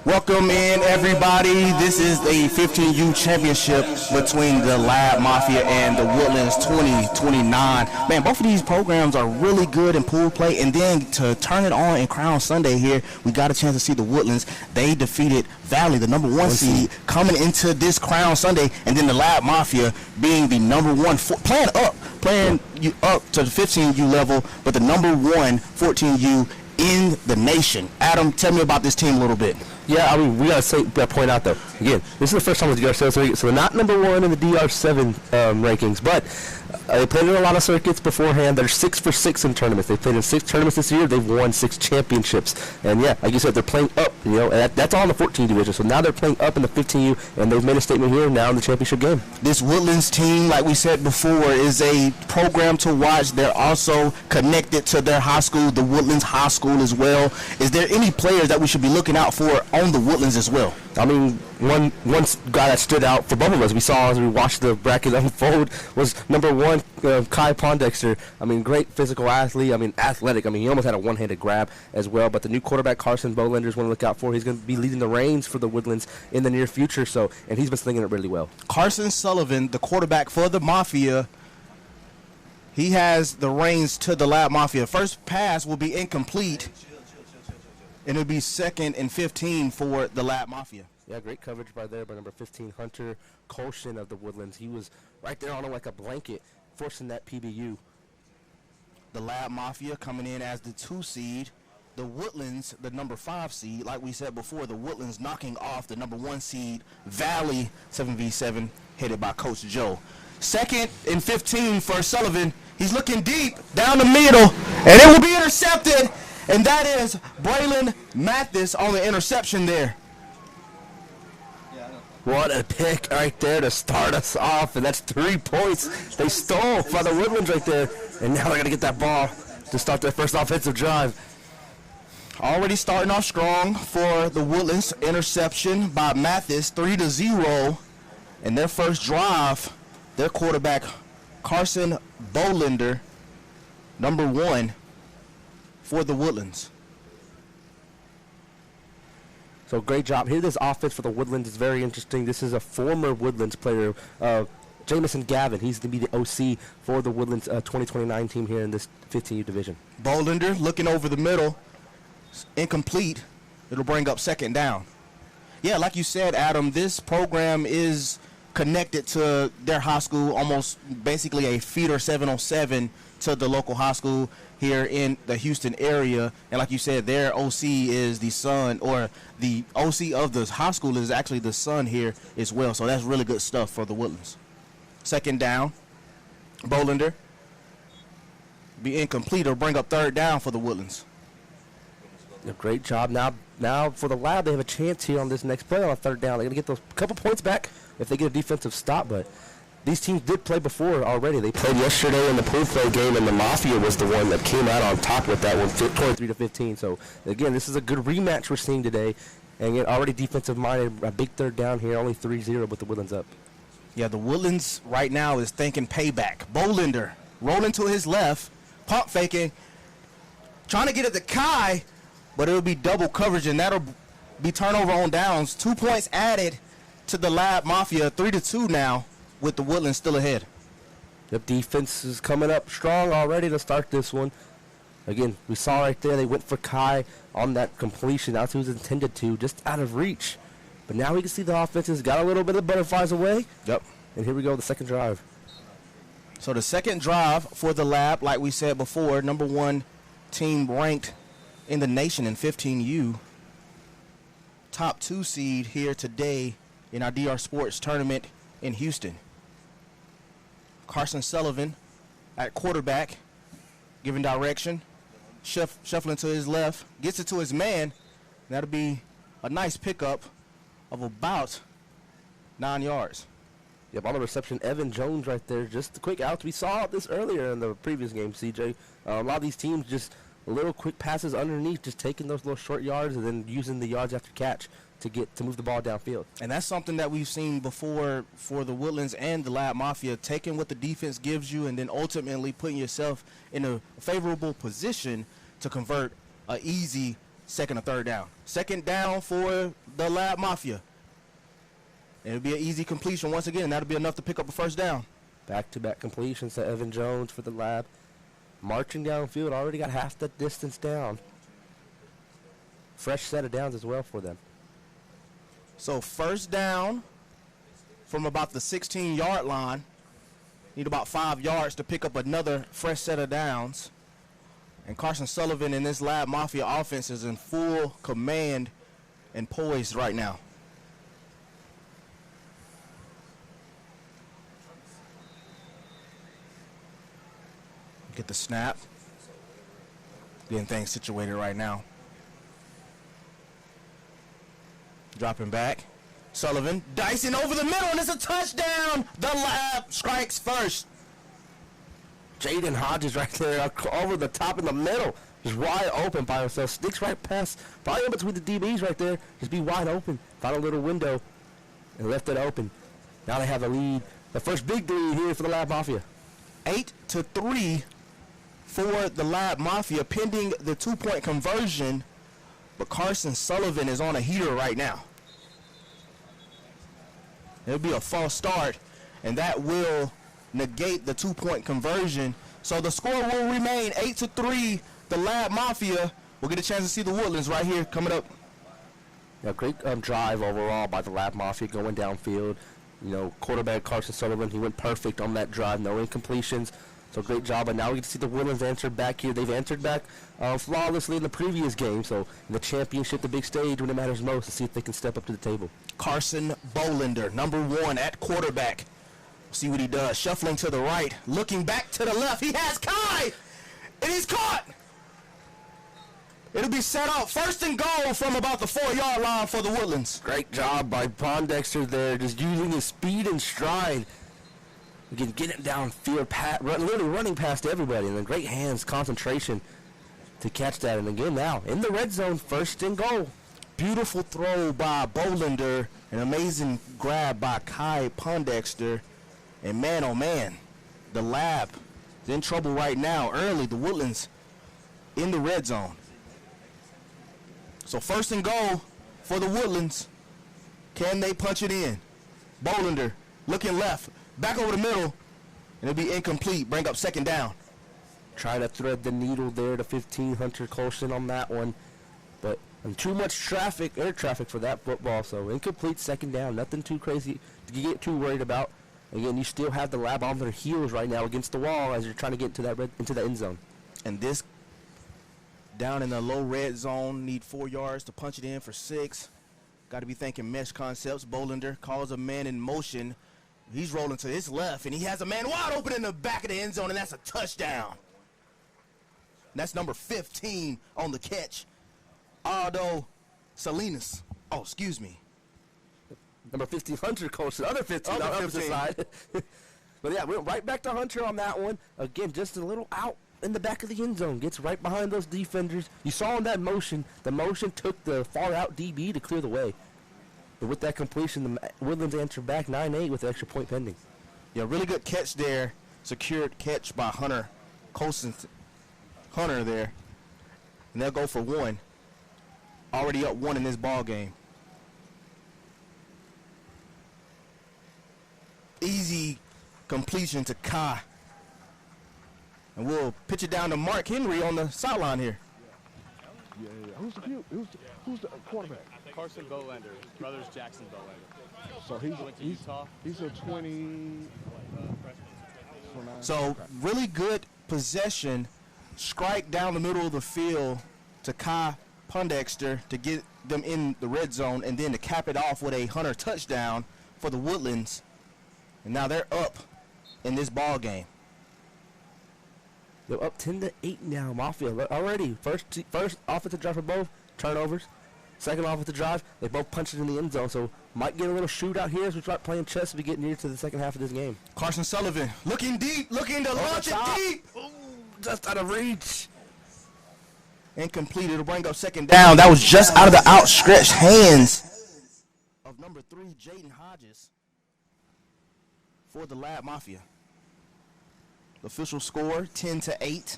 Welcome in, everybody. This is the 15U championship between the Lab Mafia and the Woodlands 2029. Man, both of these programs are really good in pool play. And then to turn it on in Crown Sunday here, we got a chance to see the Woodlands. They defeated Valley, the number one seed, coming into this Crown Sunday. And then the Lab Mafia being the number one, playing up to the 15U level, but the number one 14U in the nation. Adam, tell me about this team a little bit. Yeah, I mean, we gotta point out though. Again, this is the first time with DR7, so they're not number one in the DR7 rankings, but they played in a lot of circuits beforehand. They're 6 for 6 in tournaments. They played in 6 tournaments this year. They've won 6 championships, and yeah, like you said, they're playing up. You know, and that's all in the 14 division. So now they're playing up in the 15U, and they've made a statement here now in the championship game. This Woodlands team, like we said before, is a program to watch. They're also connected to their high school, the Woodlands High School as well. Is there any players that we should be looking out for on the Woodlands as well? I mean, one guy that stood out for both of us, we saw as we watched the bracket unfold, was number 1, Kai Pondexter. I mean, great physical athlete. I mean, athletic. I mean, he almost had a one-handed grab as well. But the new quarterback, Carson Bolender, is one to look out for. He's going to be leading the reins for the Woodlands in the near future. So, and he's been slinging it really well. Carson Sullivan, the quarterback for the Mafia, he has the reins to the Lab Mafia. First pass will be incomplete, and it'll be 2nd and 15 for the Lab Mafia. Yeah, great coverage by number 15, Hunter Colshin of the Woodlands. He was right there on him like a blanket, forcing that PBU. The Lab Mafia coming in as the 2 seed. The Woodlands, the number 5 seed. Like we said before, the Woodlands knocking off the number 1 seed, Valley, 7v7, headed by Coach Joe. 2nd and 15 for Sullivan. He's looking deep down the middle, and it will be intercepted. And that is Braylon Mathis on the interception there. What a pick right there to start us off, and that's 3 points they stole from the Woodlands right there. And now they're going to get that ball to start their first offensive drive. Already starting off strong for the Woodlands. Interception by Mathis, 3-0. And their first drive, their quarterback, Carson Bolender, number 1 for the Woodlands. So great job. Here, this offense for the Woodlands is very interesting. This is a former Woodlands player, Jamison Gavin. He's going to be the OC for the Woodlands 2029 team here in this 15U division. Bolender looking over the middle. Incomplete. It'll bring up 2nd down. Yeah, like you said, Adam, this program is connected to their high school, almost basically a feeder 707 to the local high school here in the Houston area. And like you said, their OC is the son, or the OC of the high school is actually the son here as well. So that's really good stuff for the Woodlands. 2nd down. Bolender be incomplete or bring up 3rd down for the Woodlands. A great job. Now for the Lab, they have a chance here on this next play on 3rd down. They're going to get those couple points back if they get a defensive stop, but these teams did play before already. They played yesterday in the pool play game, and the Mafia was the one that came out on top with that one, 23-15. So, again, this is a good rematch we're seeing today. And yet already defensive-minded, a big 3rd down here, only 3-0 with the Woodlands up. Yeah, the Woodlands right now is thinking payback. Bolender rolling to his left, pump faking, trying to get it to Kai, but it'll be double coverage, and that'll be turnover on downs. 2 points added to the Lab Mafia, 3-2 now, with the Woodlands still ahead. The defense is coming up strong already to start this one. Again, we saw right there they went for Kai on that completion. That's who was intended to, just out of reach. But now we can see the offense has got a little bit of butterflies away. Yep. And here we go, the 2nd drive. So the 2nd drive for the Lab, like we said before, number 1 team ranked in the nation in 15U. Top 2 seed here today in our DR Sports tournament in Houston. Carson Sullivan at quarterback, giving direction, shuffling to his left, gets it to his man. That'll be a nice pickup of about 9 yards. Yep, on the reception, Evan Jones right there. Just the quick outs. We saw this earlier in the previous game, CJ. A lot of these teams just little quick passes underneath, just taking those little short yards and then using the yards after catch to move the ball downfield. And that's something that we've seen before for the Woodlands and the Lab Mafia, taking what the defense gives you and then ultimately putting yourself in a favorable position to convert an easy second or third down. Second down for the Lab Mafia. It'll be an easy completion once again. That'll be enough to pick up a first down. Back-to-back completions to Evan Jones for the Lab. Marching downfield, already got half the distance down. Fresh set of downs as well for them. So first down from about the 16-yard line. Need about 5 yards to pick up another fresh set of downs. And Carson Sullivan in this Lab Mafia offense is in full command and poised right now. Get the snap. Getting things situated right now. Dropping back. Sullivan dicing over the middle, and it's a touchdown. The Lab strikes first. Jaden Hodges right there over the top in the middle. Just wide open by himself. Sneaks right past. Probably in between the DBs right there. Just be wide open. Found a little window and left it open. Now they have a lead. The first big lead here for the Lab Mafia. 8-3 for the Lab Mafia, pending the 2-point conversion. But Carson Sullivan is on a heater right now. It'll be a false start, and that will negate the 2-point conversion. So the score will remain 8-3. The Lab Mafia will get a chance to see the Woodlands right here coming up. Yeah, great drive overall by the Lab Mafia going downfield. You know, quarterback Carson Sullivan, he went perfect on that drive, no incompletions. So great job. But now we get to see the Woodlands answer back here. They've answered back flawlessly in the previous game. So in the championship, the big stage, when it matters most, to see if they can step up to the table. Carson Bolander, number 1 at quarterback. See what he does. Shuffling to the right, looking back to the left. He has Kai, and he's caught. It'll be set up first and goal from about the 4-yard line for the Woodlands. Great job by Pondexter there, just using his speed and stride. You can get him downfield, literally running past everybody, and then great hands, concentration to catch that. And again now, in the red zone, first and goal. Beautiful throw by Bolander, an amazing grab by Kai Pondexter. And man, oh man, the Lab is in trouble right now. Early, the Woodlands in the red zone. So first and goal for the Woodlands. Can they punch it in? Bolander looking left, back over the middle, and it'll be incomplete. Bring up second down. Trying to thread the needle there to 15, Hunter Colson on that one. But too much traffic, air traffic for that football. So incomplete second down. Nothing too crazy to get too worried about. Again, you still have the Lab on their heels right now against the wall as you're trying to get into the end zone. And this down in the low red zone, need 4 yards to punch it in for 6. Got to be thinking mesh concepts. Bolander calls a man in motion. He's rolling to his left, and he has a man wide open in the back of the end zone, and that's a touchdown. That's number 15 on the catch. Aldo Salinas. Oh, excuse me. Number 15, Hunter Colson. Other 15 on the opposite side. But yeah, we're right back to Hunter on that one. Again, just a little out in the back of the end zone. Gets right behind those defenders. You saw in that motion, the motion took the far out DB to clear the way. But with that completion, the Woodlands answered back 9-8 with the extra point pending. Yeah, really good catch there. Secured catch by Hunter Colson. Hunter there. And they'll go for 1. Already up 1 in this ball game. Easy completion to Kai. And we'll pitch it down to Mark Henry on the sideline here. Yeah. Who's the quarterback? Carson Bolander. His brother's Jackson Bolander. So he's a 20. So really good possession. Strike down the middle of the field to Kai Pondexter to get them in the red zone, and then to cap it off with a Hunter touchdown for the Woodlands. And now they're up in this ball game. They're up 10-8 now, Mafia. Already, first offensive drive for both, turnovers. Second offensive drive, they both punched it in the end zone. So might get a little shootout here as we start playing chess as we get near to the second half of this game. Carson Sullivan looking deep, looking to launch it deep. Ooh, just out of reach. Incomplete. It'll bring up second down. That was just out of the outstretched hands of number 3, Jaden Hodges, for the Lab Mafia. The official score, 10-8.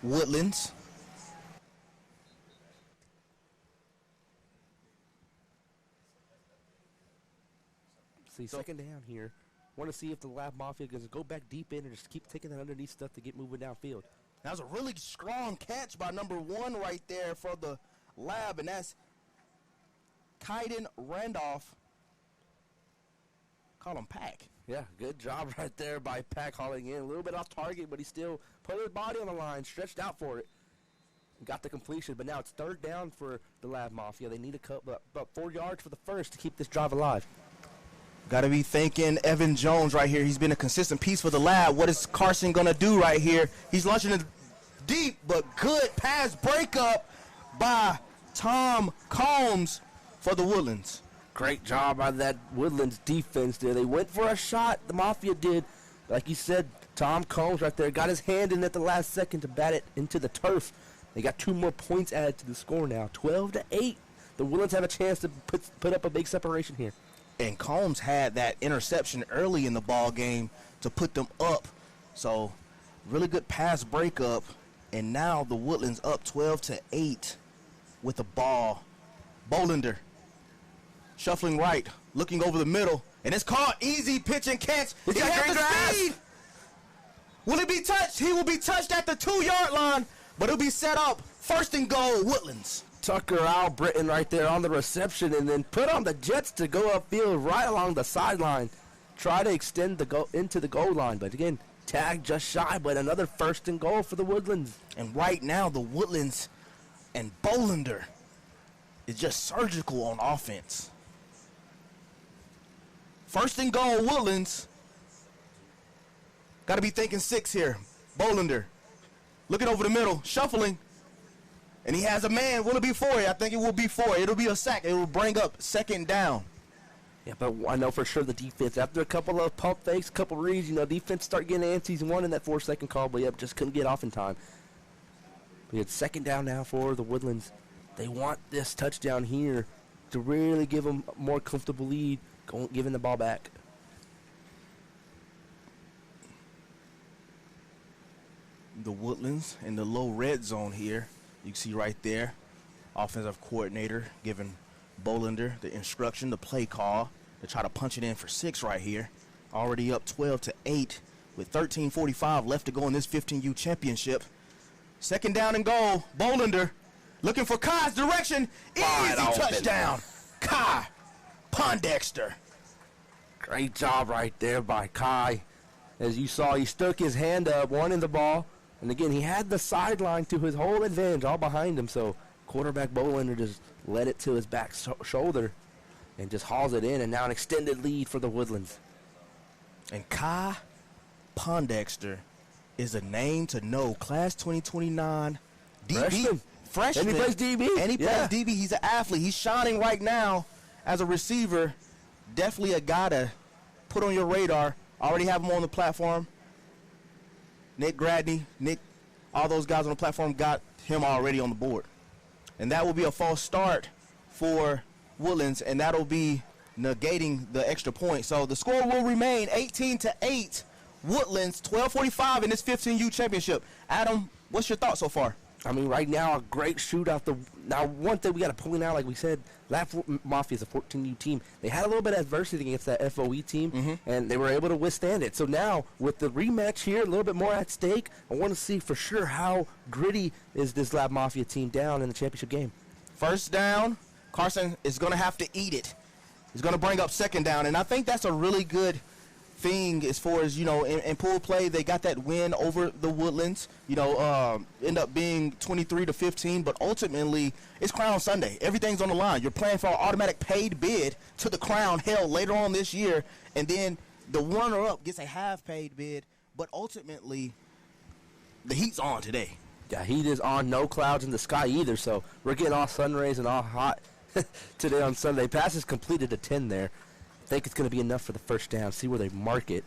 Woodlands. See, second down here. Want to see if the Lab Mafia can go back deep in and just keep taking that underneath stuff to get moving downfield. That was a really strong catch by number 1 right there for the Lab, and that's Kaiden Randolph. Call him Pack. Yeah, good job right there by Pack hauling in. A little bit off target, but he still put his body on the line, stretched out for it. Got the completion, but now it's third down for the Lab Mafia. They need about 4 yards for the first to keep this drive alive. Got to be thinking Evan Jones right here. He's been a consistent piece for the Lab. What is Carson going to do right here? He's launching it deep, but good pass breakup by Tom Combs for the Woodlands. Great job by that Woodlands defense there. They went for a shot. The Mafia did. Like you said, Tom Combs right there got his hand in at the last second to bat it into the turf. They got 2 more points added to the score now, 12-8. The Woodlands have a chance to put up a big separation here. And Combs had that interception early in the ball game to put them up. So, really good pass breakup. And now the Woodlands up 12-8 with the ball. Bolander shuffling right, looking over the middle. And it's called easy pitch and catch. He had the speed. Will it be touched? He will be touched at the 2-yard line, but it'll be set up. First and goal, Woodlands. Tucker Albritton right there on the reception, and then put on the Jets to go upfield right along the sideline. Try to extend the goal into the goal line, but again, tag just shy, but another first and goal for the Woodlands. And right now, the Woodlands and Bolander is just surgical on offense. First and goal, Woodlands. Got to be thinking 6 here. Bolander looking over the middle, shuffling. And he has a man. Will it be 4? I think it will be 4. It'll be a sack. It will bring up second down. Yeah, but I know for sure the defense, after a couple of pump fakes, a couple reads, defense start getting antsies and wanting that 4-second call, but yep, just couldn't get off in time. We had second down now for the Woodlands. They want this touchdown here to really give them a more comfortable lead, giving the ball back. The Woodlands in the low red zone here. You can see right there, offensive coordinator giving Bolander the instruction, the play call to try to punch it in for 6 right here. Already up 12-8 with 13:45 left to go in this 15U championship. Second down and goal. Bolander looking for Kai's direction. Easy touchdown. Kai Pondexter. Great job right there by Kai. As you saw, he stuck his hand up, wanting the ball. And again, he had the sideline to his whole advantage all behind him. So quarterback Bolander just led it to his back shoulder and just hauls it in. And now an extended lead for the Woodlands. And Kai Pondexter is a name to know. Class 2029 DB. Freshman. And he plays DB. And he plays DB. He's an athlete. He's shining right now as a receiver. Definitely a guy to put on your radar. Already have him on the platform. Nick Gradney, all those guys on the platform got him already on the board. And that will be a false start for Woodlands, and that'll be negating the extra point. So the score will remain 18-8. Woodlands, 12:45 in this 15U championship. Adam, what's your thoughts so far? I mean, right now, a great shootout. Now, one thing we got to point out, like we said, Mafia is a 14U team. They had a little bit of adversity against that FOE team, and they were able to withstand it. So now, with the rematch here, a little bit more at stake, I want to see for sure how gritty is this Lab Mafia team down in the championship game. First down, Carson is going to have to eat it. He's going to bring up second down, and I think that's a really good thing as far as, in pool play. They got that win over the Woodlands, end up being 23-15, but ultimately it's Crown Sunday. Everything's on the line. You're playing for an automatic paid bid to the Crown held later on this year, and then the runner-up gets a half-paid bid, but ultimately the heat's on today. Yeah, heat is on. No clouds in the sky either, so we're getting all sun rays and all hot today on Sunday. Passes completed to 10 there. I think it's going to be enough for the first down. See where they mark it.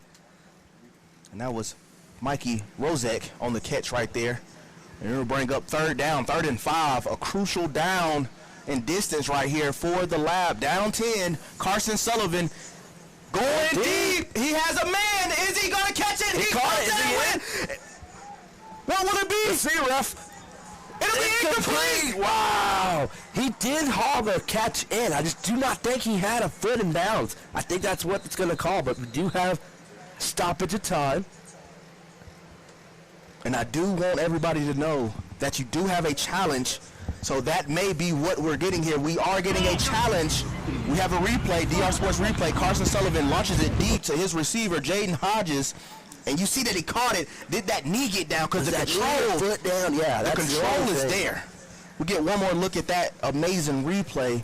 And that was Mikey Rozek on the catch right there. And it'll bring up third down, 3rd and 5. A crucial down and distance right here for the Lab. Down 10, Carson Sullivan going deep. He has a man. Is he going to catch it? He caught it. What will it be? See, ref. It'll be Incomplete! Wow! He did haul the catch in. I just do not think he had a foot in bounds. I think that's what it's going to call, but we do have stoppage of time. And I do want everybody to know that you do have a challenge, so that may be what we're getting here. We are getting a challenge. We have a replay, DR Sports replay. Carson Sullivan launches it deep to his receiver, Jaden Hodges, and you see that he caught it. Did that knee get down? Because the control, foot down, yeah, the that's control is there. We get one more look at that amazing replay.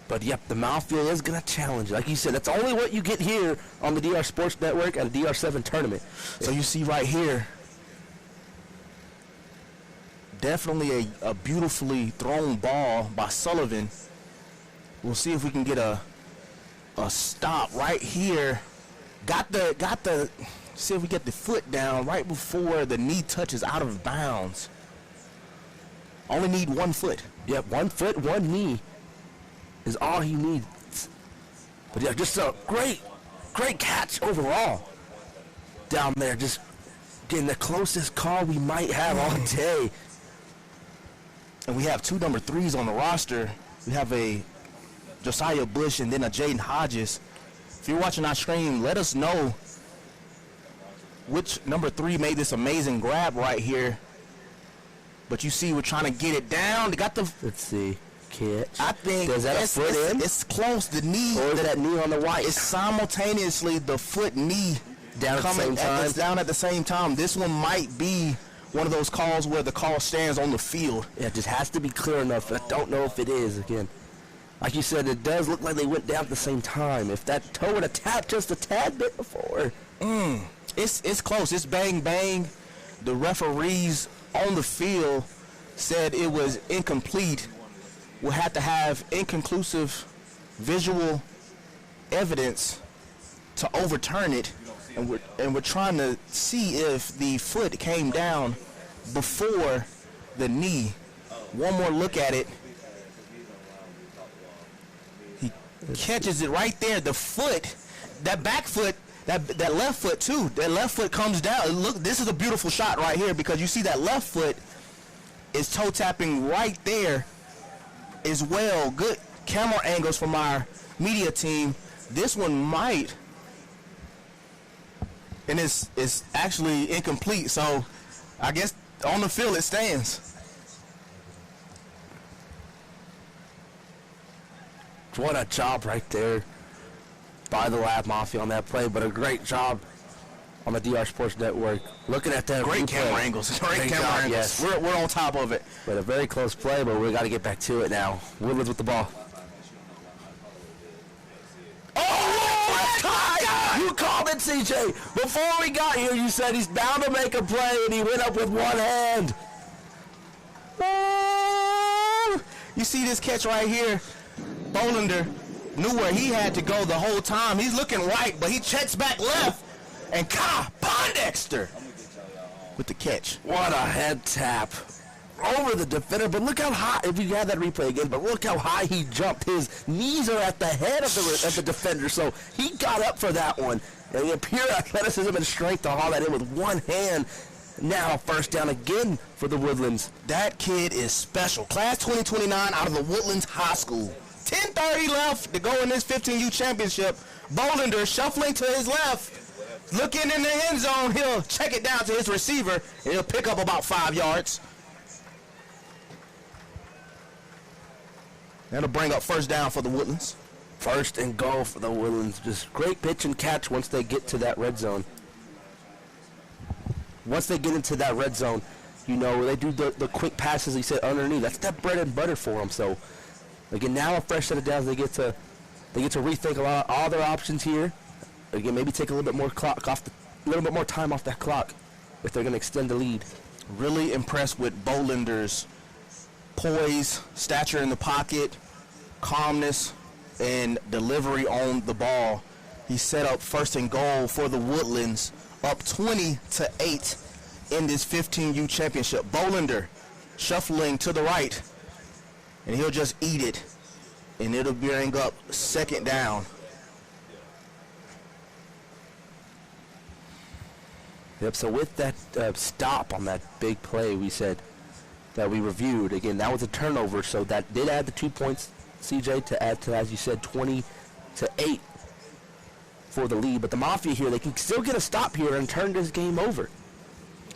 But yep, the Mafia is going to challenge. Like you said, that's only what you get here on the DR Sports Network and the DR7 tournament. So you see right here, definitely a beautifully thrown ball by Sullivan. We'll see if we can get a stop right here. Got the see if we get the foot down right before the knee touches out of bounds. Only need 1 foot. Yep, 1 foot, 1 knee is all he needs. But yeah, just a great catch overall down there. Just getting the closest call we might have all day. And we have 2 number 3s on the roster. We have a Josiah Bush and then a Jaden Hodges. If you're watching our stream, let us know which number 3 made this amazing grab right here. But you see, we're trying to get it down. They got the. Let's see. Catch. I think does that foot in? It's close. The knee. Or is that knee on the white? It's simultaneously the foot knee down at the same time. Down at the same time. This one might be one of those calls where the call stands on the field. Yeah, it just has to be clear enough. I don't know if it is again. Like you said, it does look like they went down at the same time. If that toe would have tapped just a tad bit before. It's close. It's bang, bang. The referees on the field said it was incomplete. We'll have to have inconclusive visual evidence to overturn it. And we're trying to see if the foot came down before the knee. One more look at it. He catches it right there. The foot, that back foot, that left foot too. That left foot comes down. Look, this is a beautiful shot right here because you see that left foot is toe tapping right there as well. Good camera angles from our media team. This one might, and it's actually incomplete. So I guess on the field it stands. What a job right there by the Lab Mafia on that play, but a great job on the DR Sports Network. Looking at that great replay. Camera angles. Great camera job, angles. yes. We're on top of it. But a very close play, but we got to get back to it now. Woodlands with the ball. Oh, you called it, CJ. Before we got here, you said he's bound to make a play, and he went up with one hand. You see this catch right here? Bolander knew where he had to go the whole time. He's looking right, but he checks back left. And Pondexter with the catch. What a head tap over the defender. But look how high, if you had that replay again, but look how high he jumped. His knees are at the head of the defender, so he got up for that one. And the pure athleticism and strength to haul that in with one hand. Now first down again for the Woodlands. That kid is special. Class 2029 out of the Woodlands High School. 10:30 left to go in this 15U championship. Bolander shuffling to his left. Looking in the end zone, he'll check it down to his receiver, and he'll pick up about 5 yards. That'll bring up first down for the Woodlands. First and goal for the Woodlands. Just great pitch and catch once they get to that red zone. Once they get into that red zone, you know, they do the quick passes, he said, underneath. That's that bread and butter for them. So, again, now a fresh set of downs. They get to rethink all their options here. Again, maybe take a little bit more time off that clock if they're going to extend the lead. Really impressed with Bolander's poise, stature in the pocket, calmness, and delivery on the ball. He set up first and goal for the Woodlands, up 20-8 in this 15U championship. Bolander shuffling to the right, and he'll just eat it, and it'll bring up second down. Yep, so with that stop on that big play we said that we reviewed, again, that was a turnover, so that did add the 2 points, CJ, to add to, as you said, 20-8 for the lead. But the Mafia here, they can still get a stop here and turn this game over.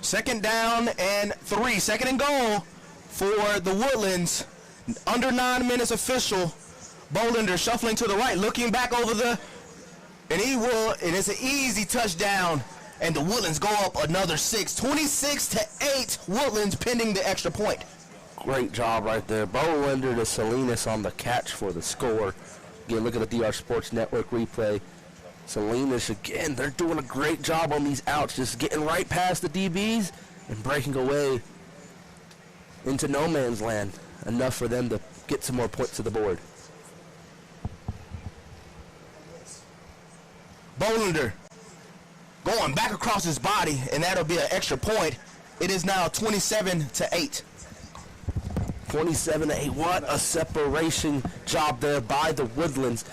2nd down and 3. 2nd and goal for the Woodlands. Under 9 minutes official. Bolander shuffling to the right, looking back over and it's an easy touchdown. And the Woodlands go up another 6. 26-8 Woodlands pending the extra point. Great job right there. Bolander to Salinas on the catch for the score. Again, look at the DR Sports Network replay. Salinas, again, they're doing a great job on these outs, just getting right past the DBs and breaking away into no man's land. Enough for them to get some more points to the board. Bolander going back across his body, and that'll be an extra point. It is now 27-8. 27-8. What a separation job there by the Woodlands.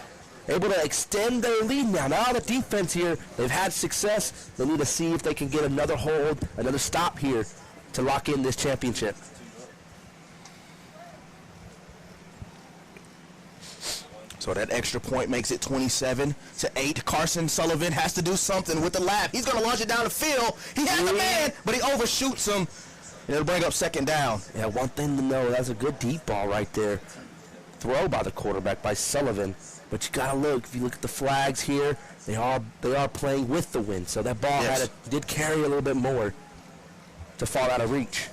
Able to extend their lead now. Now the defense here, they've had success. They need to see if they can get another hold, another stop here to lock in this championship. So that extra point makes it 27-8. Carson Sullivan has to do something with the lap. He's going to launch it down the field. He has the man, but he overshoots him. And it'll bring up 2nd down. Yeah, one thing to know, that's a good deep ball right there. Throw by the quarterback, by Sullivan. But you got to look, if you look at the flags here, they are playing with the wind. So that ball did carry a little bit more to fall out of reach.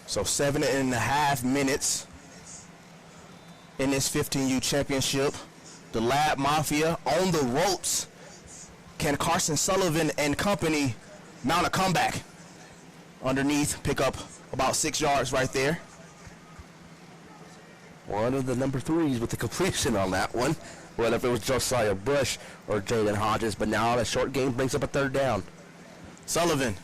So 7.5 minutes in this 15U championship. The Lab Mafia on the ropes. Can Carson Sullivan and company mount a comeback? Underneath, pick up about 6 yards right there. One of the number 3s with the completion on that one. Whether if it was Josiah Bush or Jaden Hodges, but now the short game brings up a 3rd down. Sullivan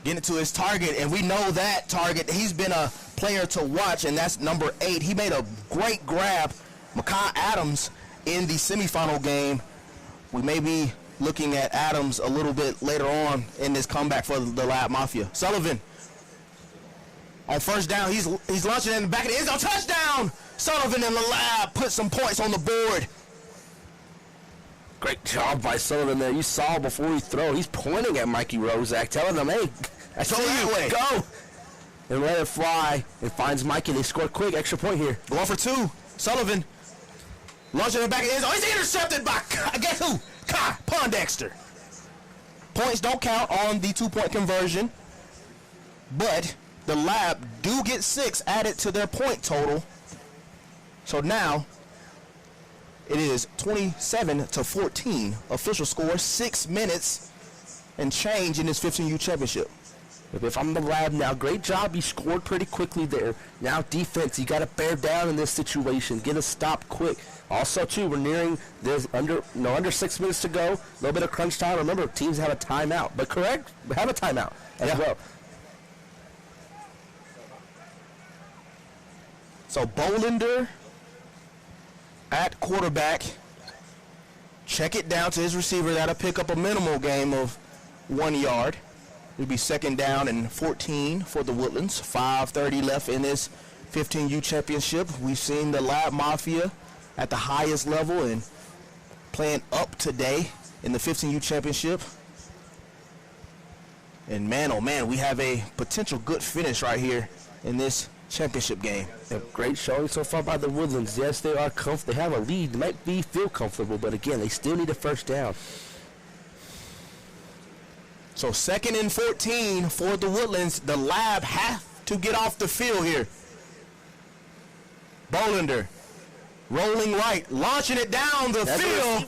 getting it to his target, and we know that target. He's been a player to watch, and that's number 8. He made a great grab, Makai Adams, in the semifinal game. We may be looking at Adams a little bit later on in this comeback for the Lab Mafia. Sullivan on 1st down, he's launching in the back of the end zone. Touchdown! Sullivan and the Lab put some points on the board. Great job by Sullivan there. You saw before he throw, he's pointing at Mikey Rozak, telling him, hey, I see you, go. And let it fly. And finds Mikey. They score quick. Extra point here. Going for 2. Sullivan launching in the back of the end zone. He's intercepted by, guess who? Kai Pondexter. Points don't count on the 2-point conversion, but the Lab do get 6 added to their point total. So now it is 27-14. Official score, 6 minutes and change in this 15U championship. If I'm the Lab now, great job. You scored pretty quickly there. Now defense, you got to bear down in this situation. Get a stop quick. Also, too, we're nearing, there's under 6 minutes to go. A little bit of crunch time. Remember, teams have a timeout. But correct, have a timeout as well. So Bolander at quarterback. Check it down to his receiver. That'll pick up a minimal gain of 1 yard. It'll be 2nd down and 14 for the Woodlands. 5:30 left in this 15U championship. We've seen the Lab Mafia at the highest level and playing up today in the 15U championship. And man, oh man, we have a potential good finish right here in this championship game. A great showing so far by the Woodlands. Yes, they are comfortable. They have a lead. They might feel comfortable, but again, they still need a 1st down. So 2nd and 14 for the Woodlands. The Lab have to get off the field here. Bolander rolling right, launching it down the field,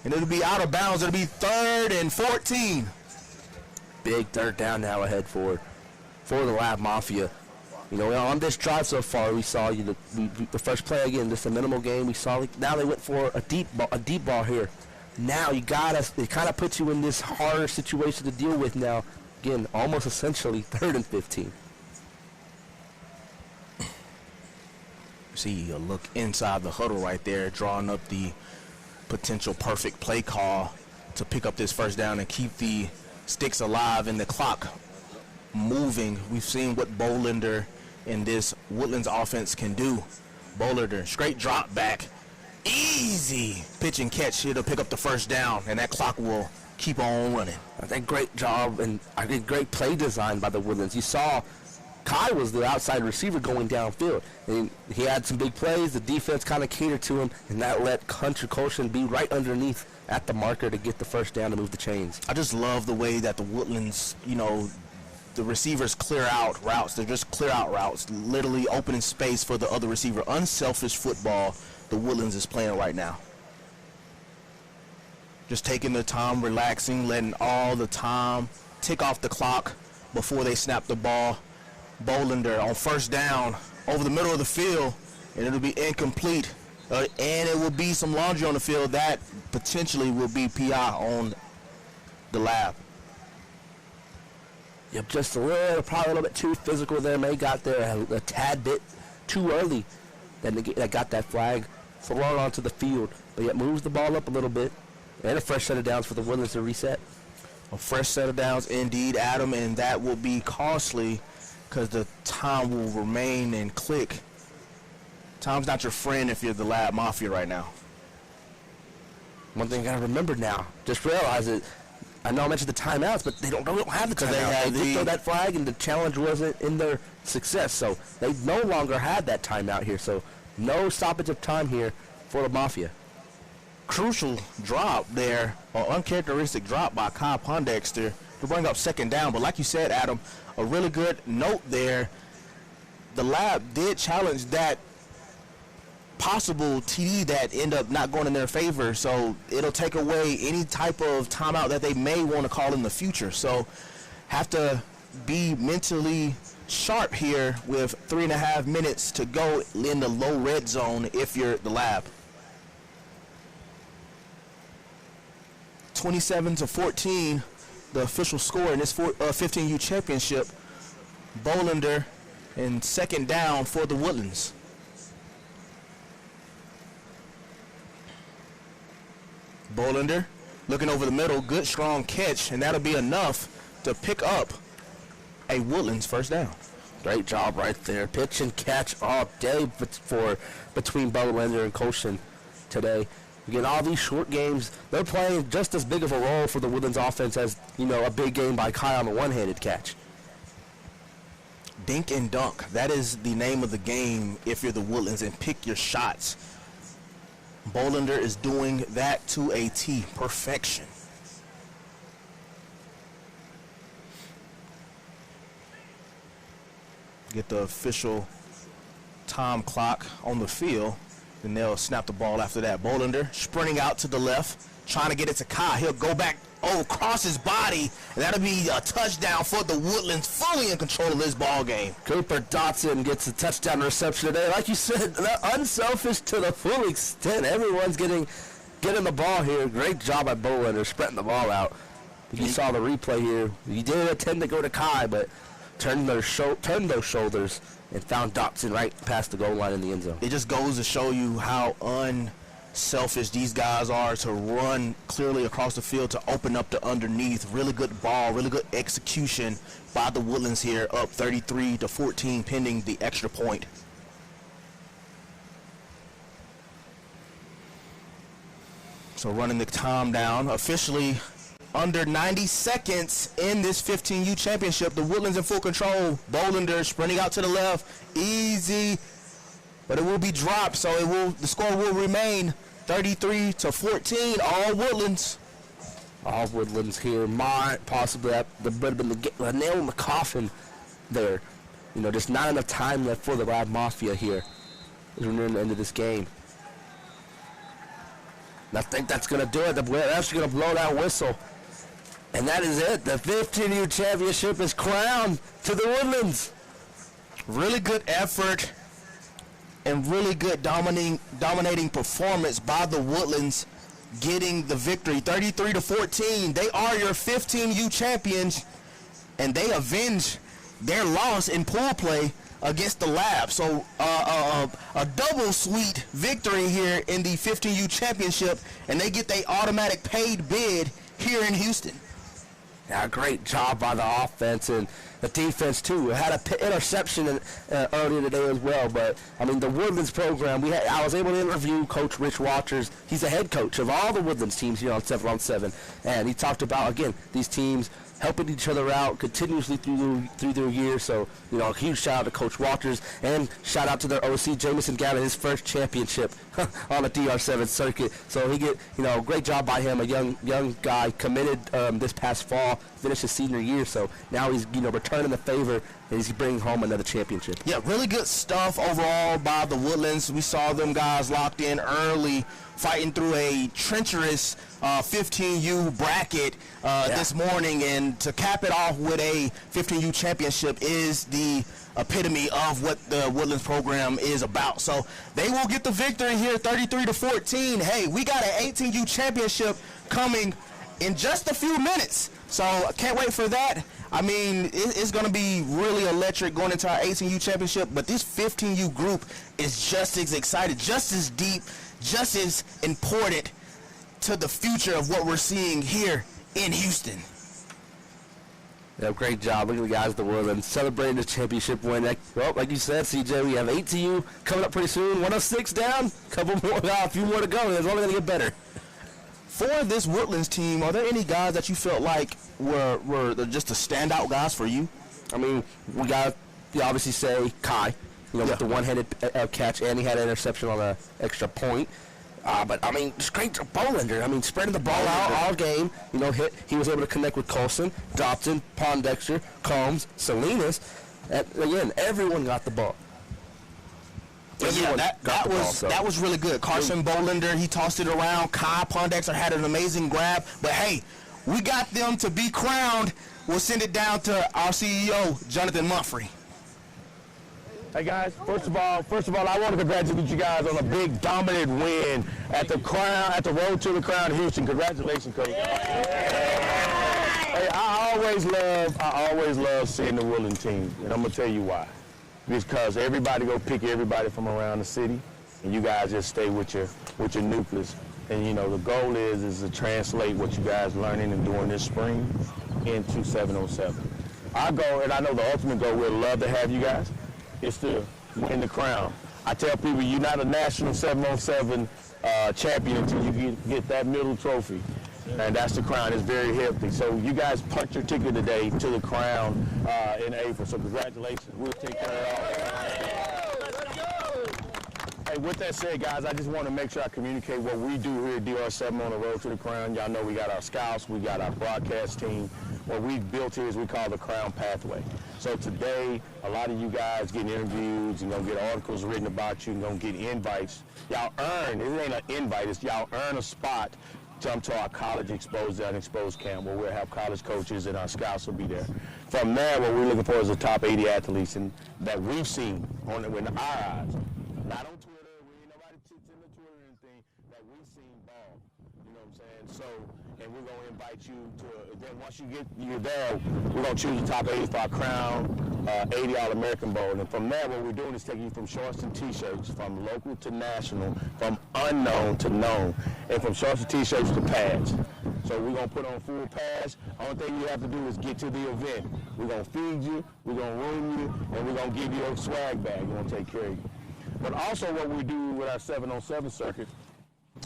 and it'll be out of bounds. It'll be 3rd and 14. Big 3rd down now ahead for the Lab Mafia. You know, on this drive so far, we saw the first play again, just a minimal game. We saw now they went for a deep ball here. Now it kind of puts you in this harder situation to deal with now. Again, almost essentially 3rd and 15. See a look inside the huddle right there, drawing up the potential perfect play call to pick up this first down and keep the sticks alive and the clock moving. We've seen what Bolander and this Woodlands offense can do. Bolander, straight drop back, easy pitch and catch here to pick up the first down, and that clock will keep on running. I think great job and I think great play design by the Woodlands. You saw Kai was the outside receiver going downfield, and he had some big plays. The defense kind of catered to him, and that let Hunter Colson be right underneath at the marker to get the first down to move the chains. I just love the way that the Woodlands, you know, the receivers clear out routes. They're just clear out routes, literally opening space for the other receiver. Unselfish football the Woodlands is playing right now. Just taking their time, relaxing, letting all the time tick off the clock before they snap the ball. Bolander on first down over the middle of the field, and it'll be incomplete. And it will be some laundry on the field. That potentially will be PI on the lab. Yep, just probably a little bit too physical there. May got there a tad bit too early. Then they got that flag thrown onto the field, but yet moves the ball up a little bit. And a fresh set of downs for the Woodlands to reset. A fresh set of downs indeed, Adam, and that will be costly because the time will remain and click. Time's not your friend if you're the Lab Mafia right now. One thing you got to remember now, just realize it. I know I mentioned the timeouts, but they don't have the timeout. They did throw that flag, and the challenge wasn't in their success. So they no longer had that timeout here. So no stoppage of time here for the Mafia. Crucial drop there, or uncharacteristic drop by Kyle Pondexter to bring up second down. But like you said, Adam, a really good note there. The Lab did challenge that possible TD that end up not going in their favor, so it'll take away any type of timeout that they may want to call in the future. So have to be mentally sharp here with 3.5 minutes to go in the low red zone if you're the Lab. 27-14, the official score in this 15U championship. Bolander and second down for the Woodlands. Bolander looking over the middle, good strong catch, and that'll be enough to pick up a Woodlands first down. Great job right there. Pitch and catch all day between Bolander and Colson today. Again, all these short games, they're playing just as big of a role for the Woodlands offense as, you know, a big game by Kai on the one-handed catch. Dink and dunk. That is the name of the game if you're the Woodlands, and pick your shots. Bolander is doing that to a T. Perfection. Get the official time clock on the field, and they'll snap the ball after that. Bolander sprinting out to the left, trying to get it to Kai. He'll go back, across his body, and that'll be a touchdown for the Woodlands, fully in control of this ball game. Cooper Dotson gets a touchdown reception today. Like you said, unselfish to the full extent. Everyone's getting the ball here. Great job by Bolander spreading the ball out. You saw the replay here. He did attempt to go to Kai, but turned those shoulders and found Dotson right past the goal line in the end zone. It just goes to show you how unselfish these guys are to run clearly across the field to open up the underneath. Really good ball, really good execution by the Woodlands here, up 33-14 pending the extra point. So running the time down, officially under 90 seconds in this 15U championship. The Woodlands in full control. Bolander sprinting out to the left, easy, but it will be dropped, so the score will remain 33-14. All Woodlands. All Woodlands here. Might possibly have been the nail in the coffin there. You know, just not enough time left for the Lab Mafia here as we're nearing the end of this game. And I think that's going to do it. They're actually going to blow that whistle. And that is it. The 15U championship is crowned to the Woodlands. Really good effort and really good dominating performance by the Woodlands, getting the victory 33-14. They are your 15U champions, and they avenge their loss in pool play against the Lab. So a double sweet victory here in the 15U championship, and they get their automatic paid bid here in Houston. Yeah, great job by the offense and the defense too. It had an interception earlier today as well. But I mean, the Woodlands program. I was able to interview Coach Rich Watchers. He's the head coach of all the Woodlands teams here on 7-on-7, and he talked about again these teams helping each other out continuously through their year. So, a huge shout out to Coach Walters, and shout out to their OC, Jamison Gavin, his first championship on the DR7 circuit. So he great job by him, a young guy, committed this past fall, finished his senior year. So now he's, returning the favor, and he's bringing home another championship. Yeah, really good stuff overall by the Woodlands. We saw them guys locked in early, fighting through a treacherous 15U bracket this morning, and to cap it off with a 15U championship is the epitome of what the Woodlands program is about. So they will get the victory here, 33-14. Hey, we got an 18U championship coming in just a few minutes, so I can't wait for that. I mean, it's going to be really electric going into our 18U championship, but this 15U group is just as excited, just as deep, just as important to the future of what we're seeing here in Houston. Yeah, great job. Look at the guys at the Woodlands celebrating the championship win. Well, like you said, CJ, we have 18U coming up pretty soon. 106 down, a few more to go, and it's only going to get better. For this Woodlands team, are there any guys that you felt like were just the standout guys for you? I mean, you obviously say Kai, with the one-handed catch, and he had an interception on an extra point. But, I mean, just great Bolander. I mean, spreading the ball out all game. He was able to connect with Colson, Dobson, Pondexter, Combs, Salinas. And, again, everyone got the ball. Yeah, that was really good. Carson Bolander, he tossed it around. Kai Pondexter had an amazing grab. But, hey, we got them to be crowned. We'll send it down to our CEO, Jonathan Mumphrey. Hey guys, first of all, I want to congratulate you guys on a big dominant win at the Road to the Crown, Houston. Congratulations, Coach. Hey, I always love seeing the Woodlands team, and I'm gonna tell you why. Because everybody go pick everybody from around the city, and you guys just stay with your nucleus. And the goal is to translate what you guys learning and doing this spring into 707. Our goal, and I know the ultimate goal, we'd love to have you guys, is to win the crown. I tell people you're not a national 7-on-7 champion until you get that middle trophy. And that's the crown. It's very hefty. So you guys punch your ticket today to the crown in April. So congratulations. We'll take care of all. Let's go. Hey, with that said, guys, I just want to make sure I communicate what we do here at DR7 on the Road to the Crown. Y'all know we got our scouts, we got our broadcast team. What we've built here is we call the Crown Pathway. So today, a lot of you guys getting interviews, you're going to get articles written about you, you're going to get invites. Y'all earn, it ain't an invite, it's y'all earn a spot to come to our college exposed and exposed camp where we'll have college coaches and our scouts will be there. From there, what we're looking for is the top 80 athletes that we've seen with our eyes. Not on Twitter, we ain't nobody chits in the Twitter or anything, that we've seen ball. You know what I'm saying? So, and we're going to invite you to, then once you're there, we're going to choose the top 80 for our Crown 80 All-American Bowl. And from there, what we're doing is taking you from shorts and T-shirts, from local to national, from unknown to known, and from shorts to T-shirts to pads. So we're going to put on full pads. Only thing you have to do is get to the event. We're going to feed you, we're going to room you, and we're going to give you a swag bag. We're going to take care of you. But also what we do with our 7-on-7 circuit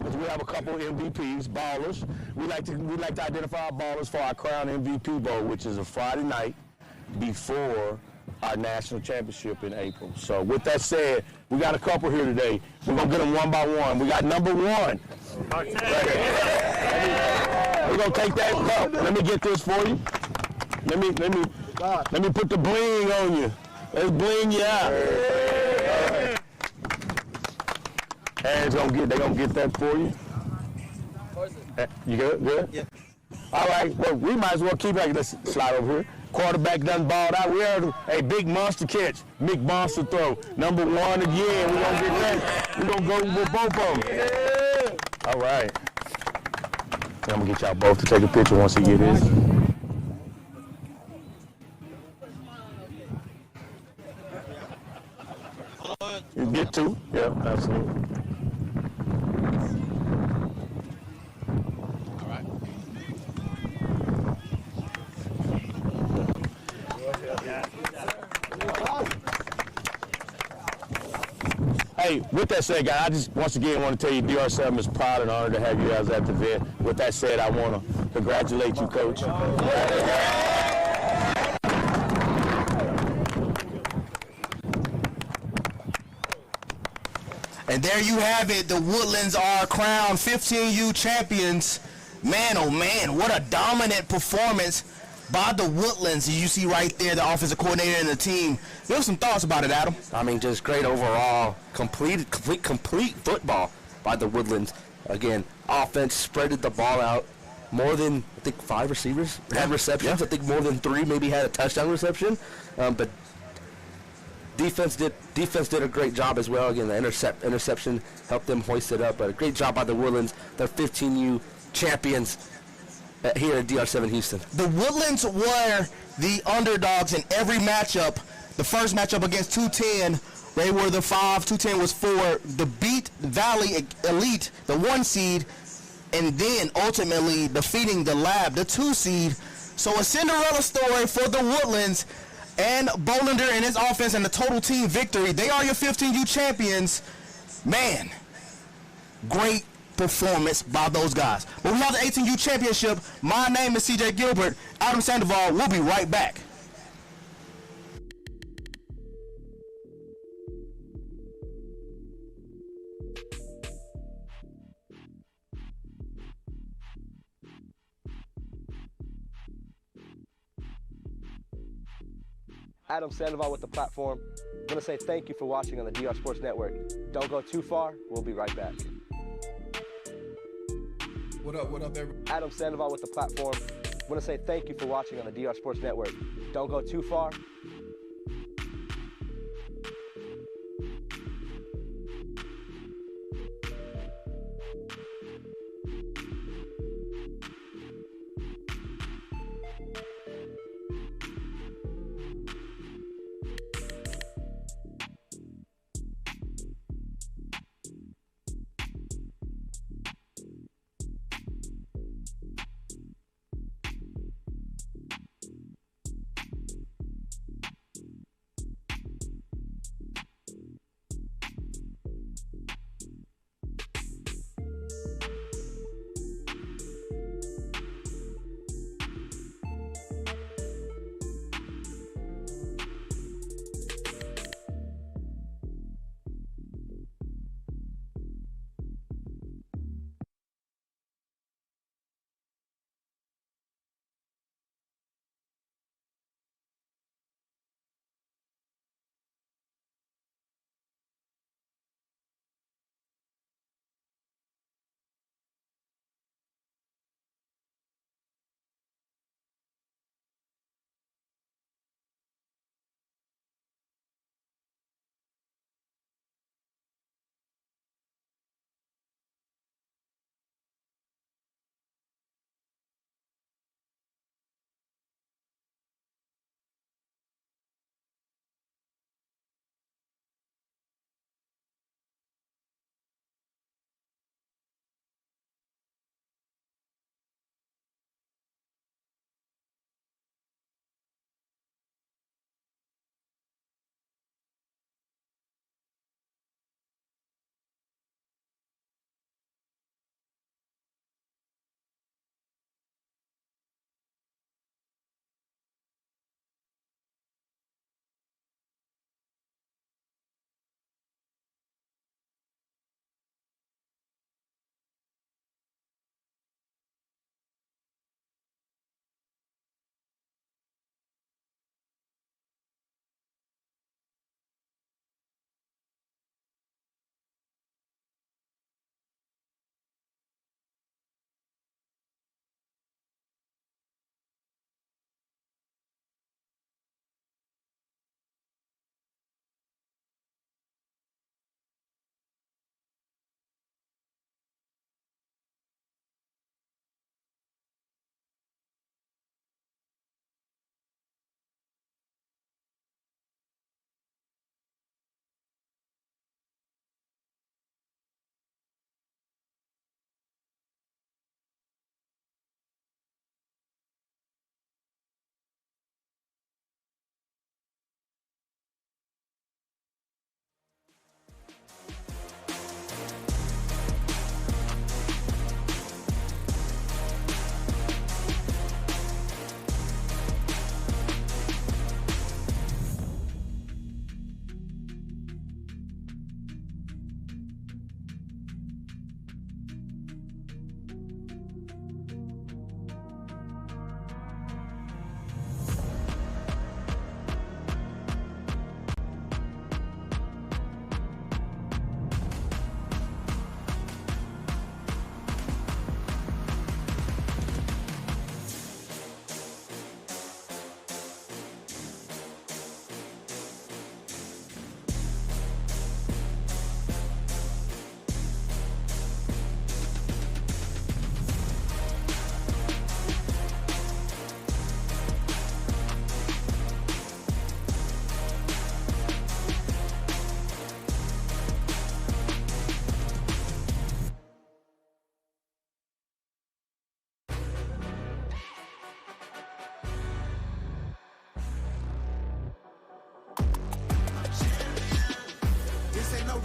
is we have a couple MVPs, ballers. We like to identify our ballers for our Crown MVP Bowl, which is a Friday night before our national championship in April. So with that said, we got a couple here today. We're going to get them one by one. We got number one. Right here. We're going to take that cup. Let me get this for you. Let me put the bling on you. Let's bling you out. Aaron's they're gonna get that for you. You good? Good? Yeah. All right, well, we might as well keep it. Let's slide over here. Quarterback done balled out. We heard a big monster catch, big monster throw. Number one again. We're gonna get that. We're gonna go with both of them. Yeah. All right. I'm gonna get y'all both to take a picture once you get this. You get two? Yeah, absolutely. Hey, with that said, guys, I just once again want to tell you DR7 is proud and honored to have you guys at the vet. With that said, I want to congratulate you, Coach. And there you have it. The Woodlands are crowned 15U champions. Man, oh man, what a dominant performance by the Woodlands. You see right there the offensive coordinator and the team. Give us some thoughts about it, Adam. I mean, just great overall, complete football by the Woodlands. Again, offense spreaded the ball out. More than, I think, 5 receivers had receptions. I think more than 3 maybe had a touchdown reception. But defense did a great job as well. Again, the interception helped them hoist it up. But a great job by the Woodlands. They're 15U champions here at DR7 Houston. The Woodlands were the underdogs in every matchup. The first matchup against 210, they were the 5. 210 was 4. The beat Valley Elite, the 1 seed, and then ultimately defeating the Lab, the 2 seed. So a Cinderella story for the Woodlands and Bolander and his offense and the total team victory. They are your 15U champions. Man, great performance by those guys. But we have the 18U championship. My name is CJ Gilbert. Adam Sandoval. We'll be right back. Adam Sandoval with the platform. I want to say thank you for watching on the DR Sports Network. Don't go too far. We'll be right back. What up, everybody? Adam Sandoval with the platform. I want to say thank you for watching on the DR Sports Network. Don't go too far.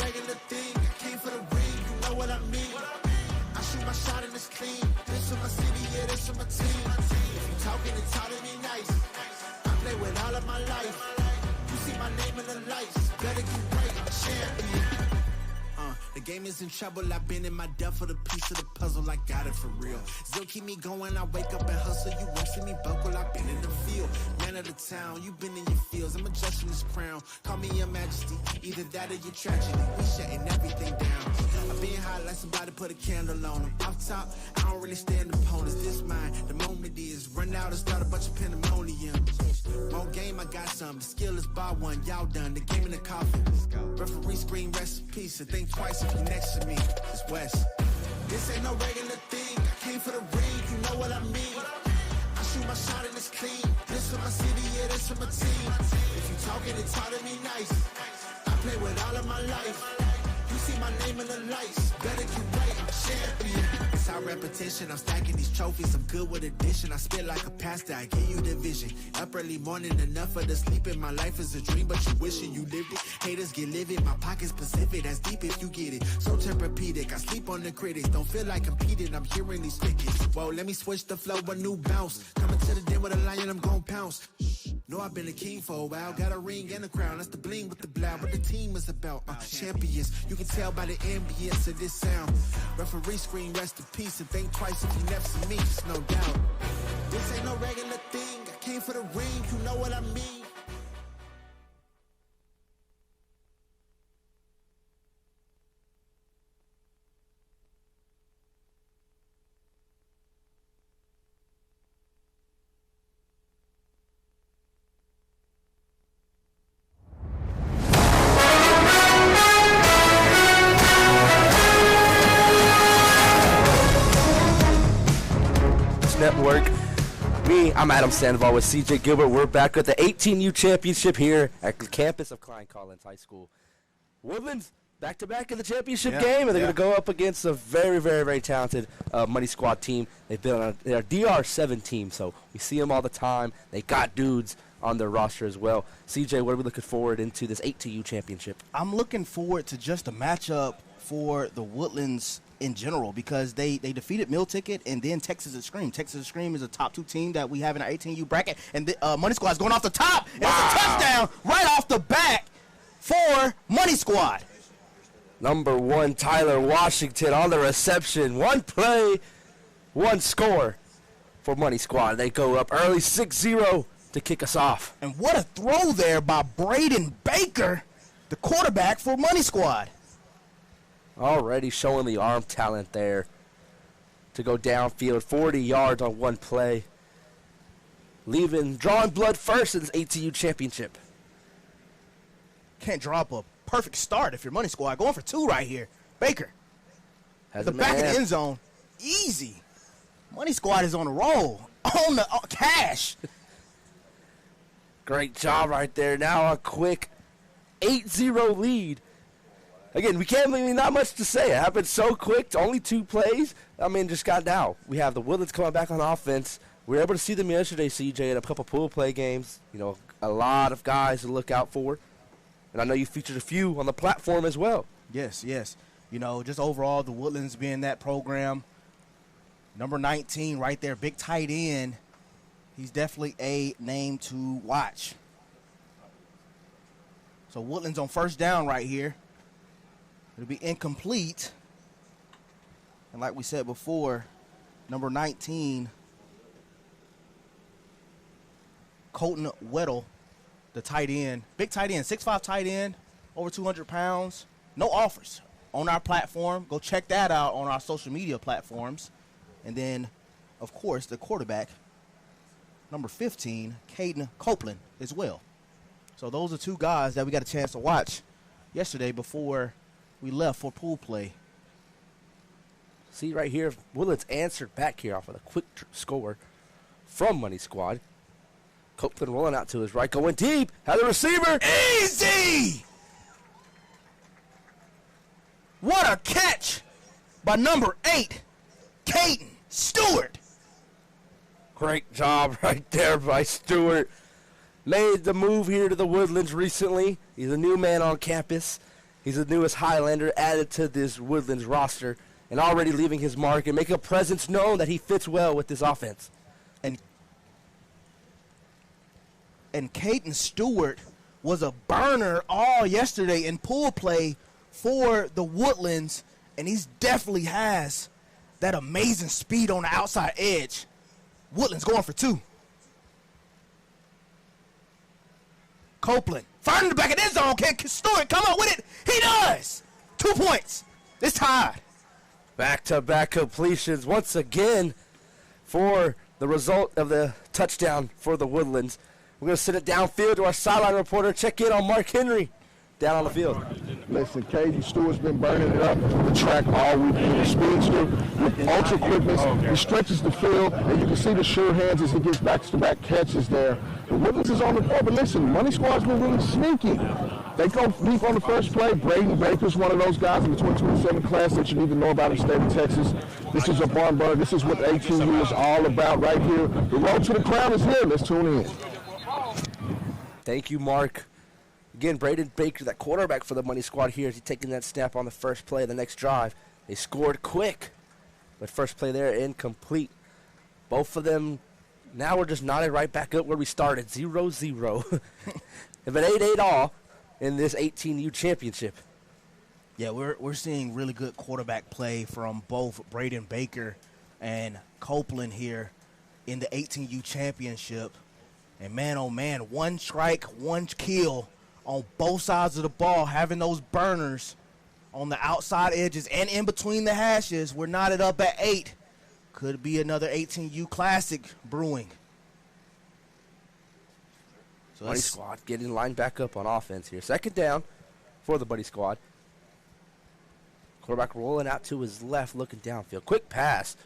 regular thing. I came for the ring, you know what I mean. I shoot my shot and it's clean. This for my city, yeah, this for my team. If you talking and talking me nice, I play with all of my life. You see my name in the lights, better get right, I'm a champion. The game is in trouble, I've been in my depth for the piece of the puzzle, I got it for real. Still keep me going, I wake up and hustle, you won't see me buckle, I've been in the field. Man of the town, you been in your fields, I'm adjusting this crown. Call me your majesty, either that or your tragedy, we shutting everything down. I've been hot like somebody put a candle on them. Off top, I don't really stand opponents, this mine, the moment is run out and start a bunch of pandemonium. More game, I got some, the skill is bar one, y'all done, the game in the coffin. Referee screen, rest in peace, and think twice if you next to me, it's West. This ain't no regular thing, I came for the ring, you know what I mean. I shoot my shot and it's clean, this for my city, yeah, this for my team. If you talking and talking me nice, I play with all of my life. You see my name in the lights, better get right, I'm a champion. It's our repetition, I'm stacking these trophies, I'm good with addition. I spit like a pastor, I give you the vision. Up early morning, enough of the sleeping. My life is a dream, but you wishing you lived it. Haters get livid, my pocket's Pacific, that's deep if you get it. So Tempur-Pedic, I sleep on the critics. Don't feel like competing, I'm hearing these crickets. Whoa, let me switch the flow, a new bounce. Coming to the den with a lion, I'm gon' pounce. Know I've been a king for a while, got a ring and a crown. That's the bling with the blow, what the team is about. Champions, you can tell by the ambience of this sound. Referee screen, rest in peace, and think twice if you never see me, it's no doubt. This ain't no regular thing, I came for the ring, you know what I mean. Network. I'm Adam Sandoval with CJ Gilbert. We're back at the 18U championship here at the campus of Klein Collins High School. Woodlands back-to-back in the championship game, and they're going to go up against a very, very, very talented Money Squad team. They've been on their DR7 team, so we see them all the time. They got dudes on their roster as well. CJ, what are we looking forward into this 18U championship? I'm looking forward to just a matchup for the Woodlands in general, because they defeated Mill Ticket and then Texas Extreme. Texas Extreme is a top 2 team that we have in our 18U bracket, and the Money Squad is going off the top. And it's a touchdown right off the back for Money Squad. Number 1, Tyler Washington on the reception. One play, one score for Money Squad. They go up early 6-0 to kick us off. And what a throw there by Braden Baker, the quarterback for Money Squad. Already showing the arm talent there to go downfield 40 yards on one play. Drawing blood first in this ATU championship. Can't drop a perfect start if you're Money Squad. Going for 2 right here. Baker. Has The a back of man. the end zone. Easy. Money Squad is on a roll. On the cash. Great job right there. Now a quick 8-0 lead. Again, not much to say. It happened so quick. Only 2 plays. Just got now. We have the Woodlands coming back on offense. We were able to see them yesterday, CJ, in a couple pool play games. A lot of guys to look out for. And I know you featured a few on the platform as well. Yes. Just overall, the Woodlands being that program. Number 19 right there, big tight end. He's definitely a name to watch. So Woodlands on first down right here. It'll be incomplete. And like we said before, number 19, Colton Weddle, the tight end. Big tight end, 6'5" tight end, over 200 pounds. No offers on our platform. Go check that out on our social media platforms. And then, of course, the quarterback, number 15, Caden Copeland as well. So those are 2 guys that we got a chance to watch yesterday before we left for pool play. See right here, Woodlands answered back here off of a quick score from Money Squad. Copeland rolling out to his right, going deep. Had the receiver. Easy! What a catch by number 8, Caden Stewart. Great job right there by Stewart. Made the move here to the Woodlands recently. He's a new man on campus. He's the newest Highlander added to this Woodlands roster and already leaving his mark and making a presence known that he fits well with this offense. And Caden Stewart was a burner all yesterday in pool play for the Woodlands, and he definitely has that amazing speed on the outside edge. Woodlands going for 2. Copeland, firing in the back of this zone. Can Stewart come up with it? He does. 2 points. It's tied. Back-to-back completions once again for the result of the touchdown for the Woodlands. We're going to send it downfield to our sideline reporter. Check in on Mark Henry down on the field. Listen, Caden Stewart's been burning it up the track all week. The speedster with ultra quickness. He stretches the field, and you can see the sure hands as he gets back-to-back catches there. The Woodlands is on the board, but listen, Money Squad's been really sneaky. They go deep on the first play. Braden Baker's one of those guys in the 2027 class that you need to know about in the state of Texas. This is a barn burner. This is what the 18U is all about right here. The road to the crown is here. Let's tune in. Thank you, Mark. Again, Braden Baker, that quarterback for the Money Squad here, is he taking that snap on the first play of the next drive. They scored quick, but first play there, incomplete. Both of them, now we're just knotted right back up where we started, 0-0. But 8-8 all in this 18U championship. Yeah, we're seeing really good quarterback play from both Braden Baker and Copeland here in the 18U championship. And man, oh man, 1 strike, 1 kill on both sides of the ball, having those burners on the outside edges and in between the hashes. We're knotted up at 8. Could be another 18U Classic brewing. So Buddy Squad getting lined back up on offense here. Second down for the Buddy Squad. Quarterback rolling out to his left, looking downfield. Quick pass.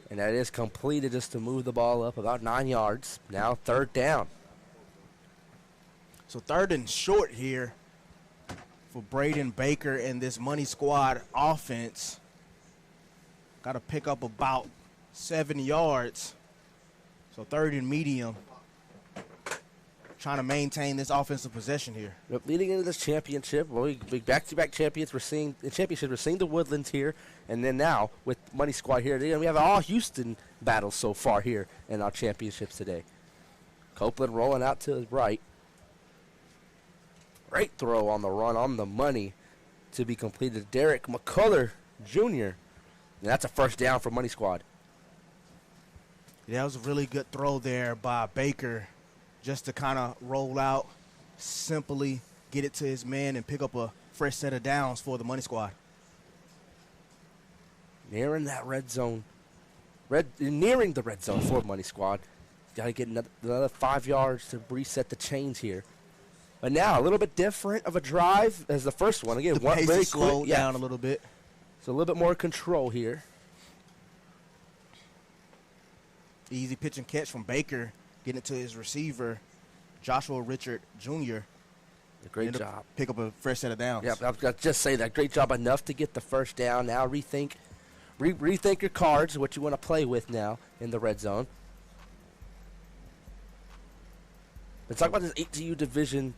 And that is completed just to move the ball up about 9 yards. Now 3rd down. So 3rd and short here for Braden Baker and this Money Squad offense. Got to pick up about 7 yards. So 3rd and medium. Trying to maintain this offensive possession here. Yep, leading into this championship, well, we back-to-back champions. We're seeing the Woodlands here, and then now with Money Squad here, we have all Houston battles so far here in our championships today. Copeland rolling out to his right. Great throw on the run on the money to be completed. Derek McCullough Jr. And that's a 1st down for Money Squad. Yeah, that was a really good throw there by Baker, just to kind of roll out, simply get it to his man and pick up a fresh set of downs for the Money Squad. Nearing that red zone. Nearing the red zone for Money Squad. Got to get another 5 yards to reset the chains here. But now a little bit different of a drive as the first one. Again, the pace very is slowed quick, down a little bit. So a little bit more control here. Easy pitch and catch from Baker, getting it to his receiver, Joshua Richard Jr. A great job. Pick up a fresh set of downs. Yeah, I was going to just say that. Great job enough to get the 1st down. Now rethink your cards, what you want to play with now in the red zone. Let's talk about this 18U division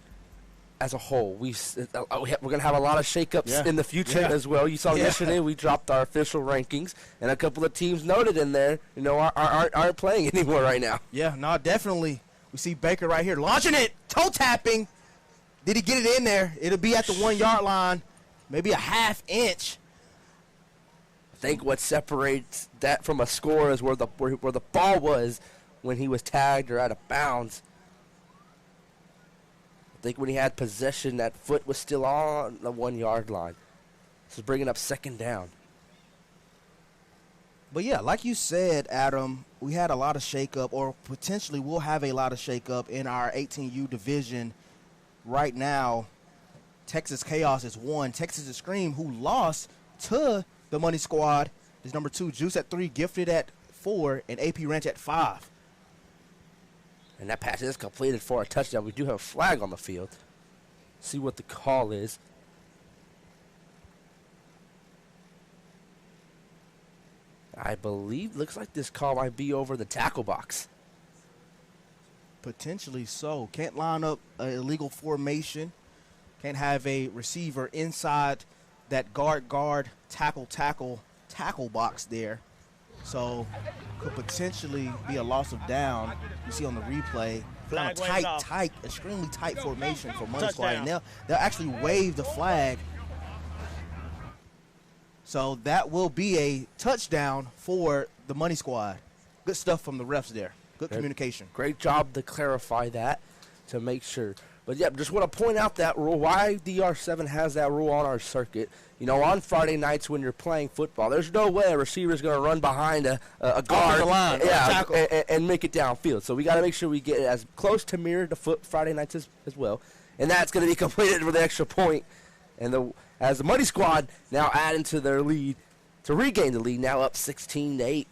as a whole. We're going to have a lot of shakeups in the future as well. You saw yesterday we dropped our official rankings, and a couple of teams noted in there, aren't playing anymore right now. Yeah, no, definitely. We see Baker right here launching it, toe tapping. Did he get it in there? It'll be at the 1 yard line, maybe a ½ inch. I think what separates that from a score is where the ball was when he was tagged or out of bounds. I think when he had possession, that foot was still on the 1 yard line. This is bringing up 2nd down. But yeah, like you said, Adam, we had a lot of shakeup, or potentially we'll have a lot of shakeup in our 18U division. Right now, Texas Chaos is 1. Texas Extreme, who lost to the Money Squad, is number 2. Juice at 3, Gifted at 4, and AP Ranch at 5. And that pass is completed for a touchdown. We do have a flag on the field. See what the call is. I believe, looks like this call might be over the tackle box. Potentially so. Can't line up an illegal formation. Can't have a receiver inside that guard, tackle box there. So could potentially be a loss of down. You see on the replay, kind of tight, extremely tight formation for Money Squad. And they'll actually wave the flag. So that will be a touchdown for the Money Squad. Good stuff from the refs there. Good communication. Great job to clarify that to make sure. But, yeah, just want to point out that rule, why DR7 has that rule on our circuit. You know, on Friday nights when you're playing football, there's no way a receiver is going to run behind a guard the line, and make it downfield. So we got to make sure we get it as close to mirror to Friday nights as well. And that's going to be completed with an extra point. And as the Money Squad now adding to their lead to regain the lead, now up 16-8.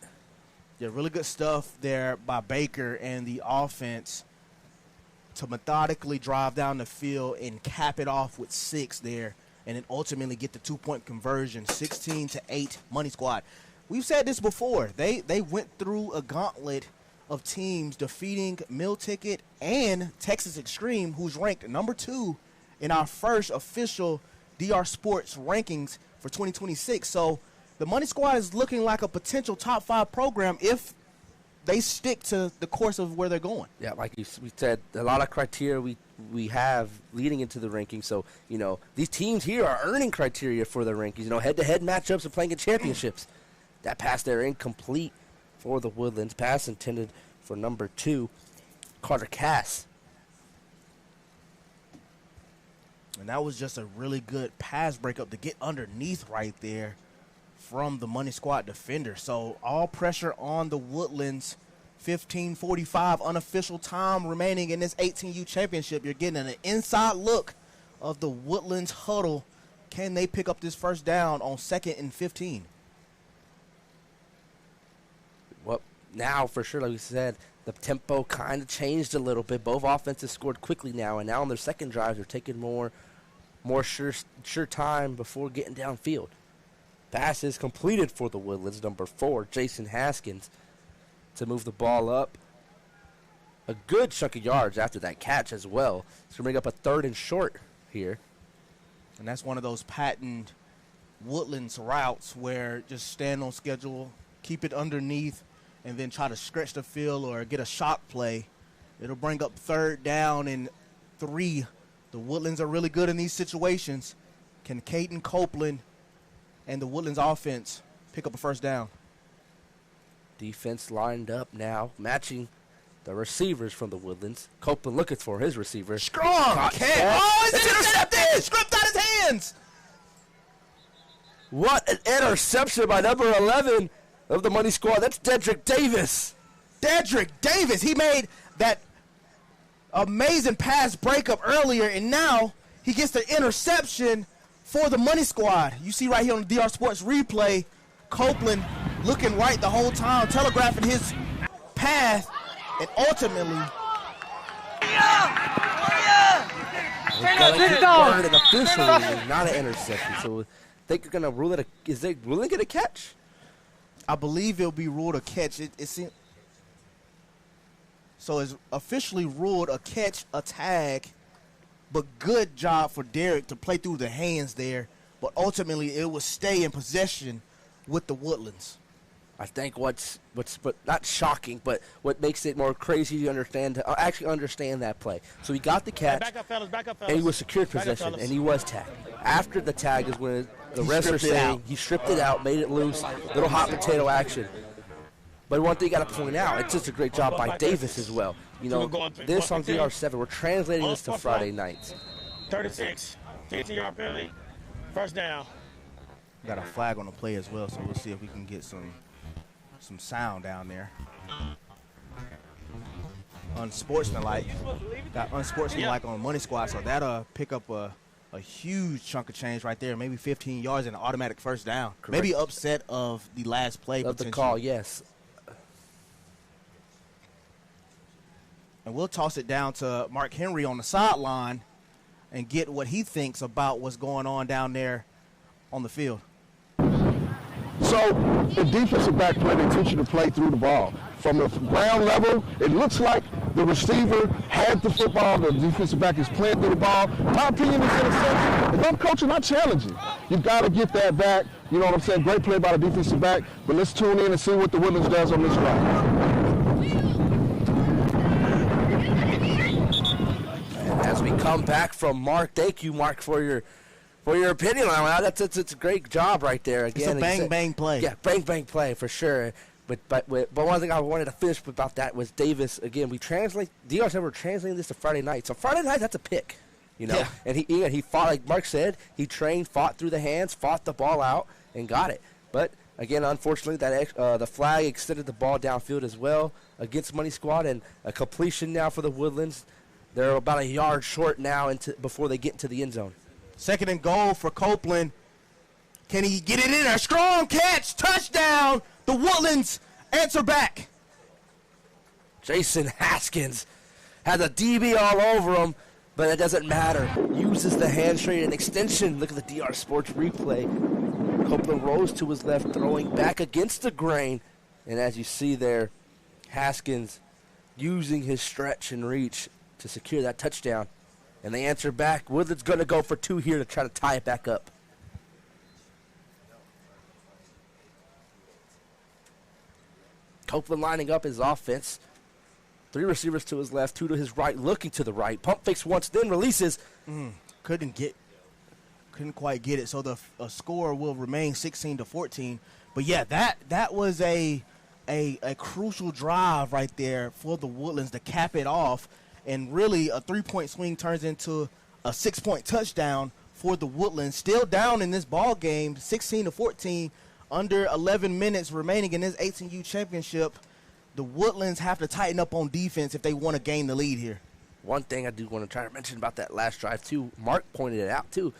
Yeah, really good stuff there by Baker and the offense to methodically drive down the field and cap it off with 6 there, and then ultimately get the 2-point conversion, 16-8 Money Squad. We've said this before. They went through a gauntlet of teams defeating Meal Ticket and Texas Extreme, who's ranked number 2 in our first official DR Sports rankings for 2026. So the Money Squad is looking like a potential top 5 program if they stick to the course of where they're going. Yeah, like we said, a lot of criteria we have leading into the rankings. So, you know, these teams here are earning criteria for their rankings. You know, head-to-head matchups and playing in championships. That pass there incomplete for the Woodlands. Pass intended for number 2, Carter Cass. And that was just a really good pass breakup to get underneath right there from the Money Squad defender. So all pressure on the Woodlands. 15:45 unofficial time remaining in this 18U championship. You're getting an inside look of the Woodlands huddle. Can they pick up this first down on 2nd and 15? Well, now for sure, like we said, the tempo kind of changed a little bit. Both offenses scored quickly now, and now on their second drives, they're taking more sure time before getting downfield. Pass is completed for the Woodlands, number 4, Jason Haskins, to move the ball up a good chunk of yards after that catch as well. It's going to bring up a 3rd and short here. And that's one of those patent Woodlands routes where just stand on schedule, keep it underneath, and then try to stretch the field or get a shot play. It'll bring up 3rd down and 3. The Woodlands are really good in these situations. Can Caden Copeland and the Woodlands offense pick up a first down? Defense lined up now, matching the receivers from the Woodlands. Copeland looking for his receiver. Strong! Oh, it's intercepted! Stripped out his hands! What an interception by number 11 of the Money Squad. That's Dedrick Davis. Dedrick Davis, he made that amazing pass breakup earlier, and now he gets the interception for the Money Squad. You see right here on the DR Sports replay, Copeland looking right the whole time, telegraphing his path, and ultimately an official ruling, not an interception. So they're going to rule it is they ruling it a catch? I believe it'll be ruled a catch. So it's officially ruled a catch, a tag, but good job for Derek to play through the hands there. But ultimately, it will stay in possession with the Woodlands. I think what's but not shocking, but what makes it more crazy to understand, actually understand that play. So he got the catch, back up, fellas. and he was secured possession, and he was tagged. After the tag is when the refs are saying he stripped it out, made it loose, little hot potato action. But one thing you got to point out, it's just a great job by Davis as well. You know, this on DR7, we're translating this to Friday nights. 36, 15-yard penalty, first down. Got a flag on the play as well, so we'll see if we can get some sound down there. Unsportsmanlike. Got unsportsmanlike on Money Squad, so that'll pick up a huge chunk of change right there, maybe 15 yards and an automatic first down. Correct. Maybe upset of the last play. Of the call, yes. And we'll toss it down to Mark Henry on the sideline and get what he thinks about what's going on down there on the field. So the defensive back play, they teach you to play through the ball. From the ground level, it looks like The receiver had the football. The defensive back is playing through the ball. My opinion is interception. If I'm coaching, I challenge you. You got to get that back. You know what I'm saying? Great play by the defensive back. But let's tune in and see what the Woodlands does on this drive. As we come back from Mark, thank you, Mark, for your opinion on that. That's a great job right there. Again, it's a bang play. Yeah, bang play for sure. But one thing I wanted to finish about that was Davis. Again, DR7 we're translating this to Friday night. So Friday night, that's a pick, you know. Yeah. And he fought, like Mark said, he trained, fought through the hands, fought the ball out, and got it. But again, unfortunately, the flag extended the ball downfield as well against Money Squad, and a completion now for the Woodlands. They're about a yard short now before they get into the end zone. 2nd and goal for Copeland. Can he get it in there? Strong catch, touchdown. The Woodlands answer back. Jason Haskins has a DB all over him, but it doesn't matter. Uses the hand straight and extension. Look at the DR Sports replay. Copeland rolls to his left, throwing back against the grain. And as you see there, Haskins using his stretch and reach to secure that touchdown. And they answer back. Woodland's going to go for 2 here to try to tie it back up. Copeland lining up his offense. 3 receivers to his left, 2 to his right, looking to the right. Pump fakes once, then releases. Couldn't quite get it. So the score will remain 16-14. But yeah, that was a crucial drive right there for the Woodlands to cap it off. And really, a 3-point swing turns into a 6-point touchdown for the Woodlands. Still down in this ball game, 16-14, under 11 minutes remaining in this 18U championship. The Woodlands have to tighten up on defense if they want to gain the lead here. One thing I do want to try to mention about that last drive, too, Mark pointed it out, too.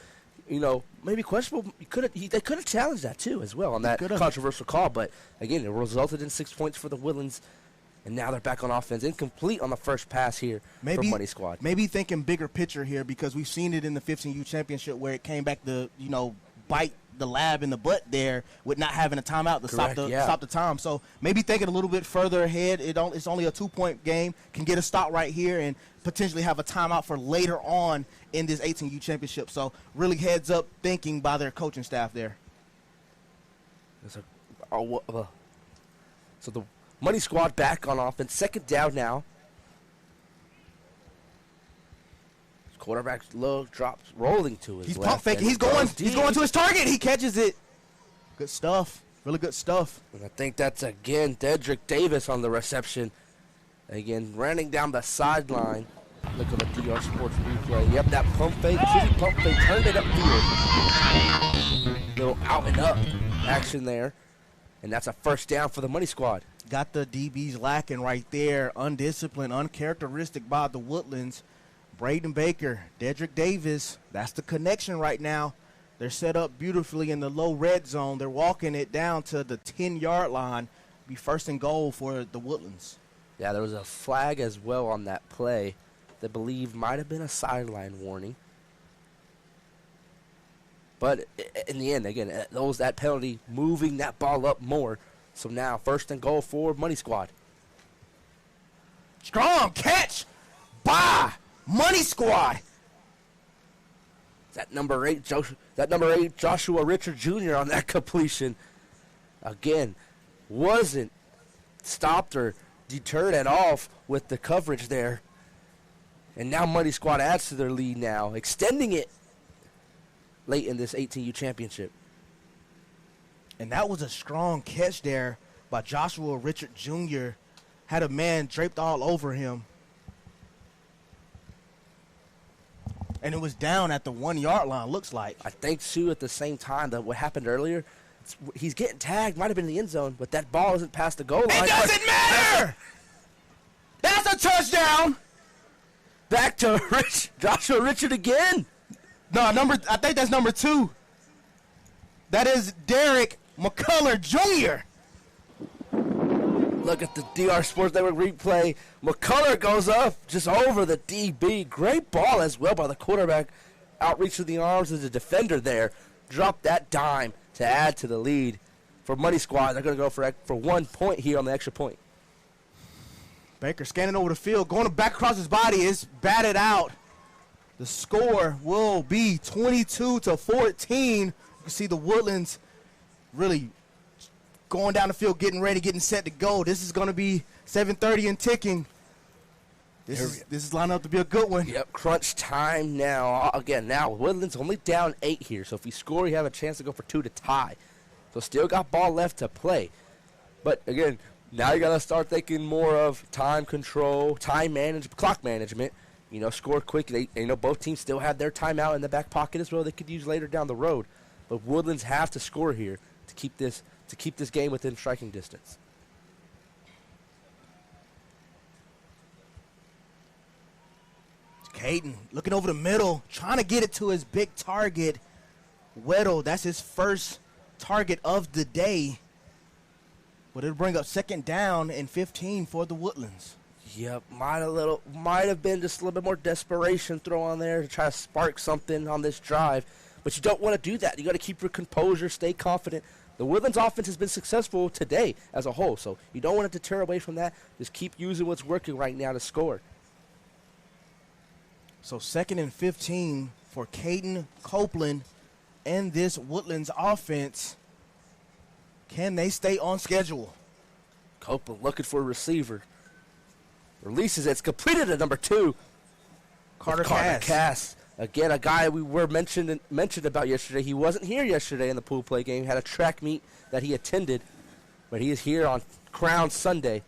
You know, maybe questionable. They could have challenged that, too, as well, on that controversial call. But, again, it resulted in 6 points for the Woodlands. And now they're back on offense, incomplete on the first pass here for Money Squad. Maybe thinking bigger picture here, because we've seen it in the 15U championship where it came back to, bite the lab in the butt there with not having a timeout to stop the time. So maybe thinking a little bit further ahead. It's only a 2-point game. Can get a stop right here and potentially have a timeout for later on in this 18U championship. So really heads up thinking by their coaching staff there. So the Money Squad back on offense. 2nd down now. Quarterback's low, drops, rolling to his left. He's pump faking. He's going to his target. He catches it. Good stuff. Really good stuff. And I think that's, again, Dedrick Davis on the reception. Again, running down the sideline. Look at the DR Sports replay. Yep, that pump fake. Pump fake turned it upfield. Little out and up action there. And that's a 1st down for the Money Squad. Got the DBs lacking right there. Undisciplined, uncharacteristic by the Woodlands. Braden Baker, Dedrick Davis, that's the connection right now. They're set up beautifully in the low red zone. They're walking it down to the 10-yard line. Be 1st and goal for the Woodlands. Yeah, there was a flag as well on that play that I believe might have been a sideline warning. But in the end, again, that penalty moving that ball up more. So now 1st and goal for Money Squad. Strong catch by Money Squad. That number 8 Joshua Richard Jr. on that completion. Again, wasn't stopped or deterred at all with the coverage there. And now Money Squad adds to their lead now, extending it late in this 18U championship. And that was a strong catch there by Joshua Richard Jr. Had a man draped all over him. And it was down at the 1-yard line, looks like. I think, too, at the same time that what happened earlier, he's getting tagged, might have been in the end zone, but that ball isn't past the goal line. It doesn't matter! That's a touchdown! Back to Joshua Richard again. No, I think that's number 2. That is Derek McCullough Jr. Look at the DR Sports Network replay. McCullough goes up just over the DB. Great ball as well by the quarterback. Outreach to the arms of the defender there. Dropped that dime to add to the lead. For Money Squad, they're going to go for 1 point here on the extra point. Baker scanning over the field, going back across his body. It's batted out. The score will be 22-14. You can see the Woodlands really going down the field, getting ready, getting set to go. This is going to be 7:30 and ticking. This is lining up to be a good one. Yep, crunch time now. Again, now Woodlands only down 8 here, so if you score, you have a chance to go for 2 to tie. So still got ball left to play. But again, now you got to start thinking more of time control, time management, clock management. Score quick. Both teams still have their timeout in the back pocket as well. They could use later down the road. But Woodlands have to score here to keep this game within striking distance. Caden looking over the middle, trying to get it to his big target, Weddle. That's his first target of the day. But it'll bring up 2nd down and 15 for the Woodlands. Yep, might have been just a little bit more desperation throw on there to try to spark something on this drive. But you don't want to do that. You got to keep your composure, stay confident. The Woodlands offense has been successful today as a whole, so you don't want to deter away from that. Just keep using what's working right now to score. So 2nd and 15 for Caden Copeland and this Woodlands offense. Can they stay on schedule? Copeland looking for a receiver. Releases it. It's completed at number 2. Carter Cass. Again, a guy we were mentioned about yesterday. He wasn't here yesterday in the pool play game. Had a track meet that he attended. But he is here on Crown Sunday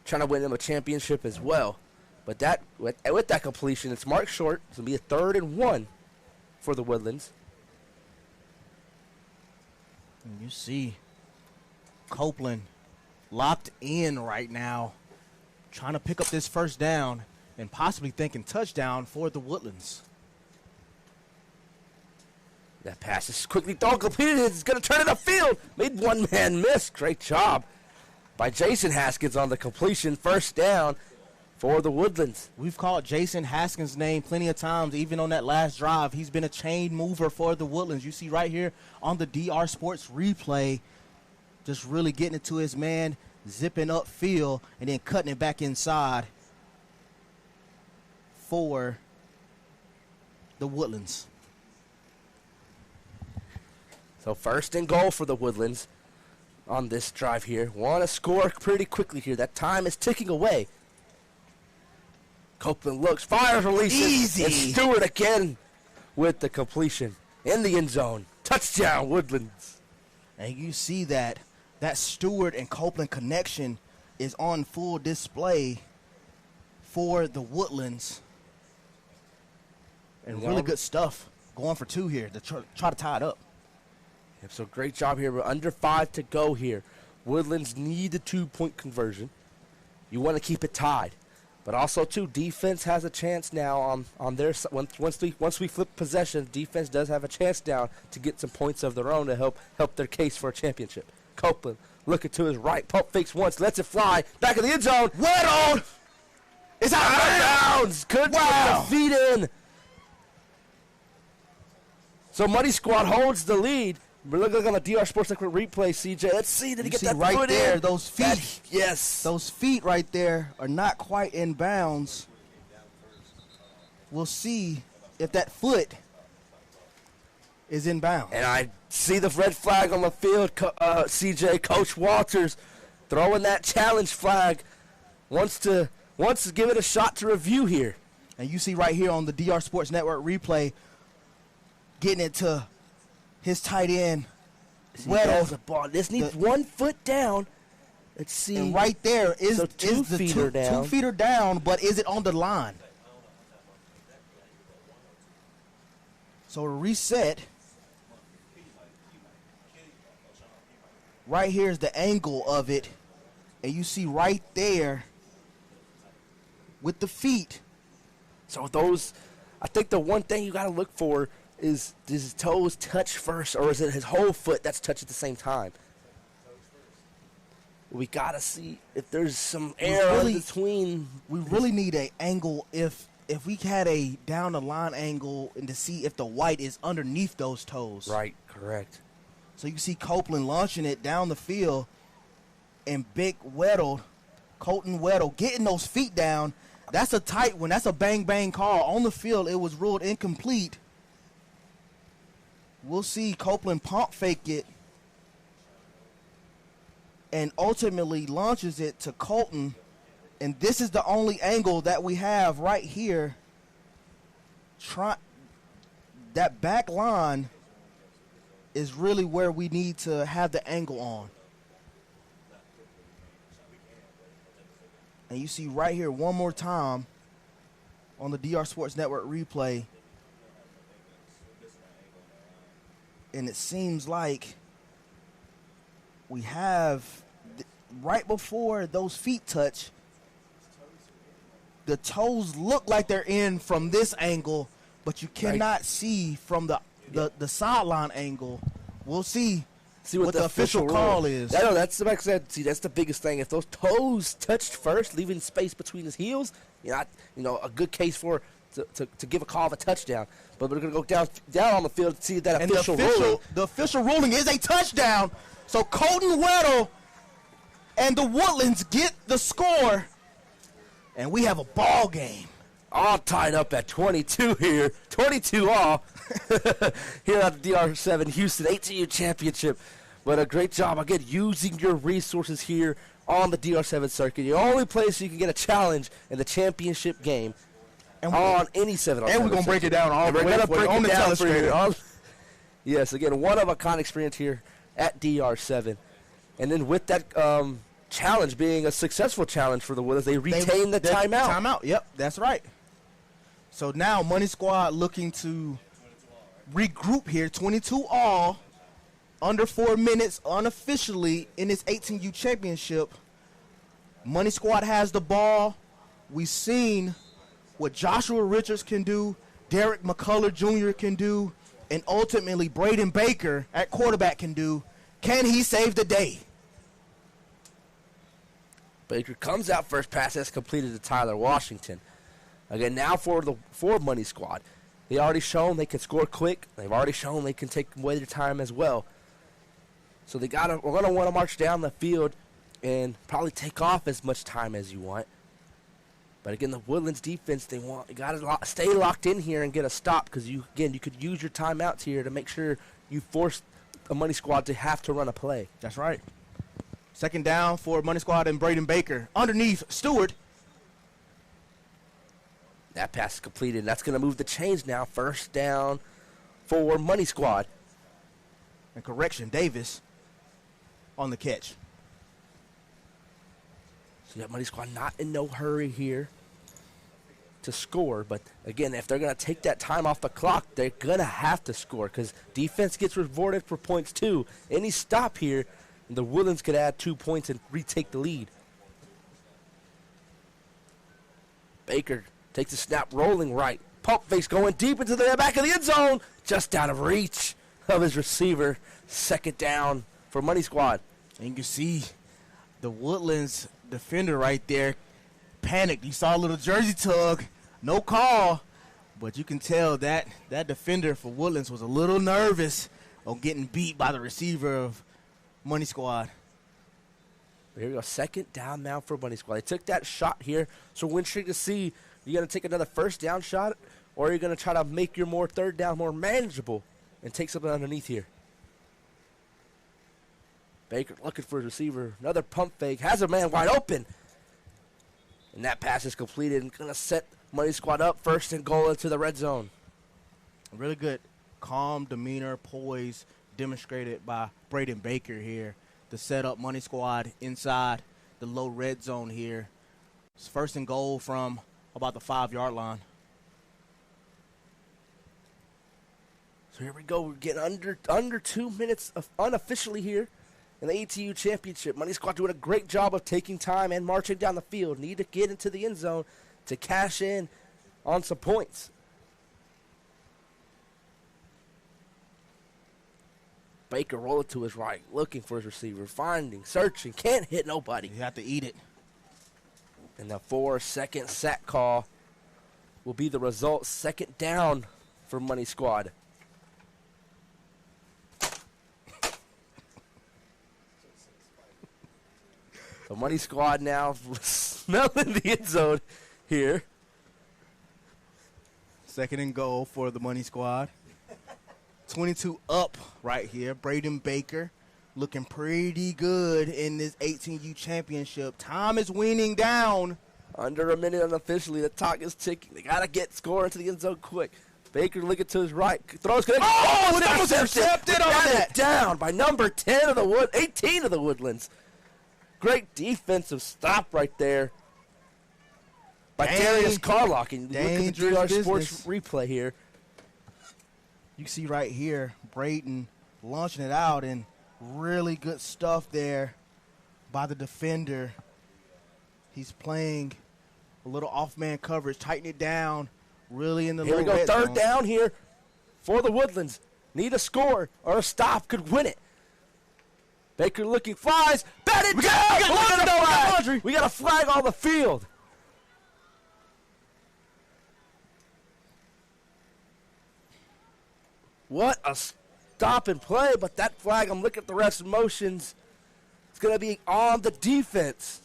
trying to win him a championship as well. But that with that completion, it's marked short. It's going to be a 3rd and 1 for the Woodlands. And you see Copeland locked in right now, trying to pick up this 1st down and possibly thinking touchdown for the Woodlands. That pass is quickly thrown, completed. It's going to turn it upfield. Made one man miss. Great job by Jason Haskins on the completion. 1st down for the Woodlands. We've called Jason Haskins' name plenty of times, even on that last drive. He's been a chain mover for the Woodlands. You see right here on the DR Sports replay, just really getting it to his man, zipping upfield, and then cutting it back inside for the Woodlands. So 1st and goal for the Woodlands on this drive here. Want to score pretty quickly here. That time is ticking away. Copeland looks, fires, releases. Easy. And Stewart again with the completion in the end zone. Touchdown, Woodlands. And you see that Stewart and Copeland connection is on full display for the Woodlands. And really good stuff going for 2 here to try to tie it up. Yep, so great job here. We're under 5 to go here. Woodlands need the 2-point conversion. You want to keep it tied. But also, too, defense has a chance now on their side. Once we flip possession, defense does have a chance now to get some points of their own to help their case for a championship. Copeland looking to his right, pump fakes once, lets it fly, back of the end zone. Weddle! It's out of bounds. Couldn't get the feet in. So Muddy Squad holds the lead. We're looking on the DR Sports Network replay, CJ. Let's see, did he get that right foot there, in? those feet. Yes. Those feet right there are not quite in bounds. We'll see if that foot is in bounds. And I see the red flag on the field, CJ. Coach Walters throwing that challenge flag. Wants to give it a shot to review here. And you see right here on the DR Sports Network replay, getting it to his tight end, Weddle. This needs 1 foot down. Let's see. And right there is, so is 2 the feet 2 are down. 2 feet are down, but is it on the line? So to reset, right here is the angle of it, and you see right there with the feet. So those, I think the one thing you got to look for is, does his toes touch first, or is it his whole foot that's touched at the same time? We got to see if there's some air in between. We really need an angle if we had a down the line angle and to see if the white is underneath those toes. Right, correct. So you can see Copeland launching it down the field, and Big Weddle Colton Weddle getting those feet down. That's a tight one. That's a bang-bang call. On the field, it was ruled incomplete. We'll see Copeland pump fake it and ultimately launches it to Colton. And this is the only angle that we have right here. That back line is really where we need to have the angle on. And you see right here one more time on the DR Sports Network replay. And it seems like we have, right before those feet touch, the toes look like they're in from this angle, but you cannot see from the sideline angle. We'll see what the official call is. I know, that's like I said. See, that's the biggest thing. If those toes touched first, leaving space between his heels, a good case for to give a call of a touchdown. But we're going to go down on the field to see that official ruling. The official ruling is a touchdown. So Colton Weddle and the Woodlands get the score, and we have a ball game. All tied up at 22 here. 22 all here at the DR7 Houston ATU Championship. But a great job, again, using your resources here on the DR7 circuit. The only place you can get a challenge in the championship game and on any 7-on-7. And we're going to break it down all the way on the telestrator. Yes, again, one-of-a-kind experience here at DR7. And then with that challenge being a successful challenge for the Woodlands, they retain the timeout. Timeout, yep, that's right. So now Money Squad looking to regroup here, 22 all, under 4 minutes unofficially in this 18U championship. Money Squad has the ball. We've seen what Joshua Richards can do, Derek McCullough Jr. can do, and ultimately Braden Baker at quarterback can do. Can he save the day? Baker comes out first, pass that's completed to Tyler Washington. Again, now for Money Squad. They already shown they can score quick. They've already shown they can take away their time as well. So we're going to want to march down the field and probably take off as much time as you want. But again, the Woodlands defense, you got to stay locked in here and get a stop because you could use your timeouts here to make sure you force a Money Squad to have to run a play. That's right. Second down for Money Squad and Braden Baker. Underneath Stewart. That pass is completed. That's going to move the chains now. First down for Money Squad. And correction, Davis on the catch. So you got Money Squad not in no hurry here to score. But, again, if they're going to take that time off the clock, they're going to have to score because defense gets rewarded for points too. Any stop here, and the Woodlands could add 2 points and retake the lead. Baker takes the snap, rolling right. Pump fakes going deep into the back of the end zone. Just out of reach of his receiver. Second down for Money Squad. And you can see the Woodlands defender right there panicked. You saw a little jersey tug. No call. But you can tell that defender for Woodlands was a little nervous on getting beat by the receiver of Money Squad. Here we go. Second down now for Money Squad. They took that shot here. So we're intrigued to see, you going to take another first down shot, or are you going to try to make your third down more manageable and take something underneath here? Baker looking for his receiver. Another pump fake. Has a man wide open. And that pass is completed and going to set Money Squad up first and goal into the red zone. Really good calm demeanor, poise demonstrated by Braden Baker here to set up Money Squad inside the low red zone here. It's first and goal from about the 5-yard line. So here we go. We're getting under 2 minutes unofficially here in the ATU Championship. Money Squad doing a great job of taking time and marching down the field. Need to get into the end zone to cash in on some points. Baker rolling to his right, looking for his receiver, finding, searching, can't hit nobody. You have to eat it. And the 4-second sack call will be the result. Second down for Money Squad. The Money Squad now smelling the end zone here. 2nd and goal for the Money Squad. 22 up right here. Braden Baker looking pretty good in this 18U championship. Time is winding down. Under a minute unofficially. The clock is ticking. They got to get score into the end zone quick. Baker looking to his right. Throws good. Oh, that was intercepted on that. Down by number 10 of the 18 of the Woodlands. Great defensive stop right there by Darius Carlock. And look at the DR Sports replay here. You see right here, Braden launching it out, and really good stuff there by the defender. He's playing a little off-man coverage, tighten it down, really in the Here we low go, red third zone. down here for the Woodlands. Need a score or a stop could win it. Baker looking, flies, batted down. We got a flag on the field. What a stop and play, but that flag, I'm looking at the ref's motions, it's going to be on the defense.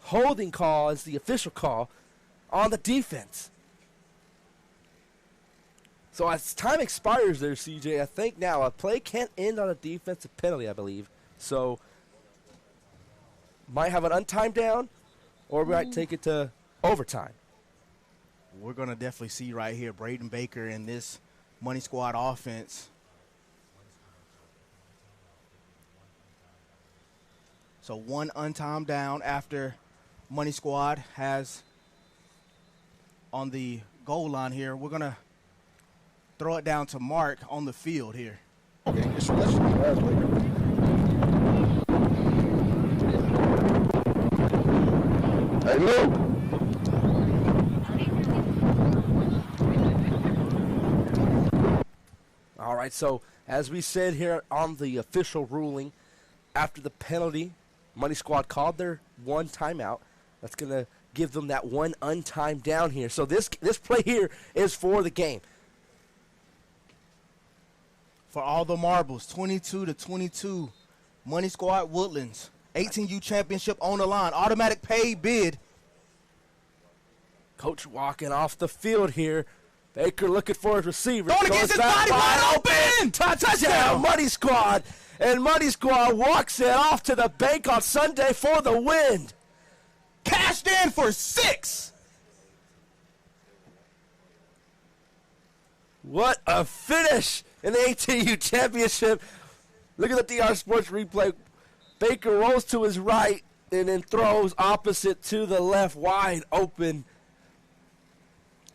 Holding call is the official call on the defense. So as time expires there, CJ, I think now a play can't end on a defensive penalty, I believe. So might have an untimed down, or we might take it to overtime. We're going to definitely see right here Braden Baker in this Money Squad offense. So one untimed down after Money Squad has on the goal line here. We're going to throw it down to Mark on the field here. Okay, so let's Hey, Luke. All right, so as we said here on the official ruling, after the penalty, Money Squad called their one timeout. That's going to give them that one untimed down here. So this play here is for the game. For all the marbles, 22-22, Money Squad Woodlands, 18U championship on the line, automatic pay bid. Coach walking off the field here. Baker looking for his receiver. Going against his body, wide open! Touchdown, Money Squad. And Money Squad walks it off to the bank on Sunday for the win. Cashed in for 6. What a finish in the ATU championship. Look at the DR Sports replay. Baker rolls to his right and then throws opposite to the left, wide open.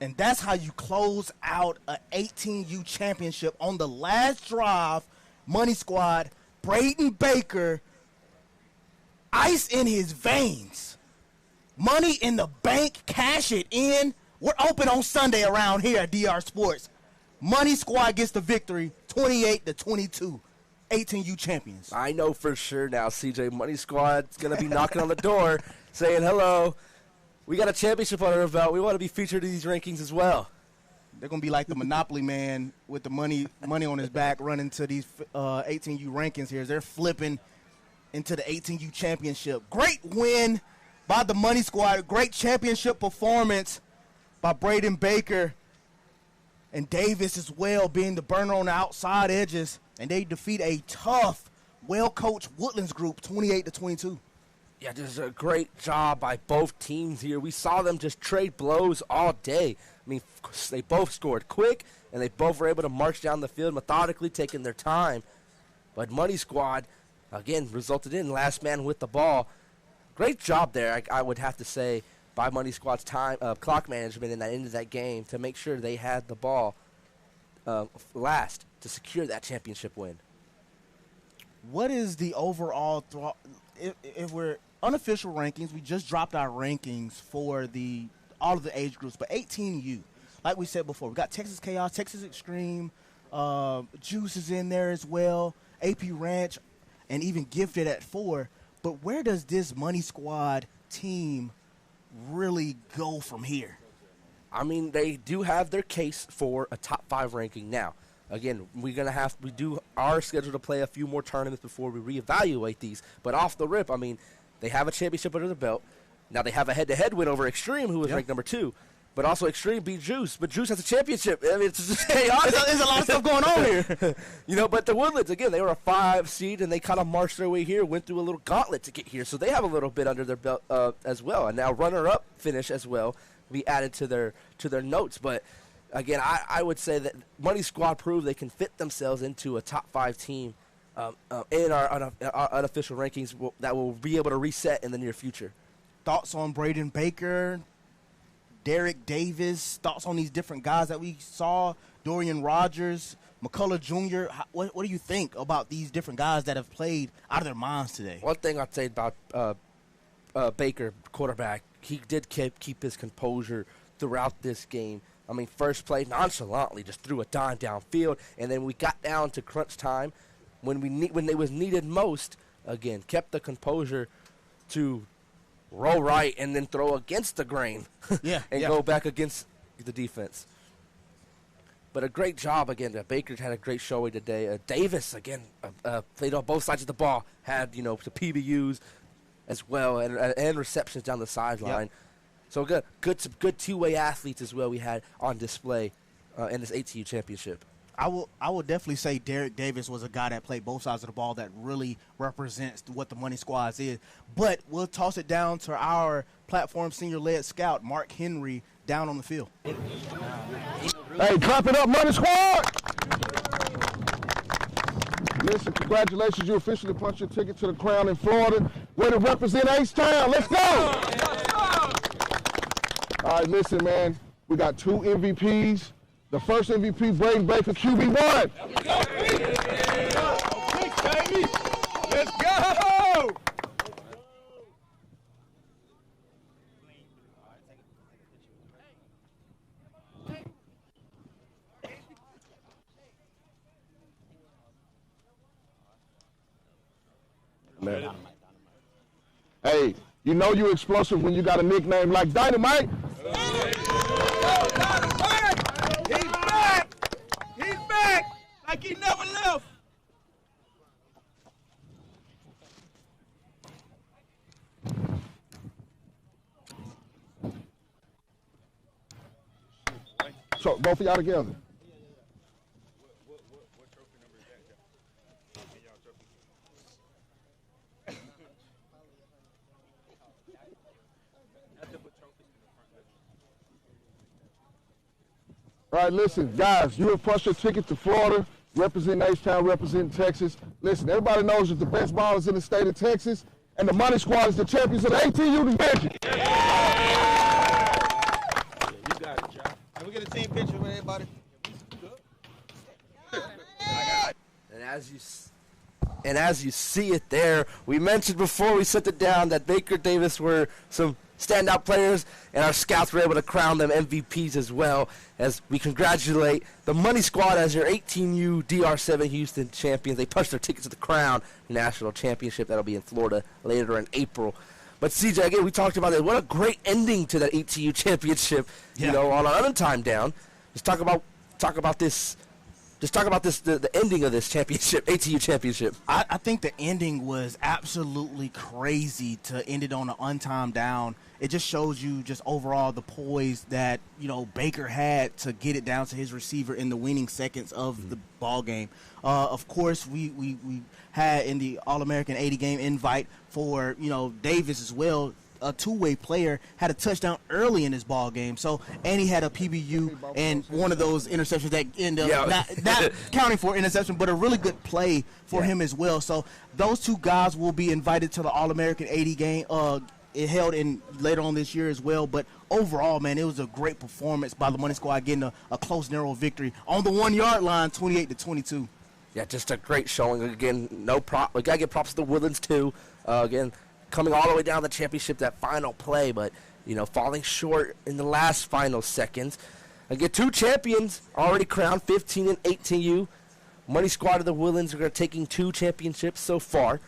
And that's how you close out an 18U championship on the last drive. Money Squad, Braden Baker, ice in his veins. Money in the bank, cash it in. We're open on Sunday around here at DR Sports. Money Squad gets the victory, 28-22, 18U champions. I know for sure now, CJ, Money Squad's going to be knocking on the door saying, hello, we got a championship on our belt. We want to be featured in these rankings as well. They're going to be like the Monopoly man with the money on his back running to these 18U rankings here. They're flipping into the 18U championship. Great win by the Money Squad. Great championship performance by Braden Baker and Davis as well, being the burner on the outside edges. And they defeat a tough, well-coached Woodlands group, 28-22. Yeah, just a great job by both teams here. We saw them just trade blows all day. I mean, they both scored quick, and they both were able to march down the field methodically, taking their time. But Money Squad, again, resulted in last man with the ball. Great job there, I would have to say, by Money Squad's time clock management in that end of that game to make sure they had the ball last to secure that championship win. What is the overall if we're unofficial rankings, we just dropped our rankings for all of the age groups, but 18U, like we said before, we got Texas Chaos, Texas Extreme, Juice is in there as well, AP Ranch, and even Gifted at 4. But where does this Money Squad team really go from here? I mean, they do have their case for a top 5 ranking now. Again, we are scheduled to play a few more tournaments before we reevaluate these. But off the rip, I mean, They have a championship under their belt. Now they have a head-to-head win over Extreme, who was ranked number 2. But also Extreme beat Juice. But Juice has a championship. I mean, it's just chaotic. There's a lot of stuff going on here. But the Woodlands, again, they were a 5 seed, and they kind of marched their way here, went through a little gauntlet to get here. So they have a little bit under their belt as well. And now runner-up finish as well be added to their notes. But, again, I would say that Money Squad proved they can fit themselves into a top 5 team in our unofficial rankings that will be able to reset in the near future. Thoughts on Braden Baker, Derek Davis, thoughts on these different guys that we saw, Dorian Rogers, McCullough Jr. What do you think about these different guys that have played out of their minds today? One thing I'd say about Baker, quarterback, he did keep his composure throughout this game. I mean, first play, nonchalantly just threw a dime downfield, and then we got down to crunch time when it was needed most, again, kept the composure to roll right and then throw against the grain and go back against the defense. But a great job, again. Baker had a great showing today. Davis, again, played on both sides of the ball, had, the PBUs as well and receptions down the sideline. So good two-way athletes as well we had on display in this ATU championship. I will definitely say Derek Davis was a guy that played both sides of the ball that really represents what the Money Squads is. But we'll toss it down to our platform senior-led scout, Mark Henry, down on the field. Hey, clap it up, Money Squad! Listen, congratulations. You officially punched your ticket to the crown in Florida. Way to represent H-Town. Let's go! All right, listen, man. We got 2 MVPs. The first MVP, Braden Baker, QB1. Let's go! Man. Hey, you know you're explosive when you got a nickname like Dynamite. He's back like he never left. So both of y'all together. What trophy number is that? In y'all trophy. All right, listen, guys, you have punched your ticket to Florida, representing H-Town, representing Texas. Listen, everybody knows that the best ball is in the state of Texas, and the Money Squad is the champions of the ATU division. You got it, John. Can we get a team picture with everybody? And as you see it there, we mentioned before we set it down that Baker Davis were some standout players, and our scouts were able to crown them MVPs as well, as we congratulate the Money Squad as your 18U DR7 Houston champions. They punched their tickets to the Crown National Championship. That'll be in Florida later in April. But CJ, again, we talked about it. What a great ending to that ATU championship, on our other time down. Just talk about this. Just talk about this, the ending of this championship, ATU championship. I think the ending was absolutely crazy to end it on an untimed down. It just shows you just overall the poise that, Baker had to get it down to his receiver in the winning seconds of the ball game. Of course, we had in the All-American 80 game invite for, Davis as well. A two-way player had a touchdown early in his ball game, and he had a PBU and one of those interceptions that ended up not counting for interception, but a really good play for him as well. So those two guys will be invited to the All-American 80 game. It held in later on this year as well. But overall, man, it was a great performance by the Money Squad, getting a close, narrow victory on the 1 yard line, 28-22. Yeah, just a great showing. Again, we gotta give props to the Woodlands too. Again, coming all the way down the championship, that final play, but, falling short in the last final seconds. Again, 2 champions already crowned, 15 and 18U. Money Squad of the Woodlands are taking 2 championships so far.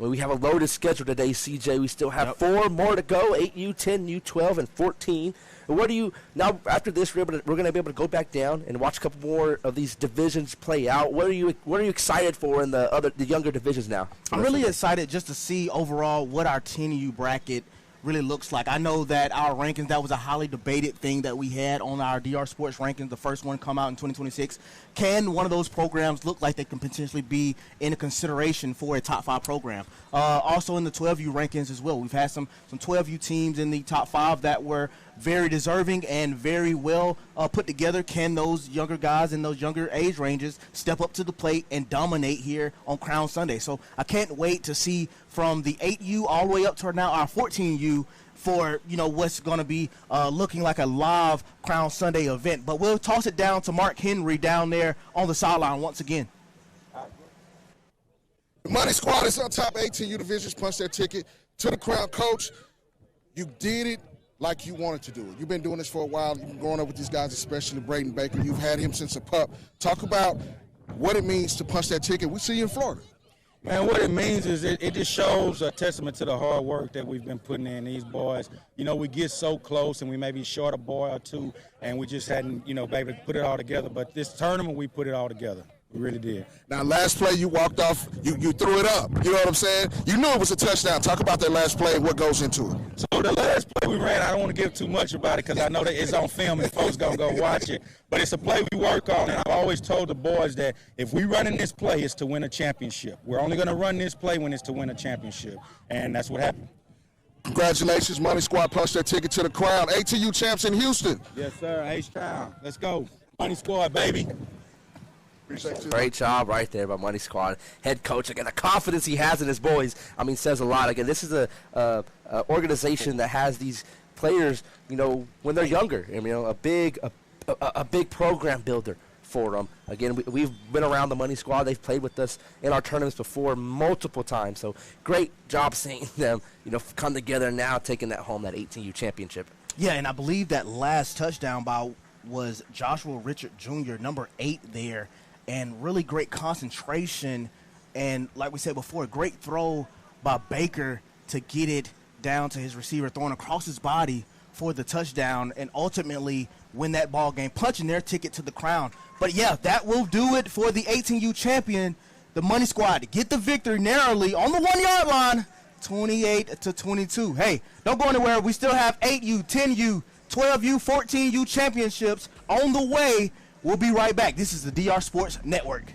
Well, we have a loaded schedule today, CJ. We still have 4 more to go, 8U, 10U, 12, and 14. And what do you – now, after this, we're going to be able to go back down and watch a couple more of these divisions play out. What are you excited for in the younger divisions now? I'm really excited just to see overall what our 10U bracket really looks like. I know that our rankings, that was a highly debated thing that we had on our DR Sports rankings, the first one come out in 2026. Can one of those programs look like they can potentially be in a consideration for a top 5 program? Also in the 12U rankings as well. We've had some 12U teams in the top 5 that were very deserving and very well put together. Can those younger guys in those younger age ranges step up to the plate and dominate here on Crown Sunday? So I can't wait to see from the 8U all the way up to now our 14U for, what's going to be looking like a live Crown Sunday event. But we'll toss it down to Mark Henry down there on the sideline once again. The Money Squad is on top. 18U divisions punch their ticket to the Crown. Coach, you did it like you wanted to do it. You've been doing this for a while. You've been growing up with these guys, especially Braden Baker. You've had him since a pup. Talk about what it means to punch that ticket. We see you in Florida. Man, what it means is it just shows a testament to the hard work that we've been putting in. These boys, we get so close and we may be short a boy or two, and we just hadn't, been able to put it all together. But this tournament, we put it all together. We really did. Now, last play, you walked off, you threw it up. You know what I'm saying? You knew it was a touchdown. Talk about that last play and what goes into it. So the last play we ran, I don't want to give too much about it because I know that it's on film and folks going to go watch it. But it's a play we work on, and I've always told the boys that if we run in this play, it's to win a championship. We're only going to run this play when it's to win a championship, and that's what happened. Congratulations, Money Squad punched their ticket to the Crown. ATU champs in Houston. Yes, sir. H-Town. Let's go. Money Squad, baby. Great job right there by Money Squad head coach. Again, the confidence he has in his boys, says a lot. Again, this is a organization that has these players, when they're younger. A big program builder for them. Again, we've been around the Money Squad. They've played with us in our tournaments before multiple times. So great job seeing them, come together and now taking that home, that 18U championship. Yeah, and I believe that last touchdown was Joshua Richard Jr., number 8 there. And really great concentration, and like we said before, great throw by Baker to get it down to his receiver, throwing across his body for the touchdown, and ultimately win that ball game, punching their ticket to the Crown. But yeah, that will do it for the 18U champion, the Money Squad, to get the victory narrowly on the 1-yard line, 28-22. Hey, don't go anywhere. We still have 8U, 10U, 12U, 14U championships on the way. We'll be right back. This is the DR Sports Network.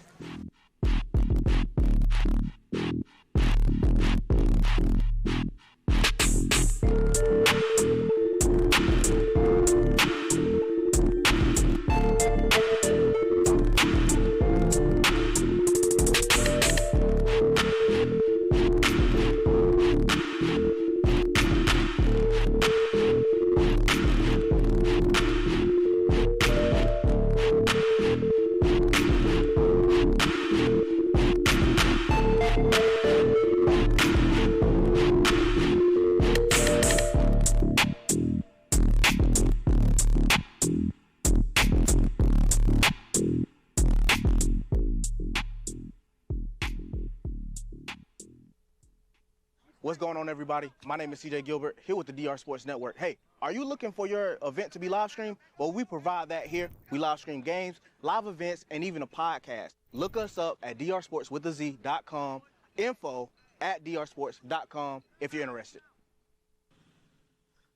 What's going on, everybody? My name is CJ Gilbert, here with the DR Sports Network. Hey, are you looking for your event to be live streamed? Well, we provide that here. We live stream games, live events, and even a podcast. Look us up at drsportswithaz.com, info@drsports.com if you're interested.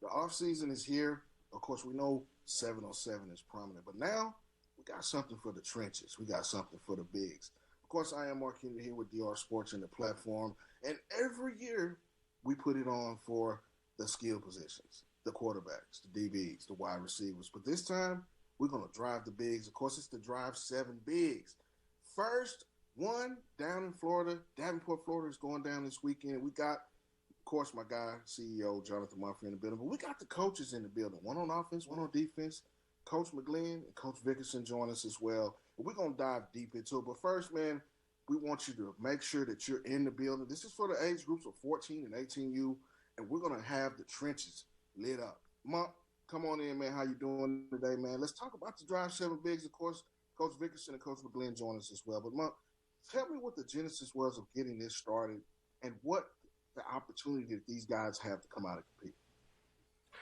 The offseason is here. Of course, we know 707 is prominent, but now we got something for the trenches. We got something for the bigs. Of course, I am Mark Henry here with DR Sports and the platform, and every year we put it on for the skill positions, the quarterbacks, the DBs, the wide receivers. But this time, we're going to drive the bigs. Of course, it's the Drive 7 Bigs. First one down in Florida. Davenport, Florida is going down this weekend. We got, of course, my guy, CEO Jonathan Mafia in the building. But we got the coaches in the building, one on offense, one on defense. Coach McGlynn and Coach Vickerson join us as well. And we're going to dive deep into it. But first, man, we want you to make sure that you're in the building. This is for the age groups of 14 and 18U, and we're going to have the trenches lit up. Monk, come on in, man. How you doing today, man? Let's talk about the Drive 7 Bigs. Of course, Coach Vickerson and Coach McGlynn join us as well. But, Monk, tell me what the genesis was of getting this started and what the opportunity that these guys have to come out and compete.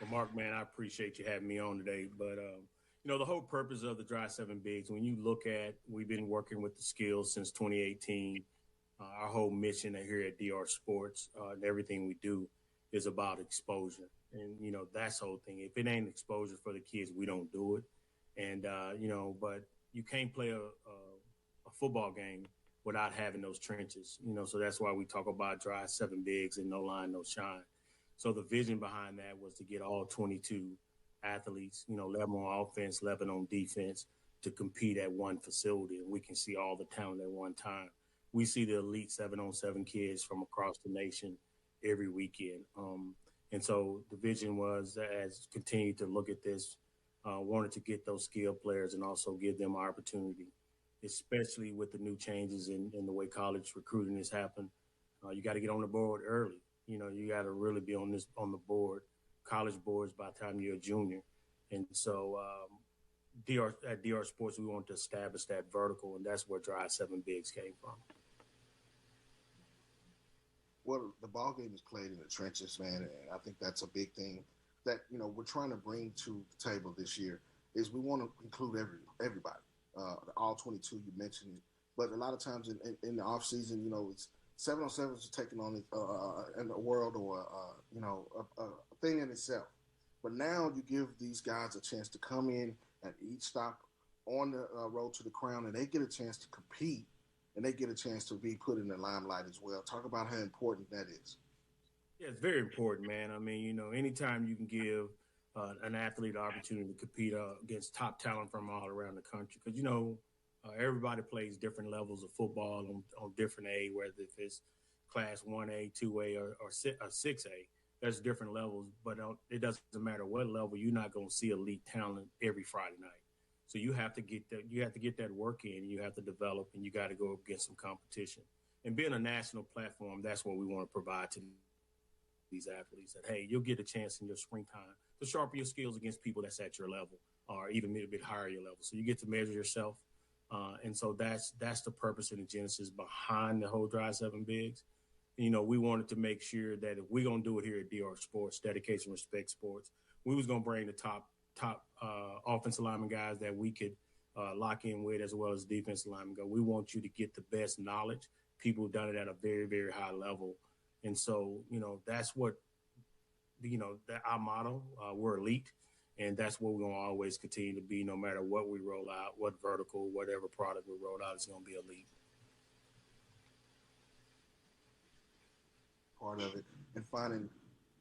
Well, Mark, man, I appreciate you having me on today. But, the whole purpose of the DR7 Bigs, when you look at, we've been working with the skills since 2018. Our whole mission here at DR Sports and everything we do is about exposure. And, that's the whole thing. If it ain't exposure for the kids, we don't do it. And, but you can't play a football game without having those trenches, so that's why we talk about DR7 Bigs and no line, no shine. So the vision behind that was to get all 22 athletes, 11 on offense, 11 on defense, to compete at one facility, and we can see all the talent at one time. We see the elite 7-on-7 kids from across the nation every weekend. And so the vision was, as continued to look at this, wanted to get those skilled players and also give them opportunity, especially with the new changes in the way college recruiting has happened. You got to get on the board early. You got to really be on the board, college boards, by the time you're a junior. And so at DR Sports, we wanted to establish that vertical, and that's where DR7 Bigs came from. Well, the ball game is played in the trenches, man, and I think that's a big thing that we're trying to bring to the table this year. Is we want to include everybody, all 22 you mentioned, but a lot of times in the off season, it's 7-on-7s are taking on in the world or a thing in itself. But now you give these guys a chance to come in at each stop on the road to the crown, and they get a chance to compete. And they get a chance to be put in the limelight as well. Talk about how important that is. Yeah, it's very important, man. I mean, anytime you can give an athlete the opportunity to compete against top talent from all around the country, because, everybody plays different levels of football on different A, whether if it's class 1A, 2A, or 6A. There's different levels, but it doesn't matter what level. You're not going to see elite talent every Friday night. So you have to get that work in, and you have to develop, and you got to go against some competition. And being a national platform, that's what we want to provide to these athletes. That, hey, you'll get a chance in your springtime to sharpen your skills against people that's at your level or even a bit higher your level. So you get to measure yourself. And so that's the purpose and the genesis behind the whole DR7 Bigs. We wanted to make sure that if we're going to do it here at DR Sports, Dedication, Respect Sports, we was going to bring the top offensive lineman guys that we could lock in with, as well as defensive lineman go. We want you to get the best knowledge, people who've done it at a very, very high level. And so, that's what, our motto, we're elite. And that's what we're going to always continue to be, no matter what we roll out, what vertical, whatever product we roll out is going to be elite. Part of it, and finding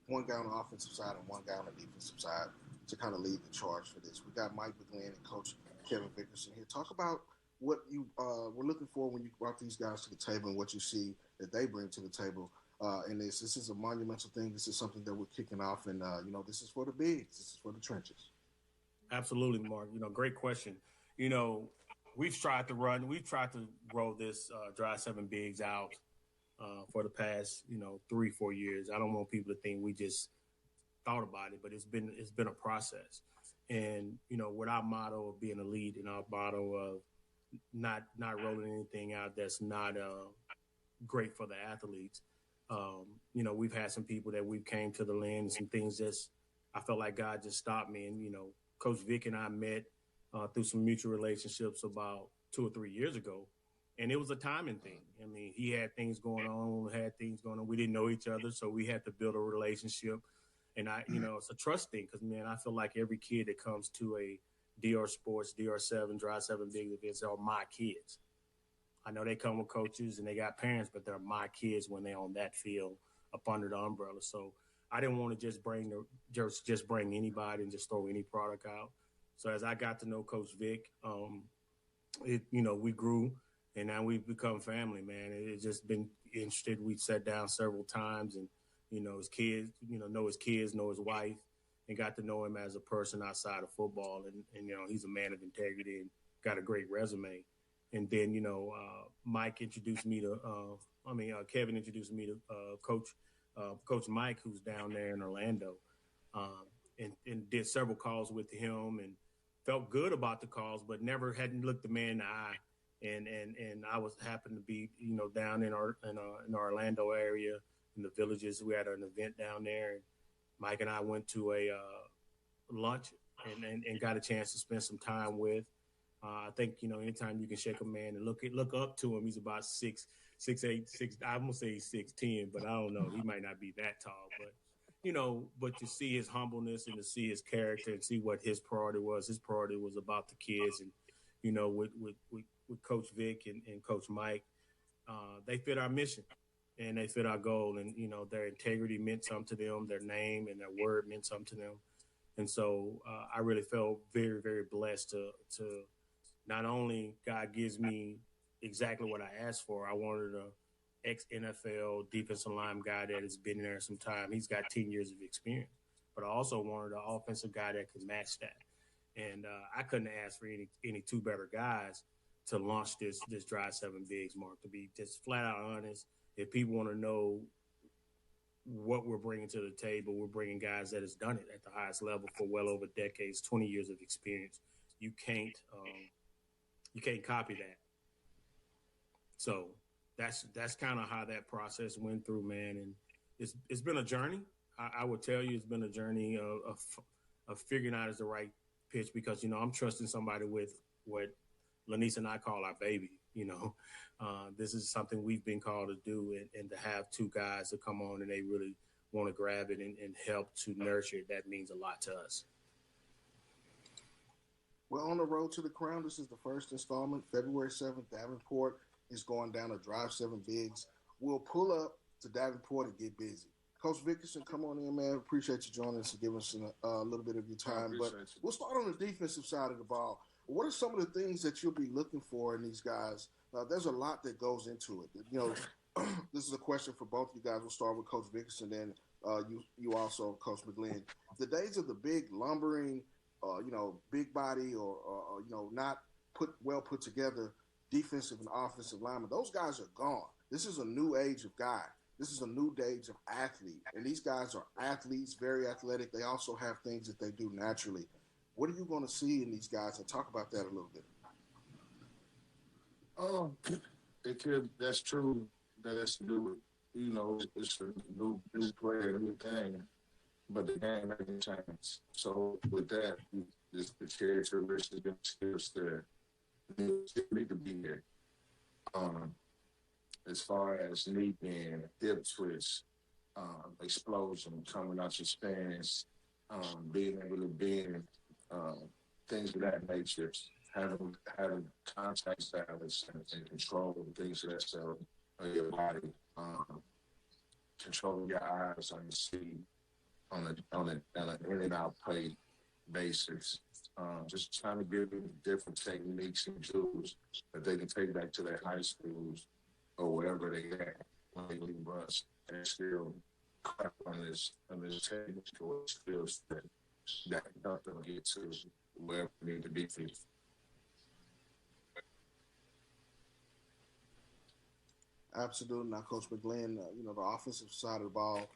one guy on the offensive side and one guy on the defensive side to kind of lead the charge for this. We got Mike McGlynn and Coach Kevin Vickerson here. Talk about what you were looking for when you brought these guys to the table and what you see that they bring to the table. And this is a monumental thing. This is something that we're kicking off, and this is for the bigs. This is for the trenches. Absolutely, Mark. Great question. We've tried to roll this DR7 Bigs out for the past 3-4 years. I don't want people to think we just thought about it, but it's been a process. And with our motto of being elite and our motto of not rolling anything out that's not great for the athletes. We've had some people that we've came to the land and some things I felt like God just stopped me. And, Coach Vic and I met through some mutual relationships about 2 or 3 years ago. And it was a timing thing. I mean, he had things going on, We didn't know each other, so we had to build a relationship. And it's a trust thing because, man, I feel like every kid that comes to a DR Sports, DR7, DR7 Big events are my kids. I know they come with coaches and they got parents, but they're my kids when they're on that field up under the umbrella. So I didn't want to just bring anybody and just throw any product out. So as I got to know Coach Vic, we grew, and now we've become family, man. It's just been interested. We sat down several times and, his kids, know his kids, know his wife, and got to know him as a person outside of football. And he's a man of integrity and got a great resume. And then, Mike introduced me to, Kevin introduced me to Coach Mike, who's down there in Orlando, and did several calls with him and felt good about the calls, but never hadn't looked the man in the eye and I was happened to be down in the Orlando area in the Villages. We had an event down there, and Mike and I went to a lunch and got a chance to spend some time with. I think anytime you can shake a man and look up to him, he's about 6'8", 6. I'm gonna say he's 6'10", but I don't know. He might not be that tall, but but to see his humbleness and to see his character and see what his priority was. His priority was about the kids, and with Coach Vic and Coach Mike, they fit our mission and they fit our goal. And their integrity meant something to them. Their name and their word meant something to them. And so I really felt very, very blessed to not only God gives me exactly what I asked for. I wanted a ex-NFL defensive line guy that has been there some time. He's got 10 years of experience. But I also wanted an offensive guy that could match that. And I couldn't ask for any two better guys to launch this Drive 7 Bigs, Mark, to be just flat out honest. If people want to know what we're bringing to the table, we're bringing guys that has done it at the highest level for well over decades, 20 years of experience. You can't copy that. So that's kind of how that process went through, man. And it's been a journey. I would tell you it's been a journey of figuring out is the right pitch because, I'm trusting somebody with what Lanice and I call our baby. This is something we've been called to do, and to have two guys to come on and they really want to grab it and help to nurture it, that means a lot to us. Well, on the road to the crown, this is the first installment. February 7th, Davenport is going down to Drive 7 Bigs. We'll pull up to Davenport and get busy. Coach Vickerson, come on in, man. Appreciate you joining us and giving us a little bit of your time. But we'll start on the defensive side of the ball. What are some of the things that you'll be looking for in these guys? There's a lot that goes into it. This is a question for both you guys. We'll start with Coach Vickerson, then you also, Coach McGlynn. The days of the big lumbering, big body or not well put together defensive and offensive linemen, those guys are gone. This is a new age of guy. This is a new age of athlete. And these guys are athletes, very athletic. They also have things that they do naturally. What are you going to see in these guys? And talk about that a little bit. That's true that it's new, it's a new player, new thing, but the game hasn't changed. So with that, the characteristics and skills there need to be there. As far as knee bend, hip twist, explosion coming out your stance, being able to bend, things of that nature, having contact balance and control things of that sort of your body, controlling your eyes on the seat on an in and out play basis. Just trying to give them different techniques and tools that they can take back to their high schools or wherever they at when they leave us, and still crack on this technical skills that help them get to wherever they need to be. Absolutely. Now, Coach McGlynn, the offensive side of the ball,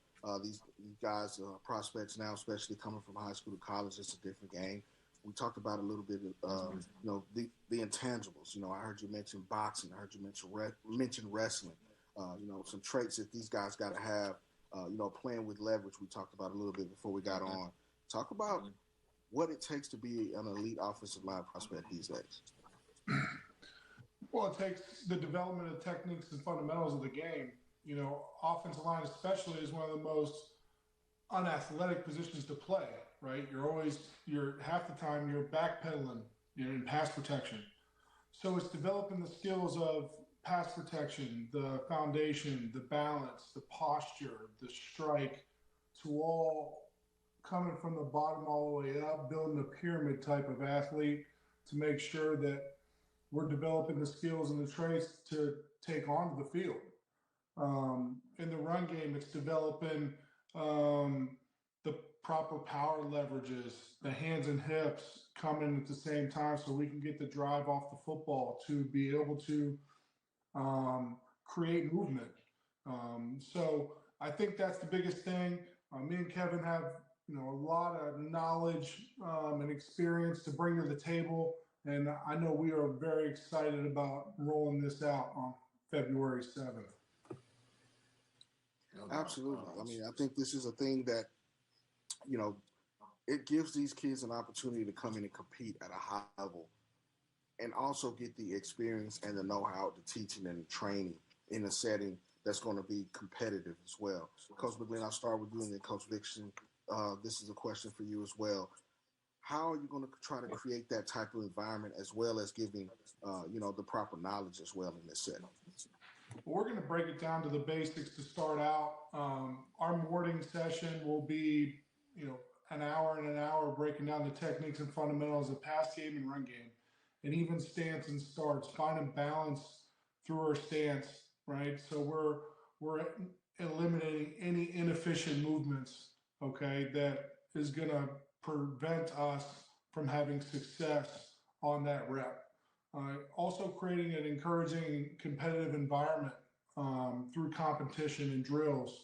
these guys, prospects now, especially coming from high school to college, it's a different game. We talked about a little bit of, the intangibles. I heard you mention boxing. I heard you mention wrestling. Some traits that these guys got to have. Playing with leverage. We talked about a little bit before we got on. Talk about what it takes to be an elite offensive line prospect these days. Well, it takes the development of techniques and fundamentals of the game. Offensive line especially is one of the most unathletic positions to play, right? You're half the time you're backpedaling, in pass protection. So it's developing the skills of pass protection, the foundation, the balance, the posture, the strike, to all coming from the bottom all the way up, building a pyramid type of athlete to make sure that we're developing the skills and the traits to take onto the field. In the run game, it's developing the proper power leverages, the hands and hips coming at the same time so we can get the drive off the football to be able to create movement. So I think that's the biggest thing. Me and Kevin have, a lot of knowledge and experience to bring to the table And I know we are very excited about rolling this out on February 7th. Absolutely. I mean, I think this is a thing that, you know, it gives these kids an opportunity to come in and compete at a high level and also get the experience and the know-how, the teaching and the training in a setting that's going to be competitive as well. Coach McGlynn, I'll start with you, and then Coach Dixon, this is a question for you as well. How are you going to try to create that type of environment as well as giving, the proper knowledge as well in this setting? We're going to break it down to the basics to start out. Our morning session will be, an hour and an hour breaking down the techniques and fundamentals of pass game and run game, and even stance and starts. Finding balance through our stance, right? So we're eliminating any inefficient movements, okay, that is going to prevent us from having success on that rep. Also creating an encouraging competitive environment through competition and drills,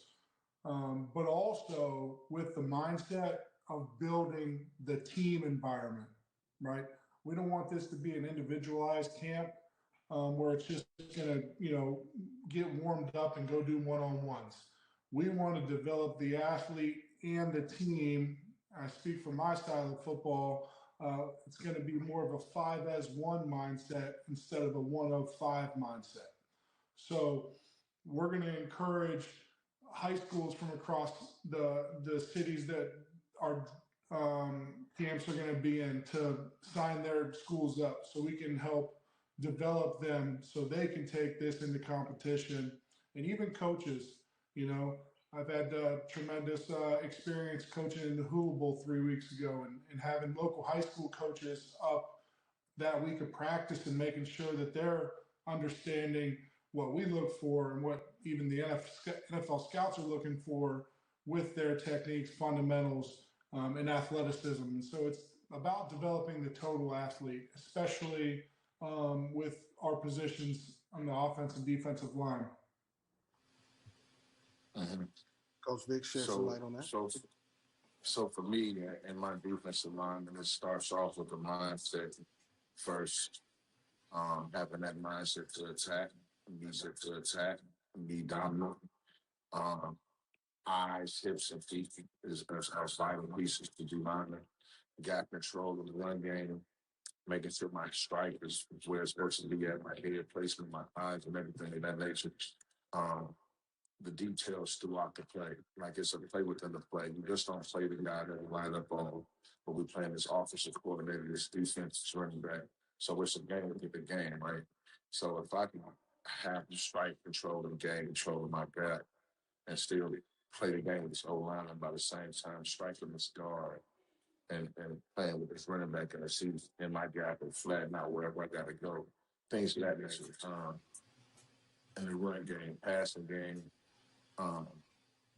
but also with the mindset of building the team environment, right? We don't want this to be an individualized camp where it's just gonna, get warmed up and go do one-on-ones. We want to develop the athlete and the team. I speak from my style of football. It's going to be more of a 5-as-1 mindset instead of a 1-of-5 mindset. So we're going to encourage high schools from across the cities that our camps are going to be in to sign their schools up so we can help develop them so they can take this into competition. And even coaches, I've had tremendous experience coaching in the Hula Bowl 3 weeks ago, and having local high school coaches up that week of practice and making sure that they're understanding what we look for and what even the NFL scouts are looking for with their techniques, fundamentals, and athleticism. And so it's about developing the total athlete, especially with our positions on the offensive and defensive line. Mm-hmm. Coach Vic, shed some light on that. So for me, in my defensive line, and it starts off with the mindset first, having that mindset to attack, be dominant. Eyes, hips, and feet is our vital pieces to do linemen. Got control of the run game, making sure my strike is where it's supposed to be at, my head placement, my eyes, and everything of that nature. The details throughout the play. Like it's a play within the play. You just don't play the guy that will line up on, but we're playing this offensive coordinator, this defense running back. So it's a game within the game, right? So if I can have the strike control and game control of my back and still play the game with this O-line and by the same time striking this guard and playing with this running back and see in my gap and flatten out wherever I got to go. Things of that nature. In the run game, passing game,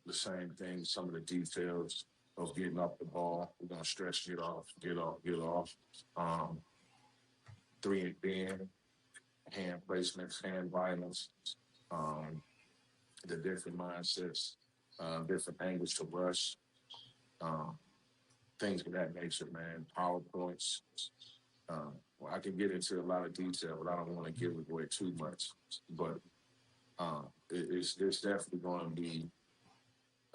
the same thing, some of the details of getting off the ball. We're going to stretch, get off. 3 and bend, hand placements, hand violence, the different mindsets, different angles to rush, things of that nature, man. PowerPoints. I can get into a lot of detail, but I don't want to give away too much. But it's definitely going to be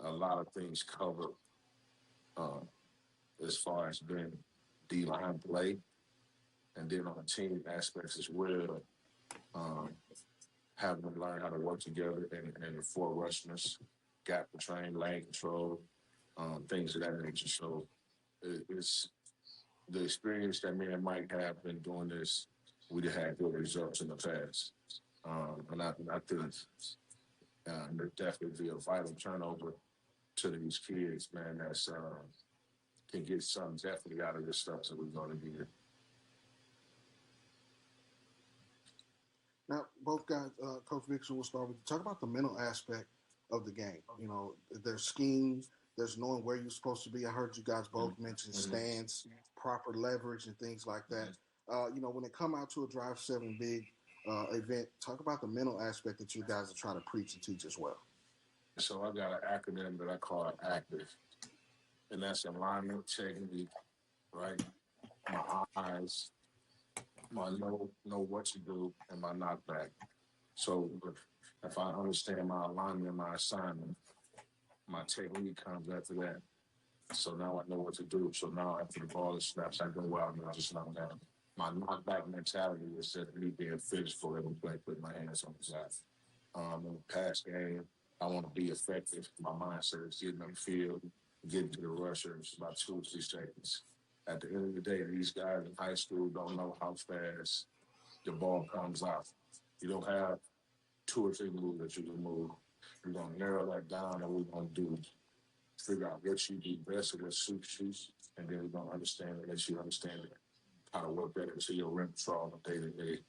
a lot of things covered as far as being D-line play, and then on the team aspects as well, having them learn how to work together and the 4 rushness, gap train, lane control, things of that nature. So it's the experience that me and Mike have been doing this. We had good results in the past, and I think there definitely be a vital turnover to these kids, man. That's can get something definitely out of this stuff that we're going to be here. Now, both guys, Coach Vic, we'll start with you. Talk about the mental aspect of the game. There's scheme, there's knowing where you're supposed to be. I heard you guys both mention stance, proper leverage, and things like that. When it come out to a Drive 7 big event, talk about the mental aspect that you guys are trying to preach and teach as well. So I got an acronym that I call ACTIVE, and that's alignment, technique, right? My eyes, my know what to do, and my knockback. So if I understand my alignment and my assignment, my technique comes after that. So now I know what to do. So now after the ball is snaps, I go out and I just knock down. My knockback mentality is just me being physical every play, putting my hands on the side. In the pass game, I want to be effective. My mindset is getting on the field, getting to the rushers about 2 or 3 seconds. At the end of the day, these guys in high school don't know how fast the ball comes out. You don't have 2 or 3 moves that you can move. We're going to narrow that down, and we're going to figure out what you do best and what suits you, and then we're going to understand and let you understand how to work that into your repertoire on a day-to-day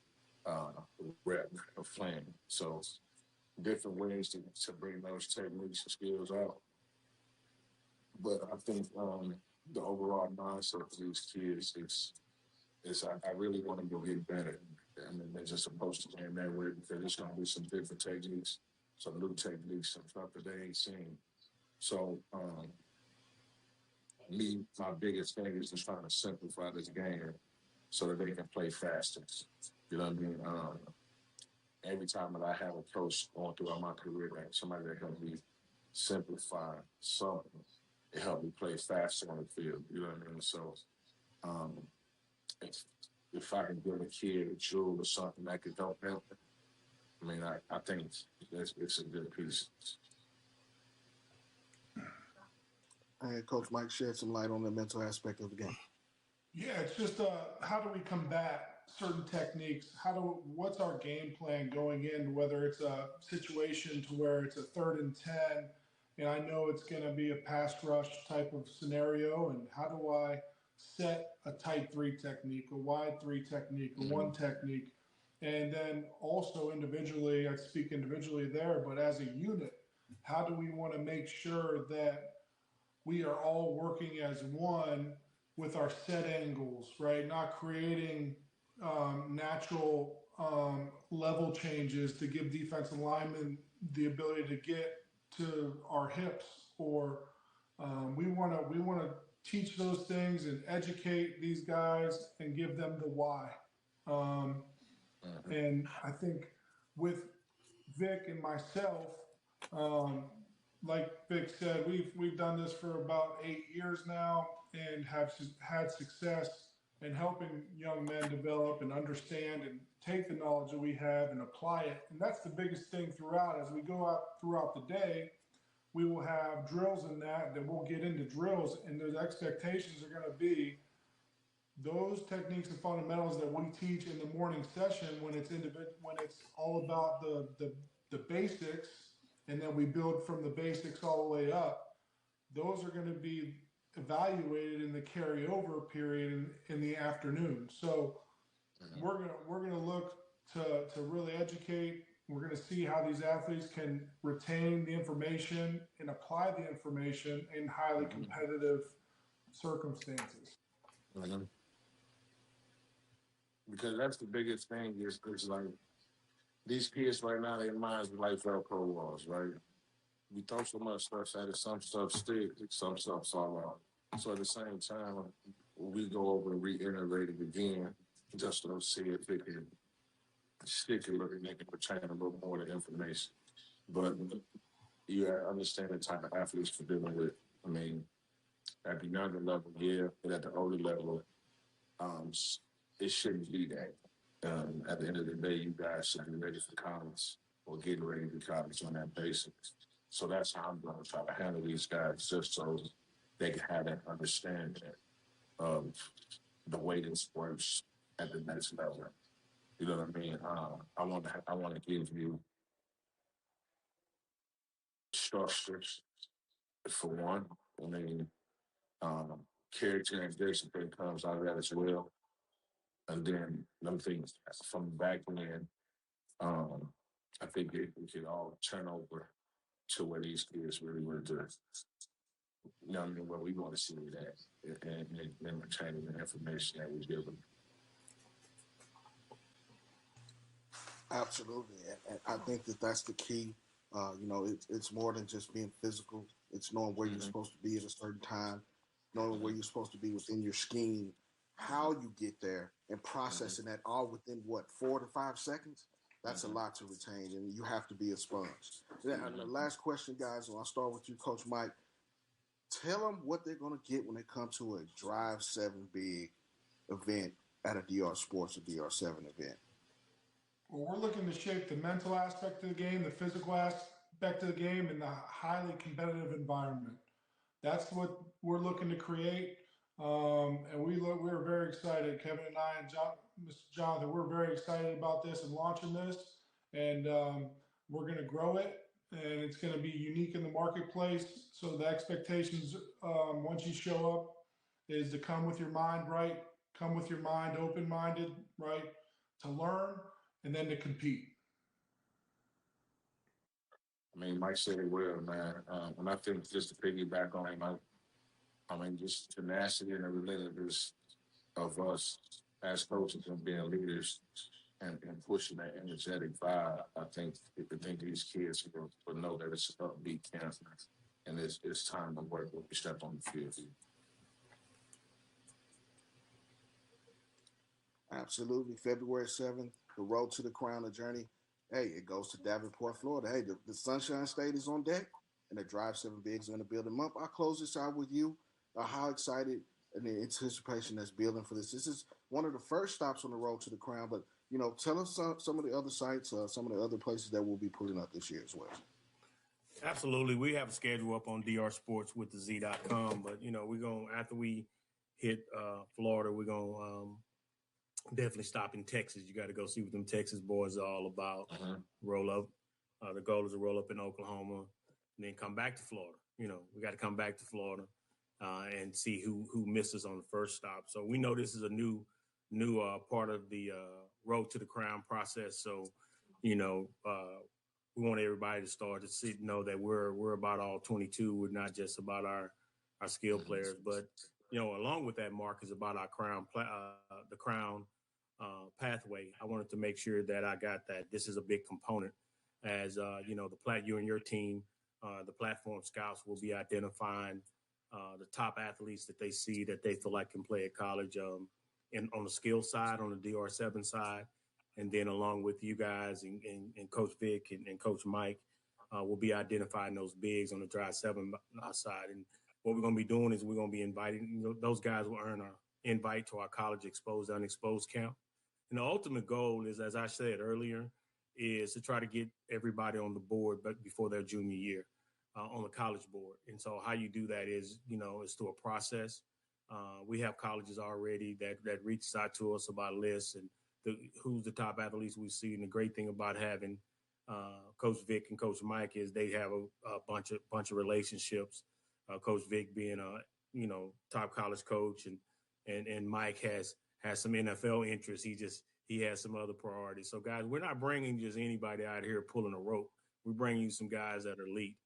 rep of playing. So different ways to bring those techniques and skills out. But I think the overall mindset for these kids is I really want them to get better. I mean, they're just supposed to game that way because there's going to be some different techniques, some new techniques, some stuff that they ain't seen. So, my biggest thing is just trying to simplify this game so that they can play faster. You know what I mean? Every time that I have a coach going throughout my career, like somebody that helped me simplify something, it helped me play faster on the field. You know what I mean? So, if I can give a kid a jewel or something that could help them, I mean, I think it's a good piece. And Coach Mike shed some light on the mental aspect of the game. Yeah, it's just how do we combat certain techniques? What's our game plan going in? Whether it's a situation to where it's a 3rd and 10, and I know it's going to be a pass rush type of scenario, and how do I set a tight 3 technique, a wide 3 technique, a 1 technique, and then also individually, I speak individually there, but as a unit, how do we want to make sure that we are all working as one with our set angles, right? Not creating natural level changes to give defensive linemen the ability to get to our hips, or we want to teach those things and educate these guys and give them the why. And I think with Vic and myself, like Vic said, we've done this for about 8 years now and have had success in helping young men develop and understand and take the knowledge that we have and apply it. And that's the biggest thing throughout. As we go out throughout the day, we will have drills in that we'll get into drills, and those expectations are going to be those techniques and fundamentals that we teach in the morning session when it's all about the basics, and then we build from the basics all the way up. Those are going to be evaluated in the carryover period in the afternoon. So we're gonna look to really educate. We're going to see how these athletes can retain the information and apply the information in highly competitive circumstances. Because that's the biggest thing is like these kids right now, their minds are like Velcro walls, right? We throw so much stuff at it, some stuff stick, some stuff fall out. So at the same time, we go over and reiterate it again just to see if it can stick a little, and they can retain a little more of the information. But you understand the type of athletes we're dealing with. I mean, at the younger level, yeah, but at the older level, it shouldn't be that. At the end of the day, you guys should be ready for college or getting ready for college on that basis. So that's how I'm going to try to handle these guys, just so they can have that understanding of the way this works at the next level. You know what I mean? I want to give you structures for one. I mean, character and discipline comes out of that as well. And then them things from the back end, I think we could all turn over to where these kids really were just, you know what I mean, where we want to see that and retaining the information that we give them. Absolutely, and I think that's the key. It's more than just being physical. It's knowing where you're supposed to be at a certain time, knowing where you're supposed to be within your scheme, how you get there and processing that all within what 4 to 5 seconds. That's a lot to retain, and you have to be a sponge. And the last question, guys, and I'll start with you, Coach Mike. Tell them what they're going to get when they come to a Drive 7 big event at a DR Sports or DR7 event. Well, we're looking to shape the mental aspect of the game, the physical aspect of the game, and the highly competitive environment. That's what we're looking to create. And we're very excited, Kevin and I and Mr. Jonathan, we're very excited about this and launching this. And we're going to grow it, and it's going to be unique in the marketplace. So the expectations, once you show up, is to come with your mind right, come with your mind open-minded, right, to learn, and then to compete. I mean, Mike said it well, man. And I think just to piggyback on him, I mean, just tenacity and the relentlessness of us as coaches and being leaders and pushing that energetic vibe. I think these kids will know that it's an upbeat camp and it's time to work when we step on the field. Absolutely. February 7th, the road to the crown, the journey. Hey, it goes to Davenport, Florida. Hey, the Sunshine State is on deck, and the Drive 7 Bigs are going to build them up. I'll close this out with you. How excited and the anticipation that's building for this. This is one of the first stops on the road to the crown, but, tell us some of the other sites, some of the other places that we'll be pulling up this year as well. Absolutely. We have a schedule up on drsportswiththez.com, but, we're going to, after we hit Florida, we're going to definitely stop in Texas. You got to go see what them Texas boys are all about. Roll up. The goal is to roll up in Oklahoma and then come back to Florida. We got to come back to Florida and see who misses on the first stop. So we know this is a new part of the road to the crown process. So, we want everybody to start to know that we're about all 22. We're not just about our skill players, but along with that, Mark, is about our crown, the crown pathway. I wanted to make sure that I got that. This is a big component, as you and your team, the platform scouts will be identifying the top athletes that they see that they feel like can play at college, and on the skill side, on the DR7 side. And then along with you guys and Coach Vic and Coach Mike, we'll be identifying those bigs on the Drive 7 side. And what we're going to be doing is we're going to be inviting, those guys will earn an invite to our college exposed, unexposed camp. And the ultimate goal is, as I said earlier, is to try to get everybody on the board but before their junior year on the college board. And so how you do that is, is through a process. We have colleges already that reaches out to us about lists and who's the top athletes we see. And the great thing about having Coach Vic and Coach Mike is they have a bunch of relationships. Coach Vic being a top college coach, and Mike has some NFL interests. He has some other priorities. So guys, we're not bringing just anybody out here pulling a rope. We're bringing you some guys that are elite.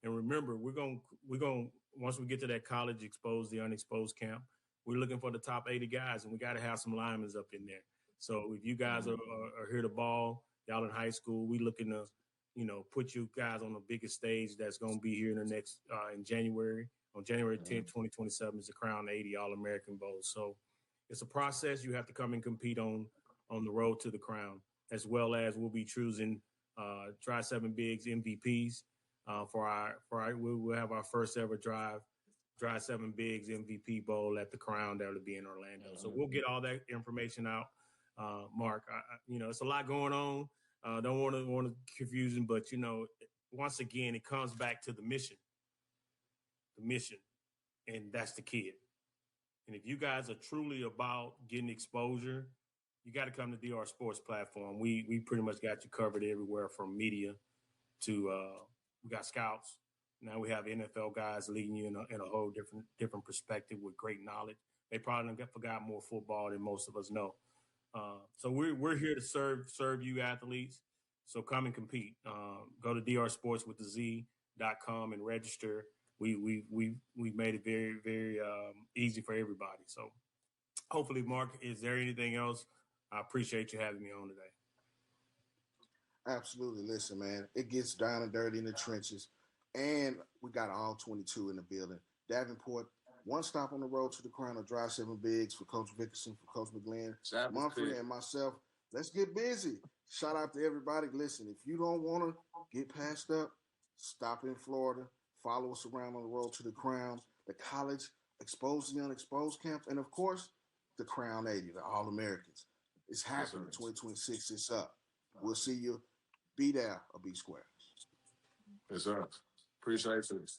And remember, we're going once we get to that college exposed, the unexposed camp, we're looking for the top 80 guys, and we got to have some linemen up in there. So if you guys are here to ball, y'all in high school, we looking to, put you guys on the biggest stage that's going to be here in the next, in January. On January 10th, 2027 is the Crown 80 All-American Bowl. So it's a process. You have to come and compete on the road to the crown, as well as we'll be choosing Drive 7 Bigs MVPs we'll have our first ever Drive 7 Bigs MVP Bowl at the Crown that will be in Orlando. So we'll get all that information out. Mark, it's a lot going on. Don't want to confusing, but once again, it comes back to the mission, and that's the kid. And if you guys are truly about getting exposure, you got to come to DR Sports platform. We pretty much got you covered everywhere from media to we got scouts. Now we have NFL guys leading you in a whole different perspective with great knowledge. They probably forgot more football than most of us know. So we're here to serve you athletes. So come and compete. Go to drsportswiththez.com and register. We made it very, very easy for everybody. So hopefully, Mark, is there anything else? I appreciate you having me on today. Absolutely. Listen, man, it gets down and dirty in the trenches, and we got all 22 in the building. Davenport, One stop on the road to the crown of Drive 7 Bigs for Coach Vickerson, for Coach McGlenn, Mumfrey, and myself. Let's get busy. Shout out to everybody. Listen, if you don't want to get passed up, stop in Florida. Follow us around on the road to the crown, the college exposed the unexposed camp, and of course, the Crown 80, the All-Americans. It's happening. 2026 is up. We'll see you. Be there or be square. Yes, sir. Appreciate it.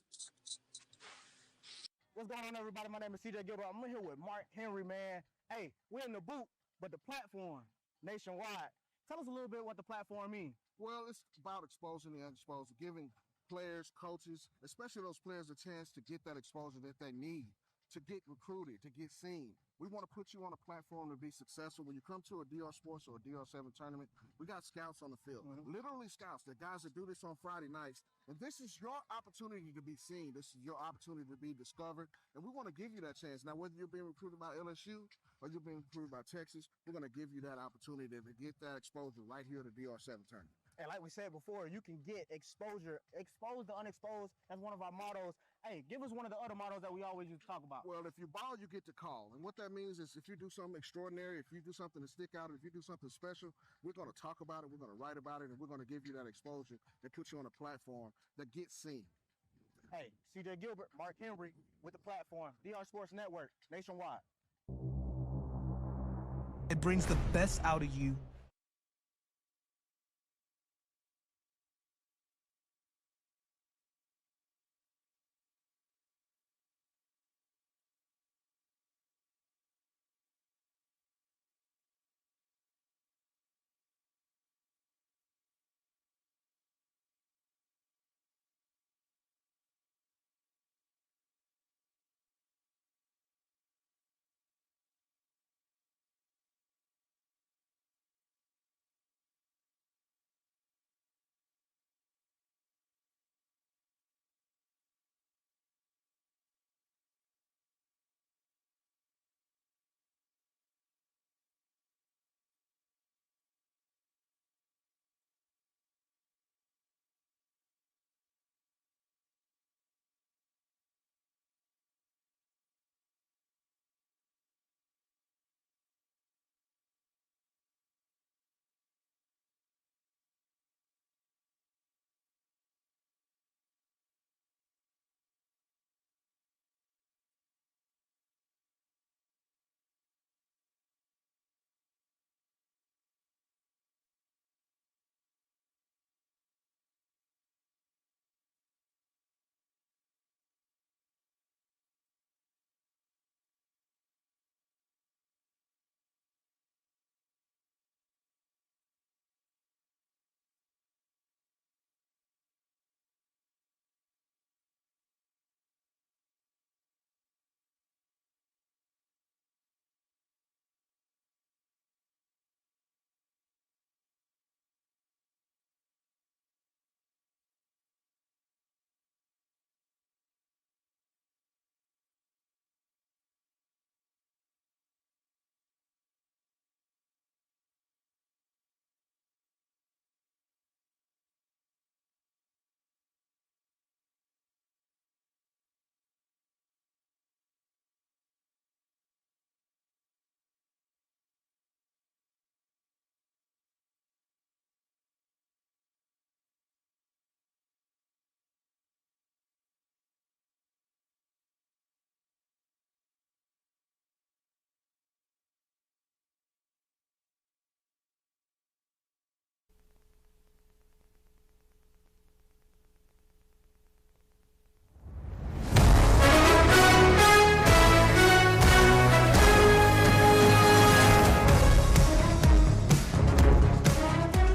What's going on, everybody? My name is CJ Gilbert. I'm here with Mark Henry, man. Hey, we're in the booth, but the platform nationwide. Tell us a little bit what the platform means. Well, it's about exposing the unexposed, giving players, coaches, especially those players, a chance to get that exposure that they need, to get recruited, to get seen. We want to put you on a platform to be successful. When you come to a DR Sports or a DR7 tournament, we got scouts on the field, literally scouts. The guys that do this on Friday nights. And this is your opportunity to be seen. This is your opportunity to be discovered. And we want to give you that chance. Now, whether you're being recruited by LSU or you're being recruited by Texas, we're going to give you that opportunity to get that exposure right here at the DR7 tournament. And like we said before, you can get exposure, expose the unexposed. That's one of our mottos. Hey, give us one of the other mottos that we always used to talk about. Well, if you ball, you get to call. And what that means is if you do something extraordinary, if you do something to stick out, if you do something special, we're going to talk about it, we're going to write about it, and we're going to give you that exposure that puts you on a platform that gets seen. Hey, CJ Gilbert, Mark Henry with the platform, DR Sports Network, nationwide. It brings the best out of you.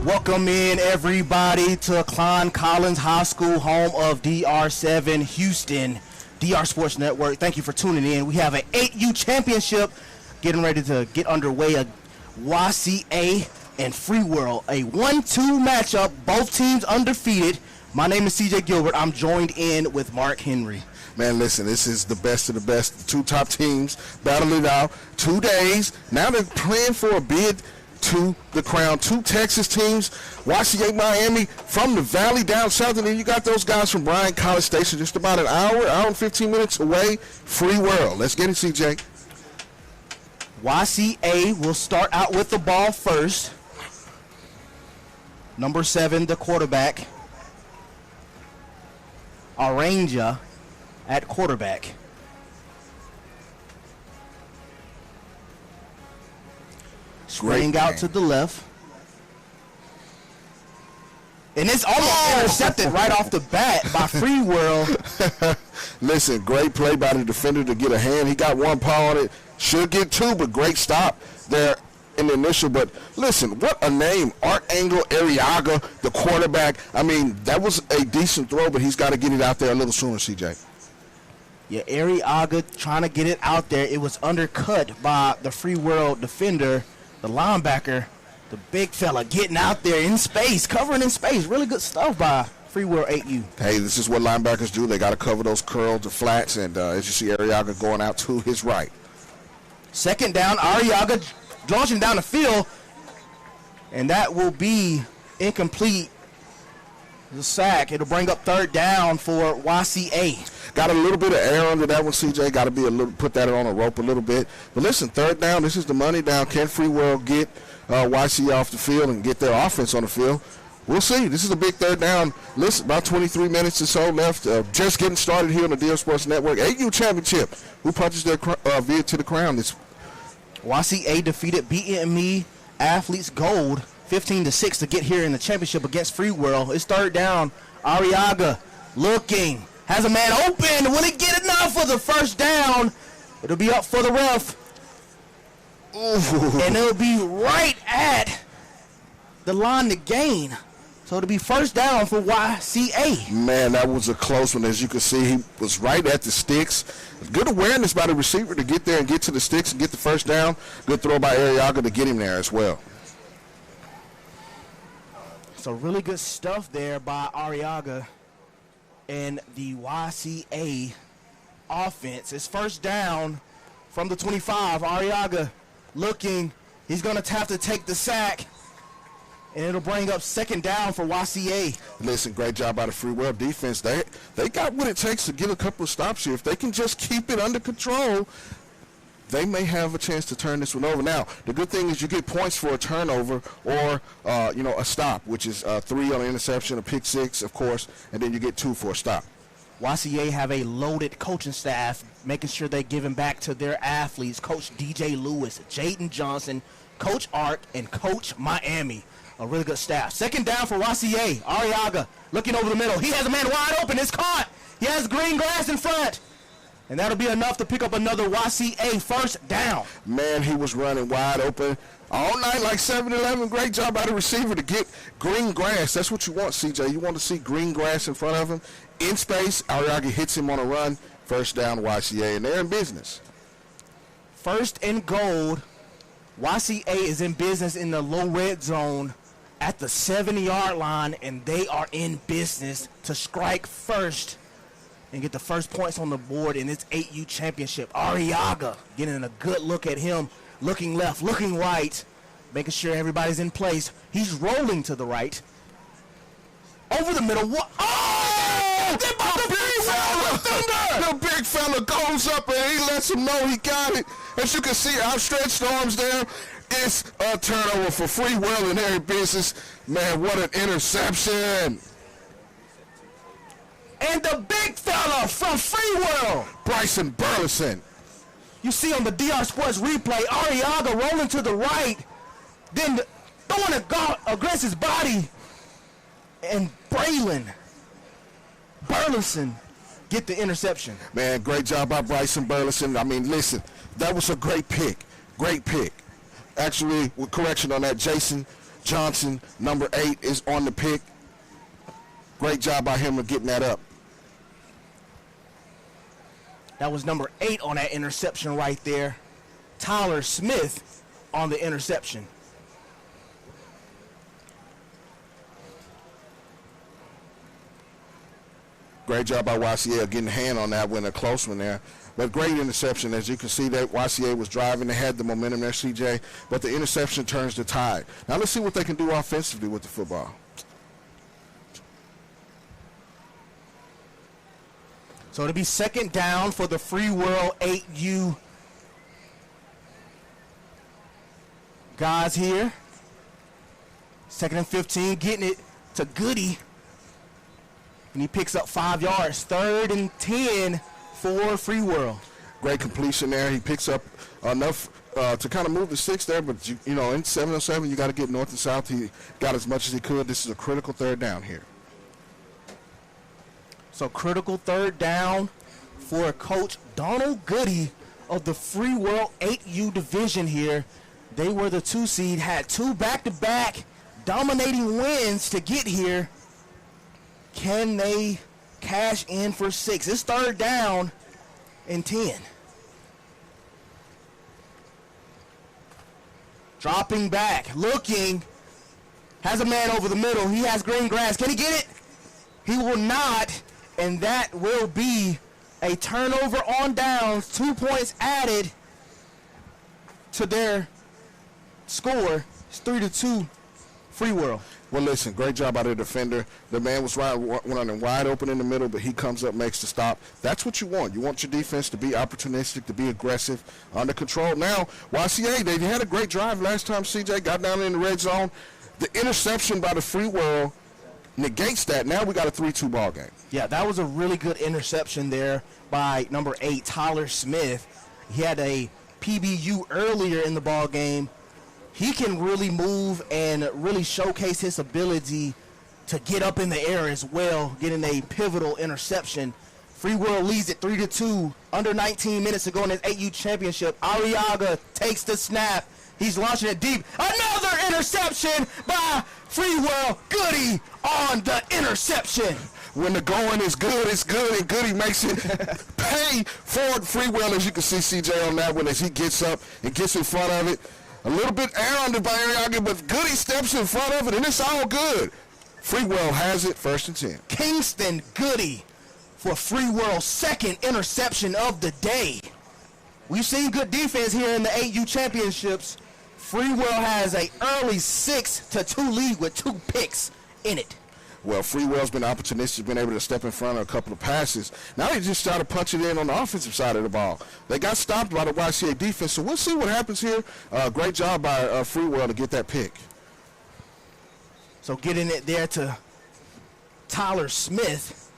Welcome in, everybody, to Klein Collins High School, home of DR7 Houston, DR Sports Network. Thank you for tuning in. We have an 8U championship getting ready to get underway. A YCA and Free World, a 1-2 matchup, both teams undefeated. My name is CJ Gilbert. I'm joined in with Mark Henry. Man, listen, this is the best of the best. The two top teams battle it out 2 days. Now they're playing for a bid to the crown. 2 Texas teams, YCA Miami from the Valley down south, and then you got those guys from Bryan College Station just about an hour and 15 minutes away. Free world. Let's get it, CJ. YCA will start out with the ball first. Number 7, the quarterback, Aranja at quarterback. Swing out to the left. And it's almost intercepted right off the bat by Free World. Listen, great play by the defender to get a hand. He got 1 paw on it. Should get 2, but great stop there in the initial. But listen, what a name. Art Angle Arriaga, the quarterback. I mean, that was a decent throw, but he's got to get it out there a little sooner, CJ. Yeah, Arriaga trying to get it out there. It was undercut by the Free World defender, the linebacker, the big fella getting out there in space, covering in space. Really good stuff by Free World 8U. Hey, this is what linebackers do. They got to cover those curls, the flats, and as you see, Arriaga going out to his right. Second down, Arriaga launching down the field, and that will be incomplete. The sack. It'll bring up 3rd down for YCA. Got a little bit of air under that one, CJ. Got to be a little, put that on a rope a little bit. But listen, 3rd down. This is the money down. Can Free World get YCA off the field and get their offense on the field? We'll see. This is a big 3rd down. Listen, about 23 minutes or so left. Just getting started here on the DR Sports Network. 8U Championship. Who punches their via to the crown? This YCA defeated BME Athletes Gold 15-6 to get here in the championship against Free World. It's 3rd down. Arriaga looking. Has a man open. Will he get enough for the 1st down? It'll be up for the ref. Ooh. And it'll be right at the line to gain. So it'll be 1st down for YCA. Man, that was a close one. As you can see, he was right at the sticks. Good awareness by the receiver to get there and get to the sticks and get the 1st down. Good throw by Arriaga to get him there as well. So really good stuff there by Arriaga and the YCA offense. It's 1st down from the 25. Arriaga looking. He's going to have to take the sack. And it'll bring up 2nd down for YCA. Listen, great job by the Free World defense. They got what it takes to get a couple of stops here. If they can just keep it under control, they may have a chance to turn this one over. Now, the good thing is you get points for a turnover or, a stop, which is 3 on an interception, a pick 6, of course, and then you get 2 for a stop. YCA have a loaded coaching staff, making sure they're giving back to their athletes. Coach DJ Lewis, Jaden Johnson, Coach Ark, and Coach Miami. A really good staff. 2nd down for YCA. Arriaga looking over the middle. He has a man wide open. It's caught. He has green grass in front. And that'll be enough to pick up another YCA 1st down. Man, he was running wide open all night like 7-11. Great job by the receiver to get green grass. That's what you want, CJ. You want to see green grass in front of him. In space, Arriaga hits him on a run. 1st down, YCA, and they're in business. 1st and goal. YCA is in business in the low red zone at the 70-yard line, and they are in business to strike first and get the first points on the board in this 8U championship. Arriaga getting a good look at him, looking left, looking right, making sure everybody's in place. He's rolling to the right. Over the middle. The big fella goes up and he lets him know he got it. As you can see, outstretched arms there. It's a turnover for Free World in their business. Man, what an interception. And the big fella from Free World, Bryson Burleson. You see on the DR Sports replay, Arriaga rolling to the right, then throwing against his body, and Braylon Burleson get the interception. Man, great job by Bryson Burleson. I mean, listen, that was a great pick. Great pick. Actually, with correction on that, Jason Johnson, number 8, is on the pick. Great job by him of getting that up. That was number 8 on that interception right there. Tyler Smith on the interception. Great job by YCA getting a hand on that one, a close one there. But great interception. As you can see, that YCA was driving. They had the momentum there, CJ. But the interception turns the tide. Now let's see what they can do offensively with the football. So it'll be second down for the Free World 8U guys here. Second and 15, getting it to Goody. And he picks up 5 yards. 3rd and 10 for Free World. Great completion there. He picks up enough to kind of move the 6 there, but you know, in 7-on-7, you got to get north and south. He got as much as he could. This is a critical 3rd down here. So critical 3rd down for Coach Donald Goody of the Free World 8U division here. They were the 2 seed, had 2 back-to-back dominating wins to get here. Can they cash in for 6? It's 3rd down and 10. Dropping back, looking, has a man over the middle. He has green grass. Can he get it? He will not, and that will be a turnover on downs. 2 points added to their score. It's 3-2 Free World. Well, listen, great job out of the defender. The man was running wide open in the middle, but he comes up, makes the stop. That's what you want. You want your defense to be opportunistic, to be aggressive, under control. Now, YCA, they had a great drive last time. CJ got down in the red zone. The interception by the Free World negates that. Now we got a 3-2 ball game. Yeah, that was a really good interception there by number 8, Tyler Smith. He had a PBU earlier in the ball game. He can really move and really showcase his ability to get up in the air as well, getting a pivotal interception. Free World leads it 3-2. Under 19 minutes to go in this 8U championship. Arriaga takes the snap. He's launching it deep. Another interception by Free World. Goody on the interception. When the going is good, it's good, and Goody makes it pay for Free World, as you can see CJ on that one as he gets up and gets in front of it. A little bit around by Arriaga, but Goody steps in front of it, and it's all good. Free World has it, 1st and 10. Kingston Goody for Free World's 2nd interception of the day. We've seen good defense here in the 8U championships. Free World has an early 6-2 lead with 2 picks in it. Well, Free World's been opportunistic, been able to step in front of a couple of passes. Now they just try to punch it in on the offensive side of the ball. They got stopped by the YCA defense, so we'll see what happens here. Great job by Free World to get that pick. So getting it there to Tyler Smith.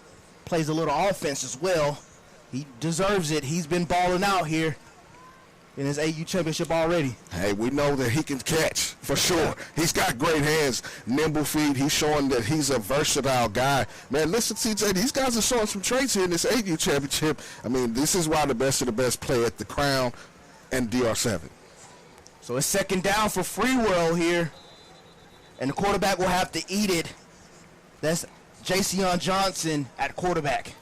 Plays a little offense as well. He deserves it. He's been balling out here in his 8U championship already. Hey, we know that he can catch for sure. He's got great hands, nimble feet. He's showing that he's a versatile guy. Man, listen, CJ, these guys are showing some traits here in this 8U championship. I mean, this is why the best of the best play at the Crown and DR7. So it's 2nd down for Free World here, and the quarterback will have to eat it. That's Jason Johnson at quarterback.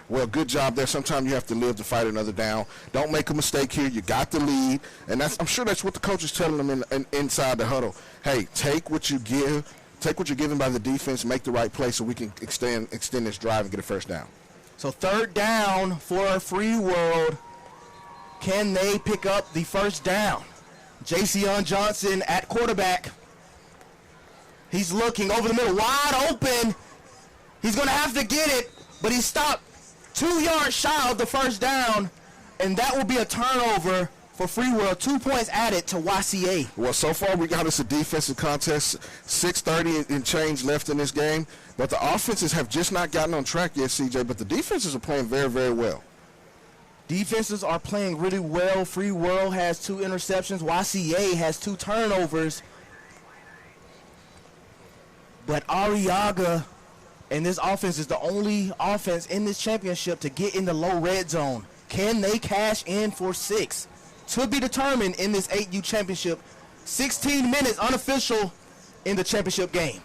Well, good job there. Sometimes you have to live to fight another down. Don't make a mistake here. You got the lead, and I'm sure that's what the coach is telling them inside the huddle. Hey, take what you give. Take what you're given by the defense. Make the right play so we can extend this drive and get a 1st down. So 3rd down for Free World. Can they pick up the 1st down? Jason Johnson at quarterback. He's looking over the middle, wide open. He's going to have to get it, but he stopped 2 yards shy of the 1st down, and that will be a turnover for Free World. 2 points added to YCA. Well, so far we got us a defensive contest, 6:30 and change left in this game, but the offenses have just not gotten on track yet, CJ, but the defenses are playing very, very well. Defenses are playing really well. Free World has 2 interceptions. YCA has 2 turnovers. But Arriaga and this offense is the only offense in this championship to get in the low red zone. Can they cash in for 6? To be determined in this 8U championship. 16 minutes unofficial in the championship game.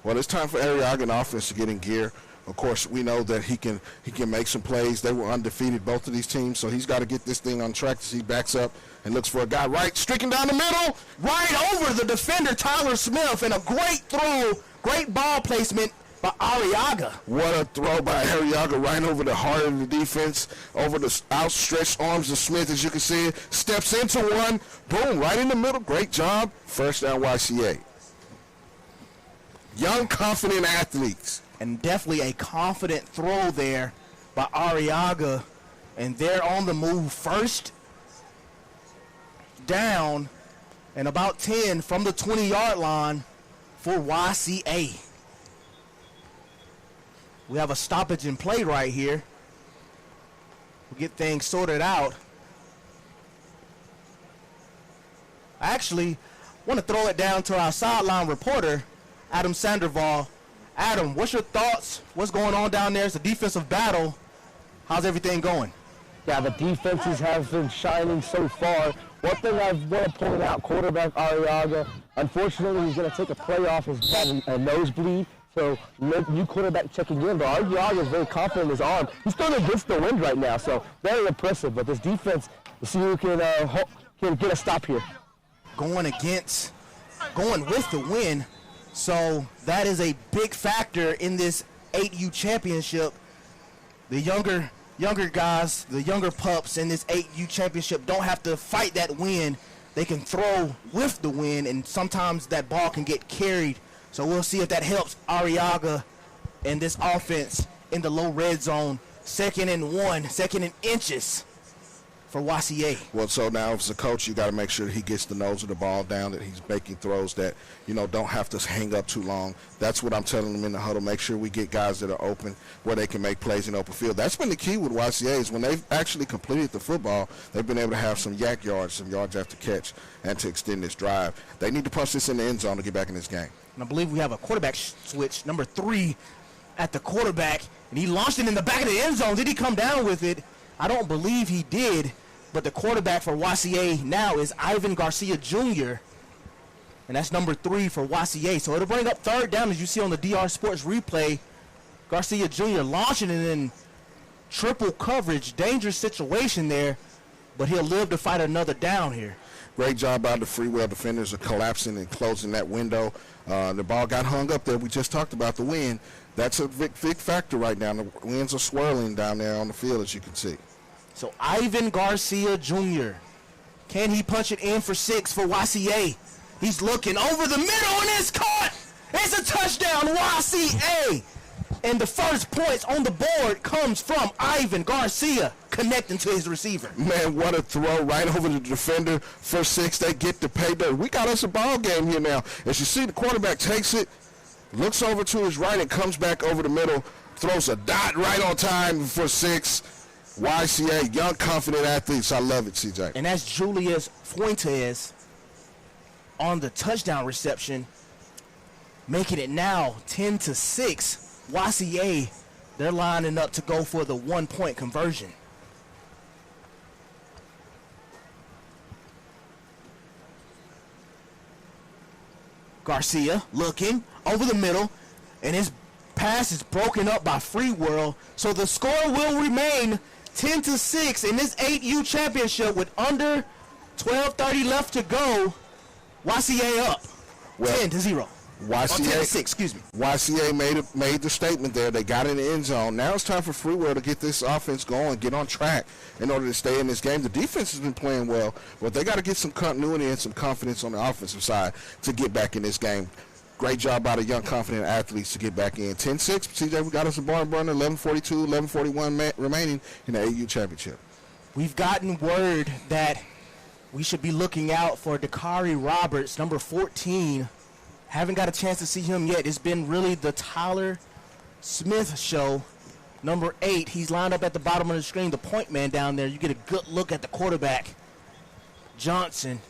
Well, it's time for Arriaga and offense to get in gear. Of course, we know that he can make some plays. They were undefeated, both of these teams, so he's got to get this thing on track as he backs up and looks for a guy right, streaking down the middle. Right over the defender, Tyler Smith, and a great throw, great ball placement by Arriaga. What a throw by Arriaga right over the heart of the defense, over the outstretched arms of Smith, as you can see. Steps into one, boom, right in the middle. Great job. First down, YCA. Young, confident athletes. And definitely a confident throw there by Arriaga. And they're on the move. First down and about 10 from the 20-yard line for YCA. We have a stoppage in play right here. We'll get things sorted out. I actually want to throw it down to our sideline reporter, Adam Sandoval. Adam, what's your thoughts? What's going on down there? It's a defensive battle. How's everything going? Yeah, the defenses have been shining so far. One thing I want to point out, quarterback Arriaga, unfortunately he's going to take a play off his a nosebleed. So new quarterback checking in, but Arriaga is very confident in his arm. He's throwing against the wind right now, so very impressive. But this defense, we'll see who can get a stop here. Going with the win. So that is a big factor in this 8U championship. The younger guys, the younger pups in this 8U championship don't have to fight that wind. They can throw with the wind, and sometimes that ball can get carried. So we'll see if that helps Arriaga and this offense in the low red zone. 2nd and 1, 2nd and inches for YCA. Well, so now as a coach, you got to make sure that he gets the nose of the ball down, that he's making throws that, don't have to hang up too long. That's what I'm telling them in the huddle. Make sure we get guys that are open where they can make plays in open field. That's been the key with YCA is when they've actually completed the football, they've been able to have some yak yards, some yards after catch, and to extend this drive. They need to punch this in the end zone to get back in this game. And I believe we have a quarterback switch, number 3 at the quarterback, and he launched it in the back of the end zone. Did he come down with it? I don't believe he did, but the quarterback for YCA now is Ivan Garcia Jr., and that's number 3 for YCA. So it'll bring up 3rd down, as you see on the DR Sports replay. Garcia Jr. launching it in triple coverage, dangerous situation there, but he'll live to fight another down here. Great job by the Freewell defenders of collapsing and closing that window. The ball got hung up there. We just talked about the wind. That's a big factor right now. The winds are swirling down there on the field, as you can see. So Ivan Garcia Jr., can he punch it in for 6 for YCA? He's looking over the middle, and it's caught. It's a touchdown, YCA. And the first points on the board comes from Ivan Garcia connecting to his receiver. Man, what a throw right over the defender for 6. They get the pay dirt. We got us a ball game here now. As you see, the quarterback takes it, looks over to his right, and comes back over the middle, throws a dot right on time for 6. YCA, young, confident athletes. I love it, CJ. And that's Julius Fuentes on the touchdown reception, making it now 10-6. YCA, they're lining up to go for the 1-point conversion. Garcia looking over the middle, and his pass is broken up by Free World. So the score will remain 10-6 in this 8U championship with under 12:30 left to go. YCA up 10-0. YCA, 10-6, excuse me. YCA made the statement there. They got in the end zone. Now it's time for Freewell to get this offense going, get on track in order to stay in this game. The defense has been playing well, but they got to get some continuity and some confidence on the offensive side to get back in this game. Great job by the young, confident athletes to get back in. 10-6, CJ, we got us a barn burner, 11:42, 11:41 remaining in the AU championship. We've gotten word that we should be looking out for Dakari Roberts, number 14. Haven't got a chance to see him yet. It's been really the Tyler Smith show. Number 8, he's lined up at the bottom of the screen, the point man down there. You get a good look at the quarterback, Johnson.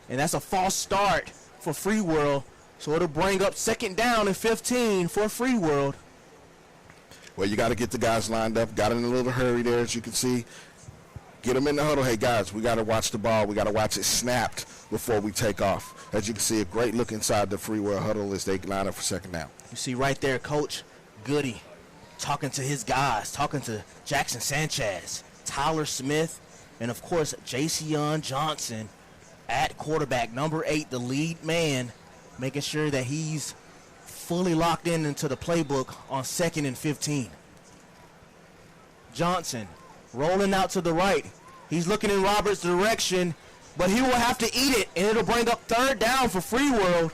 And that's a false start for Free World. So it'll bring up 2nd down and 15 for Free World. Well, you got to get the guys lined up. Got in a little hurry there, as you can see. Get them in the huddle. Hey, guys, we got to watch the ball. We got to watch it snapped before we take off. As you can see, a great look inside the Free World huddle as they line up for 2nd down. You see right there, Coach Goody talking to his guys, talking to Jackson Sanchez, Tyler Smith, and, of course, Jason Johnson at quarterback. Number 8, the lead man, making sure that he's fully locked into the playbook on 2nd and 15. Johnson rolling out to the right. He's looking in Roberts' direction, but he will have to eat it, and it'll bring up 3rd down for Free World.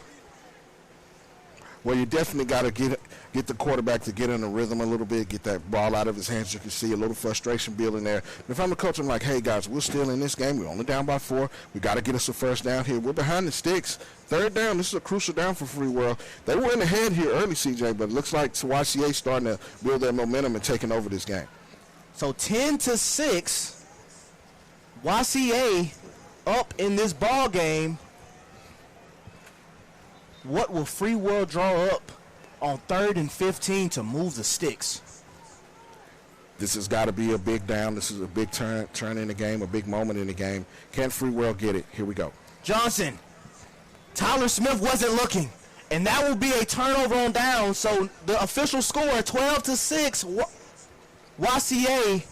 Well, you definitely got to get the quarterback to get in the rhythm a little bit, get that ball out of his hands. You can see a little frustration building there. If I'm the coach, I'm like, hey, guys, we're still in this game. We're only down by 4. We got to get us a first down here. We're behind the sticks. 3rd down. This is a crucial down for Free World. They were in the head here early, CJ, but it looks like YCA starting to build their momentum and taking over this game. So 10-6, YCA up in this ball game. What will Free World draw up on 3rd and 15 to move the sticks? This has got to be a big down. This is a big turn in the game, a big moment in the game. Can Free World get it? Here we go. Johnson. Tyler Smith wasn't looking, and that will be a turnover on down. So the official score, 12-6, YCA,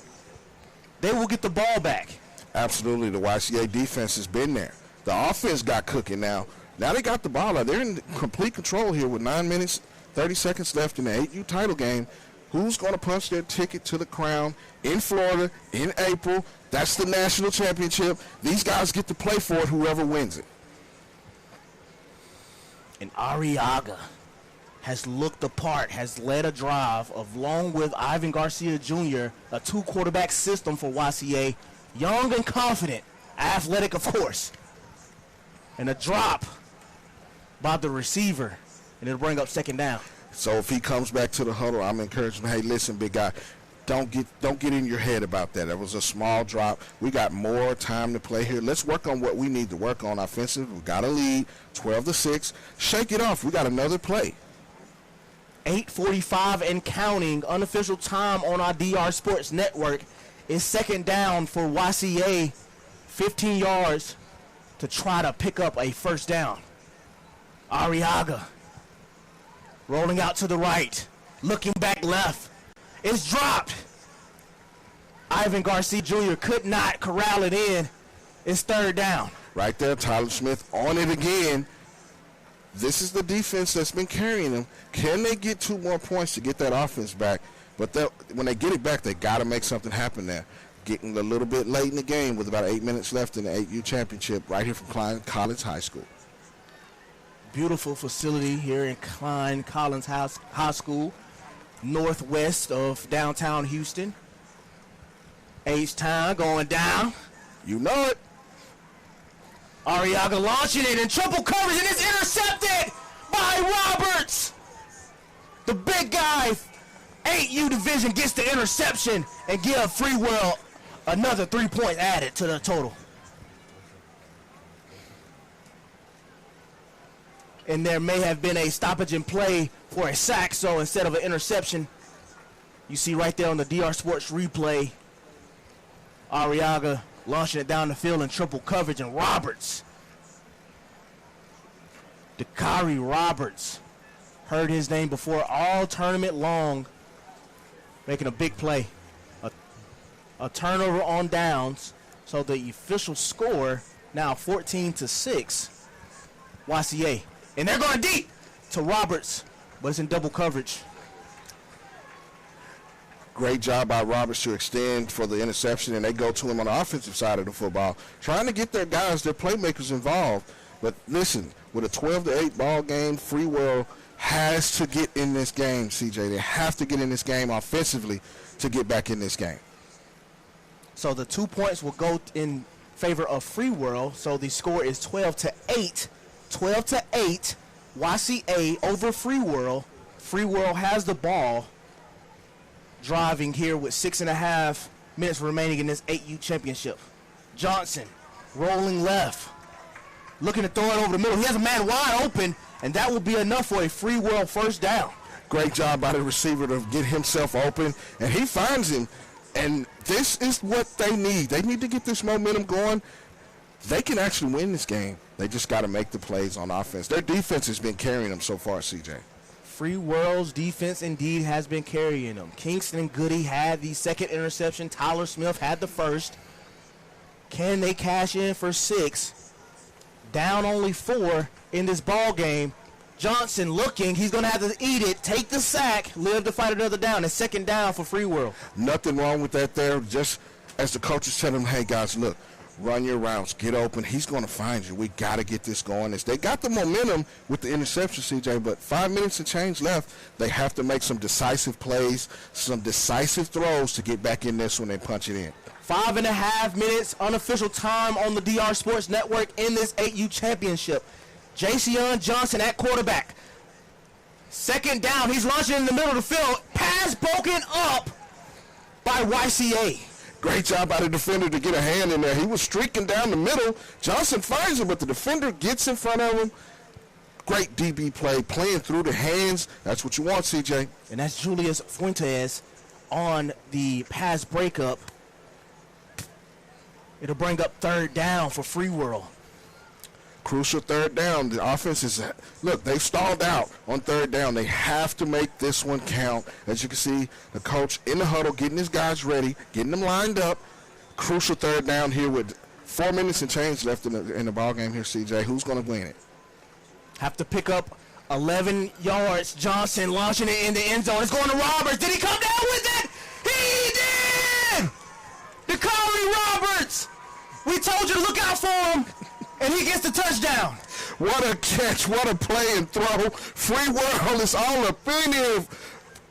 they will get the ball back. Absolutely. The YCA defense has been there. The offense got cooking now. Now they got the ball out. They're in complete control here with 9 minutes, 30 seconds left in the 8U title game. Who's going to punch their ticket to the crown in Florida in April? That's the national championship. These guys get to play for it, whoever wins it. And Arriaga has looked the part, has led a drive along with Ivan Garcia Jr., a 2-quarterback system for YCA. Young and confident, athletic, of course. And a drop by the receiver, and it'll bring up 2nd down. So if he comes back to the huddle, I'm encouraging him, hey, listen, big guy, don't get in your head about that. That was a small drop. We got more time to play here. Let's work on what we need to work on offensively. We got a lead, 12-6. Shake it off. We got another play. 8:45 and counting. Unofficial time on our DR Sports Network is 2nd down for YCA, 15 yards to try to pick up a 1st down. Arriaga rolling out to the right, looking back left. It's dropped. Ivan Garcia Jr. could not corral it in. It's 3rd down. Right there, Tyler Smith on it again. This is the defense that's been carrying them. Can they get 2 more points to get that offense back? But when they get it back, they got to make something happen there. Getting a little bit late in the game with about 8 minutes left in the 8U championship right here from Klein Collins High School. Beautiful facility here in Klein Collins High School, northwest of downtown Houston. H-Town going down. You know it. Arriaga launching it in triple coverage, and it's intercepted by Roberts. The big guy, 8U division, gets the interception and give Free World another 3 points added to the total. And there may have been a stoppage in play for a sack, so instead of an interception, you see right there on the DR Sports replay, Arriaga launching it down the field in triple coverage, and Roberts, Dakari Roberts, heard his name before all tournament long, making a big play. A turnover on downs, so the official score now 14-6, YCA. And they're going deep to Roberts, but it's in double coverage. Great job by Roberts to extend for the interception, and they go to him on the offensive side of the football, trying to get their guys, their playmakers involved. But listen, with a 12-8 ball game, Free World has to get in this game, CJ. They have to get in this game offensively to get back in this game. So the 2 points will go in favor of Free World, so the score is 12-8. 12-8, YCA over Free World. Free World has the ball, driving here with 6.5 minutes remaining in this 8U championship. Johnson rolling left, looking to throw it over the middle. He has a man wide open, and that will be enough for a Free World 1st down. Great job by the receiver to get himself open, and he finds him. And this is what they need. They need to get this momentum going. They can actually win this game. They just got to make the plays on offense. Their defense has been carrying them so far, CJ. Free World's defense indeed has been carrying them. Kingston and Goody had the 2nd interception. Tyler Smith had the 1st. Can they cash in for 6? Down only 4 in this ball game. Johnson looking. He's going to have to eat it, take the sack, live to fight another down. It's second down for Free World. Nothing wrong with that there. Just as the coaches tell them, hey, guys, look, run your routes, get open. He's going to find you. We got to get this going. They got the momentum with the interception, CJ, but 5 minutes and change left. They have to make some decisive plays, some decisive throws to get back in this one and punch it in. 5.5 minutes unofficial time on the DR Sports Network in this 8U championship. Jason Johnson at quarterback. Second down. He's launching in the middle of the field. Pass broken up by YCA. Great job by the defender to get a hand in there. He was streaking down the middle. Johnson finds him, but the defender gets in front of him. Great DB play, playing through the hands. That's what you want, CJ. And that's Julius Fuentes on the pass breakup. It'll bring up third down for Free World. Crucial third down. The offense is, look, they've stalled out on third down. They have to make this one count. As you can see, the coach in the huddle getting his guys ready, getting them lined up. Crucial third down here with 4 minutes and change left in the ball game here, CJ. Who's going to win it? Have to pick up 11 yards. Johnson launching it in the end zone. It's going to Roberts. Did he come down with it? He did! Dakari Roberts! We told you to look out for him. And he gets the touchdown. What a catch, what a play and throw. Free World is all up in here.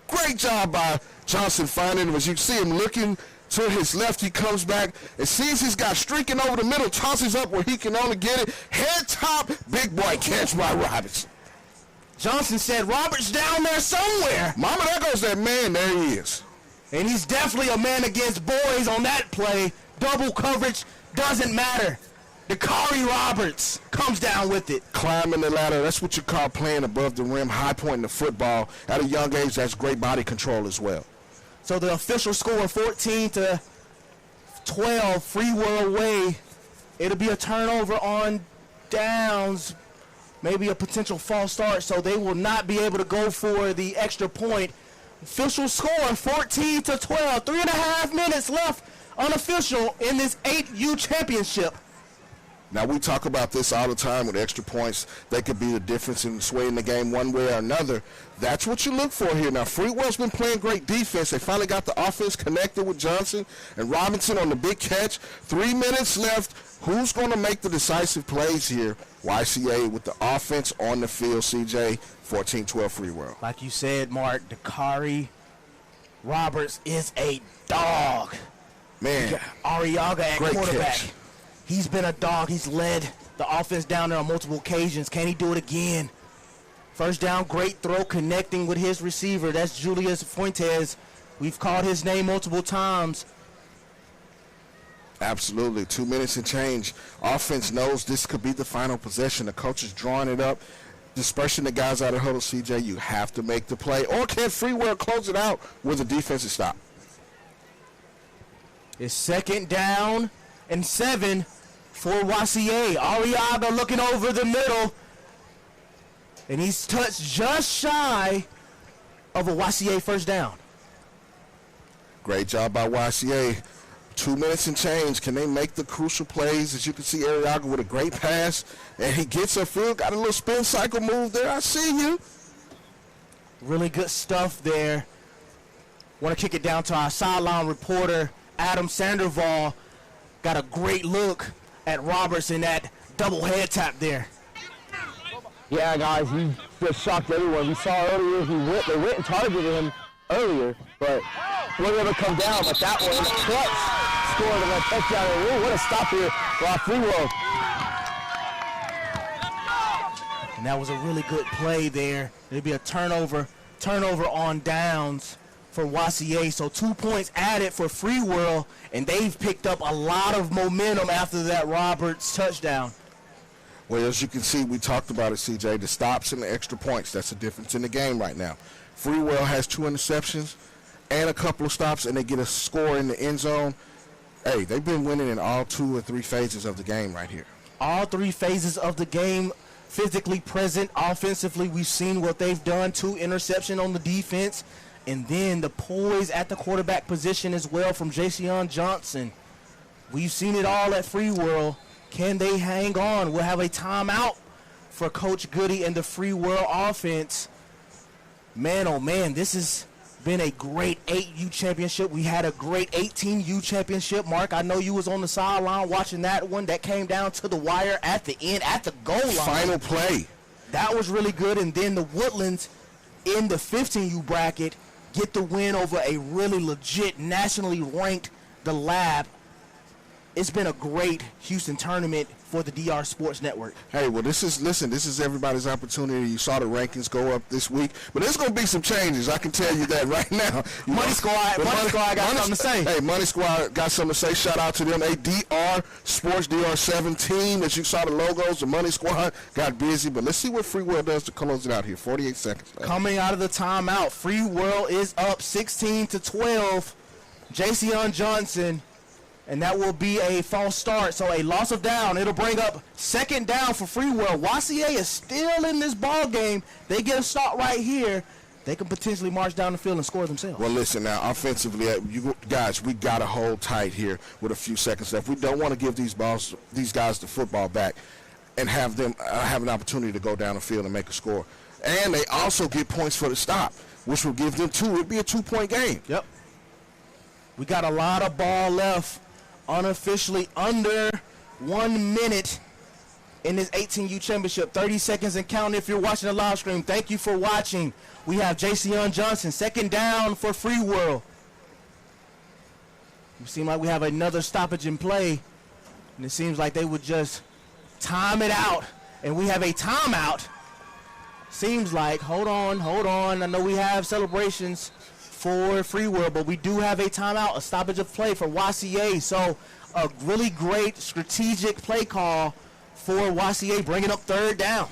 Great job by Johnson finding him. As you can see him looking to his left, he comes back and sees his guy streaking over the middle, tosses up where he can only get it. Head top, big boy catch by Roberts. Johnson said, Roberts down there somewhere. Mama, there goes that man. There he is. And he's definitely a man against boys on that play. Double coverage doesn't matter. Dakari Roberts comes down with it. Climbing the ladder, that's what you call playing above the rim, high point in the football. At a young age, that's great body control as well. So the official score 14-12, Free World way. It'll be a turnover on downs, maybe a potential false start, so they will not be able to go for the extra point. Official score 14-12, 3.5 minutes left unofficial in this 8U championship. Now, we talk about this all the time with extra points. They could be the difference in swaying the game one way or another. That's what you look for here. Now, Free World's been playing great defense. They finally got the offense connected with Johnson and Robinson on the big catch. 3 minutes left. Who's going to make the decisive plays here? YCA with the offense on the field, CJ, 14-12 Free World. Like you said, Mark, Dakari Roberts is a dog. Man. Arriaga at great quarterback. Catch. He's been a dog. He's led the offense down there on multiple occasions. Can he do it again? First down, great throw connecting with his receiver. That's Julius Fuentes. We've called his name multiple times. Absolutely. 2 minutes and change. Offense knows this could be the final possession. The coach is drawing it up, dispersing the guys out of the huddle. CJ, you have to make the play. Or can Free World close it out with a defensive stop? It's second down and 7 for YCA. Arriaga looking over the middle. And he's touched just shy of a YCA first down. Great job by YCA. 2 minutes and change. Can they make the crucial plays? As you can see, Arriaga with a great pass. And he gets upfield. Got a little spin cycle move there. I see you. Really good stuff there. Want to kick it down to our sideline reporter, Adam Sandoval. Got a great look at Roberts in that double head tap there. Yeah, guys, he just shocked everyone. We saw earlier they went and targeted him earlier, but he wasn't able to come down. But that one, clutch scored a touchdown. Ooh, what a stop here for Free World. And that was a really good play there. It'll be a turnover on downs for YCA. So 2 points added for Free World, and they've picked up a lot of momentum after that Roberts touchdown. Well, as you can see, we talked about it, CJ, the stops and the extra points. That's the difference in the game right now. Free World has 2 interceptions and a couple of stops, and they get a score in the end zone. Hey, they've been winning in all 2 or 3 phases of the game right here. All 3 phases of the game, physically present. Offensively, we've seen what they've done. 2 interceptions on the defense. And then the poise at the quarterback position as well from Jason Johnson. We've seen it all at Free World. Can they hang on? We'll have a timeout for Coach Goody and the Free World offense. Man, oh man, this has been a great 8U championship. We had a great 18U championship. Mark, I know you was on the sideline watching that one. That came down to the wire at the end, at the goal line. Final play. That was really good. And then the Woodlands in the 15U bracket get the win over a really legit, nationally ranked, the Lab. It's been a great Houston tournament for the DR Sports Network. Hey, well, this is everybody's opportunity. You saw the rankings go up this week, but there's going to be some changes. I can tell you that right now. Money Squad got something to say. Hey, Money Squad got something to say. Shout out to them. A DR Sports DR7 team. As you saw the logos, the Money Squad got busy, but let's see what Free World does to close it out here. 48 seconds left. Coming out of the timeout, Free World is up 16-12. Jason Johnson. And that will be a false start, so a loss of down. It'll bring up second down for Free World. YCA is still in this ball game. They get a start right here. They can potentially march down the field and score themselves. Well, listen now, offensively, you guys, we got to hold tight here with a few seconds left. We don't want to give these guys the football back and have them have an opportunity to go down the field and make a score. And they also get points for the stop, which will give them two. It'd be a 2-point game. Yep. We got a lot of ball left. Unofficially under 1 minute in this 18U championship. 30 seconds and counting if you're watching the live stream. Thank you for watching. We have Jason Johnson, second down for Free World. It seems like we have another stoppage in play, and it seems like they would just time it out, and we have a timeout. Seems like, hold on. I know we have celebrations for Free World, but we do have a timeout, a stoppage of play for YCA. So a really great strategic play call for YCA, bringing up third down.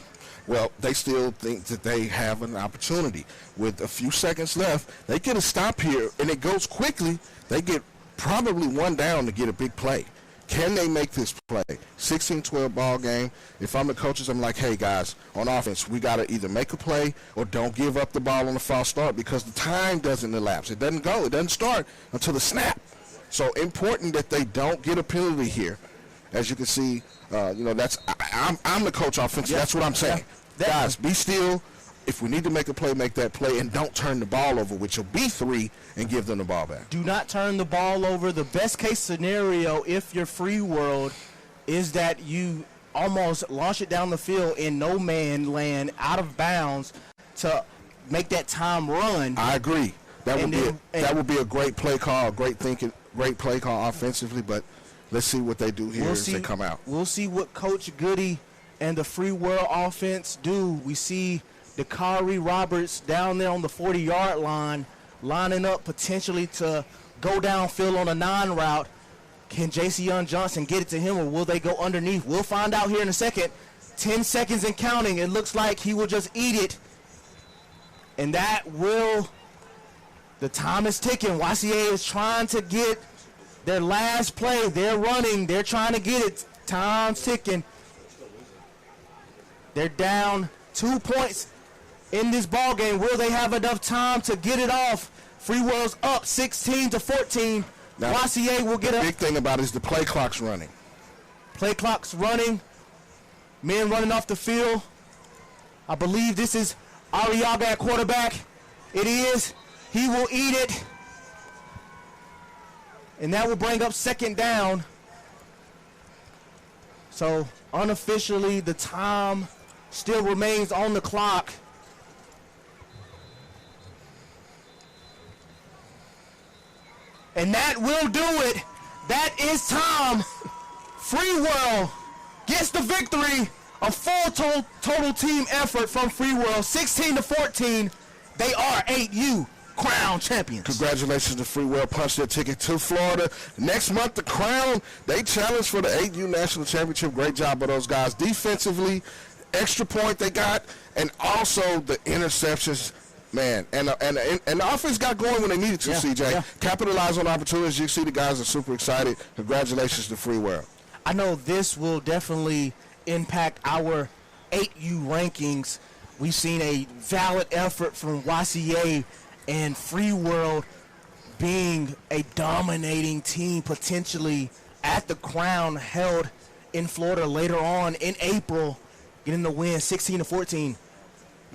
Well, they still think that they have an opportunity. With a few seconds left, they get a stop here, and it goes quickly. They get probably one down to get a big play. Can they make this play? 16-12 ball game. If I'm the coaches, I'm like, hey, guys, on offense, we got to either make a play or don't give up the ball on the false start because the time doesn't elapse. It doesn't go. It doesn't start until the snap. So important that they don't get a penalty here. As you can see, that's I'm the coach offensive. That's what I'm saying. Guys, be still. If we need to make a play, make that play, and don't turn the ball over, which will be 3, and give them the ball back. Do not turn the ball over. The best case scenario, if you're Free World, is that you almost launch it down the field in no man land, out of bounds, to make that time run. I agree. That would be a great play call, great play call offensively. But let's see what they do here as they come out. We'll see what Coach Goody and the Free World offense do. We see Dakari Roberts down there on the 40-yard line, lining up potentially to go downfield on a 9 route. Can Jason Johnson get it to him, or will they go underneath? We'll find out here in a second. 10 seconds and counting. It looks like he will just eat it. And the time is ticking. YCA is trying to get their last play. They're running. They're trying to get it. Time's ticking. They're down 2 points in this ball game. Will they have enough time to get it off? Free World's up 16-14. Now, YCA will get the big thing about it is the play clock's running. Play clock's running. Men running off the field. I believe this is Arriaga at quarterback. It is. He will eat it. And that will bring up second down. So unofficially, the time still remains on the clock. And that will do it. That is time. Free World gets the victory. A full total team effort from Free World. 16-14. They are 8U Crown champions. Congratulations to Free World. Punch their ticket to Florida. Next month, the Crown, they challenge for the 8U National Championship. Great job by those guys. Defensively, extra point they got, and also the interceptions. Man, and the offense got going when they needed to, CJ. Yeah. Capitalize on opportunities. You see the guys are super excited. Congratulations to Free World. I know this will definitely impact our 8U rankings. We've seen a valid effort from YCA and Free World being a dominating team potentially at the Crown held in Florida later on in April. getting the win 16-14.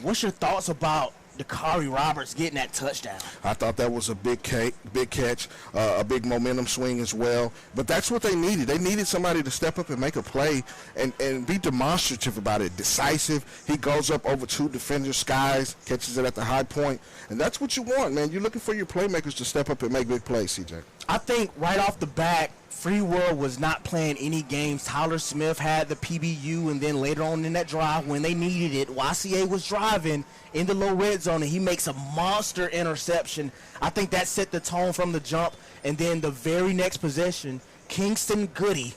What's your thoughts about Dakari Roberts getting that touchdown? I thought that was a big catch, a big momentum swing as well. But that's what they needed. They needed somebody to step up and make a play and be demonstrative about it, decisive. He goes up over 2 defenders, skies, catches it at the high point. And that's what you want, man. You're looking for your playmakers to step up and make big plays, CJ. I think right off the bat, Free World was not playing any games. Tyler Smith had the PBU, and then later on in that drive, when they needed it, YCA was driving in the low red zone, and he makes a monster interception. I think that set the tone from the jump. And then the very next possession, Kingston Goody,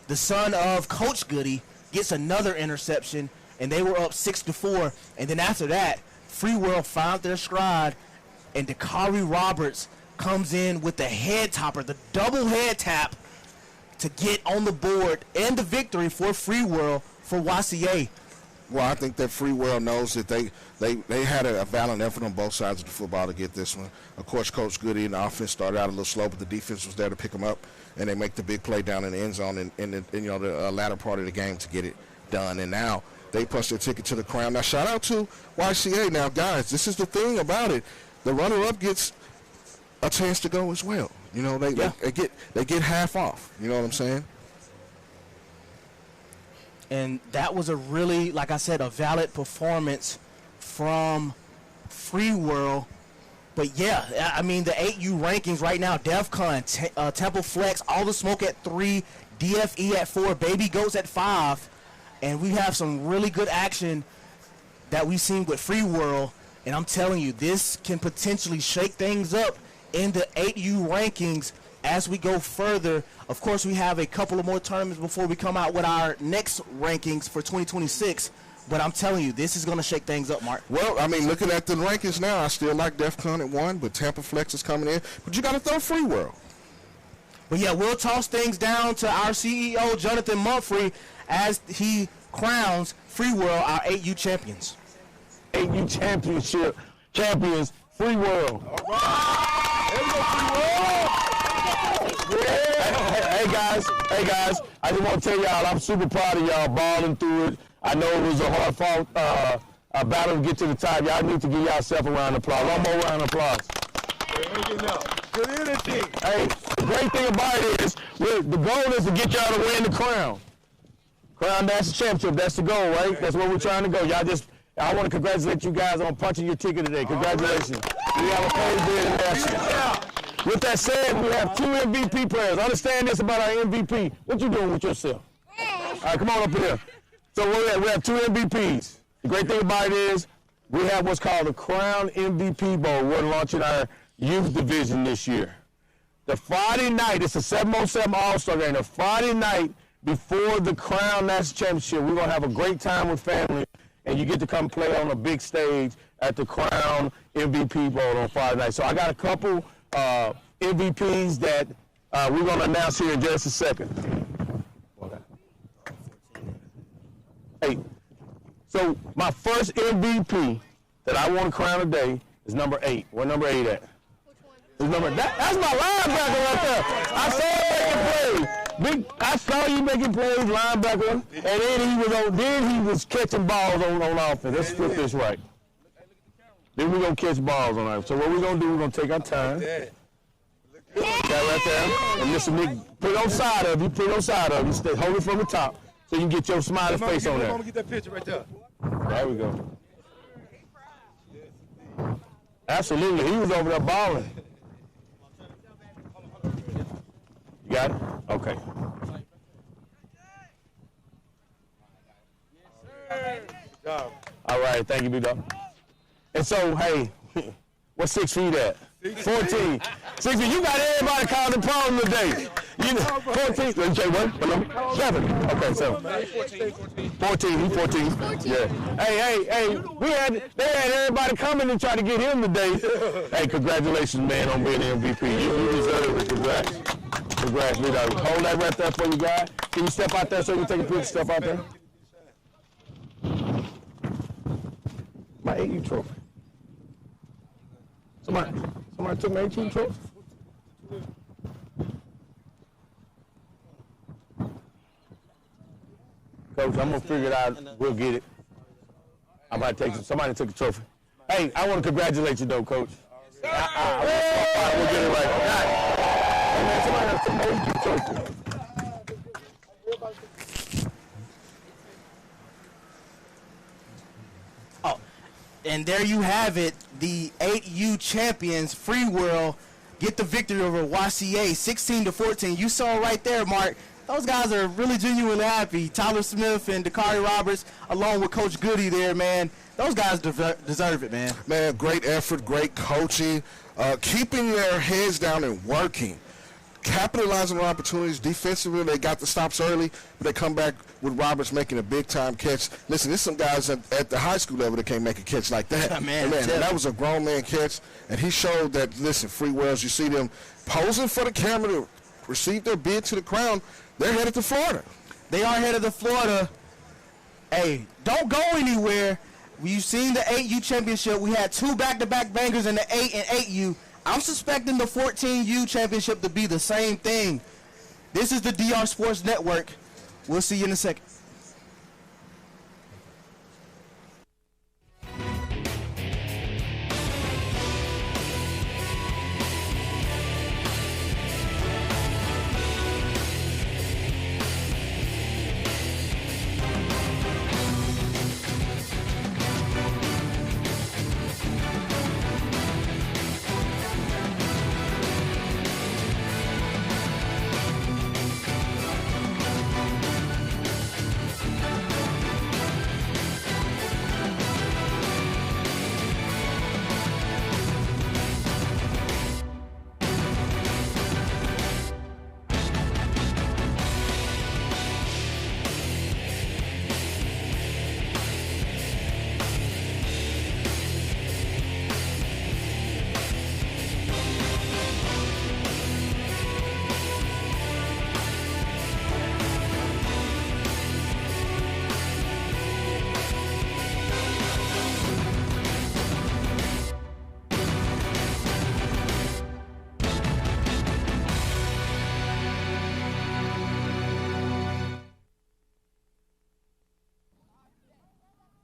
the son of Coach Goody, gets another interception, and they were up 6-4. And then after that, Free World found their stride, and Dakari Roberts comes in with the head topper, the double head tap, to get on the board and the victory for Free World for YCA. Well, I think that Free World knows that they had a valiant effort on both sides of the football to get this one. Of course, Coach Goody and the offense started out a little slow, but the defense was there to pick them up, and they make the big play down in the end zone in the latter part of the game to get it done. And now they push their ticket to the crown. Now, shout out to YCA. Now, guys, this is the thing about it. The runner-up gets a chance to go as well. You know, they get half off. You know what I'm saying? And that was a really, like I said, a valid performance from Free World. But yeah, I mean, the 8U rankings right now, DEFCON, Temple Flex, All the Smoke at 3, DFE at 4, Baby Goats at 5. And we have some really good action that we've seen with Free World. And I'm telling you, this can potentially shake things up in the 8U rankings as we go further. Of course, we have a couple of more tournaments before we come out with our next rankings for 2026. But I'm telling you, this is going to shake things up, Mark. Well, I mean, looking at the rankings now, I still like DEFCON at 1, but Tampa Flex is coming in. But you got to throw Free World. But yeah, we'll toss things down to our CEO, Jonathan Mumphrey, as he crowns Free World our 8U champions. 8U championship champions, Free World. All right. Hey guys, I just want to tell y'all I'm super proud of y'all balling through it. I know it was a hard-fought battle to get to the top. Y'all need to give yourself a round of applause. One more round of applause. Good energy. Hey, the great thing about it is the goal is to get y'all to win the crown. Crown National Championship, that's the goal, right? That's where we're trying to go. I want to congratulate you guys on punching your ticket today. Congratulations. We have a page there international. With that said, we have 2 MVP players. Understand this about our MVP. What you doing with yourself? All right, come on up here. So we have 2 MVPs. The great thing about it is we have what's called the Crown MVP Bowl. We're launching our youth division this year. The Friday night, it's a 7-on-7 All-Star game. The Friday night before the Crown National Championship, we're going to have a great time with family, and you get to come play on a big stage at the Crown MVP Bowl on Friday night. So I got a couple MVPs that we're going to announce here in just a second. Hey, so my first MVP that I want to crown today is number 8. Where number 8 at? That's my linebacker right there. I saw him making plays. I saw you making plays, linebacker, and then he was catching balls on offense. Let's flip this right. Then we're going to catch balls on offense. So what we're going to do, we're going to take our time. That right there. And Mr. Nick, put it on side of you. Stay, hold it from the top so you can get your smiley face on there. I'm going to get that picture right there. There we go. Absolutely. He was over there balling. You got it? Okay. All right. Thank you, big dog. And so, hey, what's 6 feet at? 14. 6 feet. You got everybody calling the problem today. You know, 14. Let me say what? 7. Okay, 7. 14. He's 14. Yeah. Hey. They had everybody coming and try to get him today. Hey, congratulations, man, on being the MVP. You deserve it. Congrats, big dog. Hold that right there for you guys. Can you step out there so you can take a picture? Step out there. My 8U trophy. Somebody took my 8U trophy? Coach, I'm going to figure it out. We'll get it. I might take somebody took the trophy. Hey, I want to congratulate you, though, Coach. We'll get it right. Hey, man, somebody else took the trophy. Oh, and there you have it. The 8U champions, Free World, get the victory over YCA, 16-14. You saw right there, Mark. Those guys are really genuinely happy. Tyler Smith and Dakari Roberts, along with Coach Goody there, man. Those guys deserve it, man. Man, great effort, great coaching, keeping their heads down and working, capitalizing on opportunities. Defensively, they got the stops early, but they come back with Roberts making a big-time catch. Listen, there's some guys at the high school level that can't make a catch like that. Man, and that was a grown man catch, and he showed that, listen, Free Worlds, you see them posing for the camera to receive their bid to the crown. They're headed to Florida. They are headed to Florida. Hey, don't go anywhere. You've seen the 8U championship. We had 2 back-to-back bangers in the 8 and 8U. I'm suspecting the 14U championship to be the same thing. This is the DR Sports Network. We'll see you in a second.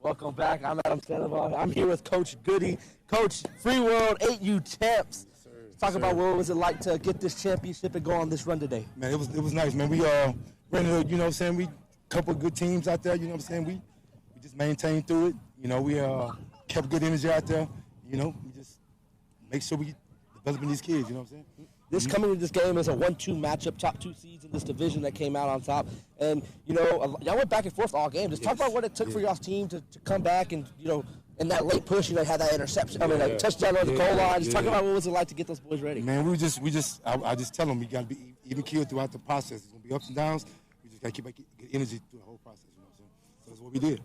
Welcome back. I'm Adam Sandoval. I'm here with Coach Goody. Coach, Free World 8U champs. Talk about what was it like to get this championship and go on this run today. Man, it was nice, man. We ran into, you know what I'm saying, we a couple of good teams out there, you know what I'm saying. We just maintained through it. You know, we kept good energy out there. You know, we just make sure we developing these kids, you know what I'm saying. This coming into this game is a 1-2 matchup, top 2 seeds in this division that came out on top. And, you know, y'all went back and forth all game. Just talk about what it took for y'all's team to come back and, you know, in that late push, you know, had that interception. I mean, like touchdown on the goal line. Just talk about what was it like to get those boys ready. Man, I just tell them we got to be even killed throughout the process. It's going to be ups and downs. We just got to keep good energy through the whole process, you know what I'm saying? So that's what we did.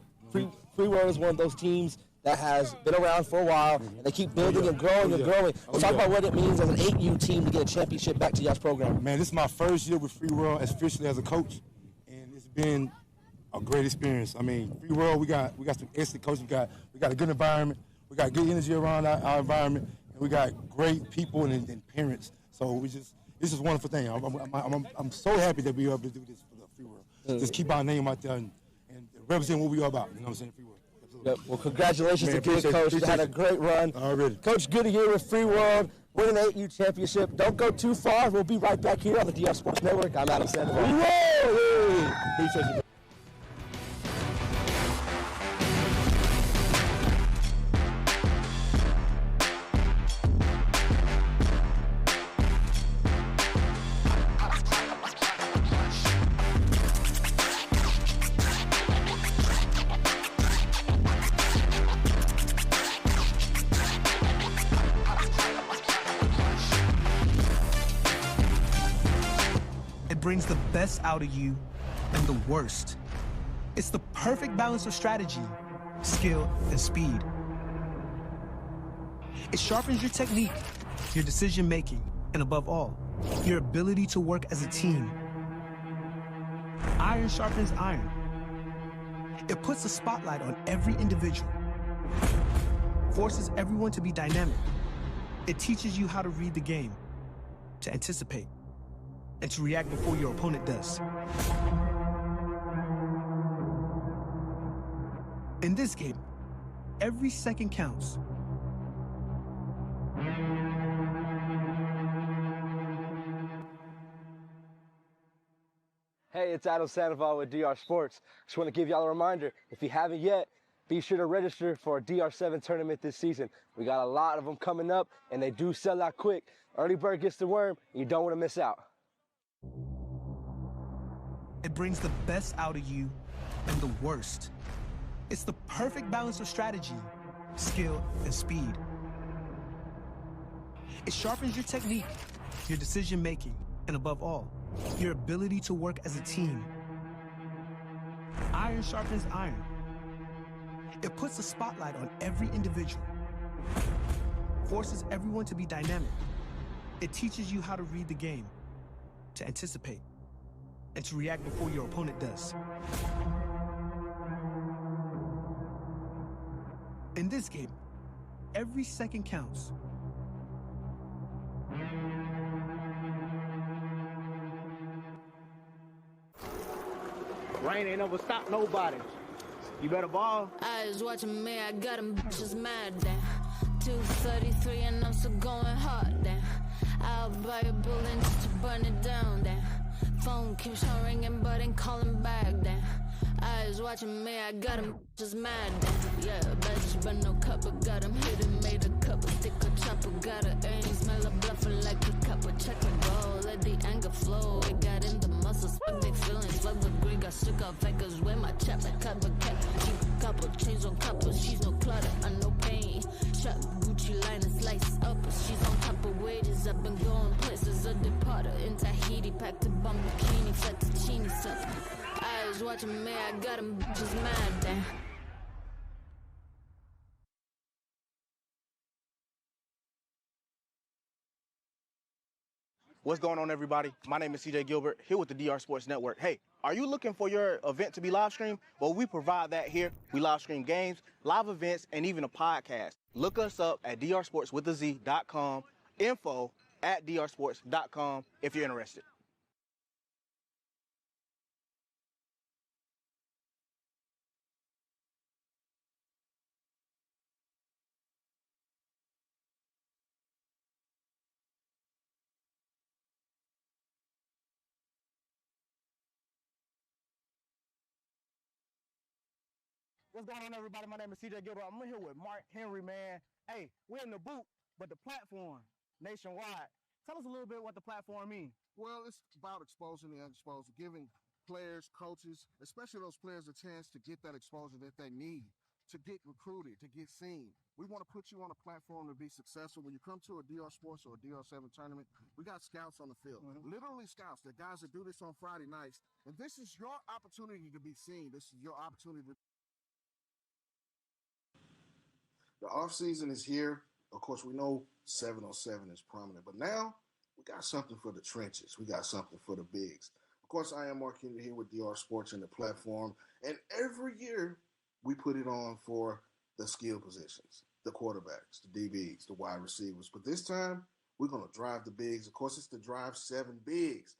Free World is one of those teams that has been around for a while, and they keep building and growing and growing. Talk about what it means as an 8U team to get a championship back to y'all's program. Man, this is my first year with Free World officially as a coach, and it's been a great experience. I mean, Free World, we got some excellent coaches. We got a good environment. We got good energy around our environment, and we got great people and parents. So it's just a wonderful thing. I'm so happy that we were able to do this for the Free World. Just keep our name out there and represent what we are about. You know what I'm saying, Free World. Yep. Well, congratulations again, Coach. You had a great run. Already. Coach Goody here with Free World, winning the 8U championship. Don't go too far. We'll be right back here on the DR Sports Network. I'm Adam Sandoval. Appreciate you. Brings the best out of you and the worst. It's the perfect balance of strategy, skill, and speed. It sharpens your technique, your decision-making, and above all, your ability to work as a team. Iron sharpens iron. It puts a spotlight on every individual, forces everyone to be dynamic. It teaches you how to read the game, to anticipate, and to react before your opponent does. In this game, every second counts. Hey, it's Adam Sandoval with DR Sports. Just want to give y'all a reminder, if you haven't yet, be sure to register for our DR7 tournament this season. We got a lot of them coming up, and they do sell out quick. Early bird gets the worm, and you don't want to miss out. It brings the best out of you and the worst. It's the perfect balance of strategy, skill, and speed. It sharpens your technique, your decision-making, and above all, your ability to work as a team. Iron sharpens iron. It puts a spotlight on every individual, forces everyone to be dynamic. It teaches you how to read the game, to anticipate, and to react before your opponent does. In this game, every second counts. Rain ain't never stopped nobody. You better ball. Eyes watching me, I got them bitches mad then. 2:33 and I'm still going hard then. I'll buy a building just to burn it down then. Phone keeps on ringing but ain't calling back then. Eyes watching me, I got them bitches mad then. Yeah, bitch, but no cuppa. Got them hidden, made a cup of stick a chopper. Got a aim, smell a bluffer like a cup of check and roll. Let the anger flow, it got in the muscles. Big feelings, flood with green. Got sick of fakers with my chapter. Cut but cat, keep a couple chains on couple. She's no clutter, I no pain. Shot Gucci line and slices up. She's on top of wages. I've been going places. A departer in Tahiti, packed a bum bikini, fettuccine stuff. Eyes watching me, I got them bitches mad then. What's going on, everybody? My name is CJ Gilbert, here with the DR Sports Network. Hey, are you looking for your event to be live streamed? Well, we provide that here. We live stream games, live events, and even a podcast. Look us up at drsportswithaz.com, info@drsports.com if you're interested. What's going on, everybody? My name is CJ Gilbert. I'm here with Mark Henry, man. Hey, we're in the boot, but the platform nationwide. Tell us a little bit what the platform means. Well, it's about exposing the unexposed, giving players, coaches, especially those players, a chance to get that exposure that they need, to get recruited, to get seen. We want to put you on a platform to be successful. When you come to a DR Sports or a DR7 tournament, we got scouts on the field, literally scouts. The guys that do this on Friday nights, and this is your opportunity to be seen. This is your opportunity to. The offseason is here. Of course, we know 707 is prominent, but now we got something for the trenches. We got something for the bigs. Of course, I am Mark Henry here with DR Sports and the platform, and every year we put it on for the skill positions, the quarterbacks, the DBs, the wide receivers. But this time, we're going to drive the bigs. Of course, it's the Drive 7 Bigs.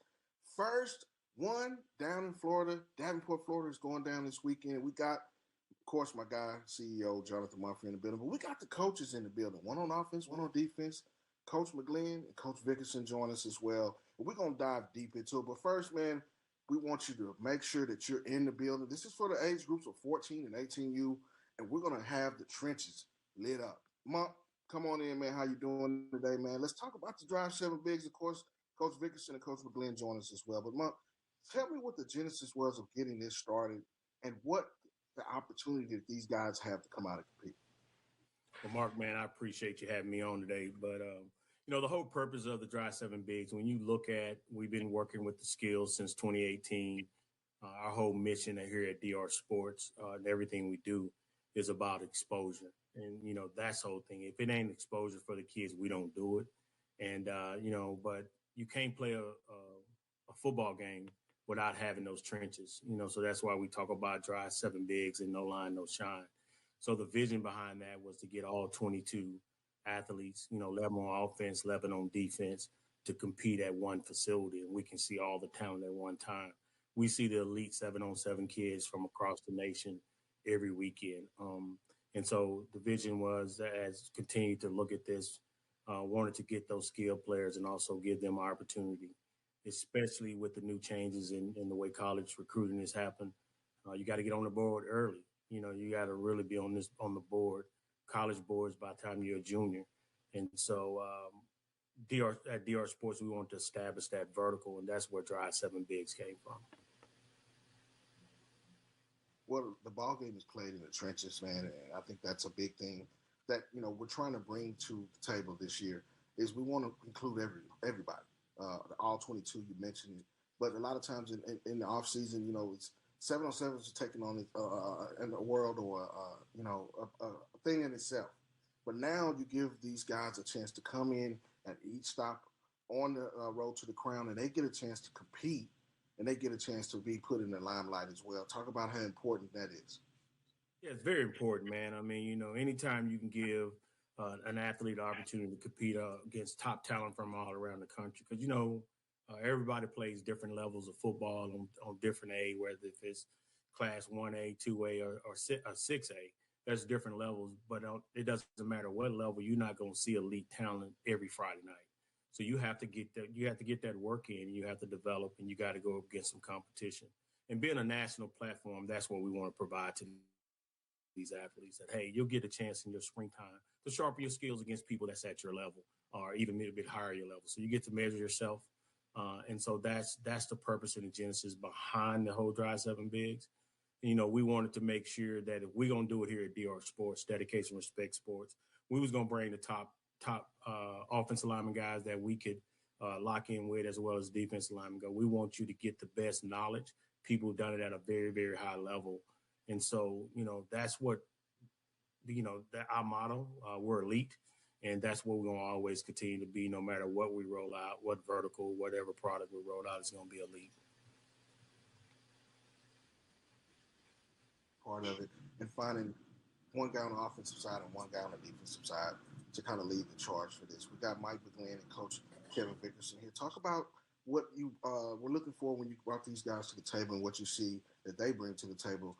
First one down in Florida. Davenport, Florida is going down this weekend. We got, of course, my guy, CEO Jonathan Mafia in the building, but we got the coaches in the building, one on offense, one on defense. Coach McGlynn and Coach Vickerson join us as well. And we're going to dive deep into it. But first, man, we want you to make sure that you're in the building. This is for the age groups of 14 and 18U, and we're going to have the trenches lit up. Monk, come on in, man. How you doing today, man? Let's talk about the Drive 7 Bigs. Of course, Coach Vickerson and Coach McGlynn join us as well. But, Monk, tell me what the genesis was of getting this started and what the opportunity that these guys have to come out and compete. Well, Mark, man, I appreciate you having me on today. But, the whole purpose of the Drive 7 Bigs, when you look at, we've been working with the skills since 2018. Our whole mission here at DR Sports and everything we do is about exposure. And, that's the whole thing. If it ain't exposure for the kids, we don't do it. And, but you can't play a football game without having those trenches, so that's why we talk about Drive 7 Bigs and no line, no shine. So the vision behind that was to get all 22 athletes, 11 on offense, 11 on defense, to compete at one facility, and we can see all the talent at one time. We see the elite 7-on-7 kids from across the nation, every weekend. And so the vision was, as continued to look at this, wanted to get those skilled players and also give them opportunity, especially with the new changes in the way college recruiting has happened. You got to get on the board early. You got to really be on the board, college boards, by the time you're a junior. And so at DR Sports, we wanted to establish that vertical, and that's where DR7 Bigs came from. Well, the ball game is played in the trenches, man, and I think that's a big thing that we're trying to bring to the table this year. Is we want to include everybody, all 22 you mentioned it, but a lot of times in the off season, it's 7-on-7 is taking on in the world or a thing in itself. But now you give these guys a chance to come in at each stop on the road to the crown, and they get a chance to compete. And they get a chance to be put in the limelight as well. Talk about how important that is. Yeah, it's very important, man. I mean, anytime you can give an athlete the opportunity to compete against top talent from all around the country, because, everybody plays different levels of football on different A, whether if it's class 1A, 2A, or 6A. There's different levels, but it doesn't matter what level, you're not going to see elite talent every Friday night. So you have to get that work in, and you have to develop, and you got to go against some competition. And being a national platform, that's what we want to provide to these athletes. That, hey, you'll get a chance in your springtime to sharpen your skills against people that's at your level or even a bit higher your level. So you get to measure yourself. And so that's the purpose and the genesis behind the whole DR7 Bigs. And, we wanted to make sure that if we're going to do it here at DR Sports, Dedication, Respect Sports, we was going to bring the top offensive lineman guys that we could lock in with, as well as defensive linemen go. We want you to get the best knowledge, people who've done it at a very, very high level. And so, that's what, our motto, we're elite. And that's what we're going to always continue to be, no matter what we roll out, what vertical, whatever product we roll out, is going to be elite. Part of it. And finding one guy on the offensive side and one guy on the defensive side to kind of lead the charge for this. We got Mike McGlynn and Coach Kevin Vickerson here. Talk about what you were looking for when you brought these guys to the table and what you see that they bring to the table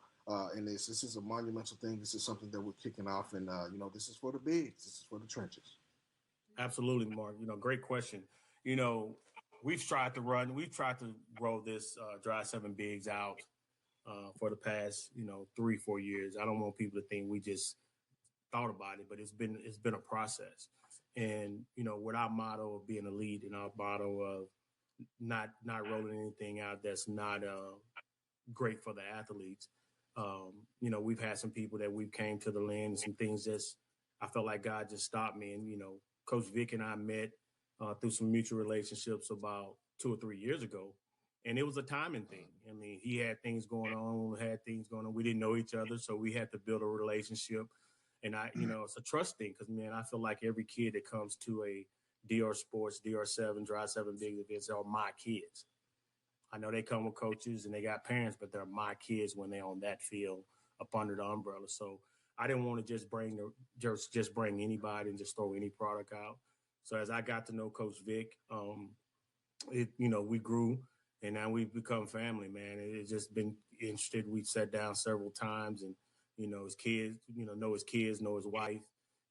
in this. This is a monumental thing. This is something that we're kicking off, and, this is for the bigs. This is for the trenches. Absolutely, Mark. Great question. We've tried to grow this DR7 Bigs out for the past, 3-4 years. I don't want people to think we just thought about it, but it's been a process. And, with our motto of being elite and our motto of not rolling anything out that's not great for the athletes, we've had some people that we've came to the land and some things I felt like God just stopped me. And, Coach Vic and I met through some mutual relationships about 2 or 3 years ago. And it was a timing thing. I mean, he had things going on, We didn't know each other, so we had to build a relationship. And it's a trust thing because, man, I feel like every kid that comes to a DR Sports, DR7, DR7 Big events are my kids. I know they come with coaches and they got parents, but they're my kids when they're on that field up under the umbrella. So I didn't want to just bring anybody and just throw any product out. So as I got to know Coach Vic, we grew. And now we've become family, man. It's just been interested. We've sat down several times and, his kids, know his kids, know his wife,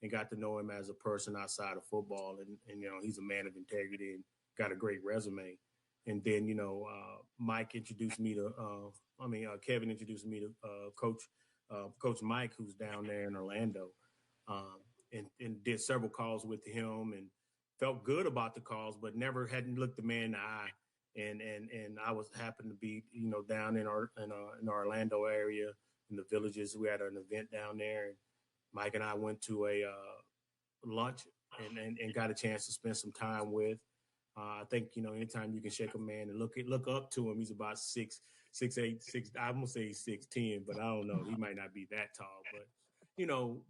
and got to know him as a person outside of football. And he's a man of integrity and got a great resume. And then, Mike introduced me to, Kevin introduced me to Coach Mike, who's down there in Orlando, and did several calls with him and felt good about the calls, but never hadn't looked the man in the eye. And I was happened to be, down in the Orlando area in the Villages. We had an event down there, and Mike and I went to a lunch and got a chance to spend some time with. I think anytime you can shake a man and look up to him, he's about 6'8", 6. I'm gonna say he's 6'10", but I don't know. He might not be that tall,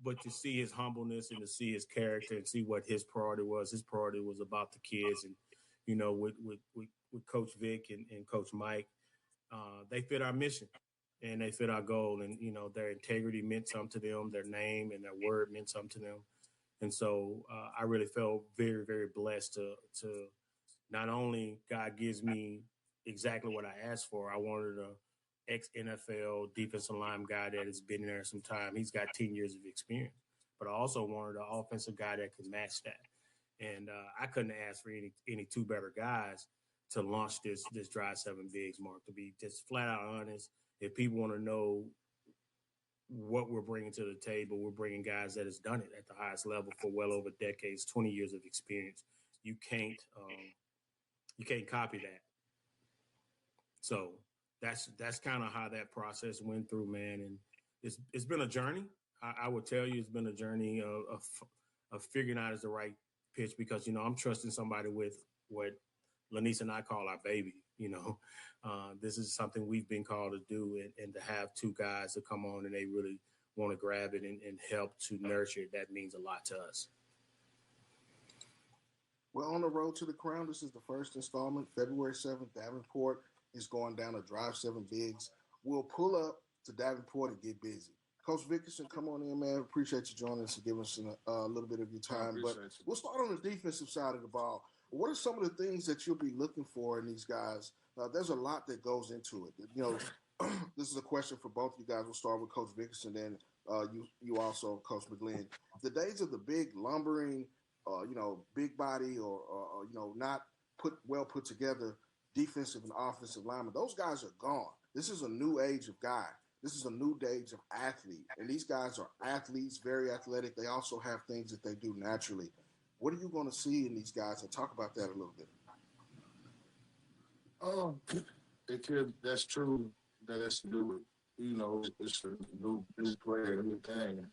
but to see his humbleness and to see his character and see what his priority was. His priority was about the kids, and with Coach Vic and Coach Mike, they fit our mission and they fit our goal. And, their integrity meant something to them. Their name and their word meant something to them. And so I really felt very, very blessed to not only God gives me exactly what I asked for, I wanted ex-NFL defensive line guy that has been there some time. He's got 10 years of experience. But I also wanted an offensive guy that could match that. And I couldn't ask for any two better guys to launch this Drive 7 Bigs, Mark, to be just flat out honest. If people want to know what we're bringing to the table, we're bringing guys that has done it at the highest level for well over decades, 20 years of experience. You can't copy that. So that's kind of how that process went through, man. And it's been a journey. I would tell you it's been a journey of figuring out is the right pitch because, I'm trusting somebody with what Lanice and I call our baby. This is something we've been called to do, and to have two guys to come on and they really want to grab it and help to nurture it, that means a lot to us. Well, on the road to the crown, this is the first installment. February 7th, Davenport is going down to Drive 7 Bigs. We'll pull up to Davenport and get busy. Coach Vickerson, come on in, man. Appreciate you joining us and giving us a little bit of your time. But we'll start on the defensive side of the ball. What are some of the things that you'll be looking for in these guys? There's a lot that goes into it. This is a question for both you guys. We'll start with Coach Vickerson, then you also, Coach McGlynn. The days of the big lumbering, big body or not well put together defensive and offensive linemen, those guys are gone. This is a new age of guy. This is a new age of athlete. And these guys are athletes, very athletic. They also have things that they do naturally. What are you going to see in these guys? And talk about that a little bit. That's true. That has to do with, it's a new player, new thing,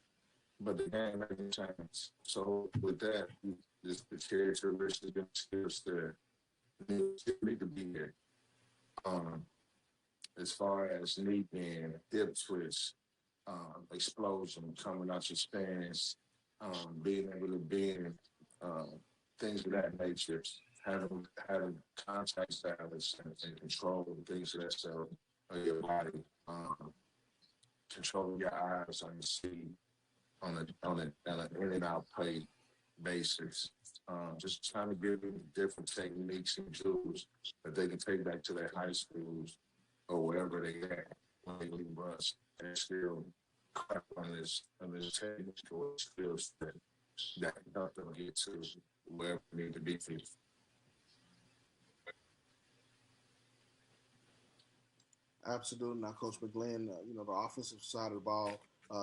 but the game hasn't changed. So with that, just the characteristics and skills there need to be there. As far as knee bend, hip twist, explosion coming out your stance, being able to bend, things of that nature, having contact balance and control things of that sort of your body, controlling your eyes on your seat on an in and out play basis. Just trying to give them different techniques and tools that they can take back to their high schools or wherever they at when they leave us and still cut on this technical skills that help them get to wherever they need to be. Absolutely. Now, Coach McGlynn, the offensive side of the ball,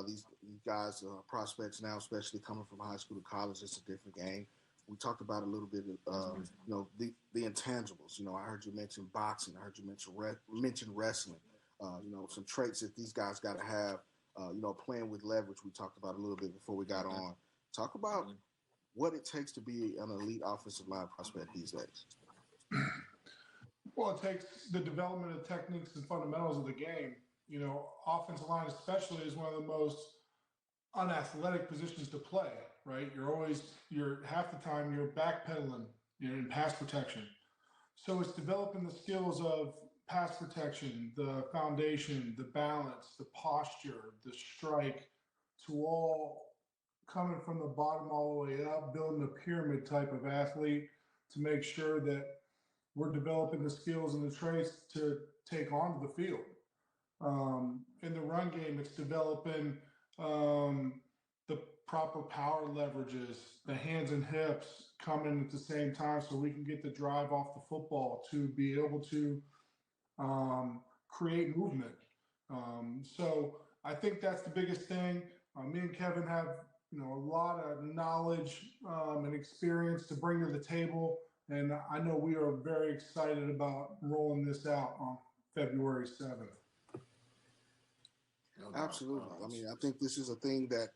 these guys, prospects now, especially coming from high school to college, it's a different game. We talked about a little bit of, the intangibles. I heard you mention boxing. I heard you mention wrestling. Some traits that these guys got to have. Playing with leverage. We talked about a little bit before we got on. Talk about what it takes to be an elite offensive line prospect these days. Well, it takes the development of techniques and fundamentals of the game. Offensive line especially is one of the most unathletic positions to play, right? You're half the time you're backpedaling, in pass protection. So it's developing the skills of pass protection, the foundation, the balance, the posture, the strike, to all coming from the bottom all the way up, building a pyramid type of athlete to make sure that we're developing the skills and the traits to take onto the field. In the run game, it's developing the proper power leverages, the hands and hips coming at the same time so we can get the drive off the football to be able to create movement. So I think that's the biggest thing. Me and Kevin have, a lot of knowledge and experience to bring to the table. And I know we are very excited about rolling this out on February 7th. Absolutely. I think this is a thing that,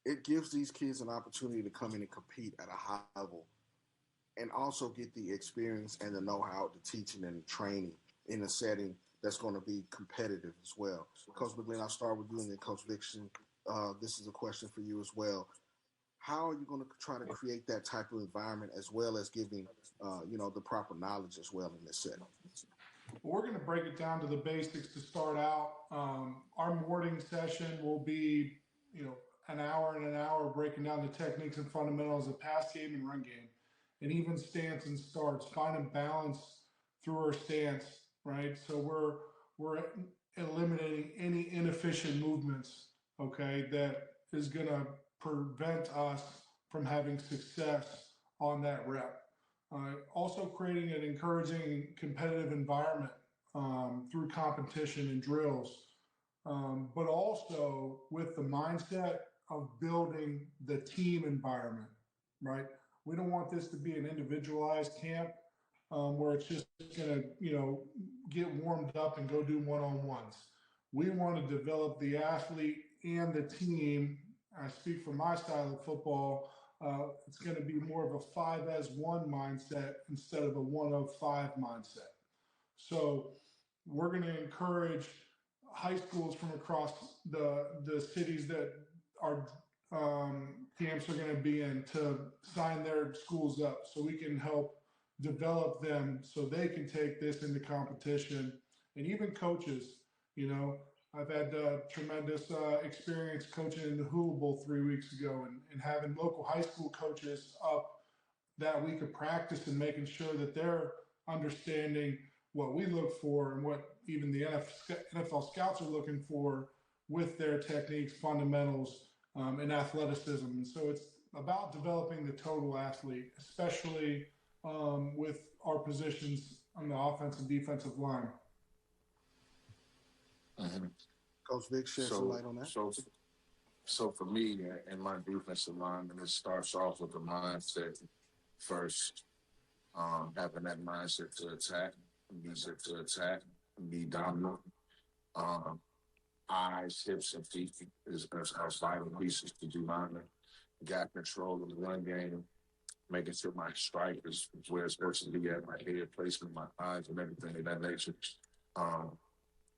it gives these kids an opportunity to come in and compete at a high level and also get the experience and the know-how, the teaching and the training in a setting that's going to be competitive as well. Coach McGlynn, I'll start with you and then Coach Vickerson. This is a question for you as well. How are you going to try to create that type of environment as well as giving, the proper knowledge as well in this setting? We're going to break it down to the basics to start out. Our morning session will be, an hour and an hour breaking down the techniques and fundamentals of pass game and run game, and even stance and starts, finding balance through our stance right? So we're eliminating any inefficient movements, okay, that is going to prevent us from having success on that rep. Also creating an encouraging competitive environment through competition and drills, but also with the mindset of building the team environment, right? We don't want this to be an individualized camp where it's just going to, get warmed up and go do one-on-ones. We want to develop the athlete and the team. I speak from my style of football. It's going to be more of a 5-as-1 mindset instead of a 1-of-5 mindset. So we're going to encourage high schools from across the cities that our camps are going to be in to sign their schools up so we can help develop them so they can take this into competition. And even coaches, I've had tremendous experience coaching in the Hula Bowl 3 weeks ago and having local high school coaches up that week of practice and making sure that they're understanding what we look for and what even the NFL scouts are looking for with their techniques, fundamentals, and athleticism. And so it's about developing the total athlete, especially with our positions on the offensive and defensive line. Coach Vic, shed some light on that. So for me, in my defensive line, and it starts off with the mindset first, having that mindset to attack, be dominant. Eyes, hips, and feet is vital pieces to do lineman. Got control of the run game, making sure my strike is where it's supposed to be at, my head placement, my eyes, and everything of that nature.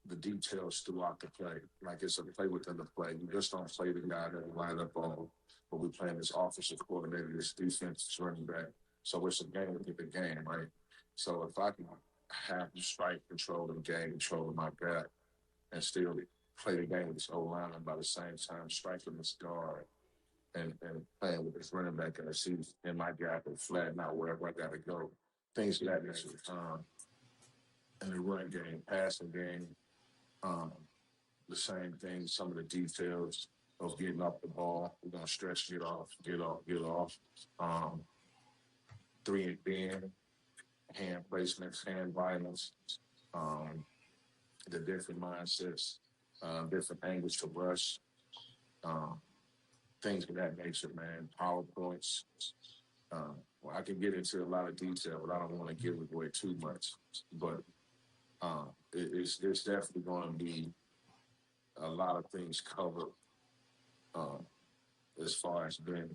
The details throughout the play, like it's a play within the play. You just don't play the guy that we line up on, but we playing this offensive coordinator, this defense, this running back. So it's a game within the game, right? So if I can have strike control and game control of my back and still play the game with this O-line and by the same time striking this guard and playing with this running back and see in my gap and flatten out wherever I got to go. Things of that nature. And the run game, passing game, the same thing, some of the details of getting off the ball. We're going to stretch, get off. 3 and bend, hand placements, hand violence, the different mindsets, different angles to rush, things of that nature, man. PowerPoints. Well, I can get into a lot of detail, but I don't want to give away too much. But it's definitely going to be a lot of things covered as far as being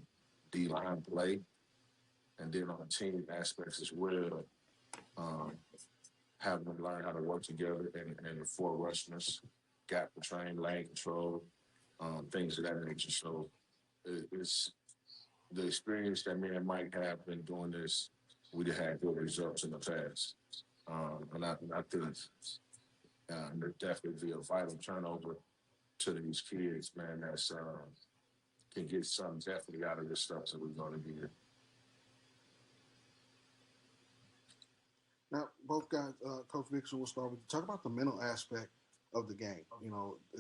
D-line play, and then on the team aspects as well, having them learn how to work together and the 4 rushness, gap train, lane control, things of that nature. So it's the experience that me and Mike have been doing this. We had good results in the past. And I think there definitely be a vital turnover to these kids, man, that's can get something definitely out of this stuff that we're going to get. Now, both guys, Coach Vixen, will start with you. Talk about the mental aspect of the game.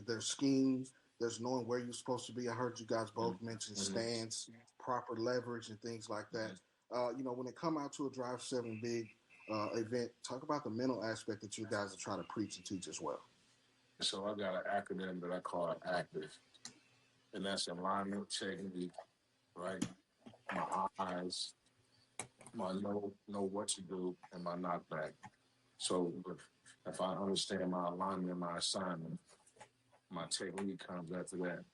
There's schemes, there's knowing where you're supposed to be. I heard you guys both mention stance, proper leverage, and things like that. When it come out to a Drive 7 big event, talk about the mental aspect that you guys are trying to preach and teach as well. So I got an acronym that I call ACTIVE, and that's alignment, technique, right? My eyes, my know what to do, and my knockback. So if I understand my alignment and my assignment, my technique comes after that.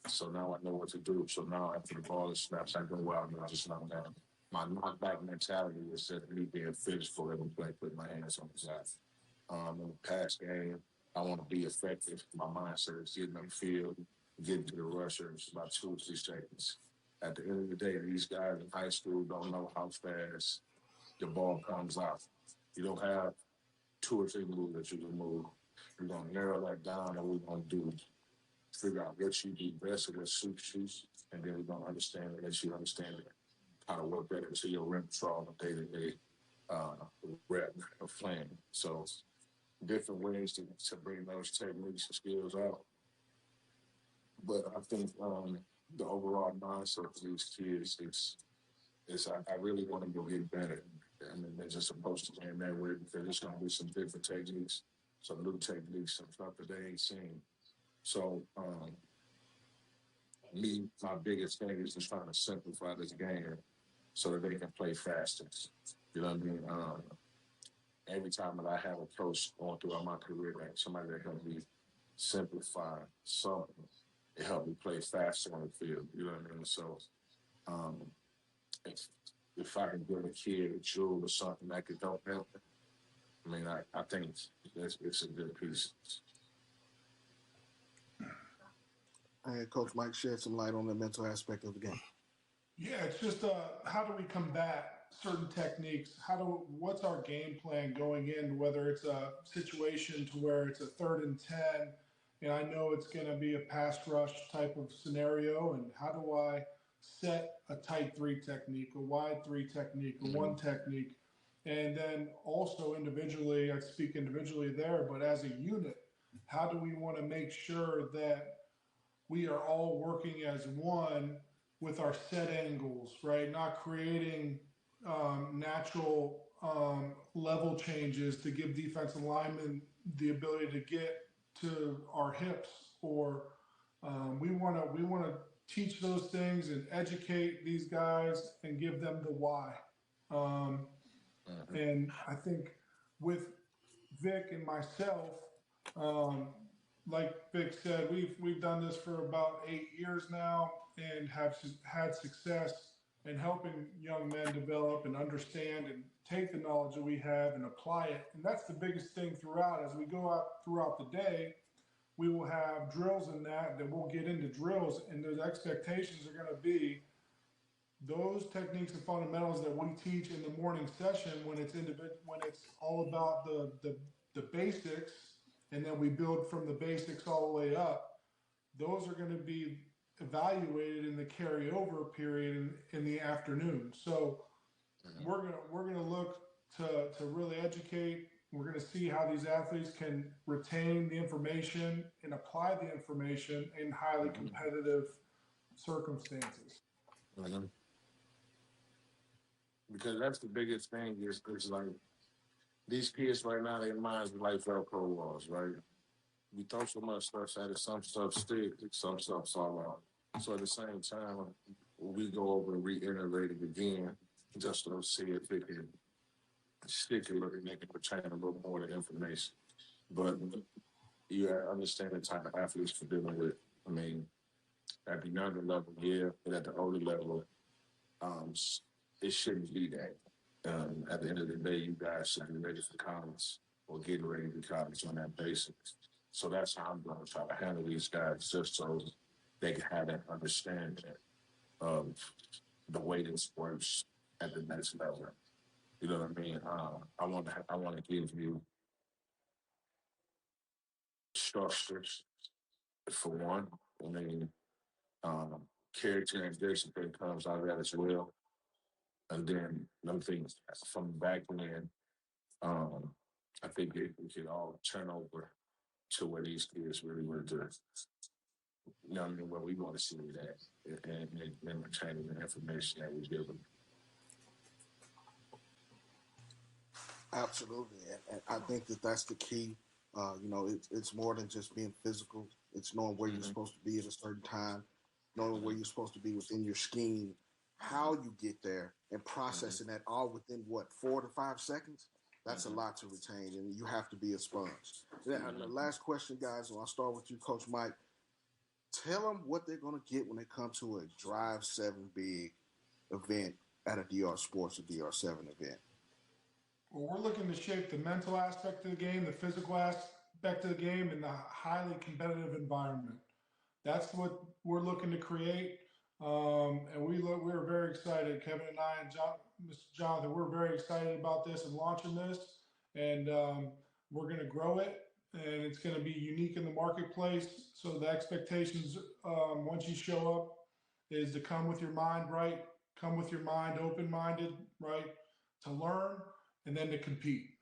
So now I know what to do. So now after the ball is snapped, I go well, I just knock down. My knockback mentality is just me being physical every play, put my hands on the side. In the pass game, I want to be effective. My mindset is getting on the field, getting to the rushers about 2 or 3 seconds. At the end of the day, these guys in high school don't know how fast the ball comes out. You don't have 2 or 3 moves that you can move. We're going to narrow that down, and we're going to do figure out what you do best and what suits you, and then we're going to understand it, let you understand it, how to work that into your repertoire on a day-to-day rep of playing. So different ways to bring those techniques and skills out. But I think the overall mindset for these kids is I really want them to get better. I mean, they're just supposed to game that way because there's going to be some different techniques, some new techniques, some stuff that they ain't seen. So, my biggest thing is just trying to simplify this game so that they can play faster. You know what I mean? Every time that I have a coach going throughout my career, like somebody that helped me simplify something, it helped me play faster on the field. You know what I mean? So, if I can give a kid a jewel or something that could help them, I mean, I think it's a good piece. And Coach Mike shed some light on the mental aspect of the game. Yeah, it's just how do we combat certain techniques? What's our game plan going in? Whether it's a situation to where it's a 3rd and 10, and I know it's going to be a pass rush type of scenario, and how do I set a tight 3 technique, a wide 3 technique, a 1 technique, and then also individually, I speak individually there, but as a unit, how do we want to make sure that we are all working as one with our set angles, right? Not creating natural level changes to give defensive linemen the ability to get to our hips, or we want to teach those things and educate these guys and give them the why. And I think with Vic and myself, like Vic said, we've done this for about 8 years now and have had success in helping young men develop and understand and take the knowledge that we have and apply it. And that's the biggest thing throughout. As we go out throughout the day, we will have drills in that we'll get into drills, and those expectations are going to be those techniques and fundamentals that we teach in the morning session when it's all about the basics, and then we build from the basics all the way up. Those are going to be evaluated in the carryover period in the afternoon. So we're gonna look to really educate. We're going to see how these athletes can retain the information and apply the information in highly competitive circumstances. Because that's the biggest thing is like these kids right now, their minds are like Velcro walls, right? We throw so much stuff at it, some stuff sticks, some stuff fall out. So at the same time, we go over and reiterate it again just to see if it can stick a little, make it retain a little more of the information. But you understand the type of athletes we're dealing with. I mean, at the younger level, yeah, but at the older level, it shouldn't be that. At the end of the day, you guys should be ready for college or getting ready for college on that basis. So that's how I'm going to try to handle these guys, just so they can have that understanding of the way this works at the next level. You know what I mean? I want to give you structures for one. I mean, character and discipline comes out of that as well. And then them things from the back end, I think we could all turn over to where these kids really were just, you know what I mean, where we want to see that and retaining the information that we give them. Absolutely, and I think that's the key. It's more than just being physical. It's knowing where you're supposed to be at a certain time, knowing where you're supposed to be within your scheme, how you get there, and processing that all within 4 to 5 seconds. That's a lot to retain, and you have to be a sponge. And the last question, guys, and I'll start with you, Coach Mike. Tell them what they're going to get when they come to a Drive 7 Big event at a DR Sports or DR7 event. Well, we're looking to shape the mental aspect of the game, the physical aspect of the game, and the highly competitive environment. That's what we're looking to create. And we're very excited, Kevin and I and Mr. Jonathan, we're very excited about this and launching this. And we're going to grow it, and it's going to be unique in the marketplace. So the expectations, once you show up, is to come with your mind right, come with your mind open-minded, right, to learn, and then to compete.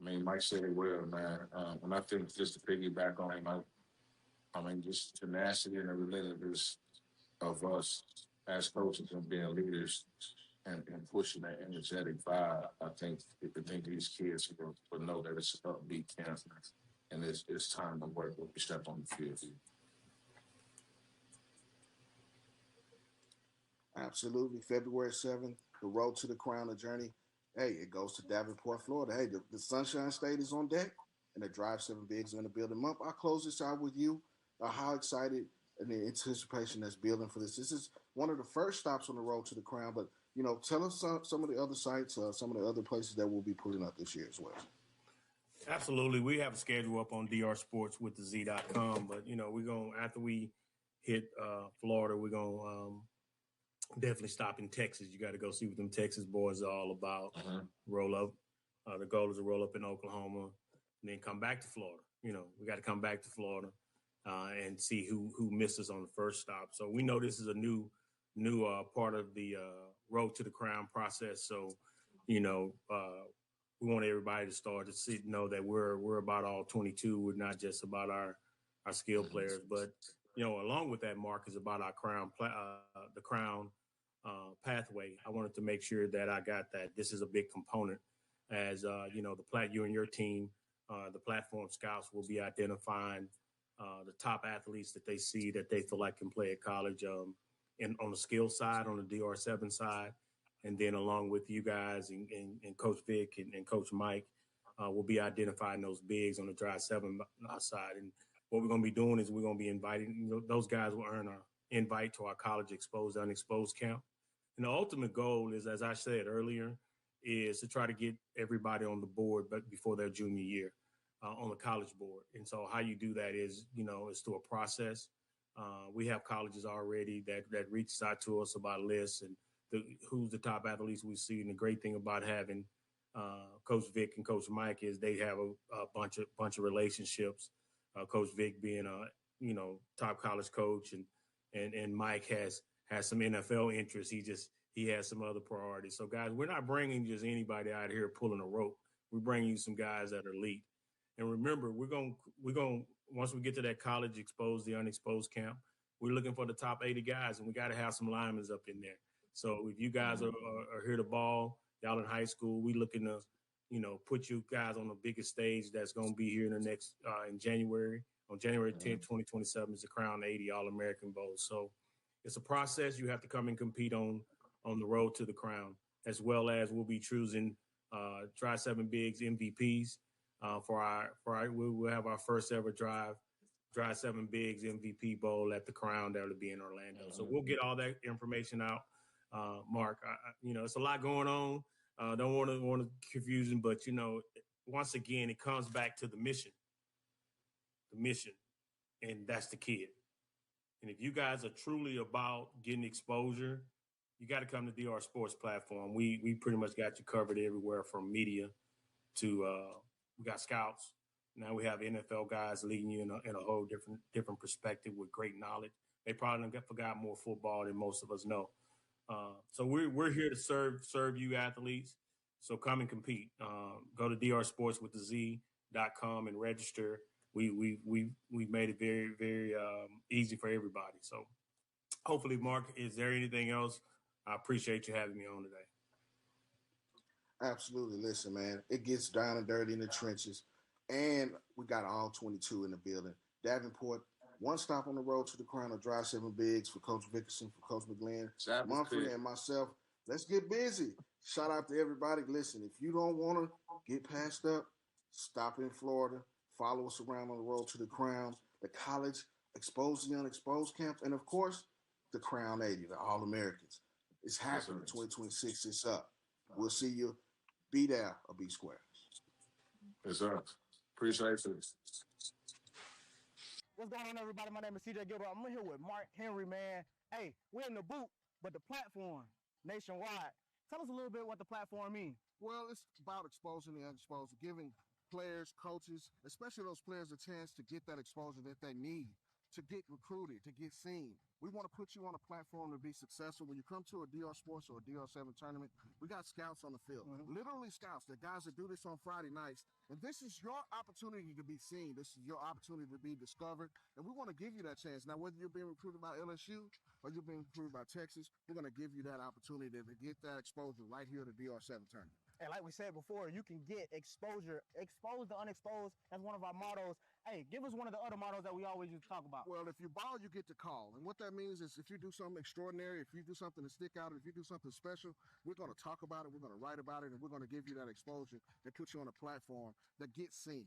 mean, Mike said it well, man. And I think just to piggyback on him, I mean, just tenacity and the relentlessness of us as coaches and being leaders and pushing that energetic vibe. I think these kids will know that it's an upbeat camp and it's time to work when we step on the field. Absolutely. February 7th, the road to the crown, the journey. Hey, it goes to Davenport, Florida. Hey, the Sunshine State is on deck, and the Drive 7 Bigs are going to build them up. I'll close this out with you. How excited and the anticipation that's building for this. This is one of the first stops on the road to the crown, but, tell us some of the other sites, some of the other places that we'll be pulling up this year as well. Absolutely. We have a schedule up on drsportswiththez.com, but, we're going to, after we hit Florida, we're going to definitely stop in Texas. You got to go see what them Texas boys are all about. Roll up. The goal is to roll up in Oklahoma and then come back to Florida. We got to come back to Florida and see who missed us on the first stop. So we know this is a new part of the road to the crown process. So, we want everybody to start to know that we're about all 22. We're not just about our skill players, but along with that, Mark, is about our the crown pathway. I wanted to make sure that I got that. This is a big component, as you and your team, the platform scouts will be identifying the top athletes that they see that they feel like can play at college, and on the skill side, on the DR7 side. And then along with you guys and Coach Vic and Coach Mike, we'll be identifying those bigs on the Drive 7 side. And what we're going to be doing is we're going to be inviting, those guys will earn an invite to our college exposed, unexposed camp. And the ultimate goal is, as I said earlier, is to try to get everybody on the board but before their junior year on the college board. And so how you do that is, is through a process. We have colleges already that reaches out to us about lists and who's the top athletes we see. And the great thing about having Coach Vic and Coach Mike is they have a bunch of relationships. Coach Vic being a top college coach, and Mike has some NFL interests. He has some other priorities. So guys, we're not bringing just anybody out here pulling a rope. We're bringing you some guys that are elite. And remember, we're going once we get to that college exposed, the unexposed camp, we're looking for the top 80 guys, and we got to have some linemen up in there. So if you guys are here to ball, y'all in high school, we looking to, put you guys on the biggest stage that's going to be here in the next, in January. On January 10th, 2027 is the Crown 80 All-American Bowl. So it's a process. You have to come and compete on the road to the crown, as well as we'll be choosing Drive 7 Bigs MVPs we'll have our first ever Drive 7 Bigs MVP Bowl at the Crown that will be in Orlando. So we'll get all that information out. Mark, it's a lot going on. Don't want to confusion, but once again, it comes back to the mission, and that's the kid. And if you guys are truly about getting exposure, you got to come to DR Sports platform. We pretty much got you covered everywhere from media to we got scouts. Now we have NFL guys leading you in a whole different perspective with great knowledge. They probably forgot more football than most of us know. So we're here to serve you athletes. So come and compete. Go to drsportswiththez.com and register. We made it very, very easy for everybody. So hopefully, Mark, is there anything else? I appreciate you having me on today. Absolutely. Listen, man, it gets down and dirty in the trenches, and we got all 22 in the building. Davenport, one stop on the road to the crown of Drive 7 Bigs for Coach Vickerson, for Coach McGlenn, Mafia, and myself. Let's get busy. Shout out to everybody. Listen, if you don't want to get passed up, stop in Florida. Follow us around on the road to the crown, the college exposed and unexposed camp, and, of course, the Crown 80, the All-Americans. It's happening. 2026. It's up. We'll see you. Be there or be square. Yes, sir. Appreciate it. What's going on, everybody? My name is CJ Gilbert. I'm here with Mark Henry, man. Hey, we're in the boot, but the platform nationwide. Tell us a little bit what the platform means. Well, it's about exposing the unexposed, giving players, coaches, especially those players, a chance to get that exposure that they need, to get recruited, to get seen. We want to put you on a platform to be successful. When you come to a DR Sports or a DR7 tournament, we got scouts on the field. Literally scouts. The guys that do this on Friday nights. And this is your opportunity to be seen. This is your opportunity to be discovered. And we want to give you that chance. Now, whether you're being recruited by LSU or you're being recruited by Texas, we're going to give you that opportunity to get that exposure right here at the DR7 tournament. And like we said before, you can get exposure, expose the unexposed. That's one of our mottos. Hey, give us one of the other mottos that we always used to talk about. Well, if you ball, you get to call. And what that means is if you do something extraordinary, if you do something to stick out, if you do something special, we're going to talk about it, we're going to write about it, and we're going to give you that exposure that puts you on a platform that gets seen.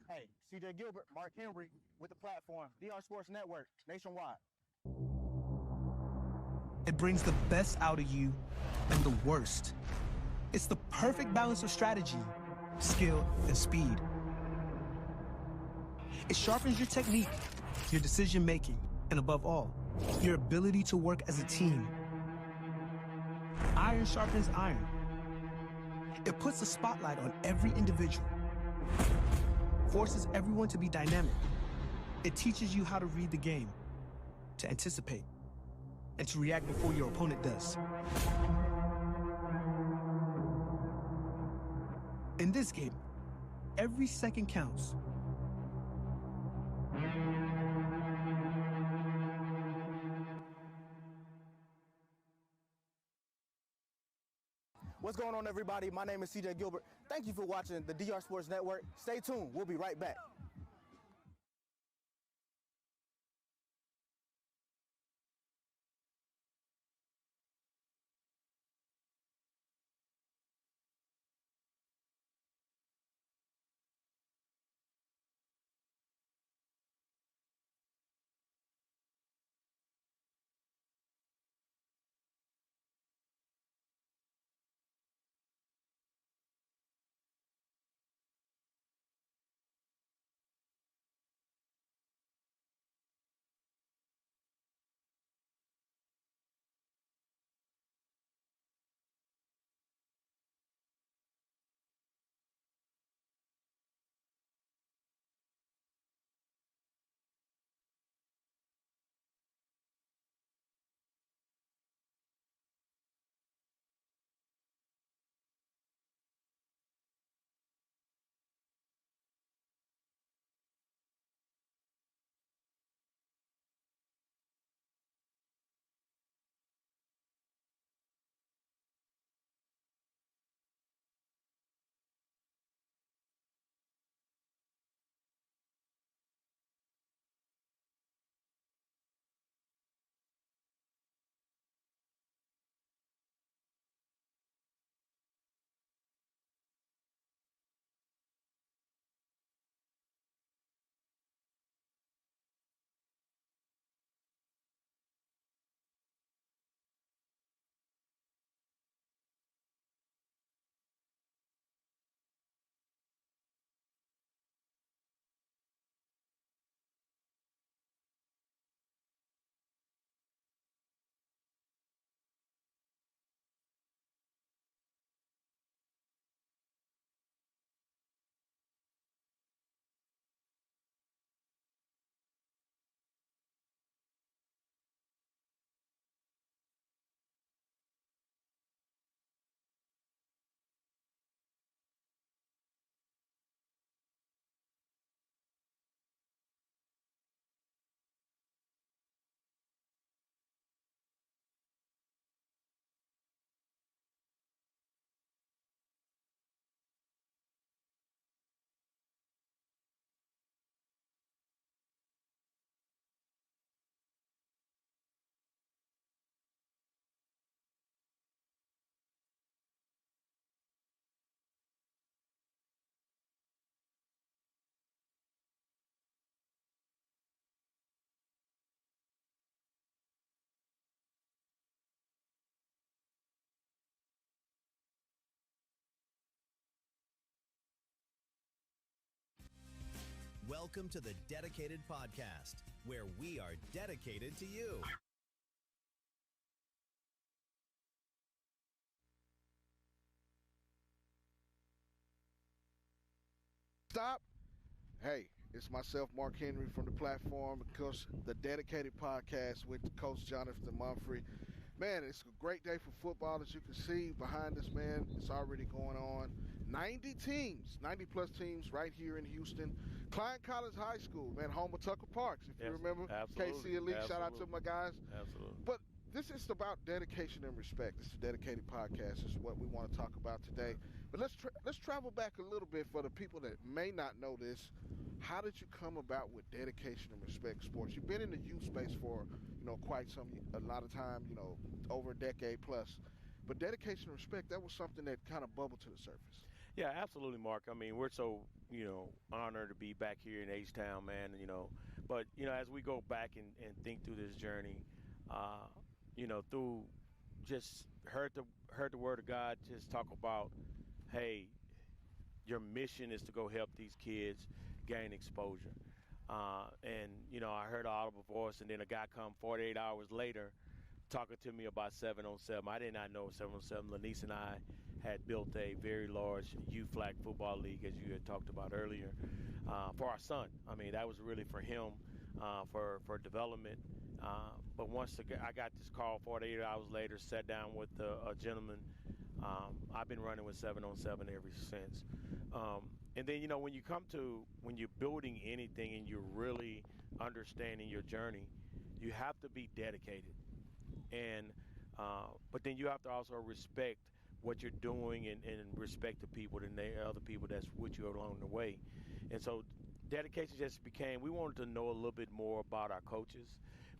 Hey, CJ Gilbert, Mark Henry with the platform, DR Sports Network, nationwide. It brings the best out of you and the worst. It's the perfect balance of strategy, skill, and speed. It sharpens your technique, your decision-making, and above all, your ability to work as a team. Iron sharpens iron. It puts a spotlight on every individual, forces everyone to be dynamic. It teaches you how to read the game, to anticipate, and to react before your opponent does. In this game, every second counts. What's going on, everybody? My name is CJ Gilbert. Thank you for watching the DR Sports Network. Stay tuned. We'll be right back. Welcome to the Dedicated Podcast, where we are dedicated to you. Stop. Hey, It's myself, Mark Henry, from the platform, of course, the Dedicated Podcast with Coach Jonathan Mumphrey. Man, it's a great day for football, as you can see behind us, man. It's already going on. 90 teams, 90-plus teams right here in Houston. Klein College High School, man, home of Tucker Parks, if you remember. Absolutely. KC Elite, Absolutely. shout out to my guys. Absolutely. But this is about dedication and respect. This is the Dedicated Podcast. This is what we want to talk about today. But let's travel back a little bit for the people that may not know this. How did you come about with dedication and respect sports? You've been in the youth space for, quite a lot of time, over a decade plus. But dedication and respect, that was something that kind of bubbled to the surface. Yeah, absolutely, Mark. I mean, we're so, honored to be back here in H-Town, man, But, as we go back and think through this journey, through just heard the word of God just talk about, hey, your mission is to go help these kids gain exposure. I heard an audible voice, and then a guy come 48 hours later talking to me about 7-on-7. I did not know 7-on-7. Lanice and I had built a very large youth flag football league, as you had talked about earlier, for our son. I mean, that was really for him, for development. But once I got this call 48 hours later, sat down with a gentleman. I've been running with 7-on-7 ever since. And then, when you're building anything and you're really understanding your journey, you have to be dedicated. But then you have to also respect what you're doing and respect the people and the other people that's with you along the way. And so dedication just became, we wanted to know a little bit more about our coaches.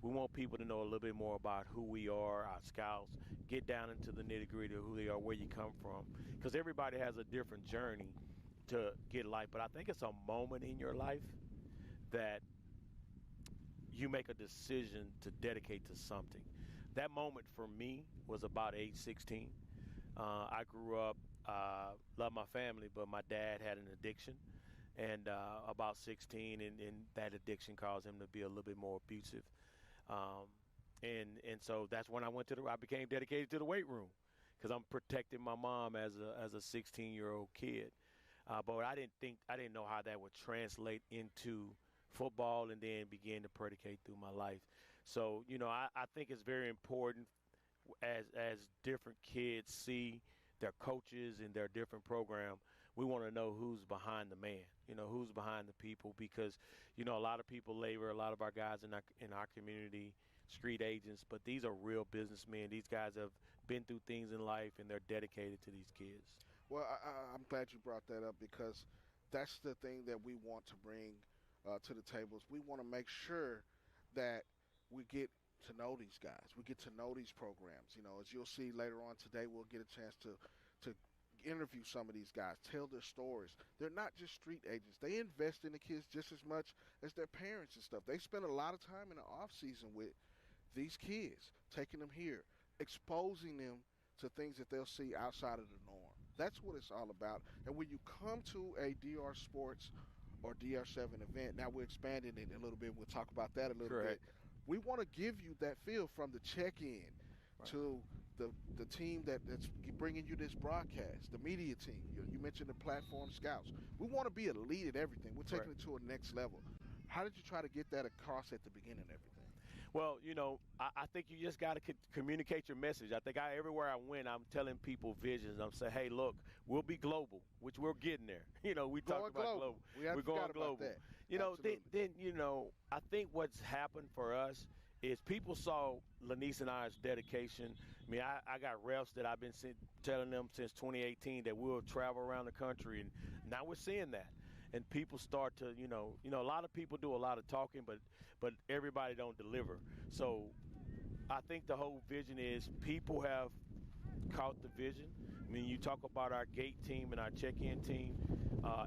We want people to know a little bit more about who we are, our scouts, get down into the nitty-gritty of who they are, where you come from. Because everybody has a different journey to get life. But I think it's a moment in your life that you make a decision to dedicate to something. That moment for me was about age 16. I grew up, loved my family, but my dad had an addiction. And about 16, and that addiction caused him to be a little bit more abusive. And so that's when I became dedicated to the weight room, because I'm protecting my mom as a 16-year-old kid. But I didn't know how that would translate into football, and then begin to predicate through my life. So, I think it's very important as different kids see their coaches and their different program, we want to know who's behind the man, who's behind the people, because, a lot of people labor, a lot of our guys in our community, street agents, but these are real businessmen. These guys have been through things in life, and they're dedicated to these kids. Well, I'm glad you brought that up, because that's the thing that we want to bring to the tables. We want to make sure that we get to know these guys. We get to know these programs. As you'll see later on today, we'll get a chance to interview some of these guys, tell their stories. They're not just street agents. They invest in the kids just as much as their parents and stuff. They spend a lot of time in the off season with these kids, taking them here, exposing them to things that they'll see outside of the norm. That's what it's all about. And when you come to a DR Sports or DR7 event, now we're expanding it a little bit. We'll talk about that a little bit. We want to give you that feel from the check-in to the team that's bringing you this broadcast, the media team. You mentioned the platform scouts. We want to be a lead at everything. We're taking it to a next level. How did you try to get that across at the beginning of everything? Well, I think you just got to communicate your message. I think everywhere I went, I'm telling people visions. I'm saying, hey, look, we'll be global, which we're getting there. We talked about global. We're going global. Then I think what's happened for us is people saw Lanice and I's dedication. I mean, I got refs that I've been telling them since 2018 that we'll travel around the country, and now we're seeing that. And people start to, a lot of people do a lot of talking, but everybody don't deliver. So I think the whole vision is people have caught the vision. I mean, you talk about our gate team and our check-in team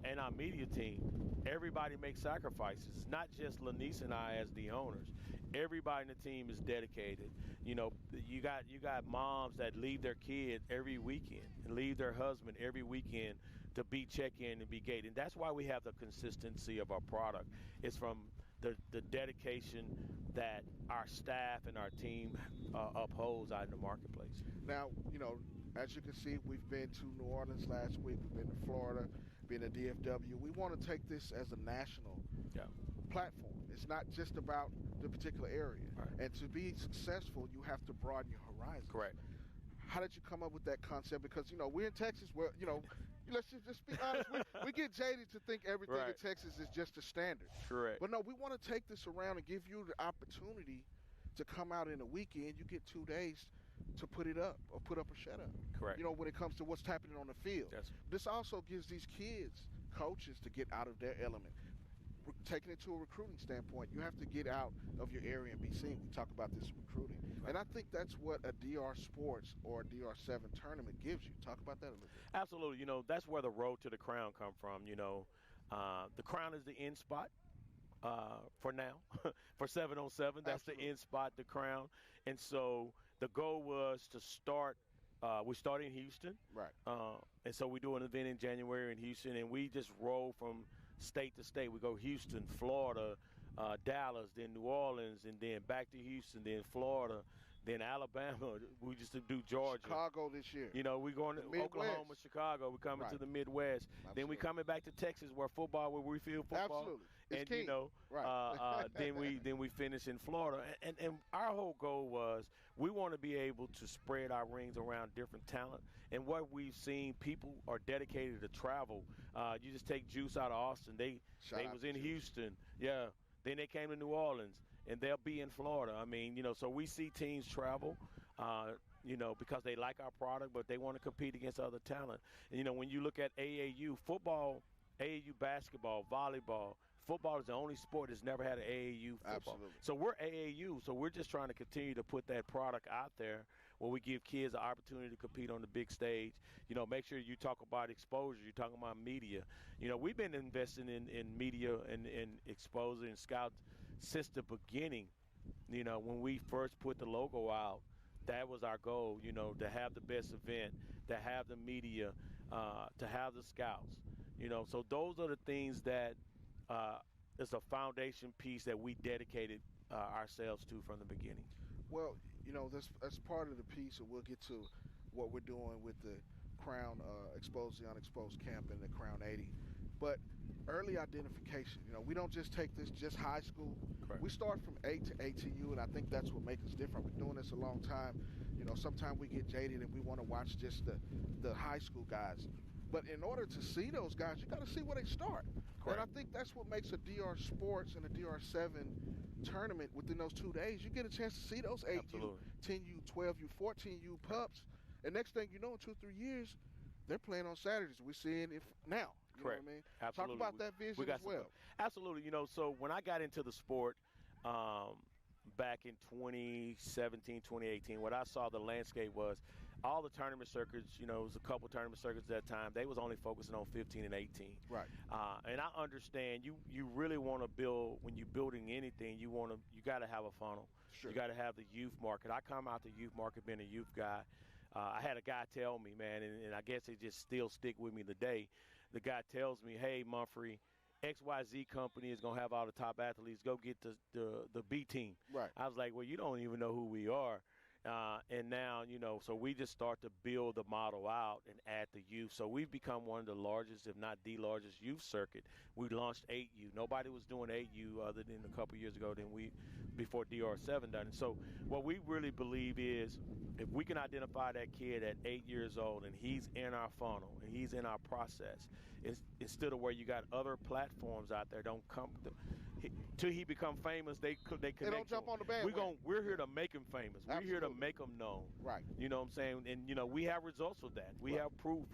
and our media team. Everybody makes sacrifices, not just Lanice and I as the owners. Everybody in the team is dedicated. You got moms that leave their kid every weekend and leave their husband every weekend to be check-in and be gate. And that's why we have the consistency of our product. It's from the dedication that our staff and our team upholds out in the marketplace. Now, as you can see, we've been to New Orleans last week. We've been to Florida, being a DFW, we want to take this as a national platform. It's not just about the particular area. Right. And to be successful, you have to broaden your horizons. Correct. How did you come up with that concept? Because, we're in Texas where, let's just be honest. We get jaded to think everything in Texas is just a standard. Correct. But no, we want to take this around and give you the opportunity to come out in a weekend. You get 2 days to put it up or put up or shut up. Correct. When it comes to what's happening on the field. Yes. This also gives these kids, coaches, to get out of their element. Taking it to a recruiting standpoint, you have to get out of your area and be seen. We talk about this recruiting. Right. And I think that's what a DR Sports or a DR7 tournament gives you. Talk about that a little bit. Absolutely. That's where the road to the crown come from. The crown is the end spot. For now, for 7-on-7, that's Absolutely. the end spot, the crown. And so the goal was to start. We started in Houston, right? And so we do an event in January in Houston, and we just roll from state to state. We go Houston, Florida, Dallas, then New Orleans, and then back to Houston, then Florida, then Alabama. We just do Georgia. Chicago this year. We're going to Oklahoma, Chicago. We're coming to the Midwest. Absolutely. Then we're coming back to Texas, where we feel football. Absolutely. It's And key. Right. then we finish in Florida. And our whole goal was we want to be able to spread our rings around different talent. And what we've seen, people are dedicated to travel. You just take Juice out of Austin. They was in Houston. Yeah. Then they came to New Orleans, and they'll be in Florida. I mean, so we see teams travel, because they like our product, but they want to compete against other talent. And, when you look at AAU football, AAU basketball, volleyball, football is the only sport that's never had an AAU football. Absolutely. So we're AAU, so we're just trying to continue to put that product out there where we give kids an opportunity to compete on the big stage. Make sure you talk about exposure. You're talking about media. We've been investing in media and exposure and scout since the beginning. When we first put the logo out, that was our goal, to have the best event, to have the media, to have the scouts. So those are the things that is a foundation piece that we dedicated ourselves to from the beginning. Well, that's part of the piece, and we'll get to what we're doing with the Crown Exposed the Unexposed camp and the Crown 80. But early identification, we don't just take this just high school. Correct. We start from A to ATU, and I think that's what makes us different. I've been doing this a long time. Sometimes we get jaded and we want to watch just the high school guys. But in order to see those guys, you got to see where they start. Correct. And I think that's what makes a DR Sports and a DR7 tournament within those 2 days. You get a chance to see those 8U, 10U, 12U, 14U pups. And next thing you know, in 2-3 years, they're playing on Saturdays. We're seeing it now. You Correct. know what I mean? Absolutely. Talk about that vision as well. Absolutely. So when I got into the sport back in 2017, 2018, what I saw the landscape was all the tournament circuits, it was a couple tournament circuits at that time. They was only focusing on 15 and 18. Right. And I understand you really want to build, when you're building anything, you got to have a funnel. Sure. You got to have the youth market. I come out the youth market being a youth guy. I had a guy tell me, man, and I guess it just still stick with me today. The guy tells me, hey, Mumphrey, XYZ company is going to have all the top athletes. Go get the B team. Right. I was like, well, you don't even know who we are. And now, so we just start to build the model out and add the youth. So we've become one of the largest, if not the largest, youth circuit. We launched 8U. Nobody was doing 8U other than a couple years ago before DR7 done it. So what we really believe is if we can identify that kid at 8 years old and he's in our funnel and he's in our process, instead of where you got other platforms out there don't come till he become famous, they connect. They don't jump on the bandwagon. We're here to make him famous. We're here to make them known. Right. You know what I'm saying? And, we have results with that. We have proof.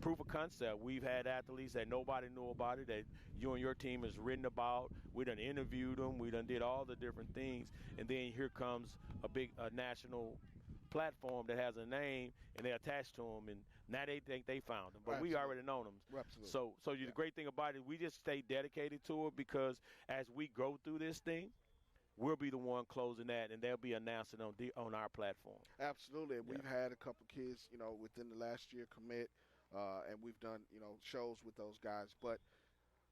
Proof of concept. We've had athletes that nobody knew about it, that you and your team has written about. We done interviewed them. We done did all the different things. And then here comes a big national platform that has a name, and they're attached to them, and now they think they found them. But we already know them. Absolutely. So the great thing about it, we just stay dedicated to it, because as we go through this thing, we'll be the one closing that, and they'll be announcing on our platform. Absolutely. We've had a couple kids, within the last year commit, and we've done, shows with those guys. But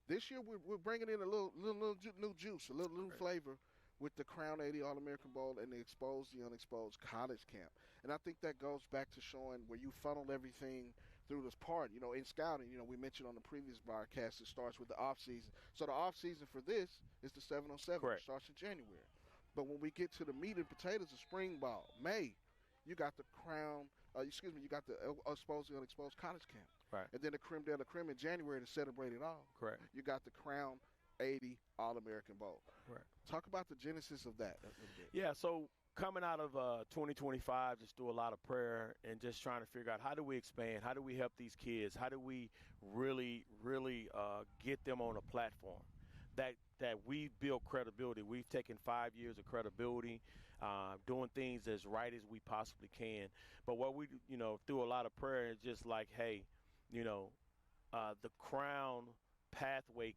this year we're bringing in a little new juice, a little flavor with the Crown 80 All-American Bowl and the Exposed the Unexposed College Camp. And I think that goes back to showing where you funnel everything through this part. In scouting, we mentioned on the previous broadcast, it starts with the off season. So the off season for this is the 7-on-7. Correct. It starts in January. But when we get to the meat and potatoes of spring ball, May, you got the you got the exposed and unexposed college camp. Right. And then the creme de la creme in January to celebrate it all. Correct. You got the Crown 80 All-American Bowl. Right. Talk about the genesis of that a little bit. Yeah, so coming out of 2025, just do a lot of prayer and just trying to figure out how do we expand, how do we help these kids, how do we really get them on a platform that we build credibility. We've taken 5 years of credibility, doing things as right as we possibly can. But what we, through a lot of prayer, is just like, hey, the Crown pathway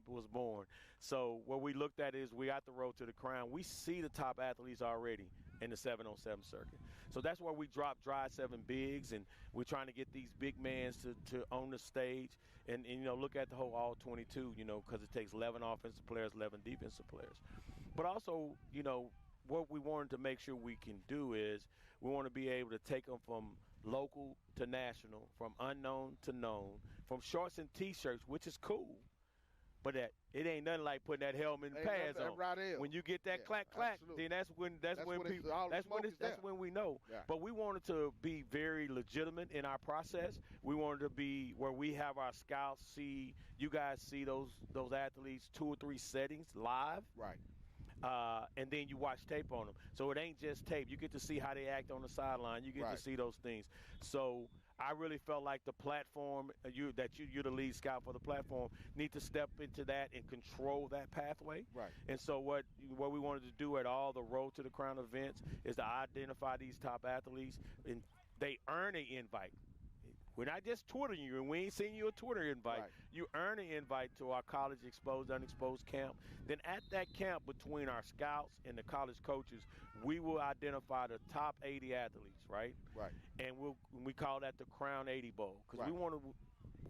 was born. So what we looked at is we got the road to the Crown. We see the top athletes already in the 7-on-7 circuit. So that's where we drop DR7 bigs, and we're trying to get these big mans to own the stage and look at the whole all 22, because it takes 11 offensive players, 11 defensive players. But also, what we wanted to make sure we can do is we want to be able to take them from local to national, from unknown to known, from shorts and T-shirts, which is cool. But it ain't nothing like putting that helmet and pads on. When you get that clack, absolutely. then that's when we know. Yeah. But we wanted to be very legitimate in our process. We wanted to be where we have our scouts see, you guys see those athletes 2 or 3 settings live. Right. And then you watch tape on them. So it ain't just tape. You get to see how they act on the sideline. You get to see those things. So I really felt like the platform, you're the lead scout for the platform, need to step into that and control that pathway. Right. And so what we wanted to do at all the Road to the Crown events is to identify these top athletes, and they earn an invite. We're not just Twittering you, and we ain't sending you a Twitter invite. Right. You earn an invite to our college exposed, unexposed camp. Then at that camp, between our scouts and the college coaches, we will identify the top 80 athletes, right? Right. And we call that the Crown 80 Bowl, because Right. we want to.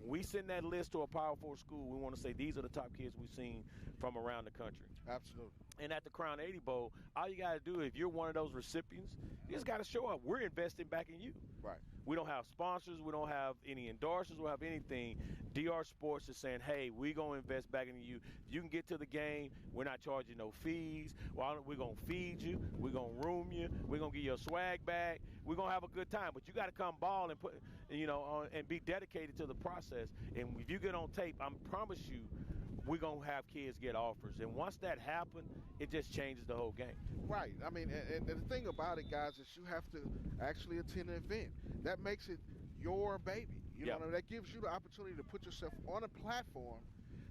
When we send that list to a Power 4 school, we want to say these are the top kids we've seen from around the country. Absolutely. And at the Crown 80 Bowl, all you got to do, if you're one of those recipients, you just got to show up. We're investing back in you. Right. We don't have sponsors. We don't have any endorsers. We don't have anything. DR Sports is saying, hey, we're going to invest back into you. You can get to the game. We're not charging no fees. We're going to feed you. We're going to room you. We're going to give you a swag bag. We're going to have a good time. But you got to come ball and put, and be dedicated to the process. And if you get on tape, I promise you, we're going to have kids get offers. And once that happens, it just changes the whole game. Right. I mean, and the thing about it, guys, is you have to actually attend an event. That makes it your baby. You know what I mean? That gives you the opportunity to put yourself on a platform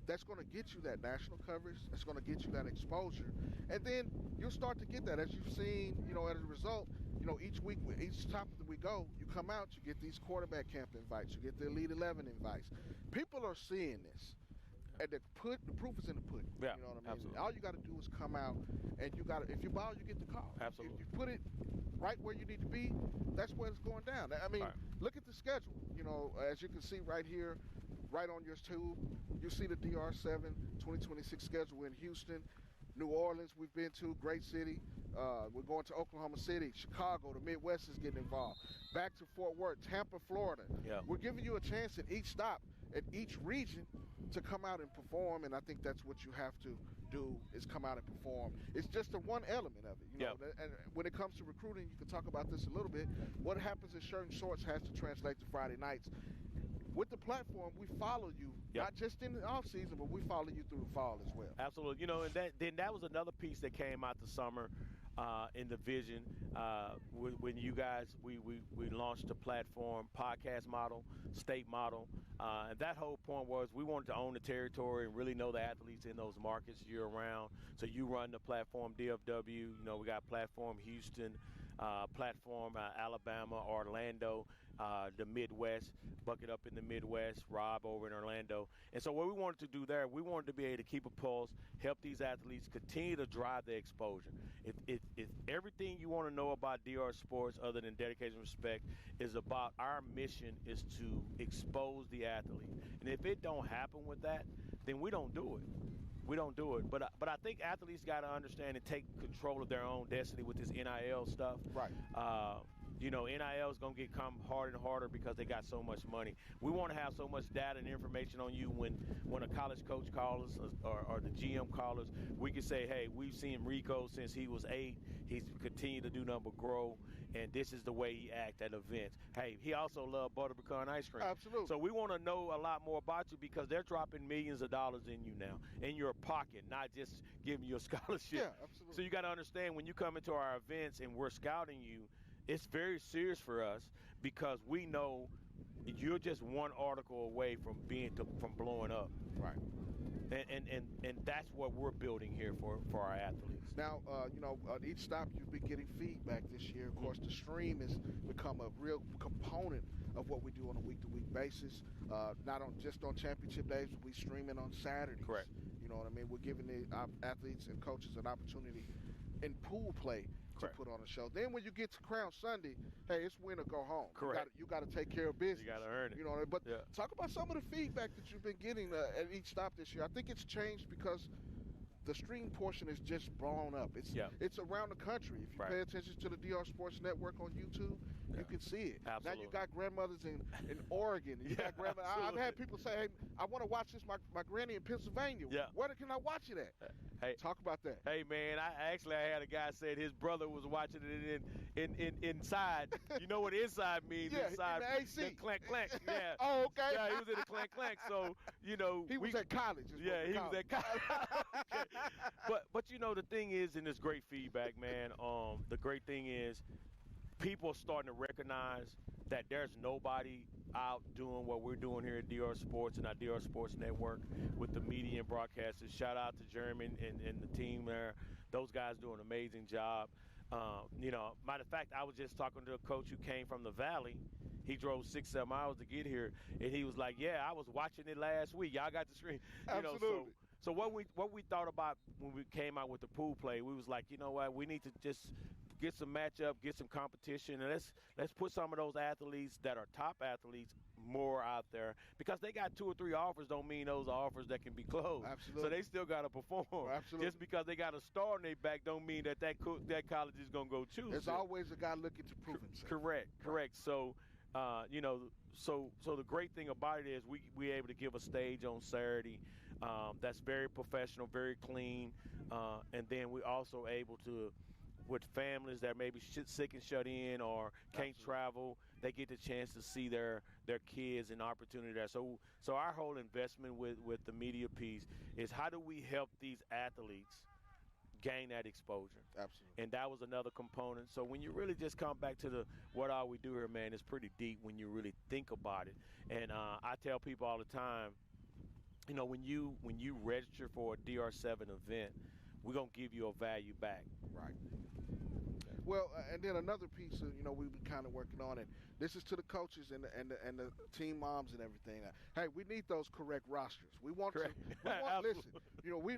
that's going to get you that national coverage, that's going to get you that exposure. And then you'll start to get that. As you've seen, as a result, each week, each topic that we go, you come out, you get these quarterback camp invites, you get the Elite 11 invites. People are seeing this. And the proof is in the pudding. Yeah, you know what I mean? absolutely. All you got to do is come out, and if you ball, you get the call. Absolutely. If you put it right where you need to be, that's where it's going down. I mean, look at the schedule. As you can see right here, right on your tube, you see the DR7 2026 schedule in Houston. New Orleans, we've been to, great city. We're going to Oklahoma City, Chicago, the Midwest is getting involved. Back to Fort Worth, Tampa, Florida. Yeah. We're giving you a chance at each stop, at each region, to come out and perform, and I think that's what you have to do, is come out and perform. It's just the one element of it. And when it comes to recruiting, you can talk about this a little bit. What happens in shirt and shorts has to translate to Friday nights. With the platform, we follow you, not just in the off season, but we follow you through the fall as well. Absolutely. And that was another piece that came out the summer in the vision when you guys, we launched the platform podcast model, state model. And that whole point was we wanted to own the territory and really know the athletes in those markets year round. So you run the platform DFW, we got platform Houston, platform Alabama, Orlando, the Midwest, Bucket up in the Midwest, Rob over in Orlando. And so what we wanted to do there, we wanted to be able to keep a pulse, help these athletes continue to drive their exposure. If everything you want to know about DR Sports other than dedication and respect is about our mission is to expose the athlete. And if it don't happen with that, then we don't do it. We don't do it. But I think athletes got to understand and take control of their own destiny with this NIL stuff. Right. NIL is going to become harder and harder because they got so much money. We want to have so much data and information on you when a college coach calls us or the GM calls us. We can say, hey, we've seen Rico since he was 8. He's continued to do nothing but grow, and this is the way he acts at events. Hey, he also loved butter pecan ice cream. Absolutely. So we want to know a lot more about you because they're dropping millions of dollars in you now, in your pocket, not just giving you a scholarship. Yeah, absolutely. So you got to understand when you come into our events and we're scouting you, it's very serious for us because we know you're just one article away from from blowing up. Right. And that's what we're building here for our athletes. Now, at each stop you've been getting feedback this year. Of course, the stream has become a real component of what we do on a week-to-week basis. Not just on championship days, but we stream it on Saturdays. Correct. You know what I mean? We're giving the athletes and coaches an opportunity in pool play to put on a show. Then when you get to Crown Sunday, hey, it's win or go home. Correct. You got to take care of business. You got to earn it. You know, but talk about some of the feedback that you've been getting at each stop this year. I think it's changed because the stream portion is just blown up. It's around the country. If you pay attention to the DR Sports Network on YouTube, you can see it. Absolutely. Now you got grandmothers in Oregon. You got grandmothers. I've had people say, hey, I want to watch this, my granny in Pennsylvania. Yeah. Where can I watch it at? Hey, talk about that. Hey, man, I had a guy said his brother was watching it in inside. You know what inside means? Yeah, inside. in the AC. The clank clank. Yeah. Oh, okay. Yeah, he was in the clank clank. So, he was at college. Yeah, he was at college. Okay. But the thing is, and it's great feedback, man. The great thing is, people are starting to recognize that there's nobody out doing what we're doing here at DR Sports and our DR Sports Network with the media and broadcasters. Shout out to German and the team there. Those guys do an amazing job. Matter of fact, I was just talking to a coach who came from the Valley. He drove 6-7 hours to get here, and he was like, yeah, I was watching it last week. Y'all got the screen. Absolutely. So what we thought about when we came out with the pool play, we was like, you know what, we need to just get some matchup, get some competition, and let's put some of those athletes that are top athletes more out there because they got 2 or 3 offers don't mean those are offers that can be closed. Absolutely. So they still got to perform. Absolutely. Just because they got a star on their back don't mean that college is going to go choose. There's always a guy looking to prove himself. Correct. So, so the great thing about it is we able to give a stage on Saturday that's very professional, very clean, and then we also able to, with families that may be sick and shut in or can't travel, they get the chance to see their kids and opportunity there. So our whole investment with the media piece is how do we help these athletes gain that exposure? Absolutely. And that was another component. So when you really just come back to what all we do here, man, it's pretty deep when you really think about it. And I tell people all the time, when you register for a DR7 event, we're going to give you a value back. Right. Well, and then another piece of, we've been kind of working on it. This is to the coaches and the team moms and everything. Hey, we need those correct rosters. We want listen,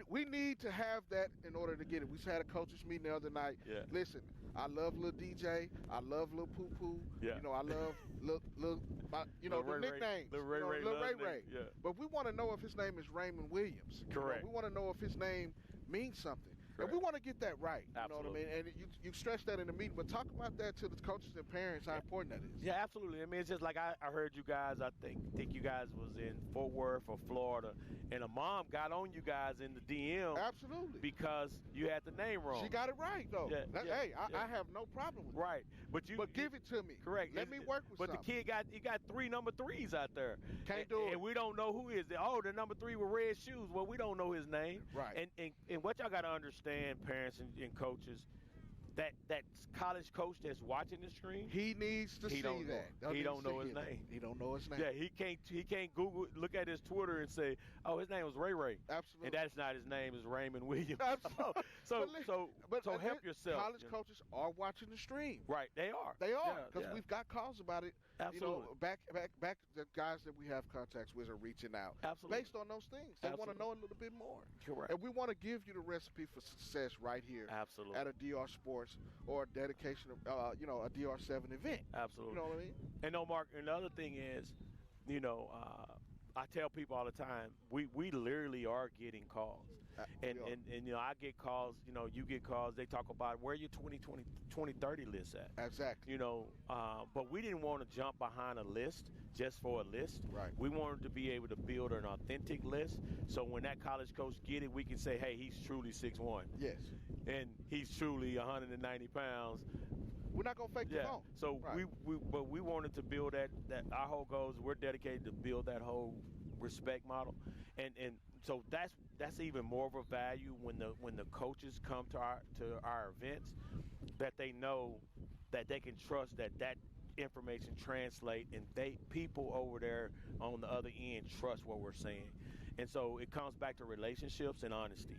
we need to have that in order to get it. We just had a coaches meeting the other night. Yeah. Listen, I love Lil DJ. I love Lil Poo Poo. Yeah. I love the nicknames. Lil Ray Ray. Yeah. But we want to know if his name is Raymond Williams. Correct. We want to know if his name means something. Correct. And we want to get that right. Absolutely. You know what I mean? And you stress that in the meeting, but talk about that to the coaches and parents, how important that is. Yeah, absolutely. I mean, it's just like I heard you guys, I think you guys was in Fort Worth or Florida, and a mom got on you guys in the DM. Absolutely. Because you had the name wrong. She got it right, though. I have no problem with right. But give it to me. Correct. Let me work with But something. the kid got 3 number 3s out there. Can't do it. And we don't know who is it. Oh, the number 3 with red shoes. Well, we don't know his name. Right. And what y'all got to understand, parents and coaches, that college coach that's watching the stream, he needs to see that. He don't know his name. He don't know his name. Yeah, he can't Google, look at his Twitter and say, oh, his name was Ray Ray. Absolutely. And that's not his name. It's Raymond Williams. Absolutely. So help yourself. College coaches are watching the stream. Right, they are. They are, because we've got calls about it. Absolutely. Back the guys that we have contacts with are reaching out. Absolutely. Based on those things. They want to know a little bit more. Correct. And we want to give you the recipe for success right here. Absolutely. At a DR Sports or a dedication of, a DR7 event. Absolutely. You know what I mean? And no, Mark, and the other thing is, I tell people all the time, we literally are getting calls. And you know, I get calls, you know, you get calls, they talk about where your 2030 list at. Exactly. You know, but we didn't want to jump behind a list just for a list. Right. We wanted to be able to build an authentic list, so when that college coach get it, we can say, hey, he's truly 6'1". Yes. And he's truly 190 pounds. We're not gonna fake the phone. So right. we wanted to build that our whole goal is we're dedicated to build that whole respect model, and so that's even more of a value when the coaches come to our events, that they know that they can trust that information translate, and people over there on the other end trust what we're saying, and so it comes back to relationships and honesty.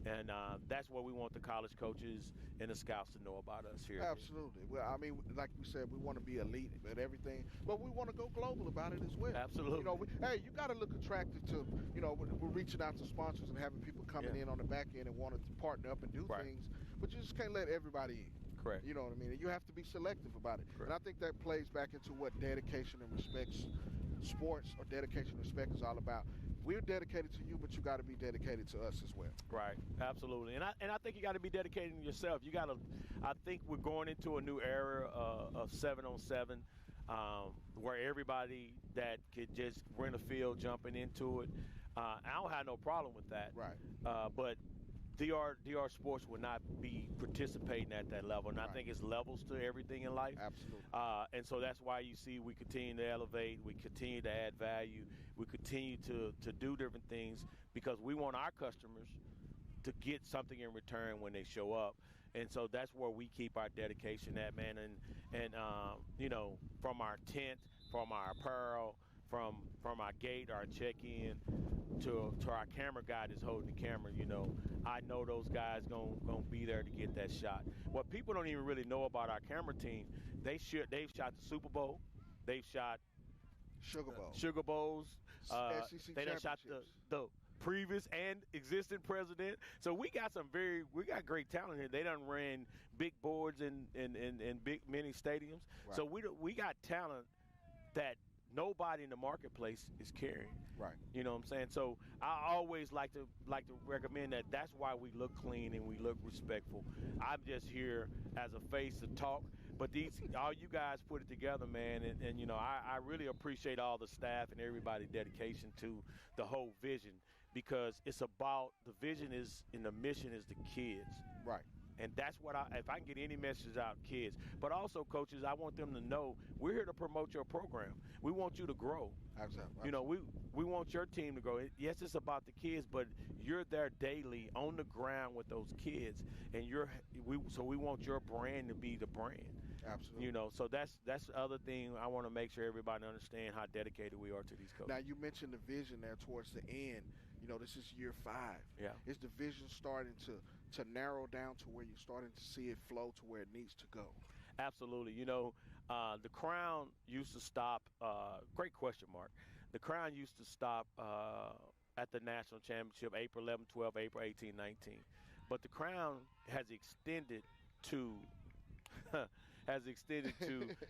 And that's what we want the college coaches and the scouts to know about us here. Absolutely. Well, I mean, like we said, we want to be elite at everything, but we want to go global about it as well. Absolutely. You know, hey, you got to look attractive to, you know, we're reaching out to sponsors and having people coming in on the back end and wanting to partner up and do things, but you just can't let everybody in. Correct. You know what I mean? And you have to be selective about it. Correct. And I think that plays back into what dedication and respect, sports or dedication and respect is all about. We're dedicated to you, but you got to be dedicated to us as well. Right, absolutely, and I think you got to be dedicated to yourself. You got to. I think we're going into a new era of 7-on-7, where everybody that could just rent a field jumping into it. I don't have no problem with that. Right. But DR Sports will not be participating at that level, and I think it's levels to everything in life. Absolutely. And so that's why you see we continue to elevate, we continue to add value, we continue to do different things, because we want our customers to get something in return when they show up. And so that's where we keep our dedication at, man. And you know, from our tent, from our apparel, from our gate, our check-in, to our camera guy that's holding the camera, you know, I know those guys gonna be there to get that shot. What people don't even really know about our camera team, they've shot the Super Bowl, they've shot Sugar Bowls, SEC they done shot the previous and existing president. So we got great talent here. They done ran big boards in big many stadiums. Right. So we got talent that nobody in the marketplace is carrying. Right. You know what I'm saying? So I always like to recommend that. That's why we look clean and we look respectful. I'm just here as a face to talk, but all you guys put it together, man. And you know, I really appreciate all the staff and everybody's dedication to the whole vision, because it's about the vision is and the mission is the kids. Right. And that's what if I can get any message out, kids. But also, coaches, I want them to know we're here to promote your program. We want you to grow. Exactly. You know, we want your team to grow. Yes, it's about the kids, but you're there daily on the ground with those kids, and so we want your brand to be the brand. Absolutely. You know, so that's the other thing I want to make sure everybody understand how dedicated we are to these coaches. Now, you mentioned the vision there towards the end. You know, this is year 5. Yeah. Is the vision starting to narrow down to where you're starting to see it flow to where it needs to go? Absolutely. You know, the Crown used to stop, great question, Mark. The Crown used to stop at the national championship, April 11, 12, April 18, 19. But the Crown has extended to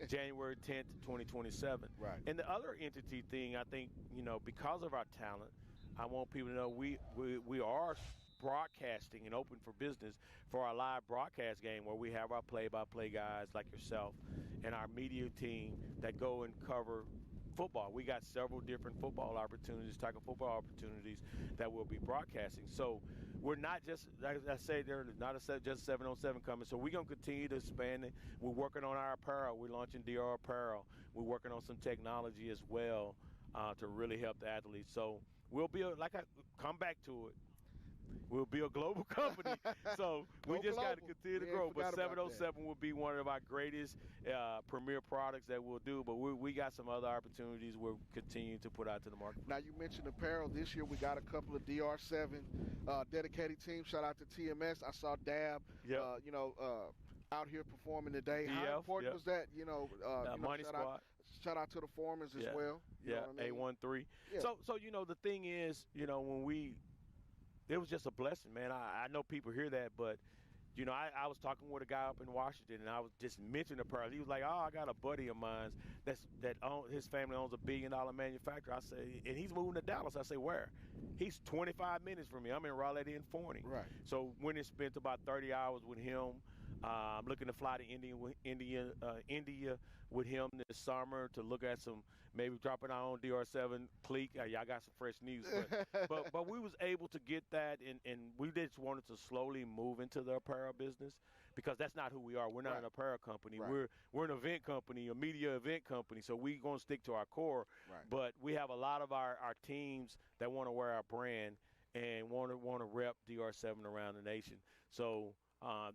January 10th, 2027. Right. And the other entity thing, I think, you know, because of our talent, I want people to know we are broadcasting and open for business for our live broadcast game, where we have our play-by-play guys like yourself and our media team that go and cover football. We got several different football opportunities, tackle football opportunities that we'll be broadcasting. So we're not just, like I say, there's not just 7-on-7 coming. So we're going to continue to expand it. We're working on our apparel. We're launching DR apparel. We're working on some technology as well to really help the athletes. So we'll be, come back to it. We'll be a global company, so we just got to continue to grow. But 707 will be one of our greatest premier products that we'll do. But we got some other opportunities we'll continue to put out to the market. Now, you mentioned apparel. This year we got a couple of DR7 dedicated teams. Shout out to TMS. I saw Dab, out here performing today. How important was that? Money Squad. Shout out to the Foremans as well. You know what I mean? A13. Yeah. So you know, the thing is, you know, it was just a blessing, man. I know people hear that, but You know, I was talking with a guy up in Washington, and I was just mentioning apparel. He was like, "Oh, I got a buddy of mine his family owns $1 billion manufacturer." I say, and he's moving to Dallas. I say, where? He's 25 minutes from me. I'm in Raleigh and Forney. Right. So went and spent about 30 hours with him. I'm looking to fly to India with him this summer to look at some, maybe dropping our own DR7 clique. Y'all got some fresh news. But we was able to get that, and we just wanted to slowly move into the apparel business because that's not who we are. We're not an apparel company. Right. We're an event company, a media event company, so we're going to stick to our core. Right. But we have a lot of our teams that want to wear our brand and want to rep DR7 around the nation. So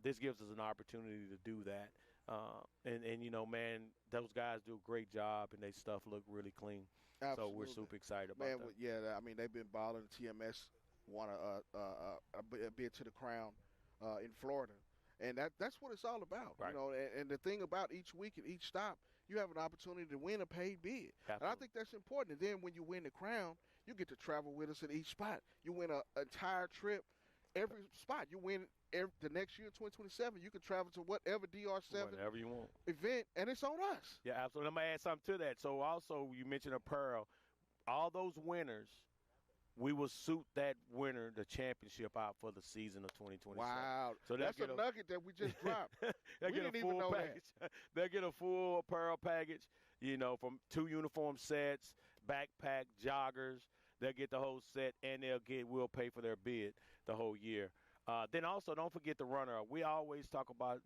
this gives us an opportunity to do that. And you know, man, those guys do a great job, and their stuff look really clean. Absolutely. So we're super excited about that. Yeah, I mean, they've been balling. TMS won a bid to the Crown in Florida. And that's what it's all about. Right. You know, and the thing about each week and each stop, you have an opportunity to win a paid bid. Absolutely. And I think that's important. And then when you win the Crown, you get to travel with us at each spot. You win an entire trip, every spot. You win the next year, 2027, you can travel to whatever DR7 whatever you want event, and it's on us. Yeah, absolutely. I'm going to add something to that. So also, you mentioned apparel. All those winners, we will suit that winner the championship out for the season of 2027. Wow. So that's a nugget that we just dropped. They didn't even know package. They'll get a full apparel package, you know, from 2 uniform sets, backpack, joggers. They'll get the whole set, and we'll pay for their bid the whole year. Then also, don't forget the runner-up. We always talk about,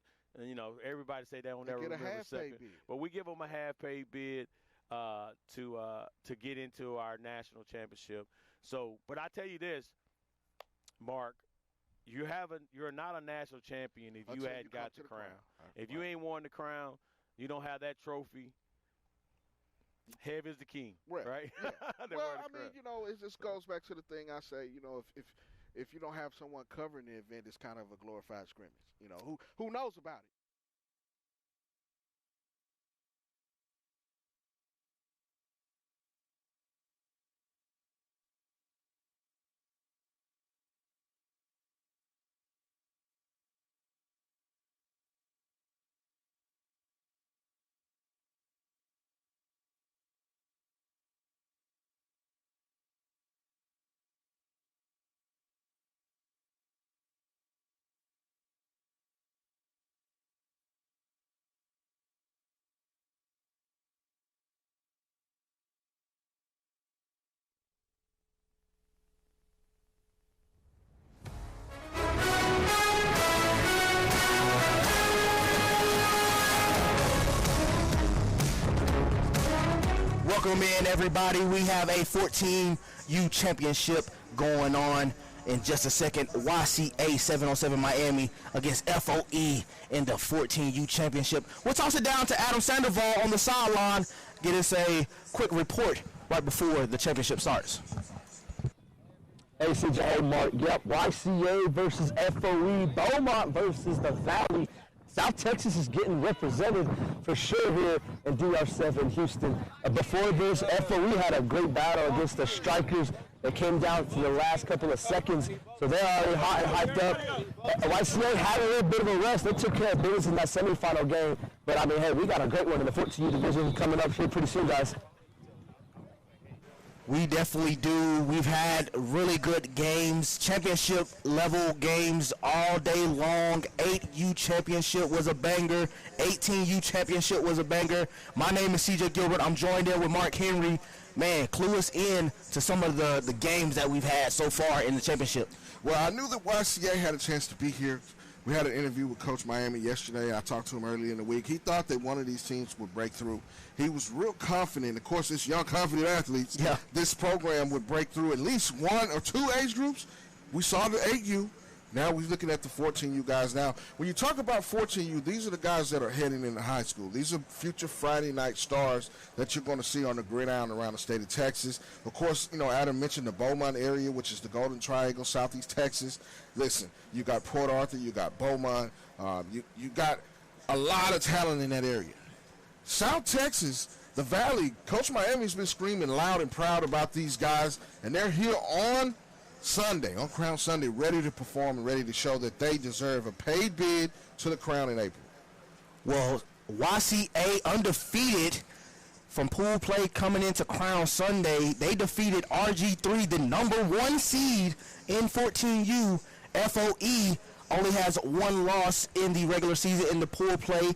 you know, everybody say they don't ever remember second. Bid. But we give them a half-paid bid to get into our national championship. So, but I tell you this, Mark, you're not a national champion if you hadn't got the crown. If you ain't won the crown, you don't have that trophy. Heaven's the king, right? Yeah. Well, I mean, you know, it just goes back to the thing I say. You know, if you don't have someone covering the event, it's kind of a glorified scrimmage. You know, who knows about it? Welcome in, everybody. We have a 14U championship going on in just a second. YCA 707 Miami against FOE in the 14U championship. We'll toss it down to Adam Sandoval on the sideline. Get us a quick report right before the championship starts. Hey, CJ, Mark. Yep, YCA versus FOE. Beaumont versus the Valley. South Texas is getting represented for sure here in DR7 Houston. Before this, FOE had a great battle against the Strikers. They came down to the last couple of seconds, so they're already hot and hyped up. YCA had a little bit of a rest. They took care of business in that semifinal game. But, I mean, hey, we got a great one in the 14U division coming up here pretty soon, guys. We definitely do. We've had really good games, championship level games all day long. 8U championship was a banger. 18U championship was a banger. My name is CJ Gilbert. I'm joined in with Mark Henry. Man, clue us in to some of the games that we've had so far in the championship. Well, I knew that YCA had a chance to be here. We had an interview with Coach Miami yesterday. I talked to him earlier in the week. He thought that one of these teams would break through. He was real confident. Of course, it's young, confident athletes. Yeah. This program would break through at least 1 or 2 age groups. We saw the 8U. Now we're looking at the 14U guys. Now, when you talk about 14U, these are the guys that are heading into high school. These are future Friday night stars that you're going to see on the gridiron around the state of Texas. Of course, you know, Adam mentioned the Beaumont area, which is the Golden Triangle, Southeast Texas. Listen, you got Port Arthur, you got Beaumont. You got a lot of talent in that area. South Texas, the Valley, Coach Miami's been screaming loud and proud about these guys, and they're here on Sunday, on Crown Sunday, ready to perform and ready to show that they deserve a paid bid to the Crown in April. Well, YCA undefeated from pool play coming into Crown Sunday. They defeated RG3, the number 1 seed in 14U. FOE only has 1 loss in the regular season in the pool play.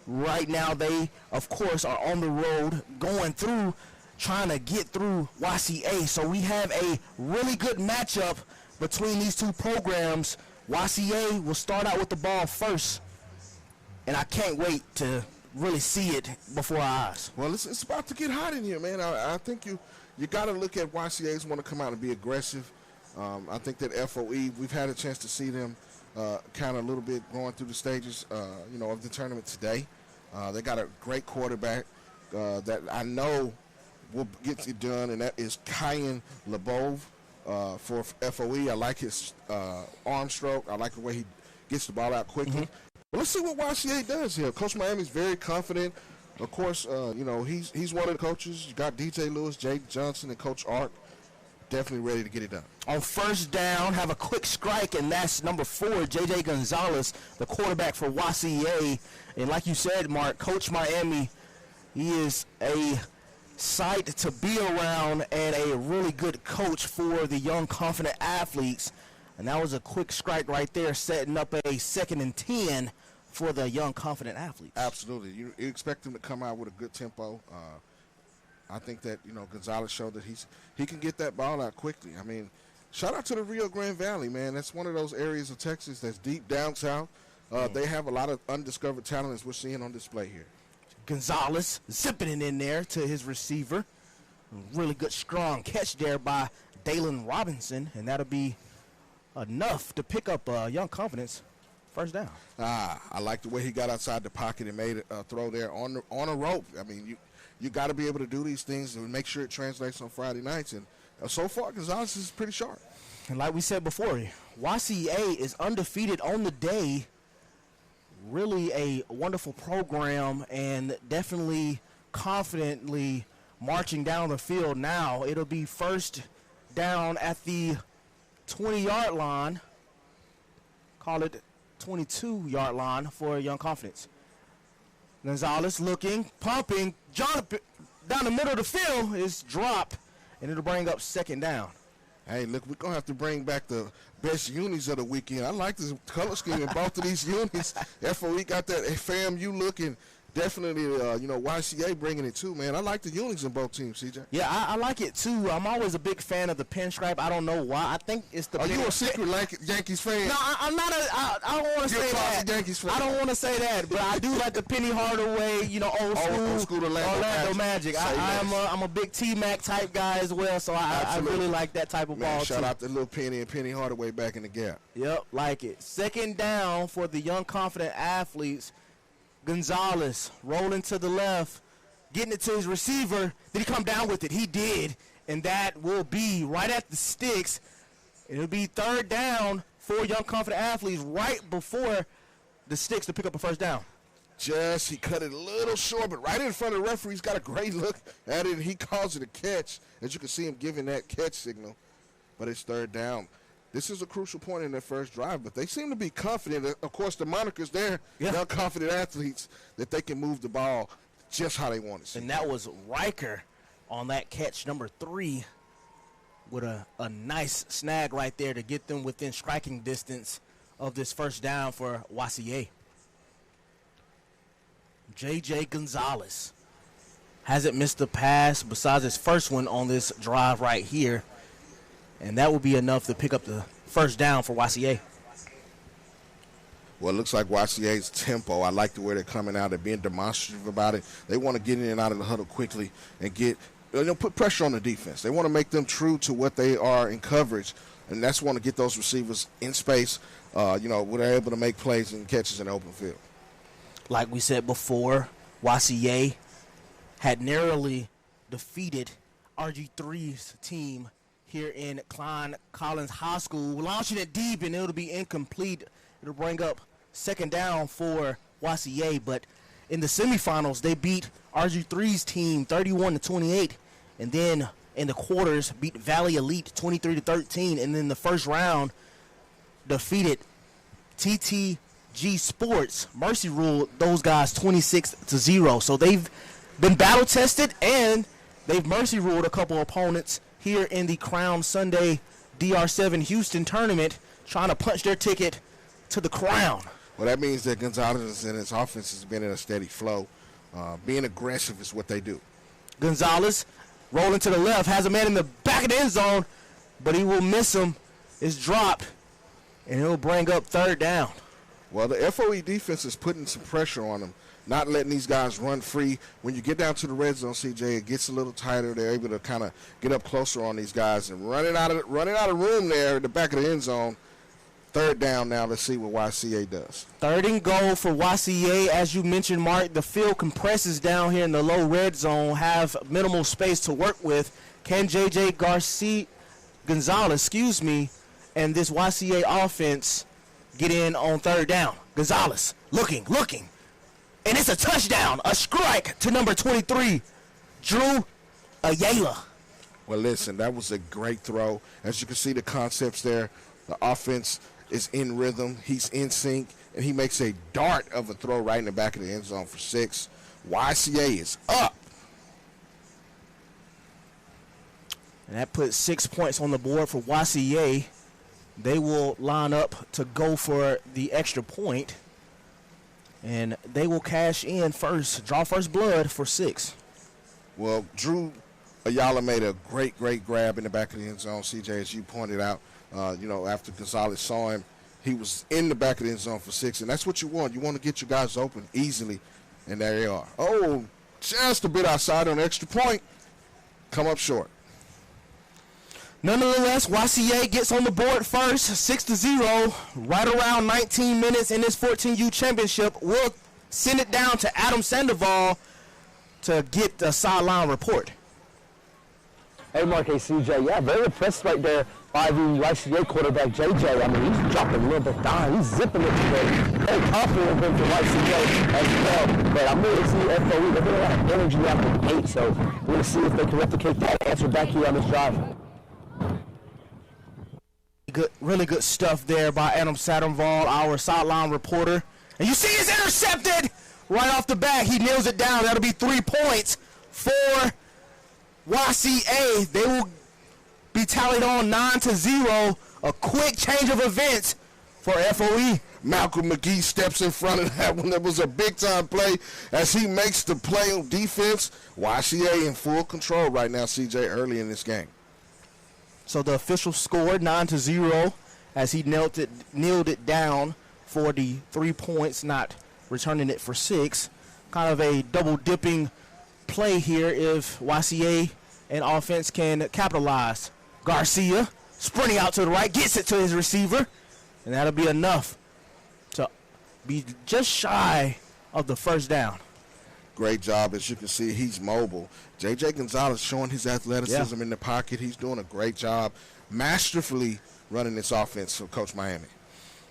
Right now, they, of course, are on the road going through, trying to get through YCA. So we have a really good matchup between these two programs. YCA will start out with the ball first, and I can't wait to really see it before our eyes. Well, it's about to get hot in here, man. I think you got to look at YCA's want to come out and be aggressive. I think that FOE, we've had a chance to see them kind of a little bit going through the stages, of the tournament today. They got a great quarterback that I know will get it done, and that is Kyan Lebov for FOE. I like his arm stroke. I like the way he gets the ball out quickly. Well, let's see what YCA does here. Coach Miami's very confident. Of course, he's one of the coaches. You got DJ Lewis, Jake Johnson, and Coach Art definitely ready to get it done. On first down, have a quick strike, and that's number 4, JJ Gonzalez, the quarterback for YCA. And like you said, Mark, Coach Miami, he is a sight to be around and a really good coach for the young, confident athletes. And that was a quick strike right there, setting up a 2nd and 10 for the young, confident athletes. Absolutely. You expect him to come out with a good tempo. I think that, Gonzalez showed that he can get that ball out quickly. I mean, shout out to the Rio Grande Valley, man. That's one of those areas of Texas that's deep down south. They have a lot of undiscovered talent, as we're seeing on display here. Gonzalez zipping it in there to his receiver. Really good, strong catch there by Dalen Robinson, and that'll be enough to pick up young confidence first down. I like the way he got outside the pocket and made a throw there on a rope. I mean, you got to be able to do these things and make sure it translates on Friday nights. And so far, Gonzalez is pretty sharp. And like we said before, YCA is undefeated on the day. Really a wonderful program and definitely confidently marching down the field now. It'll be first down at the 20-yard line. Call it 22-yard line for young confidence. Gonzalez looking, pumping. Jonathan down the middle of the field is dropped, and it'll bring up 2nd down. Hey, look, we're going to have to bring back the best unis of the weekend. I like this color scheme in both of these unis. FOE got that FAMU looking. Definitely, YCA bringing it too, man. I like the unis in both teams, CJ. Yeah, I like it too. I'm always a big fan of the pinstripe. I don't know why. I think it's the. Are you a secret Yankees fan? No, I'm not I don't want to say that. Yankees fan. I don't want to say that, but I do like the Penny Hardaway, old school Orlando Magic. I'm a big T-Mac type guy as well, so I really like that type of ball too. Shout out to Lil Penny and Penny Hardaway back in the gap. Yep, like it. 2nd down for the young, confident athletes. Gonzalez rolling to the left, getting it to his receiver. Did he come down with it? He did, and that will be right at the sticks. It'll be 3rd down for young, confident athletes right before the sticks to pick up a first down. He cut it a little short, but right in front of the referee. He's got a great look at it, and he calls it a catch. As you can see him giving that catch signal, but it's 3rd down. This is a crucial point in their first drive, but they seem to be confident. Of course, the moniker's there, young, confident athletes, that they can move the ball just how they want it. And that was Riker on that catch, number 3, with a nice snag right there to get them within striking distance of this first down for YCA. JJ Gonzalez hasn't missed a pass besides his first one on this drive right here. And that will be enough to pick up the first down for YCA. Well, it looks like YCA's tempo. I like the way they're coming out. They're being demonstrative about it. They want to get in and out of the huddle quickly and put pressure on the defense. They want to make them true to what they are in coverage, and that's want to get those receivers in space, where they're able to make plays and catches in the open field. Like we said before, YCA had narrowly defeated RG3's team here in Klein Collins High School, launching it deep, and it'll be incomplete. It'll bring up 2nd down for YCA, but in the semifinals, they beat RG3's team 31-28, and then in the quarters, beat Valley Elite 23-13, and then the first round defeated TTG Sports. Mercy ruled those guys 26-0. So they've been battle tested, and they've mercy ruled a couple opponents here in the Crown Sunday DR7 Houston tournament, trying to punch their ticket to the crown. Well, that means that Gonzalez and his offense has been in a steady flow. Being aggressive is what they do. Gonzalez rolling to the left, has a man in the back of the end zone, but he will miss him. It's dropped, and he'll bring up third down. Well, the FOE defense is putting some pressure on them, not letting these guys run free. When you get down to the red zone, CJ, it gets a little tighter. They're able to kind of get up closer on these guys and running out of room there at the back of the end zone. Third down now. Let's see what YCA does. Third and goal for YCA. As you mentioned, Mark, the field compresses down here in the low red zone, have minimal space to work with. Can J.J. Gonzalez, and this YCA offense get in on third down? Gonzalez looking, and it's a touchdown, a strike to number 23, Drew Ayala. Well, listen, that was a great throw. As you can see, the concepts there, the offense is in rhythm, he's in sync, and he makes a dart of a throw right in the back of the end zone for 6. YCA is up. And that puts 6 points on the board for YCA. They will line up to go for the extra point, and they will cash in first, draw first blood for 6. Well, Drew Ayala made a great grab in the back of the end zone, CJ, as you pointed out. After Gonzalez saw him, he was in the back of the end zone for 6, and that's what you want. You want to get your guys open easily, and there they are. Oh, just a bit outside on the extra point. Come up short. Nonetheless, YCA gets on the board first, 6-0, right around 19 minutes in this 14U championship. We'll send it down to Adam Sandoval to get the sideline report. Hey, Mark, hey, CJ. Yeah, very impressed right there by the YCA quarterback, JJ. I mean, he's dropping a little bit down. He's zipping it today. Very confident of him for YCA as well. But I'm really seeing FOE. They're getting a lot of energy out of the gate, so we're going to see if they can replicate that answer back here on this drive. Really good stuff there by Adam Sandoval, our sideline reporter. And you see it's intercepted right off the bat. He nails it down. That'll be 3 points for YCA. They will be tallied on 9-0. A quick change of events for FOE. Malcolm McGee steps in front of that one. That was a big-time play as he makes the play on defense. YCA in full control right now, CJ, early in this game. So the official scored 9-0 as he kneeled it down for the 3 points, not returning it for 6. Kind of a double-dipping play here if YCA and offense can capitalize. Garcia sprinting out to the right, gets it to his receiver, and that'll be enough to be just shy of the first down. Great job. As you can see, he's mobile. J.J. Gonzalez showing his athleticism in the pocket. He's doing a great job masterfully running this offense for Coach Miami.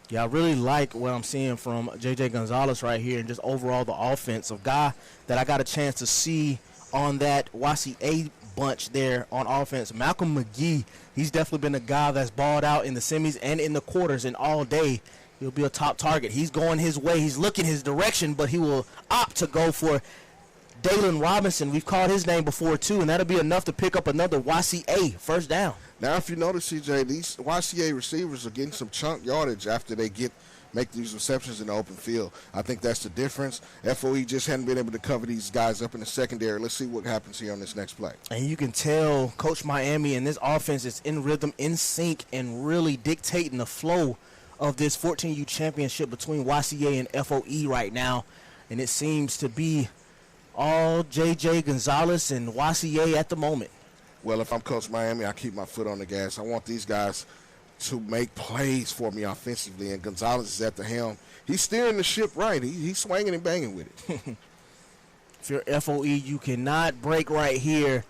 Yeah, I really like what I'm seeing from J.J. Gonzalez right here and just overall the offense. A guy that I got a chance to see on that YCA bunch there on offense. Malcolm McGee, he's definitely been a guy that's balled out in the semis and in the quarters, and all day he'll be a top target. He's going his way. He's looking his direction, but he will opt to go for Dalen Robinson. We've called his name before, too, and that'll be enough to pick up another YCA first down. Now, if you notice, CJ, these YCA receivers are getting some chunk yardage after they make these receptions in the open field. I think that's the difference. FOE just hadn't been able to cover these guys up in the secondary. Let's see what happens here on this next play. And you can tell Coach Miami and this offense is in rhythm, in sync, and really dictating the flow of this 14U championship between YCA and FOE right now. And it seems to be all J.J. Gonzalez and YCA at the moment. Well, if I'm Coach Miami, I keep my foot on the gas. I want these guys to make plays for me offensively, and Gonzalez is at the helm. He's steering the ship right. He's swinging and banging with it. If you're FOE, you cannot break right here.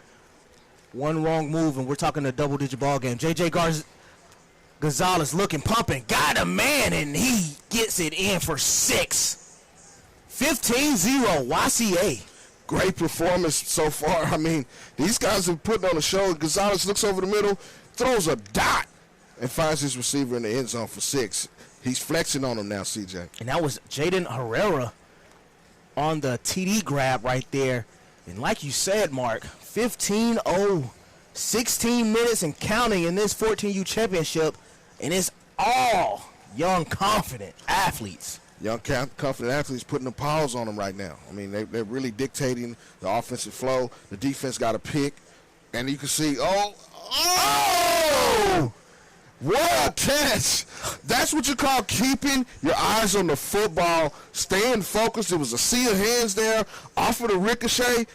One wrong move, and we're talking a double-digit ball game. J.J. Gonzalez looking, pumping, got a man, and he gets it in for 6. 15-0 YCA. great performance so far. I mean, these guys have put on a show. Gonzalez looks over the middle, throws a dot, and finds his receiver in the end zone for 6. He's flexing on him now, CJ. And that was Jaden Herrera on the TD grab right there. And like you said, Mark, 15-0, 16 minutes and counting in this 14U championship, and it's all young, confident athletes. Young, confident athletes putting the paws on them right now. I mean, they're really dictating the offensive flow. The defense got a pick, and you can see, what a catch. That's what you call keeping your eyes on the football, staying focused. It was a sea of hands there, off of the ricochet.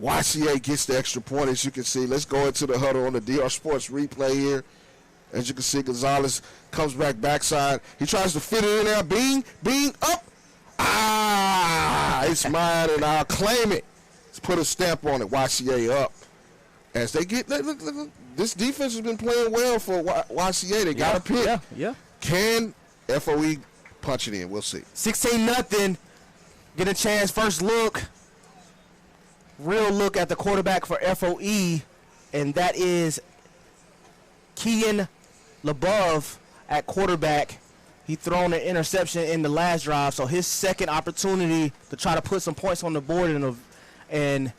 YCA gets the extra point, as you can see. Let's go into the huddle on the DR Sports replay here. As you can see, Gonzalez comes backside. He tries to fit it in there. Bean, up. It's mine, and I'll claim it. Let's put a stamp on it. YCA up. As they get, look, this defense has been playing well for YCA. They got a pick. Yeah. Can FOE punch it in? We'll see. 16-0. Get a chance. First look. Real look at the quarterback for FOE, and that is Kean LeBeau at quarterback. He thrown an interception in the last drive, so his second opportunity to try to put some points on the board and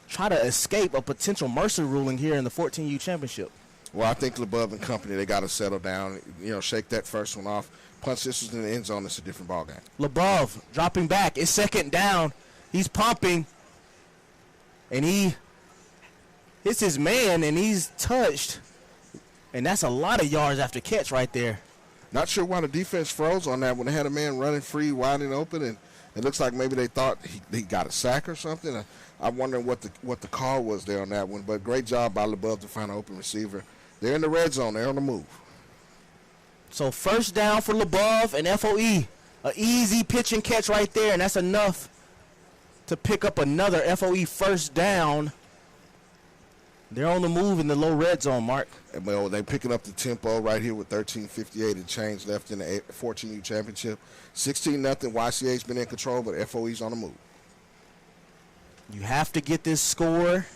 try to escape a potential Mercer ruling here in the 14U championship. Well, I think LeBeau and company, they got to settle down, shake that first one off. Punch this was in the end zone. It's a different ballgame. LeBeau dropping back. It's second down. He's pumping, and he hits his man, and he's touched. And that's a lot of yards after catch right there. Not sure why the defense froze on that when they had a man running free, wide and open, and it looks like maybe they thought he got a sack or something. I'm wondering what the call was there on that one. But great job by LeBeau to find an open receiver. They're in the red zone. They're on the move. So first down for LeBeau and FOE. An easy pitch and catch right there, and that's enough to pick up another FOE first down. They're on the move in the low red zone, Mark. Well, they're picking up the tempo right here with 13:58 and change left in the 14U championship. 16-0. YCA's been in control, but FOE's on the move. You have to get this score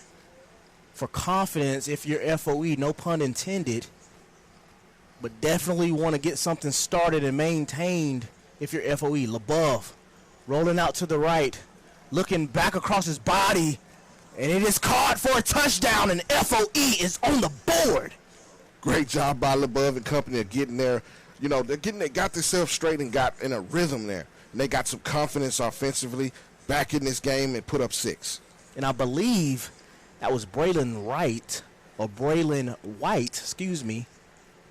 for confidence if you're FOE, no pun intended. But definitely want to get something started and maintained if you're FOE. LeBeau rolling out to the right, looking back across his body, and it is caught for a touchdown, and FOE is on the board. Great job by LeBeau and company of getting there. They got themselves straight and got in a rhythm there. And they got some confidence offensively back in this game and put up 6. And I believe that was Braylon White,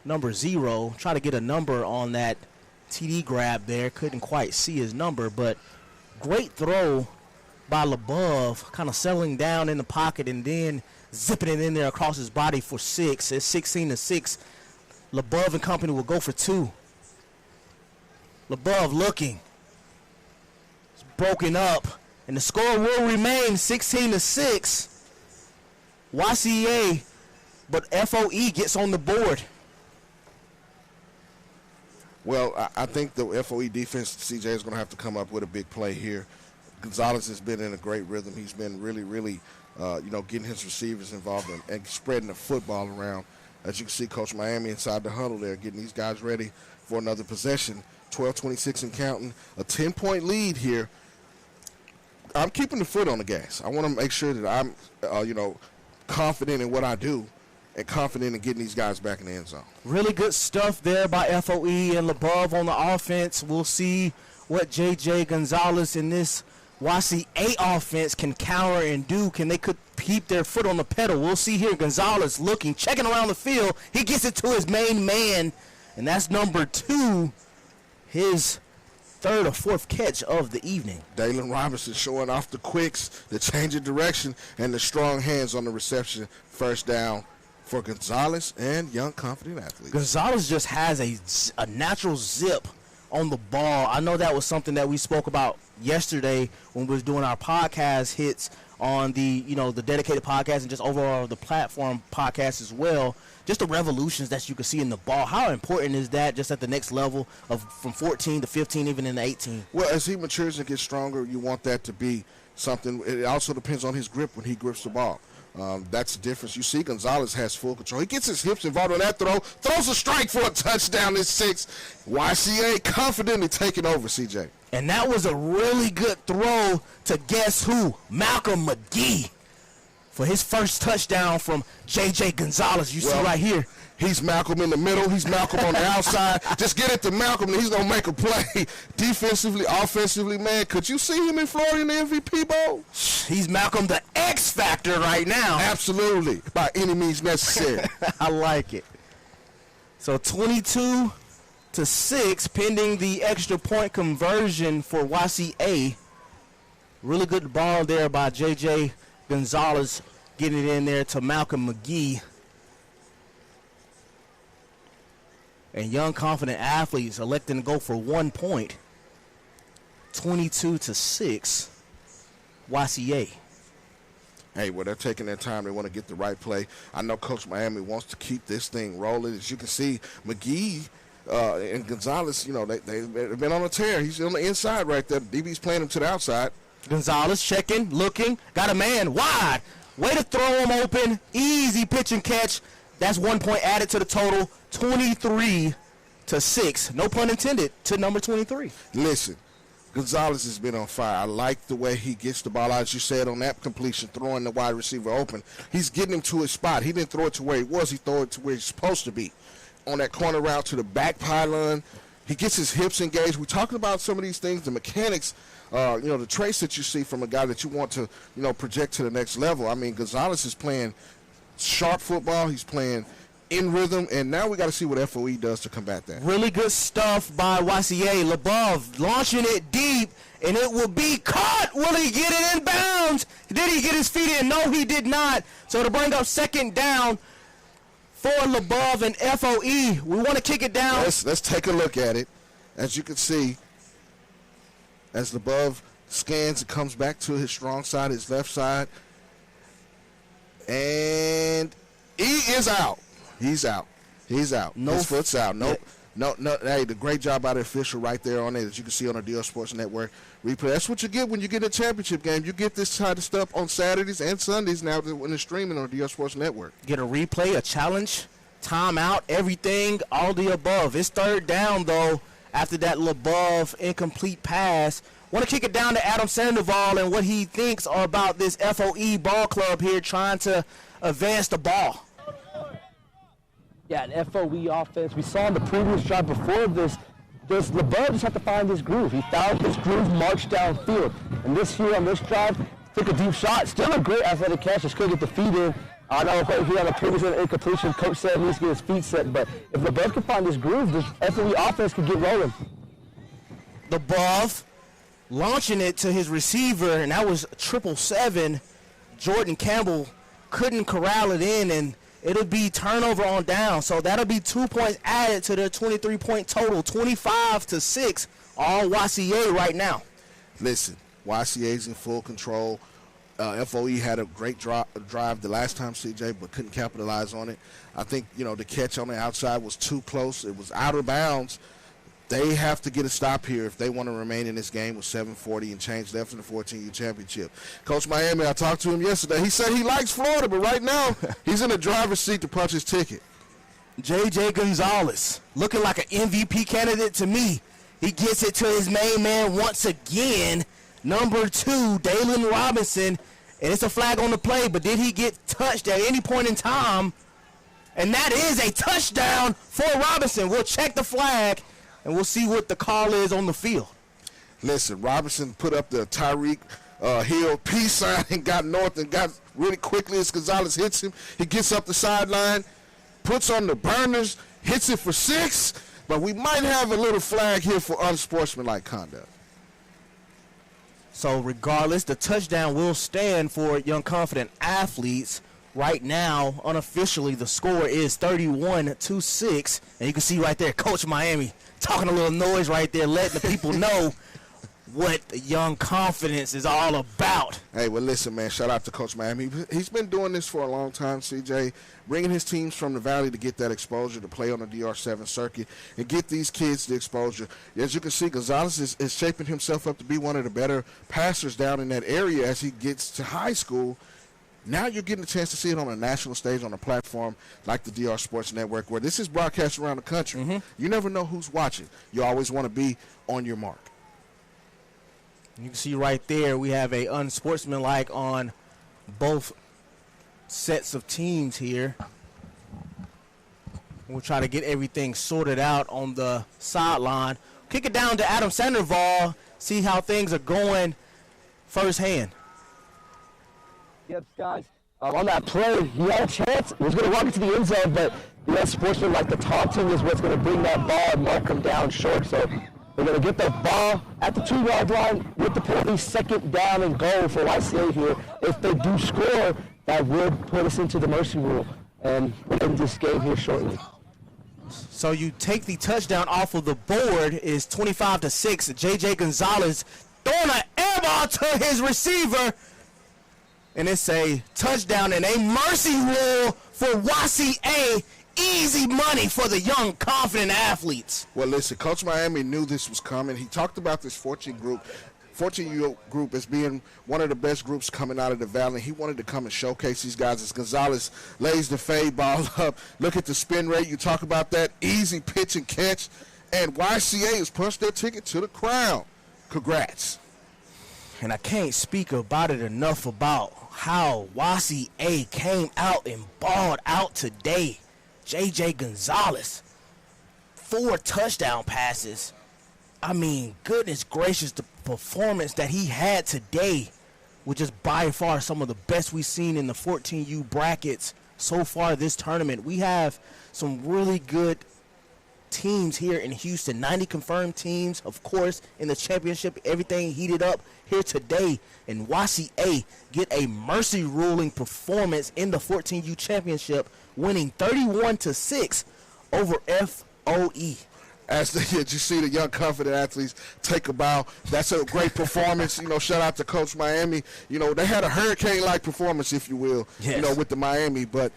number 0. Try to get a number on that TD grab there. Couldn't quite see his number, but great throw by LeBeau, kind of settling down in the pocket and then zipping it in there across his body for 6. It's 16-6. LeBeau and company will go for 2. LeBeau looking. It's broken up, and the score will remain 16-6. YCA, but FOE gets on the board. Well, I think the FOE defense, CJ, is going to have to come up with a big play here. Gonzalez has been in a great rhythm. He's been really, really, getting his receivers involved and spreading the football around. As you can see, Coach Miami inside the huddle there, getting these guys ready for another possession. 12:26 and counting. A 10-point lead here. I'm keeping the foot on the gas. I want to make sure that I'm, confident in what I do and confident in getting these guys back in the end zone. Really good stuff there by FOE and LeBeau on the offense. We'll see what J.J. Gonzalez in this YCA offense can counter and do. Can they keep their foot on the pedal? We'll see here. Gonzalez looking, checking around the field. He gets it to his main man, and that's number 2, his 3rd or 4th catch of the evening. Dalen Robinson showing off the quicks, the change of direction, and the strong hands on the reception. First down for Gonzalez and young confident athletes. Gonzalez just has a natural zip on the ball. I know that was something that we spoke about yesterday when we was doing our podcast hits on the dedicated podcast and just overall the platform podcast as well. Just the revolutions that you can see in the ball. How important is that just at the next level of from 14 to 15, even in the 18? Well, as he matures and gets stronger, you want that to be something. It also depends on his grip when he grips the ball. That's the difference. You see Gonzalez has full control. He gets his hips involved on that throw, throws a strike for a touchdown. It's 6. YCA confidently taking over, CJ. And that was a really good throw to guess who? Malcolm McGee for his first touchdown from J.J. Gonzalez. You see right here. He's Malcolm in the middle. He's Malcolm on the outside. Just get it to Malcolm, and he's going to make a play. Defensively, offensively, man, could you see him in Florida in the MVP Bowl? He's Malcolm the X Factor right now. Absolutely, by any means necessary. I like it. So 22-6, pending the extra point conversion for YCA. Really good ball there by J.J. Gonzalez, getting it in there to Malcolm McGee. And young, confident athletes electing to go for 1 point. 22-6, YCA. Hey, well, they're taking their time. They want to get the right play. I know Coach Miami wants to keep this thing rolling. As you can see, McGee and Gonzalez, you know, they've been on a tear. He's on the inside right there. DB's playing him to the outside. Gonzalez checking, looking, got a man wide. Way to throw him open. Easy pitch and catch. That's 1 point added to the total. 23-6. No pun intended to number 23. Listen, Gonzalez has been on fire. I like the way he gets the ball out, as you said, on that completion, throwing the wide receiver open. He's getting him to his spot. He didn't throw it to where he was. He threw it to where he's supposed to be. On that corner route to the back pylon, he gets his hips engaged. We're talking about some of these things, the mechanics, the traits that you see from a guy that you want to, project to the next level. I mean, Gonzalez is playing sharp football. He's playing in rhythm, and now we got to see what FOE does to combat that. Really good stuff by YCA. LeBeau launching it deep, and it will be caught. Will he get it in bounds? Did he get his feet in? No, he did not. So to bring up second down for LeBeau and FOE, we want to kick it down. Let's take a look at it. As you can see, as LeBeau scans and comes back to his strong side, his left side, and he is out. He's out. His foot's out. No. Hey, the great job by the official right there on it, as you can see on the DR Sports Network replay. That's what you get when you get a championship game. You get this kind of stuff on Saturdays and Sundays now when it's streaming on the DR Sports Network. Get a replay, a challenge, timeout, everything, all the above. It's third down, though, after that LeBeau incomplete pass. Want to kick it down to Adam Sandoval and what he thinks about this FOE ball club here trying to advance the ball. Yeah, an FOE offense. We saw in the previous drive before this LeBeau just had to find his groove. He found his groove, marched downfield. And this here on this drive, took a deep shot. Still a great athletic catch. Just couldn't get the feet in. I know right here on the previous incompletion, Coach said he needs to get his feet set. But if LeBeau can find his groove, this FOE offense could get rolling. LeBeau launching it to his receiver, and that was 777. Jordan Campbell couldn't corral it in, and it'll be turnover on down. So that'll be 2 points added to their 23-point total, 25-6, all YCA right now. Listen, YCA's in full control. FOE had a great drive the last time, CJ, but couldn't capitalize on it. I think, the catch on the outside was too close. It was out of bounds. They have to get a stop here if they want to remain in this game with 7:40 and change left in the 14U championship. Coach Miami, I talked to him yesterday. He said he likes Florida, but right now he's in the driver's seat to punch his ticket. J.J. Gonzalez, looking like an MVP candidate to me. He gets it to his main man once again, number 2, Dalen Robinson, and it's a flag on the play, but did he get touched at any point in time? And that is a touchdown for Robinson. We'll check the flag, and we'll see what the call is on the field. Listen, Robinson put up the Tyreek Hill peace sign and got north and got really quickly as Gonzalez hits him. He gets up the sideline, puts on the burners, hits it for 6, but we might have a little flag here for unsportsmanlike conduct. So regardless, the touchdown will stand for young confident athletes. Right now, unofficially, the score is 31-6. And you can see right there, Coach Miami talking a little noise right there, letting the people know what the young confidence is all about. Hey, well, listen, man, shout out to Coach Miami. He's been doing this for a long time, CJ, bringing his teams from the Valley to get that exposure, to play on the DR7 circuit, and get these kids the exposure. As you can see, Gonzalez is shaping himself up to be one of the better passers down in that area as he gets to high school. Now you're getting a chance to see it on a national stage, on a platform like the DR Sports Network, where this is broadcast around the country. You never know who's watching. You always want to be on your mark. You can see right there we have a unsportsmanlike on both sets of teams here. We'll try to get everything sorted out on the sideline. Kick it down to Adam Sandoval, see how things are going firsthand. Yep, guys. On that play, he had a chance. He was going to walk into the end zone, but sportsman like the taunting is what's going to bring that ball and mark him down short. So we're going to get the ball at the 2-yard line with the penalty, second down and goal for YCA here. If they do score, that would put us into the mercy rule, and we'll end this game here shortly. So you take the touchdown off of the board, is 25-6. J.J. Gonzalez throwing an air ball to his receiver, and it's a touchdown and a mercy rule for YCA. Easy money for the young, confident athletes. Well, listen, Coach Miami knew this was coming. He talked about this 14U group as being one of the best groups coming out of the Valley. He wanted to come and showcase these guys as Gonzalez lays the fade ball up. Look at the spin rate. You talk about that easy pitch and catch. And YCA has punched their ticket to the crown. Congrats. And I can't speak about it enough about how YCA came out and balled out today. J.J. Gonzalez, 4 touchdown passes. I mean, goodness gracious, the performance that he had today, which is by far some of the best we've seen in the 14U brackets so far this tournament. We have some really good teams here in Houston, 90 confirmed teams, of course, in the championship. Everything heated up here today, and YCA get a mercy ruling performance in the 14U championship, winning 31-6 over FOE. As you see the young, confident athletes take a bow. That's a great performance. Shout out to Coach Miami. They had a hurricane-like performance, if you will, yes, with the Miami. But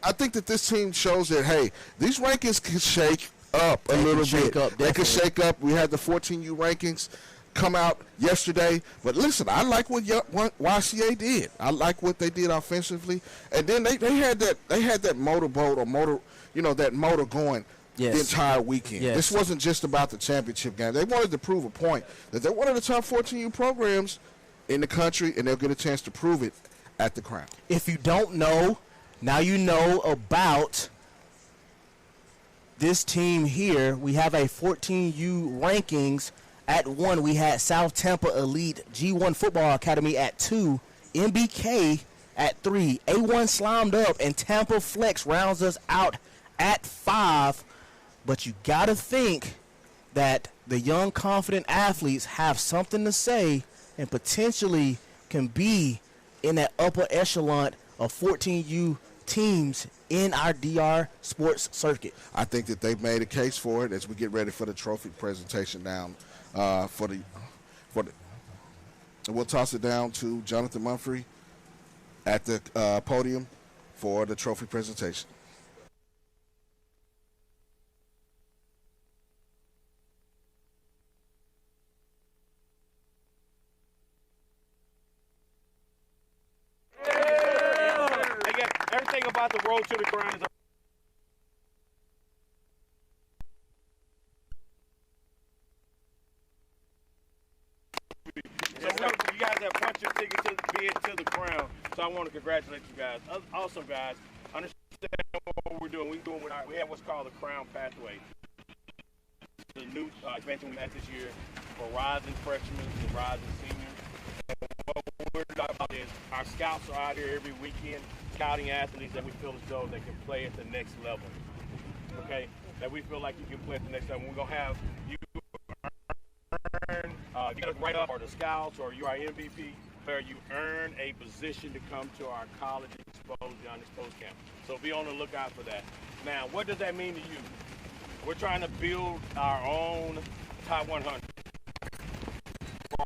I think that this team shows that, hey, these rankings can shake up a little bit. They can shake up. We had the 14U rankings come out yesterday. But listen, I like what YCA did. I like what they did offensively. And then they had that motorboat or that motor going the entire weekend. Yes. This wasn't just about the championship game. They wanted to prove a point that they're one of the top 14U programs in the country, and they'll get a chance to prove it at the Crown. If you don't know, now you know about this team here. We have a 14U rankings. At 1, we had South Tampa Elite G1 Football Academy at 2, MBK at 3, A1 Slimed Up, and Tampa Flex rounds us out at 5. But you got to think that the young, confident athletes have something to say and potentially can be in that upper echelon of 14U teams in our DR sports circuit. I think that they've made a case for it as we get ready for the trophy presentation down. And we'll toss it down to Jonathan Mumphrey at the podium for the trophy presentation. Again, everything about the road to the ground is you guys have punched your ticket to be into the crown, so I want to congratulate you guys. Also, guys, understand what we're doing. We have what's called the Crown Pathway. The new expansion we had this year for rising freshmen and rising seniors. And what we're talking about is our scouts are out here every weekend scouting athletes that we feel as though they can play at the next level. Okay, that we feel like you can play at the next level. We're gonna have you earn, get us right up, or the scouts, or you are MVP, where you earn a position to come to our college exposure on this Postgame. So be on the lookout for that. Now, what does that mean to you? We're trying to build our own top 100 for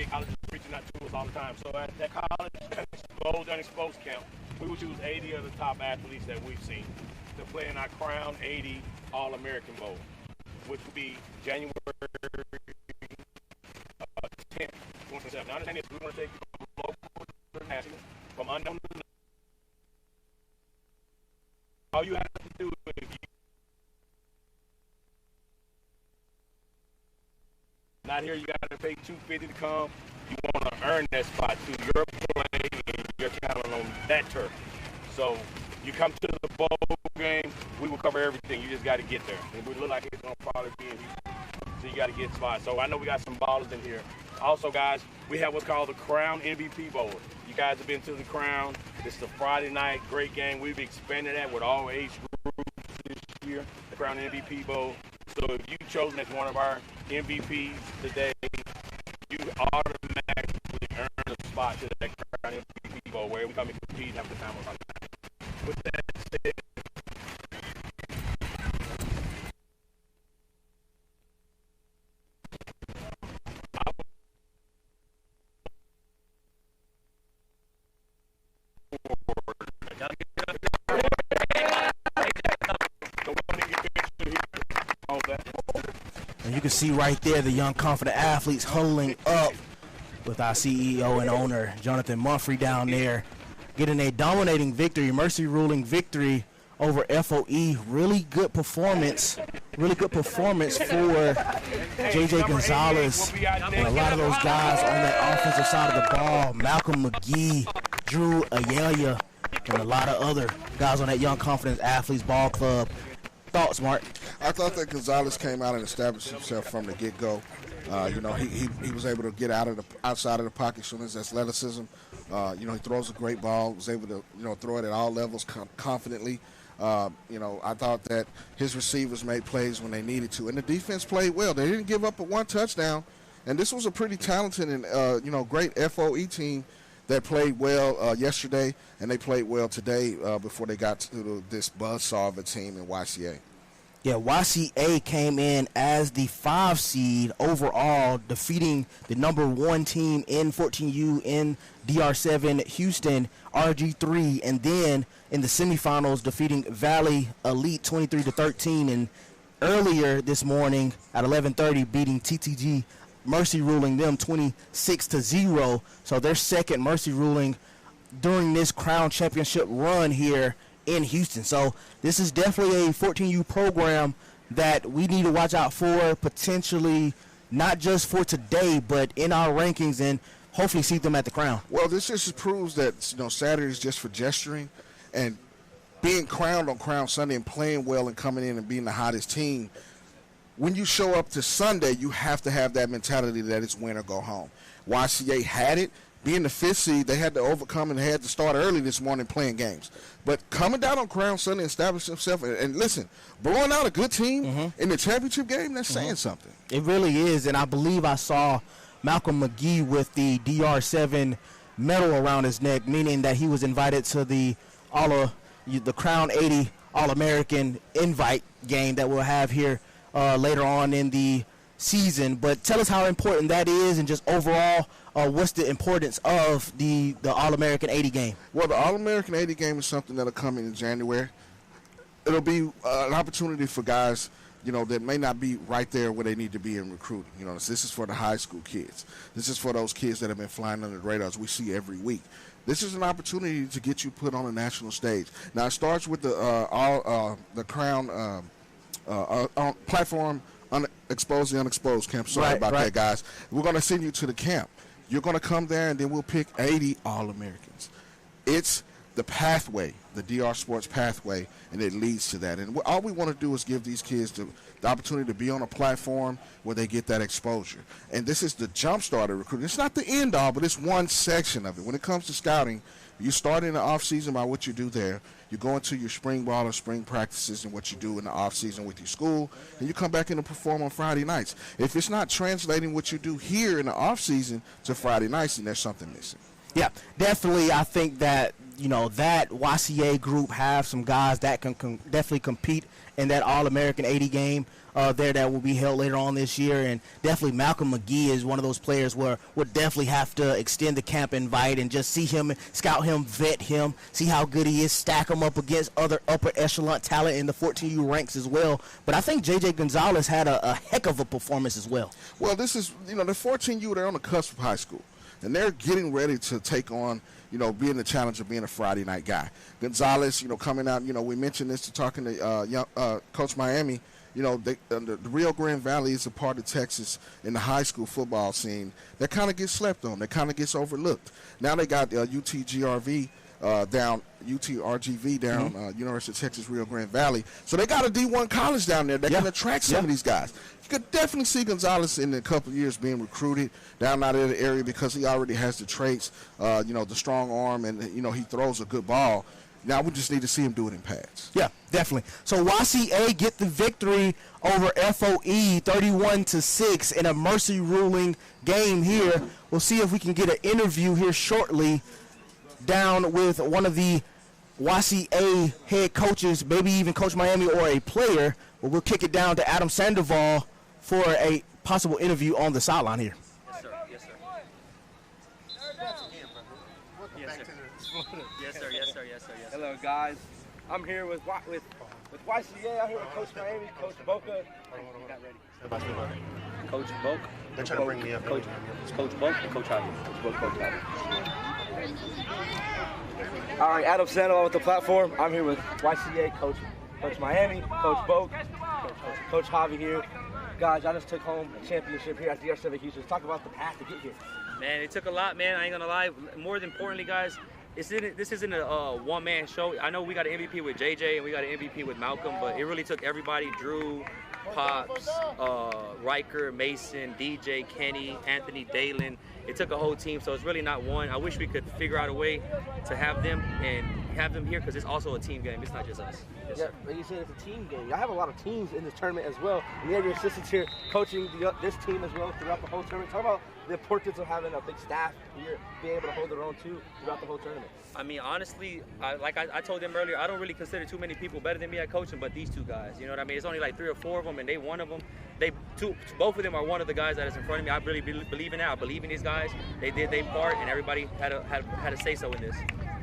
get colleges reaching out to us all the time. So at that college unexposed camp, we will choose 80 of the top athletes that we've seen to play in our Crown 80 All-American Bowl, which will be January 10th, 2027. Now, understand this, we want to take from local to national, from unknown to known. All you have to do is not here, you got to pay $250 to come. You want to earn that spot through your play and your talent on that turf. So you come to the bowl game, we will cover everything. You just got to get there. And we look like it's going to probably be in Houston. So you got to get spots. So I know we got some ballers in here. Also, guys, we have what's called the Crown MVP Bowl. You guys have been to the Crown. It's the Friday night great game. We've expanded that with all age groups this year, the Crown MVP Bowl. So if you've chosen as one of our MVPs today, you automatically earn a spot to that Crown MVP Bowl where we come and compete and have the time of our life. With that said, And you can see right there the young confident athletes huddling up with our CEO and owner, Jonathan Mumphrey, down there, getting a dominating victory, mercy ruling victory over FOE. Really good performance for J.J. Gonzalez and a lot of those guys on that offensive side of the ball, Malcolm McGee, Drew Ayala, and a lot of other guys on that Young Confidence Athletes Ball Club. Thoughts, Mark? I thought that Gonzalez came out and established himself from the get-go. He was able to get outside of the pocket, showing his athleticism. He throws a great ball, was able to throw it at all levels confidently. I thought that his receivers made plays when they needed to, and the defense played well. They didn't give up but one touchdown, and this was a pretty talented and great FOE team that played well yesterday, and they played well today before they got to this buzzsaw of a team in YCA. Yeah, YCA came in as the 5 seed overall, defeating the number 1 team in 14U in DR7 Houston, RG3, and then in the semifinals defeating Valley Elite 23-13, and earlier this morning at 11:30 beating TTG, mercy ruling them 26-0. So their second mercy ruling during this Crown Championship run here in Houston. So this is definitely a 14U program that we need to watch out for, potentially not just for today, but in our rankings, and hopefully see them at the Crown. Well, this just proves that Saturday is just for gesturing, and being crowned on Crown Sunday and playing well and coming in and being the hottest team. When you show up to Sunday, you have to have that mentality that it's win or go home. YCA had it. Being the 5th seed, they had to overcome and had to start early this morning playing games. But coming down on Crown Sunday, establishing himself, and listen, blowing out a good team in the championship game, that's saying something. It really is, and I believe I saw Malcolm McGee with the DR7 medal around his neck, meaning that he was invited to the Crown 80 All-American invite game that we'll have here later on in the season. But tell us how important that is, and just overall, what's the importance of the All-American 80 game? Well, the All-American 80 game is something that'll come in January. It'll be an opportunity for guys, that may not be right there where they need to be in recruiting. This is for the high school kids. This is for those kids that have been flying under the radars we see every week. This is an opportunity to get you put on a national stage. Now, it starts with the Crown platform, Expose the Unexposed camp. Sorry about that, guys. We're going to send you to the camp. You're going to come there, and then we'll pick 80 All-Americans. It's the pathway, the DR Sports pathway, and it leads to that. And all we want to do is give these kids the opportunity to be on a platform where they get that exposure. And this is the jump start of recruiting. It's not the end all, but it's one section of it. When it comes to scouting, you start in the off-season by what you do there. You go into your spring ball or spring practices and what you do in the off-season with your school, and you come back in and perform on Friday nights. If it's not translating what you do here in the off-season to Friday nights, then there's something missing. Yeah, definitely. I think that, that YCA group have some guys that can definitely compete in that All-American 80 game there that will be held later on this year. And definitely Malcolm McGee is one of those players where we'll definitely have to extend the camp invite and just see him, scout him, vet him, see how good he is, stack him up against other upper echelon talent in the 14U ranks as well. But I think J.J. Gonzalez had a heck of a performance as well. Well, this is, the 14U, they're on the cusp of high school, and they're getting ready to take on, being the challenge of being a Friday night guy. Gonzalez, coming out, we mentioned this to talking to Coach Miami. The Rio Grande Valley is a part of Texas in the high school football scene that kind of gets slept on, that kind of gets overlooked. Now they got UTGRV down, UTRGV down, University of Texas Rio Grande Valley. So they got a D1 college down there that can attract some of these guys. You could definitely see Gonzalez in a couple of years being recruited down out of the area because he already has the traits, the strong arm, and, he throws a good ball. Now we just need to see him do it in pads. Yeah, definitely. So YCA get the victory over FOE 31-6 in a mercy ruling game here. We'll see if we can get an interview here shortly down with one of the YCA head coaches, maybe even Coach Miami or a player. But we'll kick it down to Adam Sandoval for a possible interview on the sideline here. Yes, sir. Yes, sir. Yes, sir. Yes, sir. Yes, sir. Hello, guys. I'm here with YCA. I'm here with Coach Miami, Coach Boca. Coach Boca. They're trying to bring me up. Coach Boca or Coach Javi? Coach Javi. All right, Adam Sandoval with the platform. I'm here with YCA, Coach Miami, Coach Boca, Coach Javi here. Guys, I just took home a championship here at DR7 Houston. Talk about the path to get here. Man, it took a lot, man. I ain't gonna lie. More importantly, guys, this isn't a one-man show. I know we got an MVP with JJ and we got an MVP with Malcolm, but it really took everybody. Drew, Pops, Riker, Mason, DJ, Kenny, Anthony, Dalen. It took a whole team, so it's really not one. I wish we could figure out a way to have them here because it's also a team game. It's not just us. Yes, yeah, but you said it's a team game. I have a lot of teams in this tournament as well. And you have your assistants here coaching this team as well throughout the whole tournament. Talk about the importance of having a big staff here, being able to hold their own too throughout the whole tournament. I mean, honestly, I told them earlier, I don't really consider too many people better than me at coaching, but these two guys. You know what I mean? It's only like 3 or 4 of them, and they one of them. Both of them are one of the guys that is in front of me. I really believe in that. I believe in these guys. They did their part, and everybody had a say so in this.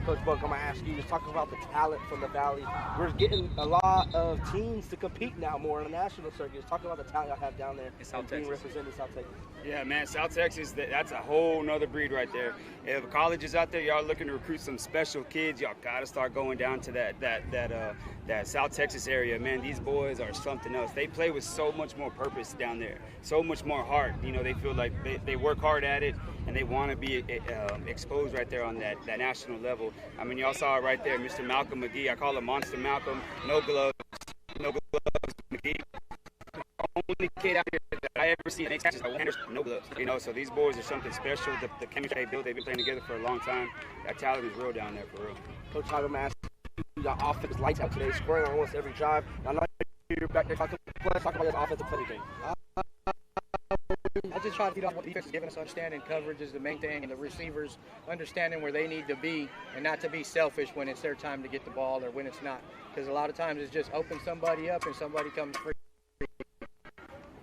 Coach Buck, I'm going to ask you, just talking about the talent from the Valley. We're getting a lot of teams to compete now more on the national circuit. Talk about the talent y'all have down there in South Texas. Being represented South Texas. Yeah, man, South Texas, that's a whole nother breed right there. If colleges out there, y'all looking to recruit some special kids, y'all got to start going down to that South Texas area. Man, these boys are something else. They play with so much more purpose down there, so much more heart. They feel like they work hard at it, and they want to be exposed right there on that national level. I mean, y'all saw it right there, Mr. Malcolm McGee. I call him Monster Malcolm. No gloves, McGee. Only kid out here that I ever see in Texas, no gloves. So these boys are something special. The chemistry they built, they've been playing together for a long time. That talent is real down there, for real. Coach Hagamass, the offense lights out today, scoring on almost every drive. I know you're back there talking about this offensive play game. I just try to feed off what the defense is giving us. Understanding coverage is the main thing, and the receivers understanding where they need to be and not to be selfish when it's their time to get the ball or when it's not. Because a lot of times it's just open somebody up and somebody comes free.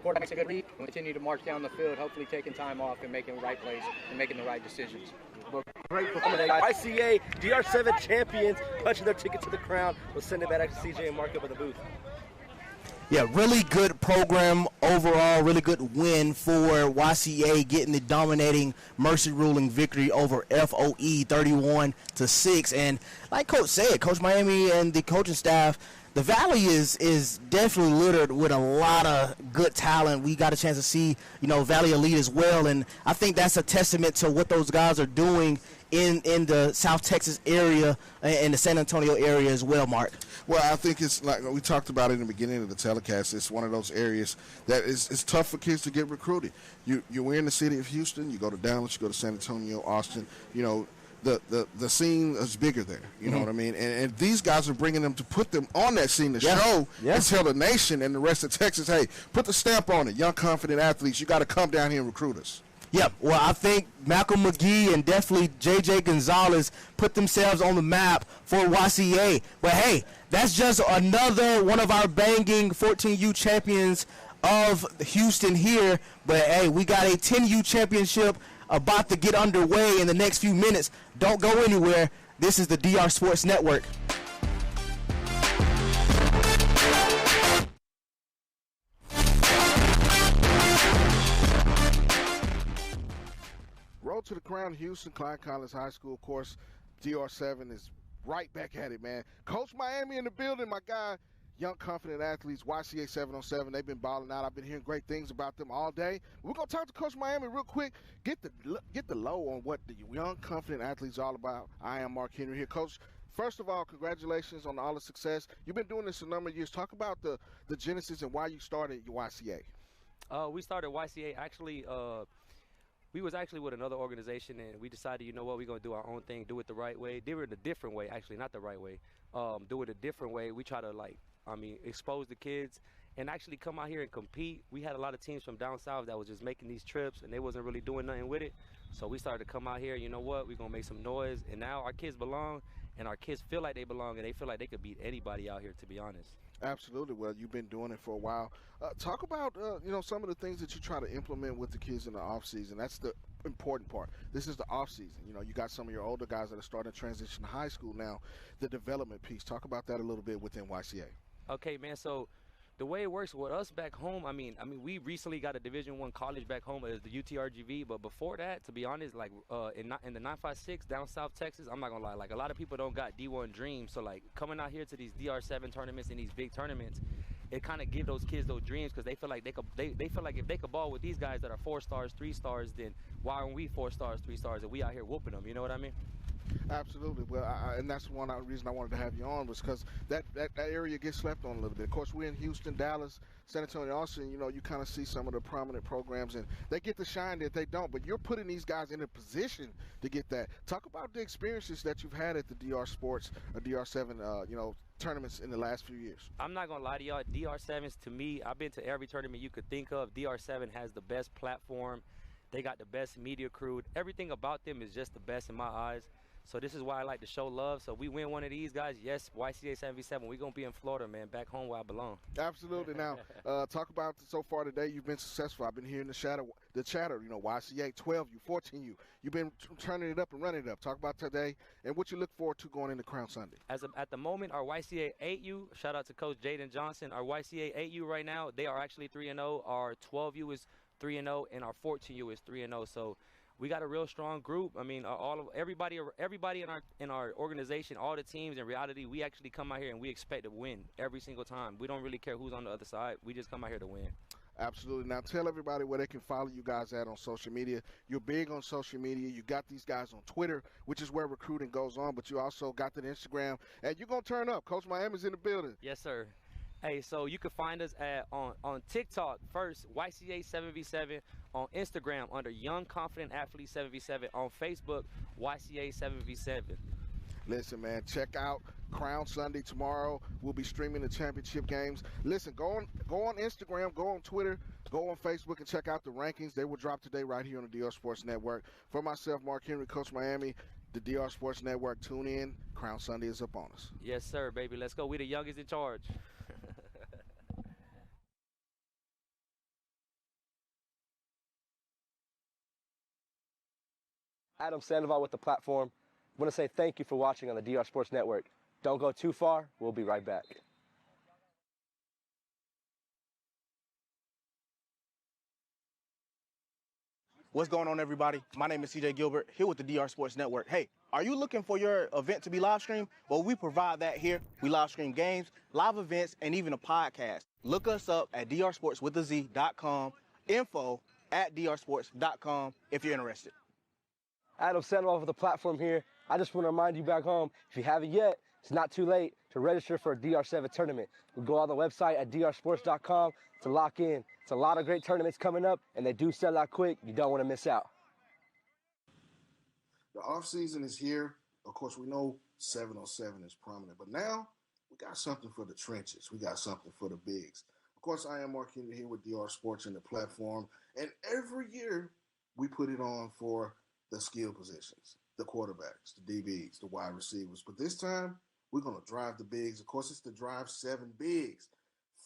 Quarterback makes a good read and continue to march down the field, hopefully taking time off and making the right plays and making the right decisions. Well, great performance, guys. YCA DR7 champions punching their ticket to the crown. We'll send it back to CJ and Mark up at the booth. Yeah, really good program overall, really good win for YCA, getting the dominating mercy ruling victory over FOE 31-6. And like Coach said, Coach Miami and the coaching staff, the Valley is definitely littered with a lot of good talent. We got a chance to see, Valley Elite as well, and I think that's a testament to what those guys are doing in the South Texas area and the San Antonio area as well, Mark. Well, I think it's like we talked about in the beginning of the telecast. It's one of those areas that it's tough for kids to get recruited. You're in the city of Houston. You go to Dallas. You go to San Antonio, Austin. The scene is bigger there. You know what I mean? And these guys are bringing them to put them on that scene to show and tell the nation and the rest of Texas, hey, put the stamp on it. Young, confident athletes, you got to come down here and recruit us. Yep. Well, I think Malcolm McGee and definitely J.J. Gonzalez put themselves on the map for YCA. But, hey, that's just another one of our banging 14U champions of Houston here. But, hey, we got a 10U championship about to get underway in the next few minutes. Don't go anywhere. This is the DR Sports Network. Road to the Crown, Houston, Klein Collins High School. Of course, DR7 is right back at it, man. Coach Miami in the building, my guy. Young, confident athletes, YCA 707. They've been balling out. I've been hearing great things about them all day. We're going to talk to Coach Miami real quick. Get the low on what the young, confident athletes are all about. I am Mark Henry here. Coach, first of all, congratulations on all the success. You've been doing this a number of years. Talk about the genesis and why you started your YCA. We started YCA actually we was actually with another organization, and we decided, you know what, we're going to do our own thing, do it the right way. Do it a different way, actually, not the right way. Do it a different way. We try to, expose the kids and actually come out here and compete. We had a lot of teams from down south that was just making these trips, and they wasn't really doing nothing with it. So we started to come out here, you know what, we're going to make some noise. And now our kids belong, and our kids feel like they belong, and they feel like they could beat anybody out here, to be honest. Absolutely. Well, you've been doing it for a while. Talk about, some of the things that you try to implement with the kids in the off season. That's the important part. This is the off season. You got some of your older guys that are starting to transition to high school now. The development piece. Talk about that a little bit within YCA. Okay, man. So the way it works with us back home, I mean, we recently got a Division I college back home as the UTRGV, but before that, to be honest, in the 956 down South Texas, I'm not gonna lie, a lot of people don't got D1 dreams. So coming out here to these DR7 tournaments and these big tournaments, it kind of give those kids those dreams because they feel like they feel like if they could ball with these guys that are 4 stars, 3 stars, then why aren't we 4 stars, 3 stars, and we out here whooping them? You know what I mean? Absolutely. Well, and that's one reason I wanted to have you on was because that area gets slept on a little bit. Of course, we're in Houston, Dallas, San Antonio, Austin. You kind of see some of the prominent programs, and they get the shine that they don't. But you're putting these guys in a position to get that. Talk about the experiences that you've had at the DR Sports, DR7, tournaments in the last few years. I'm not gonna lie to y'all. DR7s, to me, I've been to every tournament you could think of. DR7 has the best platform. They got the best media crew. Everything about them is just the best in my eyes. So this is why I like to show love. So we win one of these guys, yes, YCA 7v7. We're going to be in Florida, man, back home where I belong. Absolutely. Now, talk about so far today. You've been successful. I've been hearing the chatter, YCA 12U, 14U. You've been turning it up and running it up. Talk about today and what you look forward to going into Crown Sunday. At the moment, our YCA 8U, shout out to Coach Jaden Johnson, our YCA 8U right now, they are actually 3-0. Our 12U is 3-0, and our 14U is 3-0. So we got a real strong group. I mean, everybody in our organization, all the teams, in reality, we actually come out here and we expect to win every single time. We don't really care who's on the other side. We just come out here to win. Absolutely. Now tell everybody where they can follow you guys at on social media. You're big on social media. You got these guys on Twitter, which is where recruiting goes on, but you also got the Instagram, and you're going to turn up. Coach Miami's in the building. Yes, sir. Hey, so you can find us on TikTok first, YCA 7v7, on Instagram under Young Confident Athlete 7v7, on Facebook, YCA 7v7. Listen, man, check out Crown Sunday tomorrow. We'll be streaming the championship games. Listen, go on Instagram, go on Twitter, go on Facebook, and check out the rankings. They will drop today right here on the DR Sports Network. For myself, Mark Henry, Coach Miami, the DR Sports Network, tune in. Crown Sunday is up on us. Yes, sir, baby. Let's go. We the youngest in charge. Adam Sandoval with the platform. I want to say thank you for watching on the DR Sports Network. Don't go too far. We'll be right back. What's going on, everybody? My name is CJ Gilbert, here with the DR Sports Network. Hey, are you looking for your event to be live streamed? Well, we provide that here. We live stream games, live events, and even a podcast. Look us up at drsportswithaz.com, info@drsports.com if you're interested. Adam Sandoval with the platform here. I just want to remind you back home, if you haven't yet, it's not too late to register for a DR7 tournament. You go on the website at drsports.com to lock in. It's a lot of great tournaments coming up, and they do sell out quick. You don't want to miss out. The off season is here. Of course, we know 707 is prominent, but now we got something for the trenches. We got something for the bigs. Of course, I am Mark Henry here with DR Sports and the platform, and every year we put it on for the skill positions, the quarterbacks, the DBs, the wide receivers. But this time, we're going to drive the bigs. Of course, it's the Drive 7 bigs.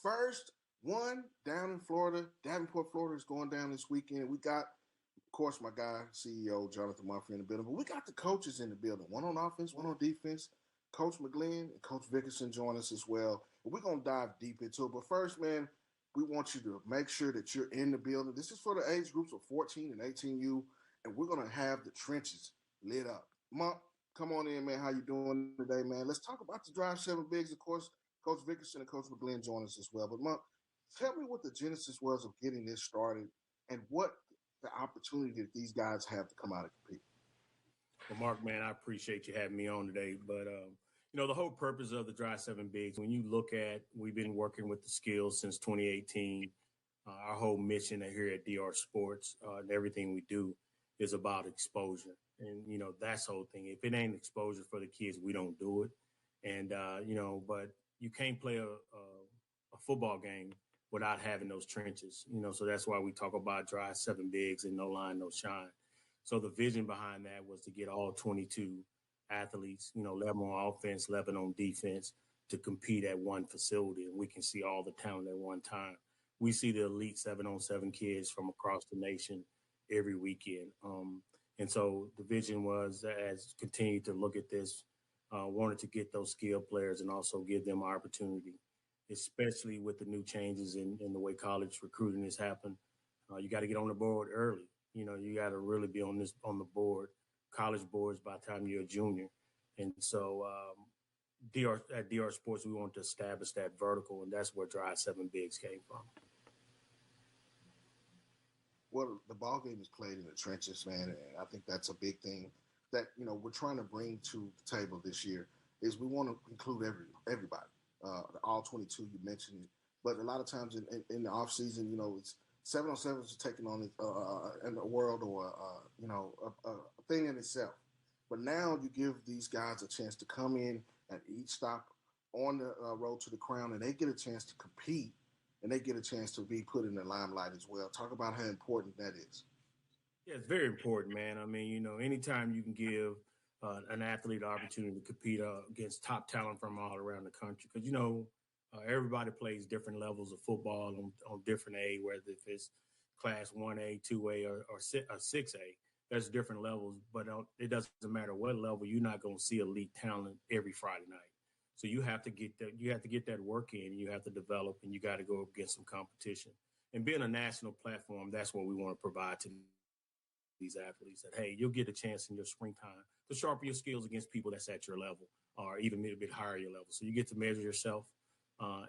First one down in Florida. Davenport, Florida is going down this weekend. We got, of course, my guy, CEO Jonathan Mafia in the building. But we got the coaches in the building. One on offense, one on defense. Coach McGlynn and Coach Vickerson join us as well. And we're going to dive deep into it. But first, man, we want you to make sure that you're in the building. This is for the age groups of 14 and 18U. And we're going to have the trenches lit up. Monk, come on in, man. How you doing today, man? Let's talk about the Drive 7 bigs. Of course, Coach Vickerson and Coach McGlynn join us as well. But, Monk, tell me what the genesis was of getting this started and what the opportunity that these guys have to come out and compete. Well, Mark, man, I appreciate you having me on today. But, the whole purpose of the Drive 7 Bigs, when you look at, we've been working with the skills since 2018. Our whole mission here at DR Sports and everything we do is about exposure. And, that's the whole thing. If it ain't exposure for the kids, we don't do it. And, but you can't play a football game without having those trenches, so that's why we talk about Drive 7 Bigs and no line, no shine. So the vision behind that was to get all 22 athletes, 11 on offense, 11 on defense, to compete at one facility, and we can see all the talent at one time. We see the elite 7-on-7 kids from across the nation every weekend. And so the vision was, as continued to look at this, wanted to get those skilled players and also give them opportunity, especially with the new changes in the way college recruiting has happened. You got to get on the board early. You got to really be on the board, college boards, by the time you're a junior. And so at DR Sports, we wanted to establish that vertical, and that's where Drive 7 Bigs came from. Well, the ball game is played in the trenches, man, and I think that's a big thing that we're trying to bring to the table this year. Is we want to include everybody, all 22 you mentioned, but a lot of times in the off season, it's 7-on-7s are taking on in the world or a thing in itself. But now you give these guys a chance to come in at each stop on the road to the crown, and they get a chance to compete. And they get a chance to be put in the limelight as well. Talk about how important that is. Yeah, it's very important, man. I mean, anytime you can give an athlete the opportunity to compete against top talent from all around the country, because, everybody plays different levels of football on different A, whether if it's class 1A, 2A, or 6A. There's different levels, but it doesn't matter what level. You're not going to see elite talent every Friday night. So you have to get that work in, and you have to develop, and you got to go up against some competition. And being a national platform, that's what we want to provide to these athletes. That, hey, you'll get a chance in your springtime to sharpen your skills against people that's at your level or even a bit higher your level. So you get to measure yourself.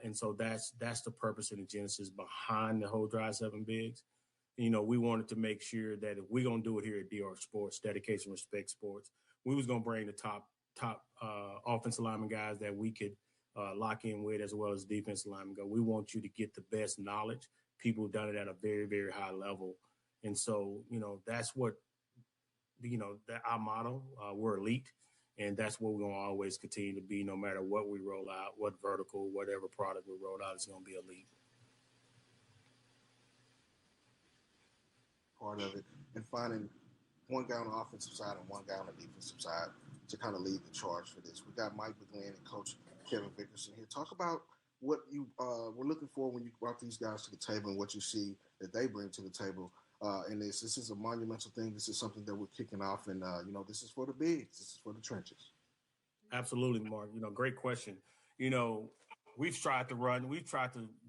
And so that's the purpose and the genesis behind the whole Drive 7 Bigs. We wanted to make sure that if we're going to do it here at DR Sports, Dedication, Respect Sports, we was going to bring the top offensive lineman guys that we could lock in with, as well as defensive lineman go. We want you to get the best knowledge, people who've done it at a very, very high level. And so, that's what, our motto, we're elite. And that's what we're going to always continue to be, no matter what we roll out, what vertical, whatever product we roll out is going to be elite. Part of it. And finding one guy on the offensive side and one guy on the defensive side to kind of lead the charge for this. We got Mike McGlynn and Coach Kevin Vickerson here. Talk about what you were looking for when you brought these guys to the table and what you see that they bring to the table in this. This is a monumental thing. This is something that we're kicking off, and, this is for the bigs. This is for the trenches. Absolutely, Mark. Great question. We've tried to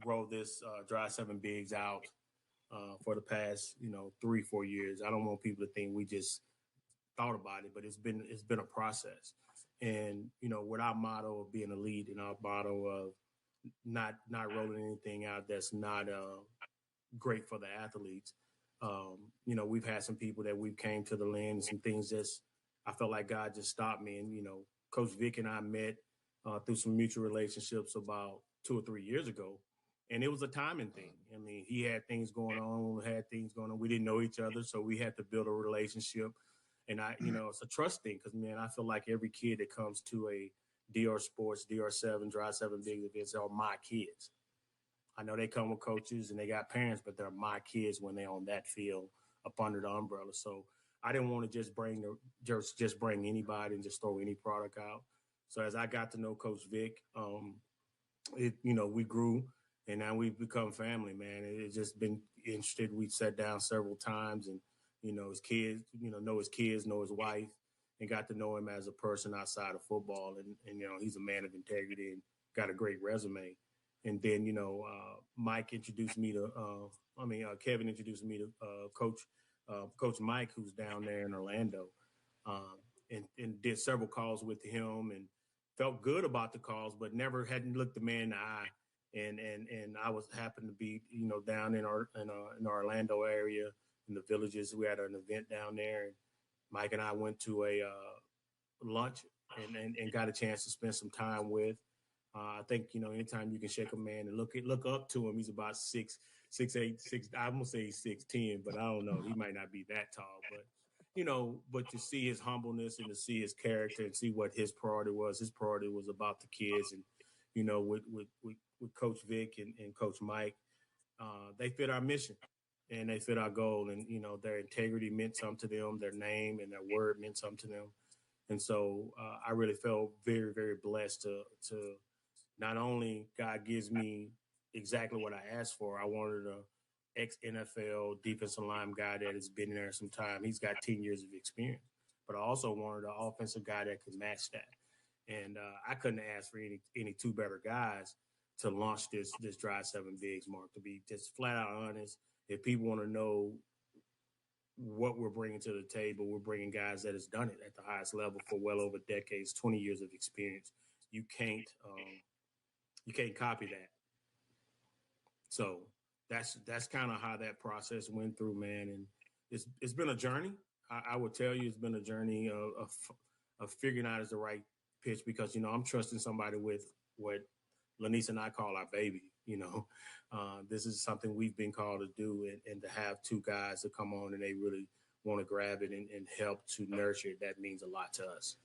grow this Drive 7 Bigs out for the past, 3-4 years. I don't want people to think we just thought about it, but it's been a process. And, with our motto of being elite and our motto of not rolling anything out that's not great for the athletes, we've had some people that we've came to the land and some things I felt like God just stopped me. And, Coach Vic and I met through some mutual relationships about 2 or 3 years ago. And it was a timing thing. I mean, he had things going on, We didn't know each other, so we had to build a relationship. And it's a trust thing because, man, I feel like every kid that comes to a DR Sports, DR7, Drive 7 Big events are my kids. I know they come with coaches and they got parents, but they're my kids when they're on that field up under the umbrella. So I didn't want to just bring anybody and just throw any product out. So as I got to know Coach Vic, we grew, and now we've become family, man. It's just been interested. We sat down several times, and his kids, know his kids, know his wife, and got to know him as a person outside of football. And he's a man of integrity and got a great resume. And then Mike introduced me to, Kevin introduced me to Coach Mike, who's down there in Orlando, and did several calls with him and felt good about the calls, but never hadn't looked the man in the eye. And I was happened to be, down in our Orlando area in the Villages. We had an event down there, and Mike and I went to a lunch and got a chance to spend some time with. I think anytime you can shake a man and look up to him, he's about 6'8", 6. I'm gonna say he's 6'10", but I don't know. He might not be that tall, but but to see his humbleness and to see his character and see what his priority was about the kids. And with Coach Vic and Coach Mike, they fit our mission and they fit our goal. And their integrity meant something to them. Their name and their word meant something to them. And so I really felt very, very blessed to not only God gives me exactly what I asked for. I wanted a ex-NFL defensive line guy that has been there some time. He's got 10 years of experience. But I also wanted an offensive guy that could match that. And I couldn't ask for any two better guys to launch this Drive 7 Bigs, Mark, to be just flat out honest. If people want to know what we're bringing to the table, we're bringing guys that has done it at the highest level for well over decades, 20 years of experience. You can't copy that. So that's kind of how that process went through, man. And it's been a journey. I would tell you it's been a journey of figuring out is the right pitch because, I'm trusting somebody with what Lanice and I call our baby. This is something we've been called to do, and to have two guys to come on and they really want to grab it and help to nurture it, that means a lot to us.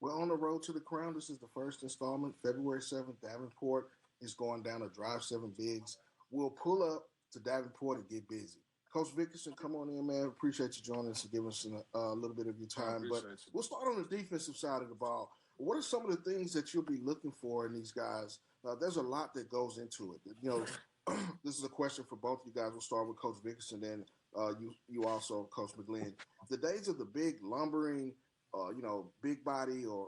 Well, on the road to the crown, this is the first installment. February 7th, Davenport is going down to Drive 7 Bigs. We'll pull up to Davenport and get busy. Coach Vickerson, come on in, man. Appreciate you joining us and giving us a little bit of your time. But we'll start on the defensive side of the ball. What are some of the things that you'll be looking for in these guys? There's a lot that goes into it. This is a question for both you guys. We'll start with Coach Vickerson, then you also, Coach McGlynn. The days of the big lumbering, big body or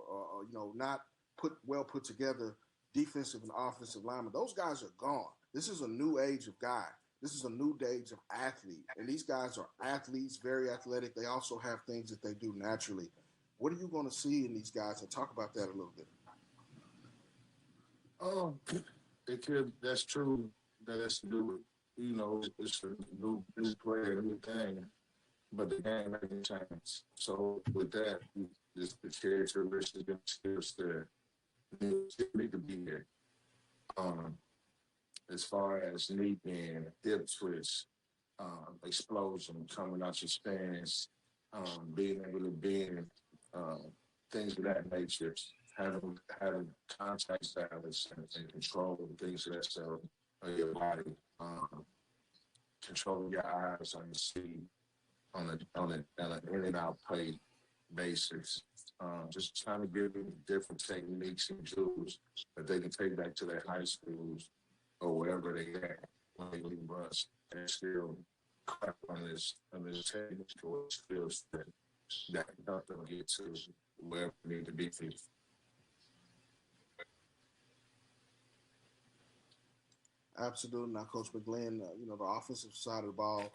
not put together defensive and offensive linemen, those guys are gone. This is a new age of guy. This is a new age of athlete. And these guys are athletes, very athletic. They also have things that they do naturally. What are you going to see in these guys? And talk about that a little bit. That's true that it's new, it's a new player, new thing, but the game hasn't changed. So with that, the characteristics and skills there need to be there. As far as knee bend, hip twist, explosion coming out your stance, being able to bend, things of that nature, having contact balance and control things of that sort of your body, controlling your eyes on the seat on an in and out play basis. Just trying to give them different techniques and tools that they can take back to their high schools or wherever they at when they leave us and still cut on this technical skills that can help them get to wherever they need to be. Absolutely. Now, Coach McGlynn, the offensive side of the ball,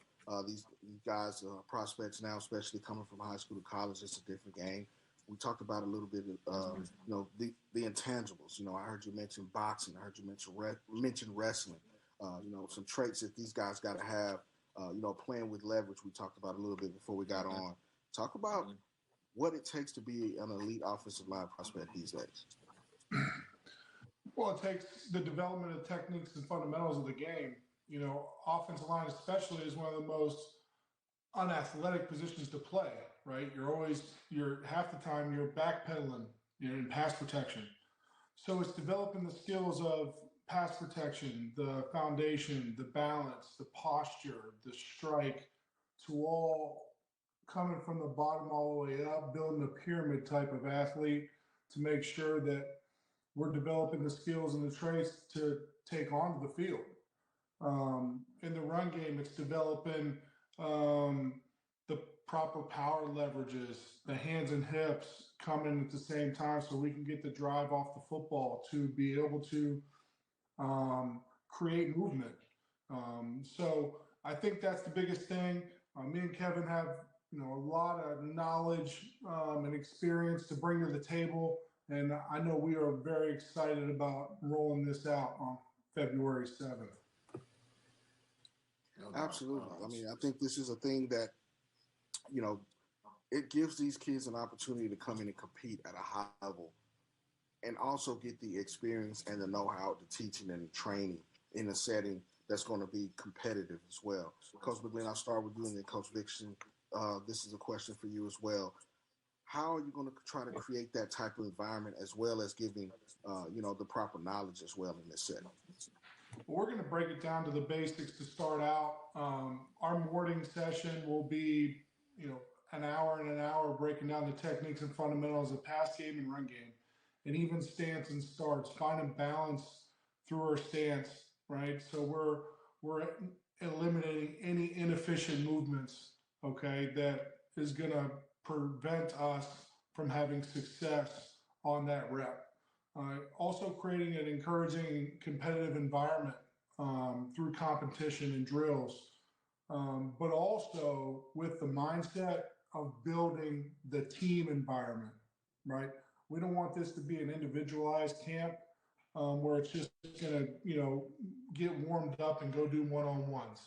these guys, prospects now, especially coming from high school to college, it's a different game. We talked about a little bit of, the intangibles. I heard you mention boxing. I heard you mention wrestling. Some traits that these guys got to have. Playing with leverage. We talked about a little bit before we got on. Talk about what it takes to be an elite offensive line prospect these days. Well, it takes the development of techniques and fundamentals of the game. Offensive line especially is one of the most unathletic positions to play, right? You're half the time you're backpedaling, you're in pass protection. So it's developing the skills of pass protection, the foundation, the balance, the posture, the strike, to all coming from the bottom all the way up, building a pyramid type of athlete to make sure that we're developing the skills and the traits to take onto the field. In the run game, it's developing the proper power leverages, the hands and hips coming at the same time so we can get the drive off the football to be able to create movement. So I think that's the biggest thing. Me and Kevin have a lot of knowledge and experience to bring to the table, and I know we are very excited about rolling this out on February 7th. Absolutely. I mean, I think this is a thing that, it gives these kids an opportunity to come in and compete at a high level and also get the experience and the know-how, the teaching and the training in a setting that's going to be competitive as well. Coach McGlynn, I'll start with you and then Coach Dixon. This is a question for you as well. How are you going to try to create that type of environment as well as giving, the proper knowledge as well in this setting? We're going to break it down to the basics to start out. Our morning session will be, an hour and an hour breaking down the techniques and fundamentals of pass game and run game, and even stance and starts, finding balance through our stance, right? So we're eliminating any inefficient movements, okay, that is going to prevent us from having success on that rep. Also creating an encouraging competitive environment through competition and drills, but also with the mindset of building the team environment, right? We don't want this to be an individualized camp where it's just going to, get warmed up and go do one-on-ones.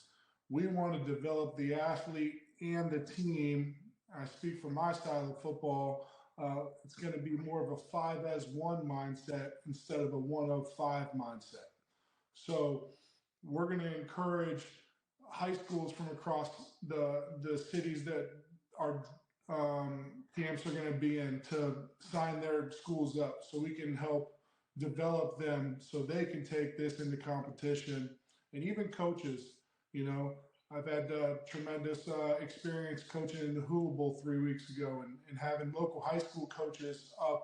We want to develop the athlete and the team. I speak from my style of football. It's going to be more of a 5-as-1 mindset instead of a 1-of-5 mindset. So we're going to encourage high schools from across the cities that our camps are going to be in to sign their schools up so we can help develop them so they can take this into competition. And even coaches, I've had tremendous experience coaching in the Hula Bowl 3 weeks ago and having local high school coaches up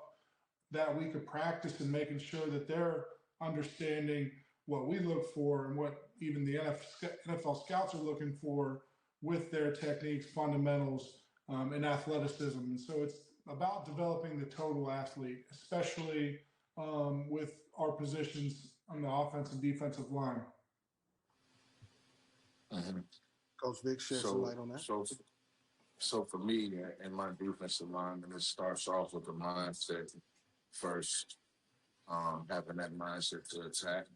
that week of practice and making sure that they're understanding what we look for and what even the NFL scouts are looking for with their techniques, fundamentals, and athleticism. And so it's about developing the total athlete, especially with our positions on the offensive and defensive line. Mm-hmm. Coach Vic, shed some light on that. So for me, in my defensive line, and it starts off with the mindset first, having that mindset to attack,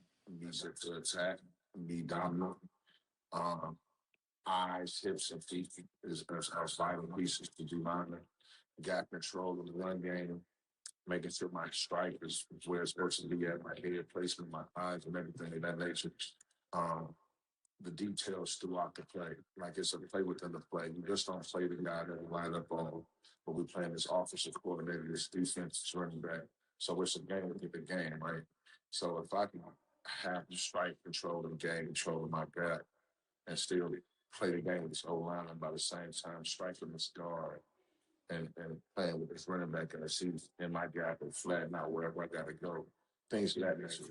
be dominant. Eyes, hips, and feet is our vital pieces to do lineman. Got control of the run game, making sure my strike is where it's supposed to be at, my head placement, my eyes, and everything of that nature. The details throughout the play, like it's a play within the play. You just don't play the guy that we line up on, but we're playing this offensive coordinator, this defense, this running back. So it's a game within the game, right? So if I can have the strike control and game control of my guy and still play the game with this O-line and by the same time striking this guard and playing with this running back and I see in my gap and flatten out wherever I got to go. Things of that nature.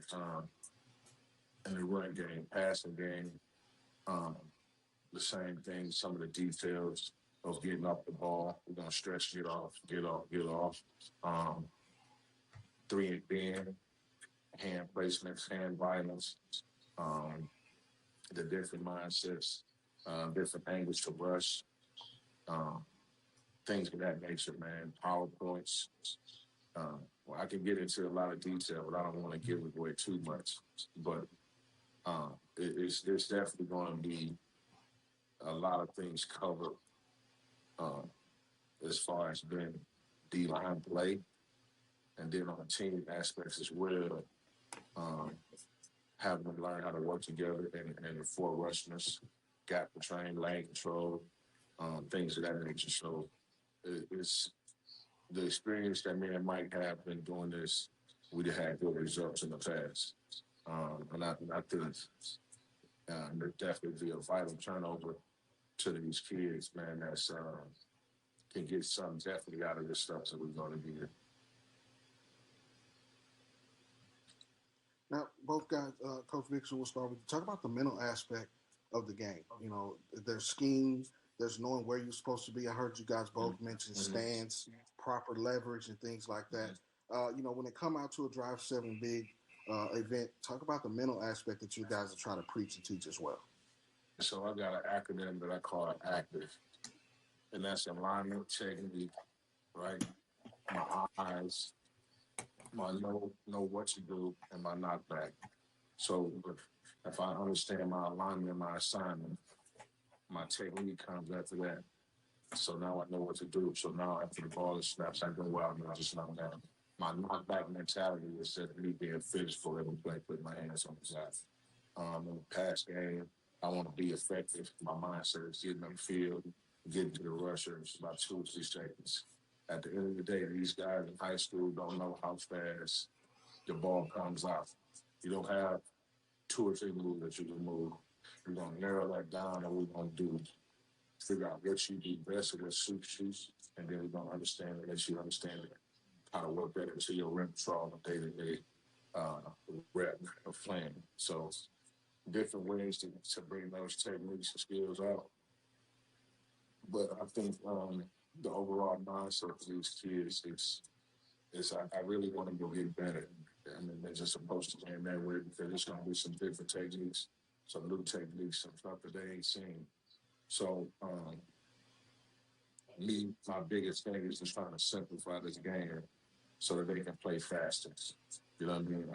In the run game, passing game, the same thing, some of the details of getting off the ball. We're going to stretch, get off. 3 and bend, hand placements, hand violence, the different mindsets, different angles to rush, things of that nature, man. PowerPoints. Well, I can get into a lot of detail, but I don't want to give away too much. But it's definitely going to be a lot of things covered as far as being D-line play, and then on the team aspects as well, having them learn how to work together and the 4 rushness, gap train, lane control, things of that nature. So it's the experience that me and Mike have been doing this. We've had good results in the past. And I think there definitely be a vital turnover to these kids, man, that's can get something definitely out of this stuff that we're going to get. Now, both guys, Coach Nixon, will start with you. Talk about the mental aspect of the game. You know, there's scheme, there's knowing where you're supposed to be. I heard you guys both mention stance, proper leverage, and things like that. You know, when it come out to a Drive 7 big event, talk about the mental aspect that you guys are trying to preach and teach as well. So I got an acronym that I call ACTIVE, and that's alignment, technique, right? My eyes, my know what to do, and my knockback. So if I understand my alignment, my assignment, my technique comes after that. So now I know what to do. So now after the ball is snapped, I go out and I just knock down. My knockback mentality is just me being physical every play, putting my hands on the side. In the pass game, I want to be effective. My mindset is getting on the field, getting to the rushers about 2 or 3 seconds. At the end of the day, these guys in high school don't know how fast the ball comes out. You don't have 2 or 3 moves that you can move. We're going to narrow that down, and we're going to figure out what you do best and what suits you, and then we're going to understand it, let you understand it, how to work that into your repertoire on a day-to-day rep of playing. So different ways to bring those techniques and skills out. But I think the overall mindset for these kids is I really want them to get better. I mean, they're just supposed to play that way because there's going to be some different techniques, some new techniques, some stuff that they ain't seen. So my biggest thing is just trying to simplify this game so that they can play faster. You know what I mean?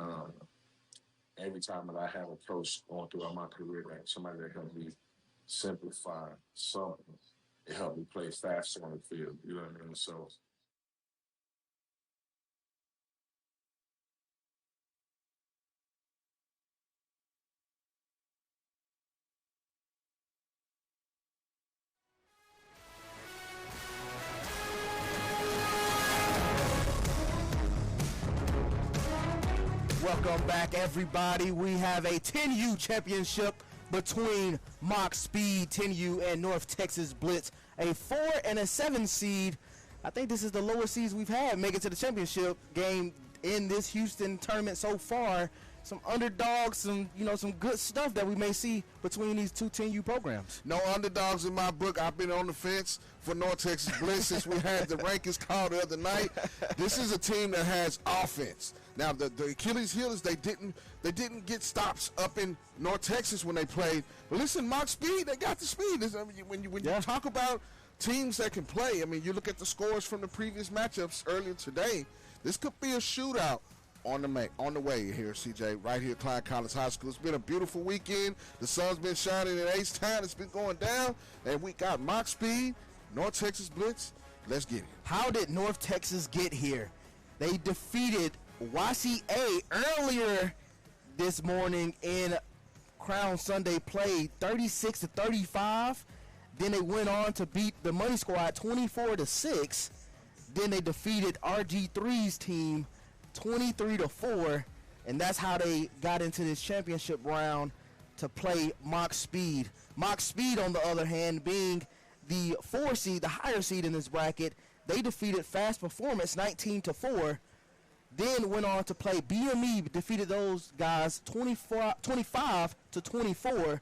Every time that I have a coach going throughout my career, like somebody that helped me simplify something, it helped me play faster on the field. You know what I mean? So. Welcome back, everybody. We have a 10U championship between Mock Speed 10U and North Texas Blitz, a 4 and a 7 seed. I think this is the lowest seeds we've had make it to the championship game in this Houston tournament so far. Some underdogs, some good stuff that we may see between these two 10U programs. No underdogs in my book. I've been on the fence for North Texas Blitz since we had the rankings called the other night. This is a team that has offense. Now the Achilles heel is they didn't get stops up in North Texas when they played. But listen, Mock Speed, they got the speed. When you talk about teams that can play, I mean, you look at the scores from the previous matchups earlier today. This could be a shootout on the way here, CJ, right here at Klein College High School. It's been a beautiful weekend. The sun's been shining in H-Town. It's been going down, and we got Mock Speed, North Texas Blitz. Let's get it. How did North Texas get here? They defeated YCA earlier this morning in Crown Sunday play, 36-35. Then they went on to beat the Money Squad 24-6. Then they defeated RG3's team 23-4, and that's how they got into this championship round to play Mock Speed. Mock Speed, on the other hand, being the 4 seed, the higher seed in this bracket, they defeated Fast Performance 19-4. Then went on to play BME, defeated those guys 25-24.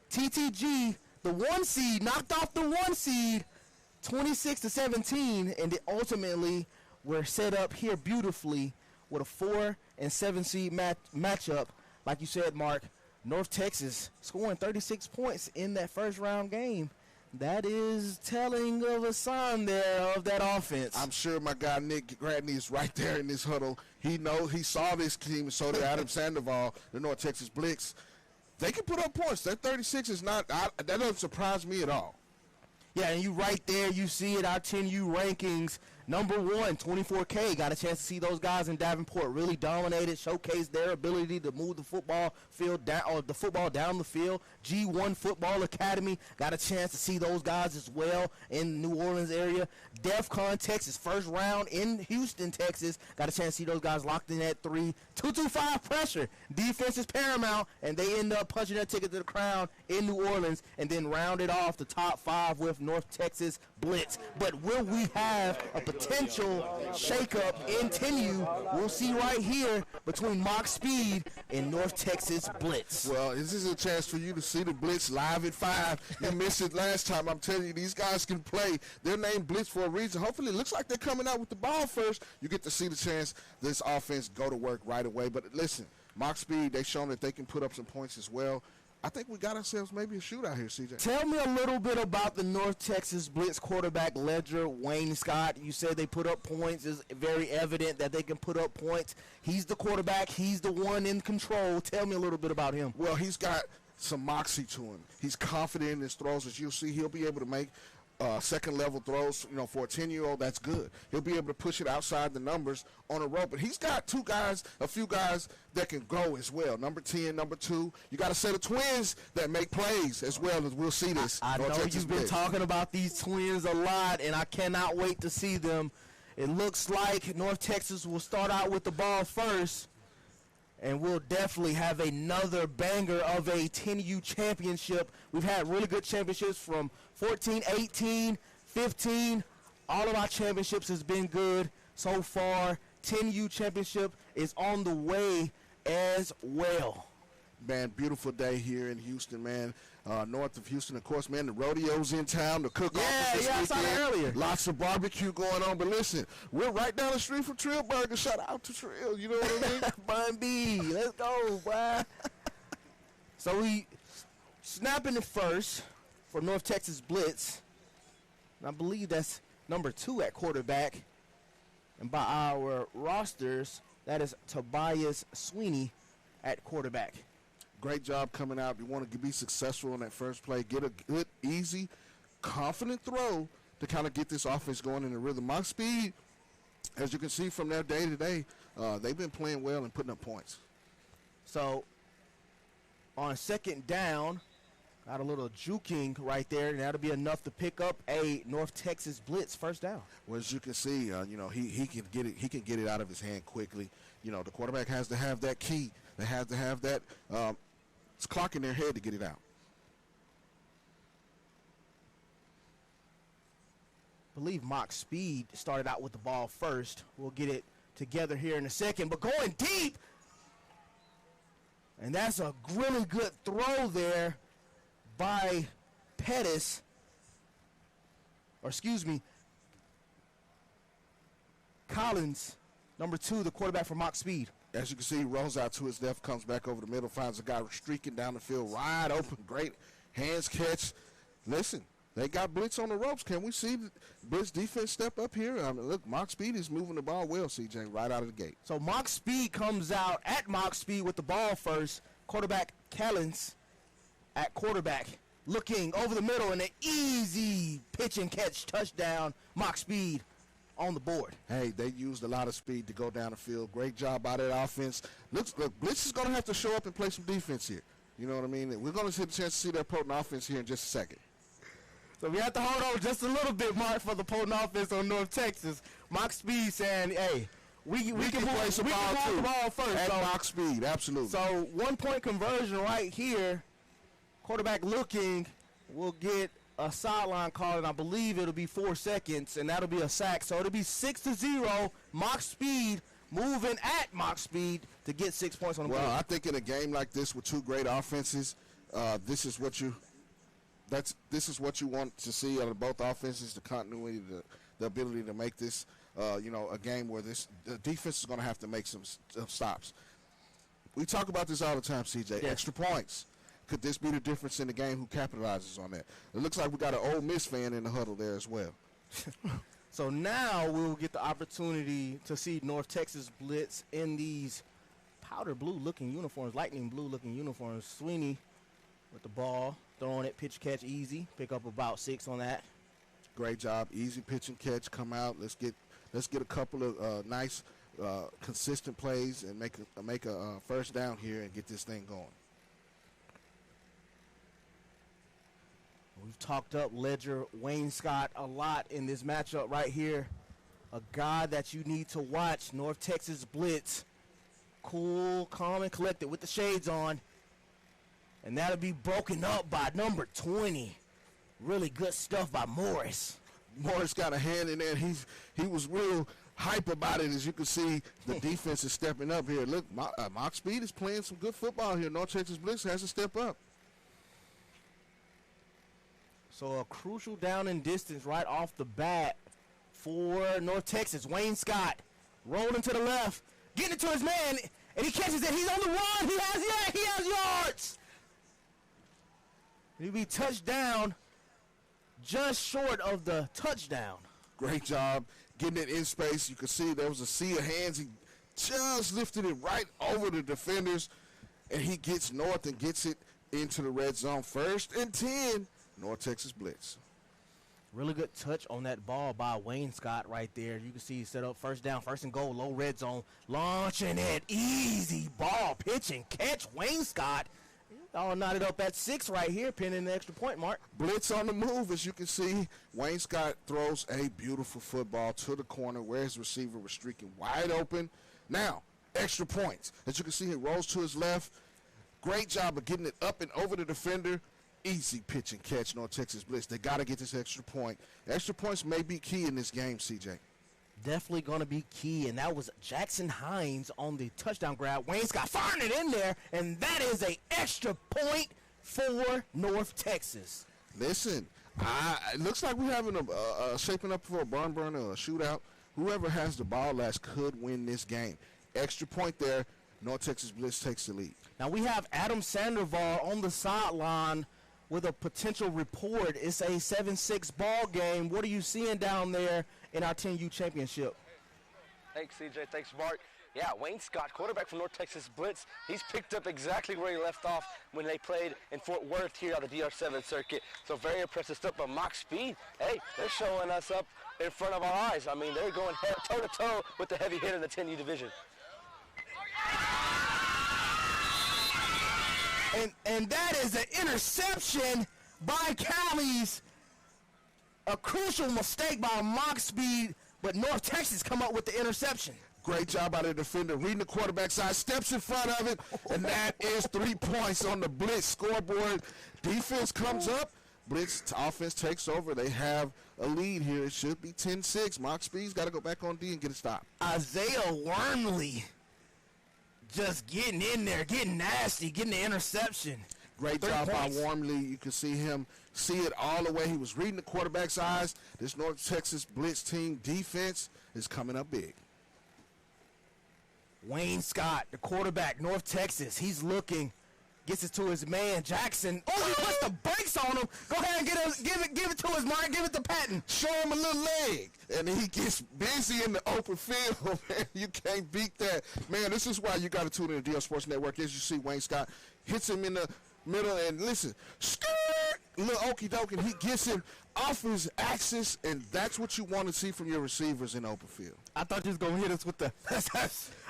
TTG, the 1 seed, knocked off the 1 seed 26-17, and they ultimately were set up here beautifully with a 4 and 7 seed matchup. Like you said, Mark, North Texas scoring 36 points in that first round game. That is telling of a sign there of that offense. I'm sure my guy Nick Gradney is right there in this huddle. He saw this team, and so did Adam Sandoval, the North Texas Blitz. They can put up points. That 36 is not that doesn't surprise me at all. Yeah, and you right there, you see it, our 10U rankings. Number 1, 24K. Got a chance to see those guys in Davenport really dominated, showcase their ability to move the football field down, or the football down the field. G1 Football Academy. Got a chance to see those guys as well in the New Orleans area. DEFCON Texas, first round in Houston, Texas. Got a chance to see those guys locked in at 3. 225 pressure. Defense is paramount, and they end up punching their ticket to the crown in New Orleans, and then rounded off the top 5 with North Texas Blitz. But will we have a potential shakeup in 10U? We'll see right here between Mock Speed and North Texas Blitz. Well, this is a chance for you to see the Blitz live at 5. You missed it last time. I'm telling you, these guys can play. They're named Blitz for a reason. Hopefully, it looks like they're coming out with the ball first. You get to see the chance this offense go to work right away. But listen, Mock Speed, they've shown that they can put up some points as well. I think we got ourselves maybe a shootout here, CJ. Tell me a little bit about the North Texas Blitz quarterback, Ledger Wayne Scott. You said they put up points. It's very evident that they can put up points. He's the quarterback. He's the one in control. Tell me a little bit about him. Well, he's got some moxie to him. He's confident in his throws. As you'll see, he'll be able to make second-level throws, for a 10-year-old. That's good. He'll be able to push it outside the numbers on a rope. But he's got a few guys that can go as well. Number 10, number 2. You got a set of twins that make plays as well, as we'll see this. I know you've been talking about these twins a lot, and I cannot wait to see them. It looks like North Texas will start out with the ball first, and we'll definitely have another banger of a 10U championship. We've had really good championships from 14, 18, 15. All of our championships has been good so far. 10U championship is on the way as well. Man, beautiful day here in Houston, man. North of Houston, of course, man, the rodeo's in town, the cook-off is this I saw that earlier. Lots of barbecue going on. But listen, we're right down the street from Trill Burger. Shout out to Trill, you know what I mean? Bun B, let's go, boy. So we snapping it first for North Texas Blitz. And I believe that's number 2 at quarterback. And by our rosters, that is Tobias Sweeney at quarterback. Great job coming out. You want to be successful on that first play. Get a good, easy, confident throw to kind of get this offense going in the rhythm. Mock Speed, as you can see from their day-to-day, they've been playing well and putting up points. So on second down, got a little juking right there, and that'll be enough to pick up a North Texas Blitz first down. Well, as you can see, he can get it. He can get it out of his hand quickly. The quarterback has to have that key. They have to have that clock in their head to get it out. I believe Mock Speed started out with the ball first. We'll get it together here in a second, but going deep, and that's a really good throw there by Pettis, or excuse me, Collins, number 2, the quarterback for Mock Speed. As you can see, he rolls out to his left, comes back over the middle, finds a guy streaking down the field, wide open, great hands catch. Listen, they got Blitz on the ropes. Can we see the Blitz defense step up here? I mean, look, Mock Speed is moving the ball well, CJ, right out of the gate. So Mock Speed comes out at Mock Speed with the ball first. Quarterback Collins at quarterback, looking over the middle, and an easy pitch and catch touchdown. Mock Speed on the board. Hey, they used a lot of speed to go down the field. Great job by that offense. Look, Blitz is going to have to show up and play some defense here. You know what I mean? We're going to get a chance to see that potent offense here in just a second. So we have to hold on just a little bit, Mark, for the potent offense on North Texas. Mock Speed saying, hey, we can play some ball too. The ball first. At Mock Speed, absolutely. So 1-point conversion right here. Quarterback looking, will get a sideline call, and I believe it'll be 4 seconds, and that'll be a sack. So it'll be 6-0. Mock Speed moving at Mock Speed to get 6 points on the board. Well, I think in a game like this with 2 great offenses, this is what you want to see out of both offenses: the continuity, the ability to make this, a game where the defense is going to have to make some stops. We talk about this all the time, CJ. Yeah. Extra points. Could this be the difference in the game? Who capitalizes on that? It looks like we got an Ole Miss fan in the huddle there as well. So now we'll get the opportunity to see North Texas Blitz in these powder blue-looking uniforms, lightning blue-looking uniforms. Sweeney with the ball, throwing it, pitch catch easy. Pick up about 6 on that. Great job. Easy pitch and catch. Come out. Let's get Let's get a couple of nice, consistent plays and make a first down here and get this thing going. We've talked up Ledger Wayne Scott a lot in this matchup right here. A guy that you need to watch, North Texas blitz. Cool, calm, and collected with the shades on. And that'll be broken up by number 20. Really good stuff by Morris. Morris got a hand in there. He was real hype about it. As you can see, the defense is stepping up here. Look, Mock Speed is playing some good football here. North Texas Blitz has to step up. So a crucial down and distance right off the bat for North Texas. Wayne Scott rolling to the left, getting it to his man, and he catches it. He's on the run. He has yards. He'll be touched down, just short of the touchdown. Great job getting it in space. You can see there was a sea of hands. He just lifted it right over the defenders, and he gets north and gets it into the red zone. 1st and 10, North Texas Blitz. Really good touch on that ball by Wayne Scott right there. You can see he set up first down, 1st and goal, low red zone, launching it, easy ball, pitch and catch. Wayne Scott all knotted up at 6 right here, pinning the extra point mark. Blitz on the move, as you can see. Wayne Scott throws a beautiful football to the corner where his receiver was streaking wide open. Now, extra points. As you can see, he rolls to his left. Great job of getting it up and over the defender. Easy pitch and catch, North Texas Blitz. They got to get this extra point. Extra points may be key in this game, CJ. Definitely going to be key, and that was Jackson Hines on the touchdown grab. Wayne Scott firing it in there, and that is an extra point for North Texas. Listen, it looks like we're having shaping up for a barn burner or a shootout. Whoever has the ball last could win this game. Extra point there. North Texas Blitz takes the lead. Now we have Adam Sandoval on the sideline with a potential report. It's a 7-6 ball game. What are you seeing down there in our 10U championship? Thanks, CJ. Thanks, Mark. Yeah, Wayne Scott, quarterback from North Texas Blitz. He's picked up exactly where he left off when they played in Fort Worth here on the DR7 circuit. So very impressive stuff. But Mock Speed, hey, they're showing us up in front of our eyes. I mean, they're going toe-to-toe with the heavy hitter in the 10U division. And that is an interception by Callie's. A crucial mistake by Mock Speed, but North Texas come up with the interception. Great job by the defender, reading the quarterback side, steps in front of it, and that is 3 points on the Blitz scoreboard. Defense comes up, Blitz offense takes over. They have a lead here. It should be 10-6. Mock Speed's got to go back on D and get a stop. Isaiah Wormley just getting in there, getting nasty, getting the interception. Great job by Wormley. You can see him see it all the way. He was reading the quarterback's eyes. This North Texas Blitz team defense is coming up big. Wayne Scott, the quarterback, North Texas, he's looking, gets it to his man, Jackson. Oh, he puts the brakes on him. Go ahead and give it to his man, give it to Patton. Show him a little leg. And he gets busy in the open field, man. You can't beat that. Man, this is why you got to tune in to DL Sports Network. As you see, Wayne Scott hits him in the middle, and listen, skirt, little okey doke, and he gets him off his axis, and that's what you want to see from your receivers in the open field. I thought you was going to hit us with the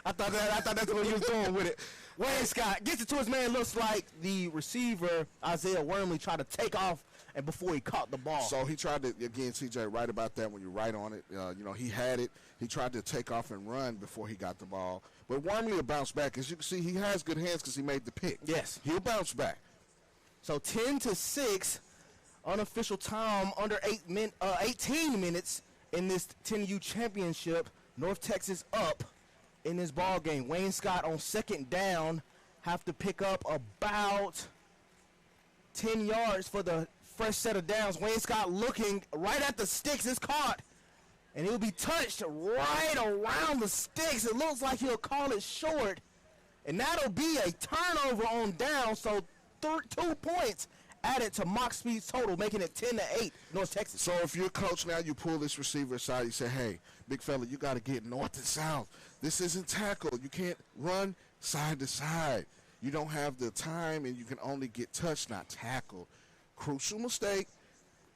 I thought that's what he was doing with it. Wayne Scott gets it to his man. Looks like the receiver, Isaiah Wormley, tried to take off and before he caught the ball. So he tried to, again, CJ, right about that when you're right on it. He had it. He tried to take off and run before he got the ball. But Wormley will bounce back. As you can see, he has good hands because he made the pick. Yes. He'll bounce back. So 10-6, unofficial time under 18 minutes in this 10U championship. North Texas up in this ball game. Wayne Scott on 2nd down have to pick up about 10 yards for the fresh set of downs. Wayne Scott looking right at the sticks. It's caught, and he'll be touched right around the sticks. It looks like he'll call it short, and that'll be a turnover on down. So 2 points added to Mock Speed's total, making it 10-8, North Texas. So if you're a coach now, you pull this receiver aside. You say, hey, big fella, you got to get north and south. This isn't tackle. You can't run side to side. You don't have the time, and you can only get touched, not tackled. Crucial mistake.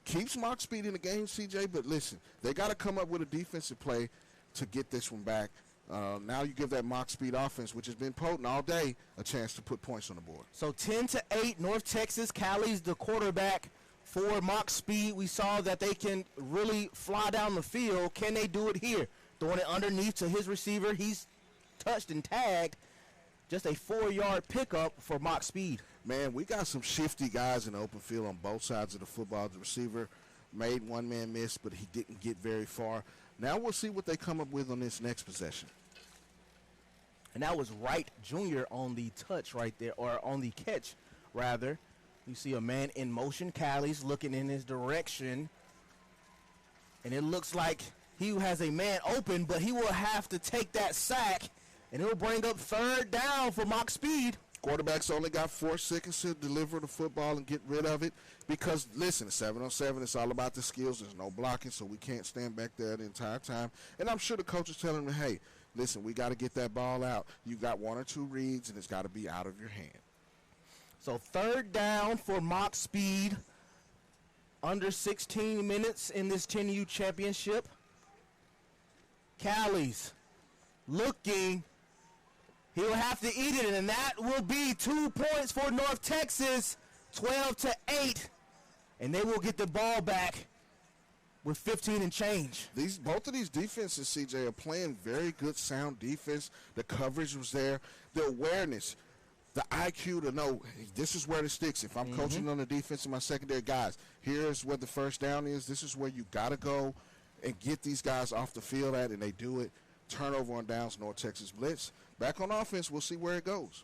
Keeps Mock Speed in the game, CJ, but listen, they got to come up with a defensive play. to get this one back. Now you give that Mock Speed offense, which has been potent all day, a chance to put points on the board. So 10-8, North Texas. Callie's the quarterback for Mock Speed. We saw that they can really fly down the field. Can they do it here? Throwing it underneath to his receiver. He's touched and tagged. Just a 4-yard pickup for Mock Speed. Man, we got some shifty guys in the open field on both sides of the football. The receiver made one man miss, but he didn't get very far. Now we'll see what they come up with on this next possession. And that was Wright Jr. on the touch right there, or on the catch, rather. You see a man in motion. Callie's looking in his direction. And it looks like he has a man open, but he will have to take that sack. And it will bring up 3rd down for Mock Speed. Quarterback's only got 4 seconds to deliver the football and get rid of it because, listen, 7-on-7, it's all about the skills. There's no blocking, so we can't stand back there the entire time. And I'm sure the coach is telling them, hey, listen, we got to get that ball out. You got 1 or 2 reads, and it's got to be out of your hand. So 3rd down for Mock Speed. Under 16 minutes in this 10U championship. Callie's looking. He'll have to eat it, and that will be 2 points for North Texas, 12-8. And they will get the ball back with 15 and change. Both of these defenses, CJ, are playing very good, sound defense. The coverage was there. The awareness, the IQ to know this is where it sticks. If I'm coaching on the defense in my secondary, guys, here's where the 1st down is. This is where you got to go and get these guys off the field at, and they do it. Turnover on downs, North Texas blitz. Back on offense, we'll see where it goes.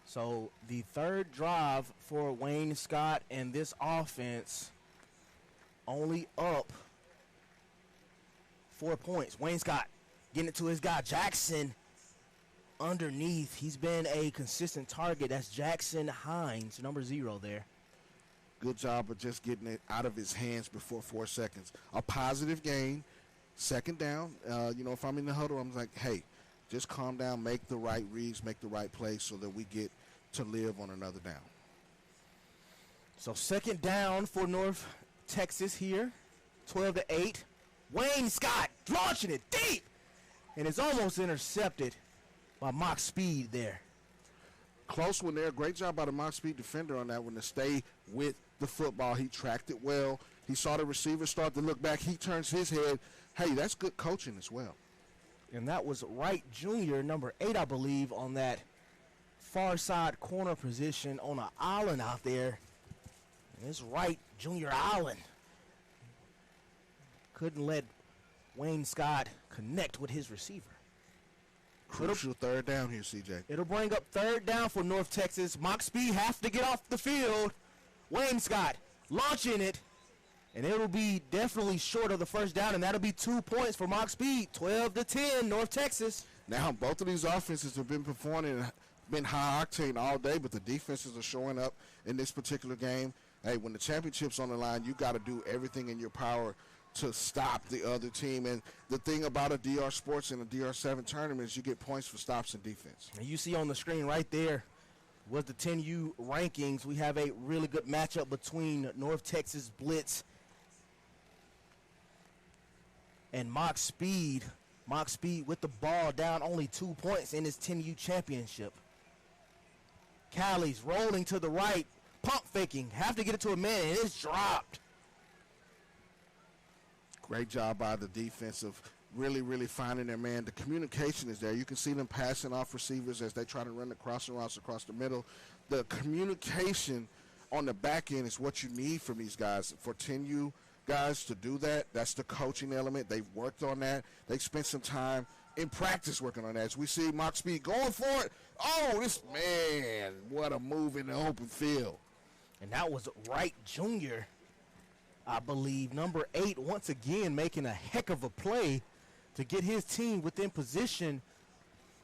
So the 3rd drive for Wayne Scott and this offense only up 4 points. Wayne Scott getting it to his guy, Jackson, underneath. He's been a consistent target. That's Jackson Hines, number 0 there. Good job of just getting it out of his hands before 4 seconds. A positive gain. 2nd down. If I'm in the huddle, I'm like, hey, just calm down, make the right reads, make the right plays so that we get to live on another down. So 2nd down for North Texas here, 12-8. Wayne Scott launching it deep, and it's almost intercepted by Mock Speed there. Close one there. Great job by the Mock Speed defender on that one to stay with the football. He tracked it well. He saw the receiver start to look back. He turns his head. Hey, that's good coaching as well. And that was Wright Jr., number 8, I believe, on that far side corner position on an island out there. And it's Wright Jr. Island. Couldn't let Wayne Scott connect with his receiver. Crucial 3rd down here, CJ. It'll bring up 3rd down for North Texas. Mock Speed have to get off the field. Wayne Scott launching it. And it'll be definitely short of the 1st down, and that'll be 2 points for Mock Speed, 12-10, North Texas. Now, both of these offenses have been performing and been high octane all day, but the defenses are showing up in this particular game. Hey, when the championship's on the line, you got to do everything in your power to stop the other team. And the thing about a DR Sports and a DR7 tournament is you get points for stops and defense. And you see on the screen right there was the 10U rankings. We have a really good matchup between North Texas Blitz and Mock Speed. Mock Speed with the ball down only 2 points in his 10U championship. Callie's rolling to the right, pump faking, have to get it to a man, and it's dropped. Great job by the defense of really, really finding their man. The communication is there. You can see them passing off receivers as they try to run the crossing routes across the middle. The communication on the back end is what you need from these guys. For 10U guys to do that, that's the coaching element. They've worked on that. They've spent some time in practice working on that. As we see Mock Speed going for it. Oh, this man, what a move in the open field. And that was Wright Jr., I believe, number 8, once again making a heck of a play to get his team within position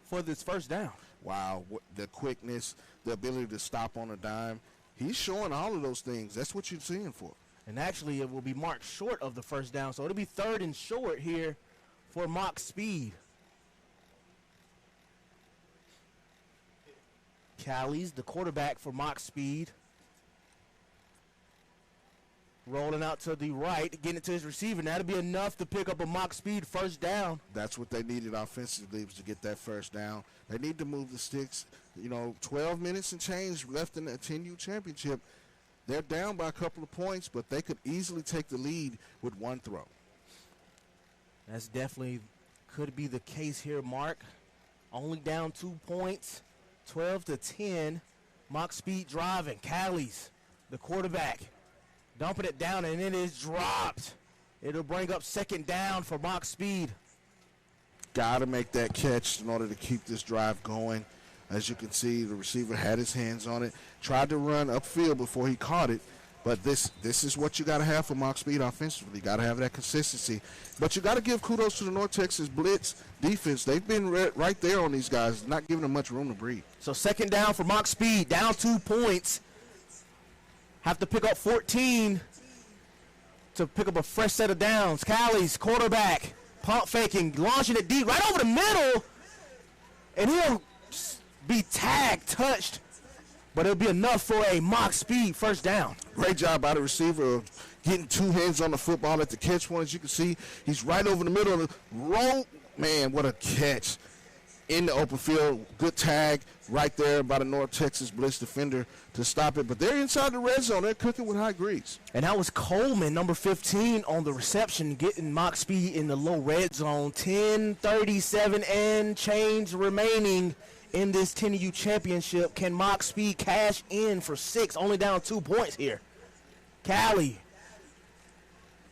for this 1st down. Wow, the quickness, the ability to stop on a dime. He's showing all of those things. That's what you're seeing for. And actually, it will be marked short of the 1st down, so it'll be 3rd and short here for Mock Speed. Callie's the quarterback for Mock Speed. Rolling out to the right, getting it to his receiver. That'll be enough to pick up a mock speed first down. That's what they needed offensively, was to get that first down. They need to move the sticks. 12 minutes and change left in the 10U championship. They're down by a couple of points, but they could easily take the lead with one throw. That's definitely could be the case here, Mark. Only down 2 points, 12-10. Mock speed driving. Callie's the quarterback. Dumping it down, and it is dropped. It'll bring up second down for mock speed. Got to make that catch in order to keep this drive going. As you can see, the receiver had his hands on it, tried to run upfield before he caught it. But this is what you got to have for mock speed offensively. You got to have that consistency. But you got to give kudos to the North Texas Blitz defense. They've been right there on these guys, not giving them much room to breathe. So second down for mock speed, down 2 points. Have to pick up 14 to pick up a fresh set of downs. Callie's quarterback, pump faking, launching it deep, right over the middle. And he'll be tagged, touched, but it'll be enough for a mock speed first down. Great job by the receiver of getting 2 hands on the football at the catch point. As you can see, he's right over the middle of the roll. Man, what a catch in the open field. Good tag right there by the North Texas Blitz defender to stop it. But they're inside the red zone. They're cooking with high grease. And that was Coleman, number 15, on the reception, getting mock speed in the low red zone. 10:37 and change remaining in this 10U championship. Can mock speed cash in for 6? Only down 2 points here. Callie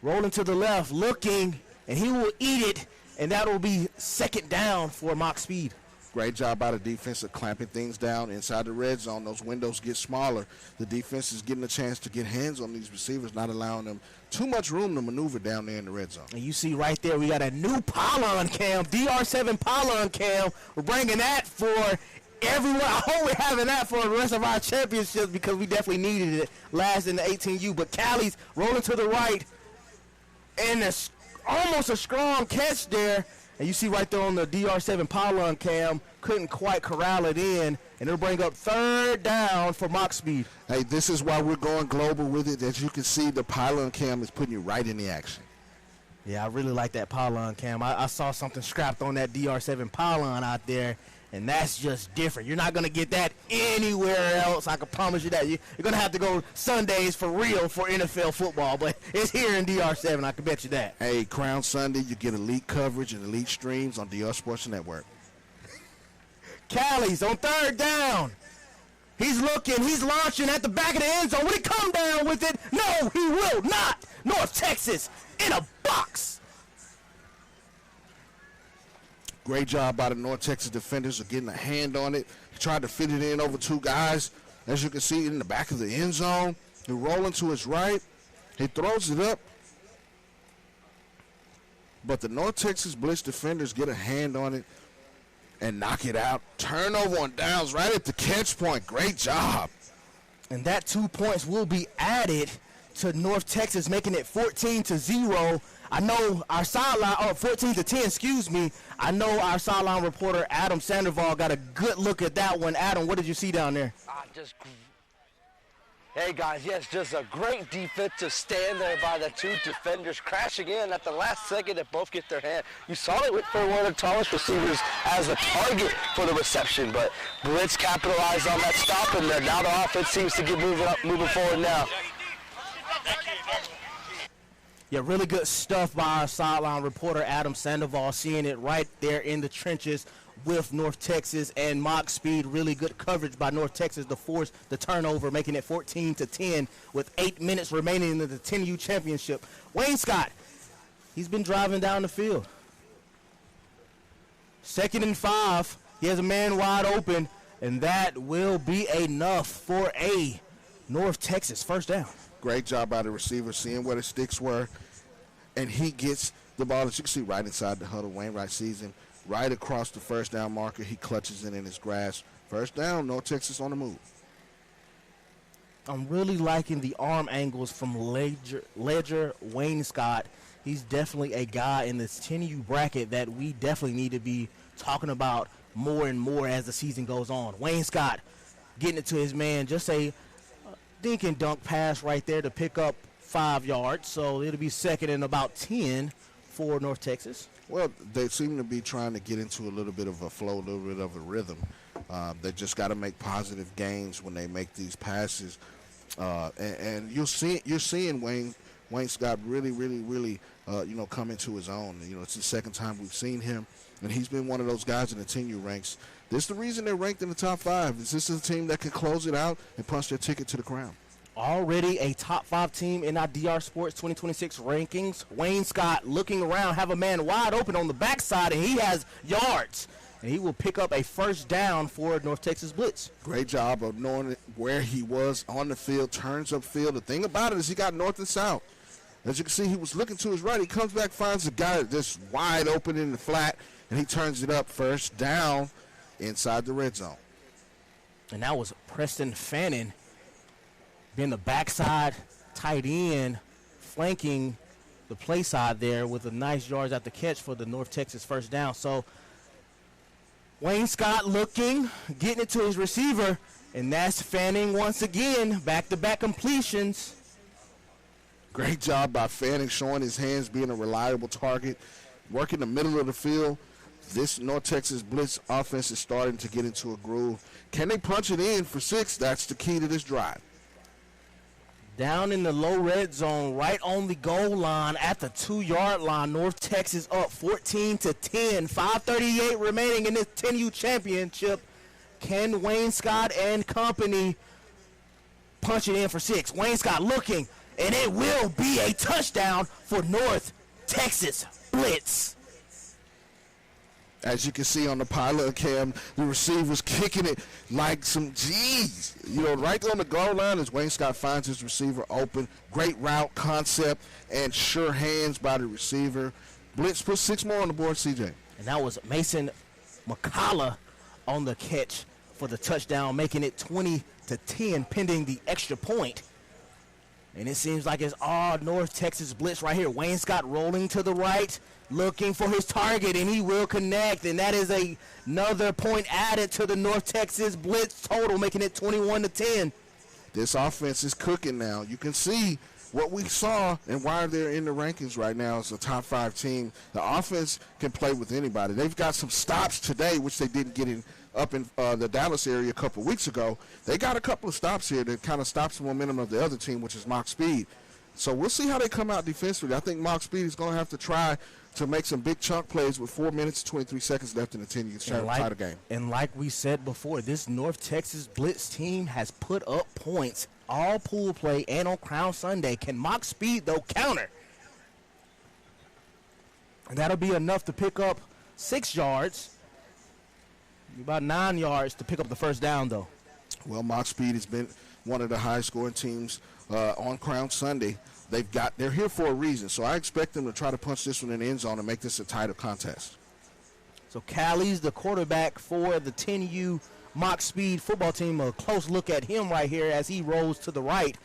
rolling to the left, looking, and he will eat it, and that will be second down for mock speed. Great job by the defense of clamping things down inside the red zone. Those windows get smaller. The defense is getting a chance to get hands on these receivers, not allowing them too much room to maneuver down there in the red zone. And you see right there, we got a new pylon cam, DR7 pylon cam. We're bringing that for everyone. I hope we're having that for the rest of our championships because we definitely needed it last in the 18U. But Callie's rolling to the right, and almost a strong catch there. And you see right there on the DR7 pylon cam, couldn't quite corral it in, and it'll bring up third down for mock speed. Hey, this is why we're going global with it. As you can see, the pylon cam is putting you right in the action. Yeah, I really like that pylon cam. I saw something strapped on that DR7 pylon out there, and that's just different. You're not going to get that anywhere else. I can promise you that. You're going to have to go Sundays for real for NFL football, but it's here in DR7. I can bet you that. Hey, Crown Sunday, you get elite coverage and elite streams on DR Sports Network. Callie's on third down. He's looking. He's launching at the back of the end zone. Will he come down with it? No, he will not. North Texas in a box. Great job by the North Texas defenders of getting a hand on it. He tried to fit it in over 2 guys. As you can see, in the back of the end zone. They're rolling to his right. He throws it up. But the North Texas Blitz defenders get a hand on it and knock it out. Turnover on downs right at the catch point. Great job. And that 2 points will be added to North Texas, making it 14-0. I know our sideline, 14-10, excuse me. I know our sideline reporter, Adam Sandoval, got a good look at that one. Adam, what did you see down there? Hey guys, yes, just a great defensive stand there by the 2 defenders, crashing in at the last second to both get their hand. You saw it with one of the tallest receivers as a target for the reception, but Blitz capitalized on that stop, and now the offense seems to get moving forward now. Yeah, really good stuff by our sideline reporter, Adam Sandoval, seeing it right there in the trenches with North Texas and mock speed. Really good coverage by North Texas to force the turnover, making it 14-10 with 8 minutes remaining in the 10U championship. Wayne Scott, he's been driving down the field. 2nd and 5. He has a man wide open, and that will be enough for a North Texas first down. Great job by the receiver, seeing where the sticks were, and he gets the ball, as you can see, right inside the huddle. Wainwright sees him right across the first down marker. He clutches it in his grasp. First down, North Texas on the move. I'm really liking the arm angles from Ledger Wayne Scott. He's definitely a guy in this 10U bracket that we definitely need to be talking about more and more as the season goes on. Wayne Scott getting it to his man, just a dink and dunk pass right there to pick up 5 yards, so it'll be second and about 10 for North Texas. Well, they seem to be trying to get into a little bit of a flow, a little bit of a rhythm. They just got to make positive gains when they make these passes. And you're seeing Wayne Scott really come into his own. It's the second time we've seen him, and he's been one of those guys in the 10U ranks. This is the reason they're ranked in the top 5. This is a team that can close it out and punch their ticket to the crown. Already a top 5 team in our DR Sports 2026 rankings. Wayne Scott looking around, have a man wide open on the backside, and he has yards. And he will pick up a first down for North Texas Blitz. Great job of knowing where he was on the field, turns upfield. The thing about it is he got north and south. As you can see, he was looking to his right. He comes back, finds a guy just wide open in the flat, and he turns it up, first down inside the red zone. And that was Preston Fannin being the backside tight end, flanking the play side there with a nice yards at the catch for the North Texas first down. So Wayne Scott looking, getting it to his receiver, and that's Fanning once again, back-to-back completions. Great job by Fanning, showing his hands, being a reliable target, working the middle of the field. This North Texas Blitz offense is starting to get into a groove. Can they punch it in for 6? That's the key to this drive. Down in the low red zone, right on the goal line at the 2-yard line. North Texas up 14-10. 5:38 remaining in this 10U championship. Can Wayne Scott and company punch it in for 6? Wayne Scott looking, and it will be a touchdown for North Texas Blitz. As you can see on the pilot cam, the receiver's kicking it like some G's. Right on the goal line as Wayne Scott finds his receiver open. Great route concept and sure hands by the receiver. Blitz puts 6 more on the board, CJ. And that was Mason McCullough on the catch for the touchdown, making it 20-10 pending the extra point. And it seems like it's all North Texas Blitz right here. Wayne Scott rolling to the right, looking for his target, and he will connect. And that is another point added to the North Texas Blitz total, making it 21-10. This offense is cooking now. You can see what we saw and why they're in the rankings right now as a top 5 team. The offense can play with anybody. They've got some stops today, which they didn't get up in the Dallas area a couple weeks ago. They got a couple of stops here that kind of stops the momentum of the other team, which is Mock Speed. So we'll see how they come out defensively. I think Mock Speed is going to have to try to make some big chunk plays with 4 minutes, 23 seconds left in the 10U title game. And like we said before, this North Texas Blitz team has put up points all pool play and on Crown Sunday. Can Mock Speed, though, counter? And that'll be enough to pick up 6 yards. About 9 yards to pick up the first down, though. Well, Mock Speed has been one of the high-scoring teams on Crown Sunday. They're here for a reason, so I expect them to try to punch this one in the end zone and make this a tighter contest. So Callie's the quarterback for the 10U Mock Speed football team. A close look at him right here as he rolls to the right.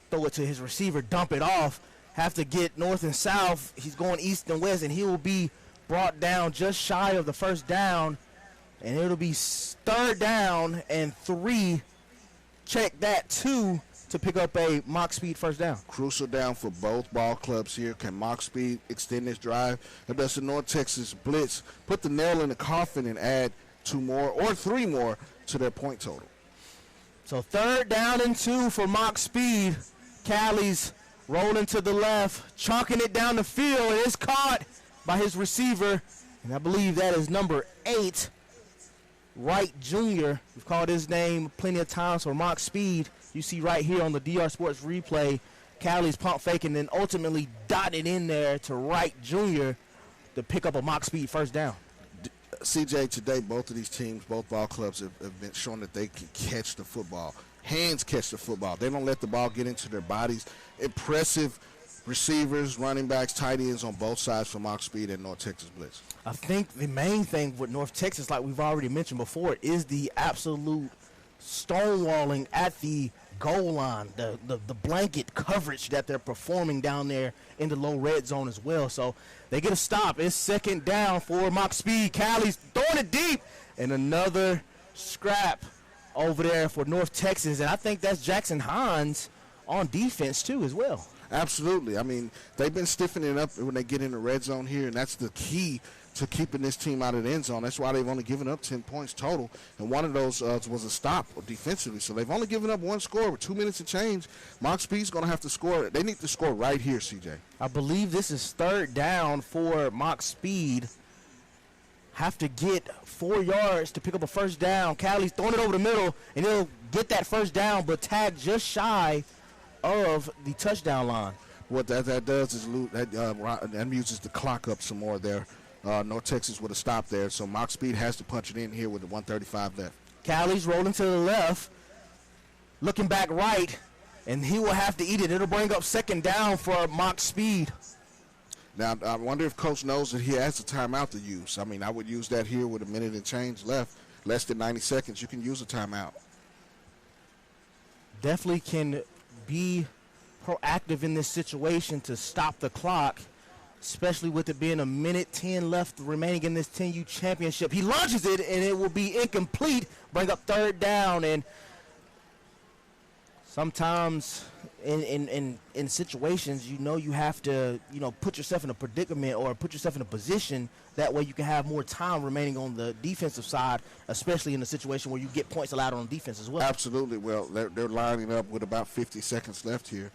Throw it to his receiver, dump it off. Have to get north and south. He's going east and west, and he will be brought down just shy of the first down. And it'll be 3rd down and 3. Check that, 2 to pick up a Mock Speed first down. Crucial down for both ball clubs here. Can Mock Speed extend this drive? And does the North Texas Blitz put the nail in the coffin and add 2 more or 3 more to their point total? So 3rd down and 2 for Mock Speed. Callie's rolling to the left, chalking it down the field, and it's caught by his receiver. And I believe that is number 8. Wright Jr. We've called his name plenty of times for Mock Speed. You see right here on the DR Sports replay, Callie's pump fake and then ultimately dotted in there to Wright Jr. to pick up a Mock Speed first down. CJ, today both of these teams, both ball clubs have been showing that they can catch the football. Hands catch the football. They don't let the ball get into their bodies. Impressive receivers, running backs, tight ends on both sides for Mock Speed and North Texas Blitz. I think the main thing with North Texas, like we've already mentioned before, is the absolute stonewalling at the goal line, the blanket coverage that they're performing down there in the low red zone as well. So they get a stop. It's 2nd down for Mock Speed. Callie's throwing it deep, and another scrap over there for North Texas. And I think that's Jackson Hines on defense too as well. Absolutely. I mean, they've been stiffening up when they get in the red zone here, and that's the key to keeping this team out of the end zone. That's why they've only given up 10 points total, and one of those was a stop defensively. So they've only given up one score with 2 minutes and change. Mark Speed's going to have to score. They need to score right here, CJ. I believe this is 3rd down for Mock Speed. Have to get 4 yards to pick up a first down. Callie's throwing it over the middle, and he'll get that first down, but tag just shy of the touchdown line. What that does is that uses the clock up some more there. North Texas would have stopped there, so Mock Speed has to punch it in here with the 1:35 left. Callie's rolling to the left, looking back right, and he will have to eat it. It'll bring up 2nd down for Mock Speed. Now, I wonder if Coach knows that he has a timeout to use. I mean, I would use that here with a minute and change left, less than 90 seconds. You can use a timeout. Definitely can be proactive in this situation to stop the clock, especially with it being a minute 10 left remaining in this 10U championship. He launches it, and it will be incomplete, bring up 3rd down. And sometimes in situations, you have to, put yourself in a predicament or put yourself in a position. That way you can have more time remaining on the defensive side, especially in a situation where you get points allowed on defense as well. Absolutely. Well, they're lining up with about 50 seconds left here.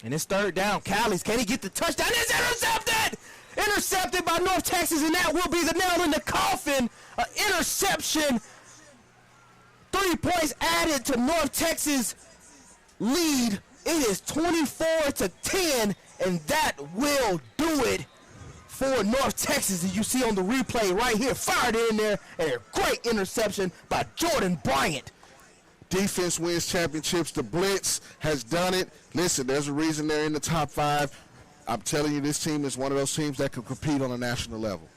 And it's 3rd down. Callies, can he get the touchdown? It's intercepted! Intercepted by North Texas, and that will be the nail in the coffin. An interception. 3 points added to North Texas' lead. It is 24-10, and that will do it for North Texas. As you see on the replay right here, fired in there, and a great interception by Jordan Bryant. Defense wins championships. The Blitz has done it. Listen, there's a reason they're in the top 5. I'm telling you, this team is one of those teams that can compete on a national level.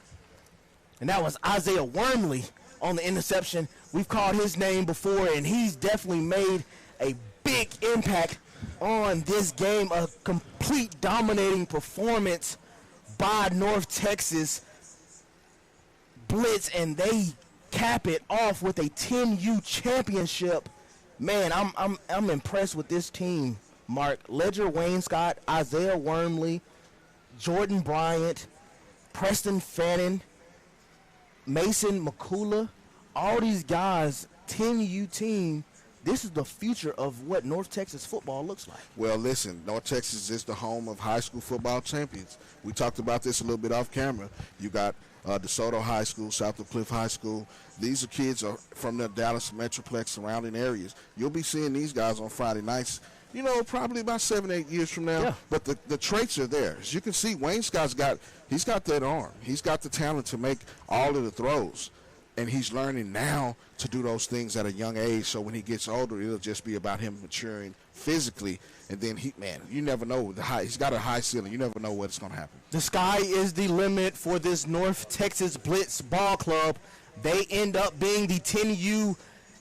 And that was Isaiah Wormley on the interception. We've called his name before, and he's definitely made a big impact on this game. A complete dominating performance by North Texas Blitz, and they cap it off with a 10U championship. Man, I'm impressed with this team, Mark. Ledger Wainscott, Isaiah Wormley, Jordan Bryant, Preston Fannin, Mason McCullough, all these guys, 10U team. This is the future of what North Texas football looks like. Well, listen, North Texas is the home of high school football champions. We talked about this a little bit off camera. You got DeSoto High School, South of Cliff High School. These are kids from the Dallas Metroplex surrounding areas. You'll be seeing these guys on Friday nights, probably about 7-8 years from now. Yeah. But the traits are there. As you can see, Wayne Scott's got that arm. He's got the talent to make all of the throws. And he's learning now to do those things at a young age, so when he gets older, it'll just be about him maturing physically. And then you never know. He's got a high ceiling. You never know what's going to happen. The sky is the limit for this North Texas Blitz ball club. They end up being the 10U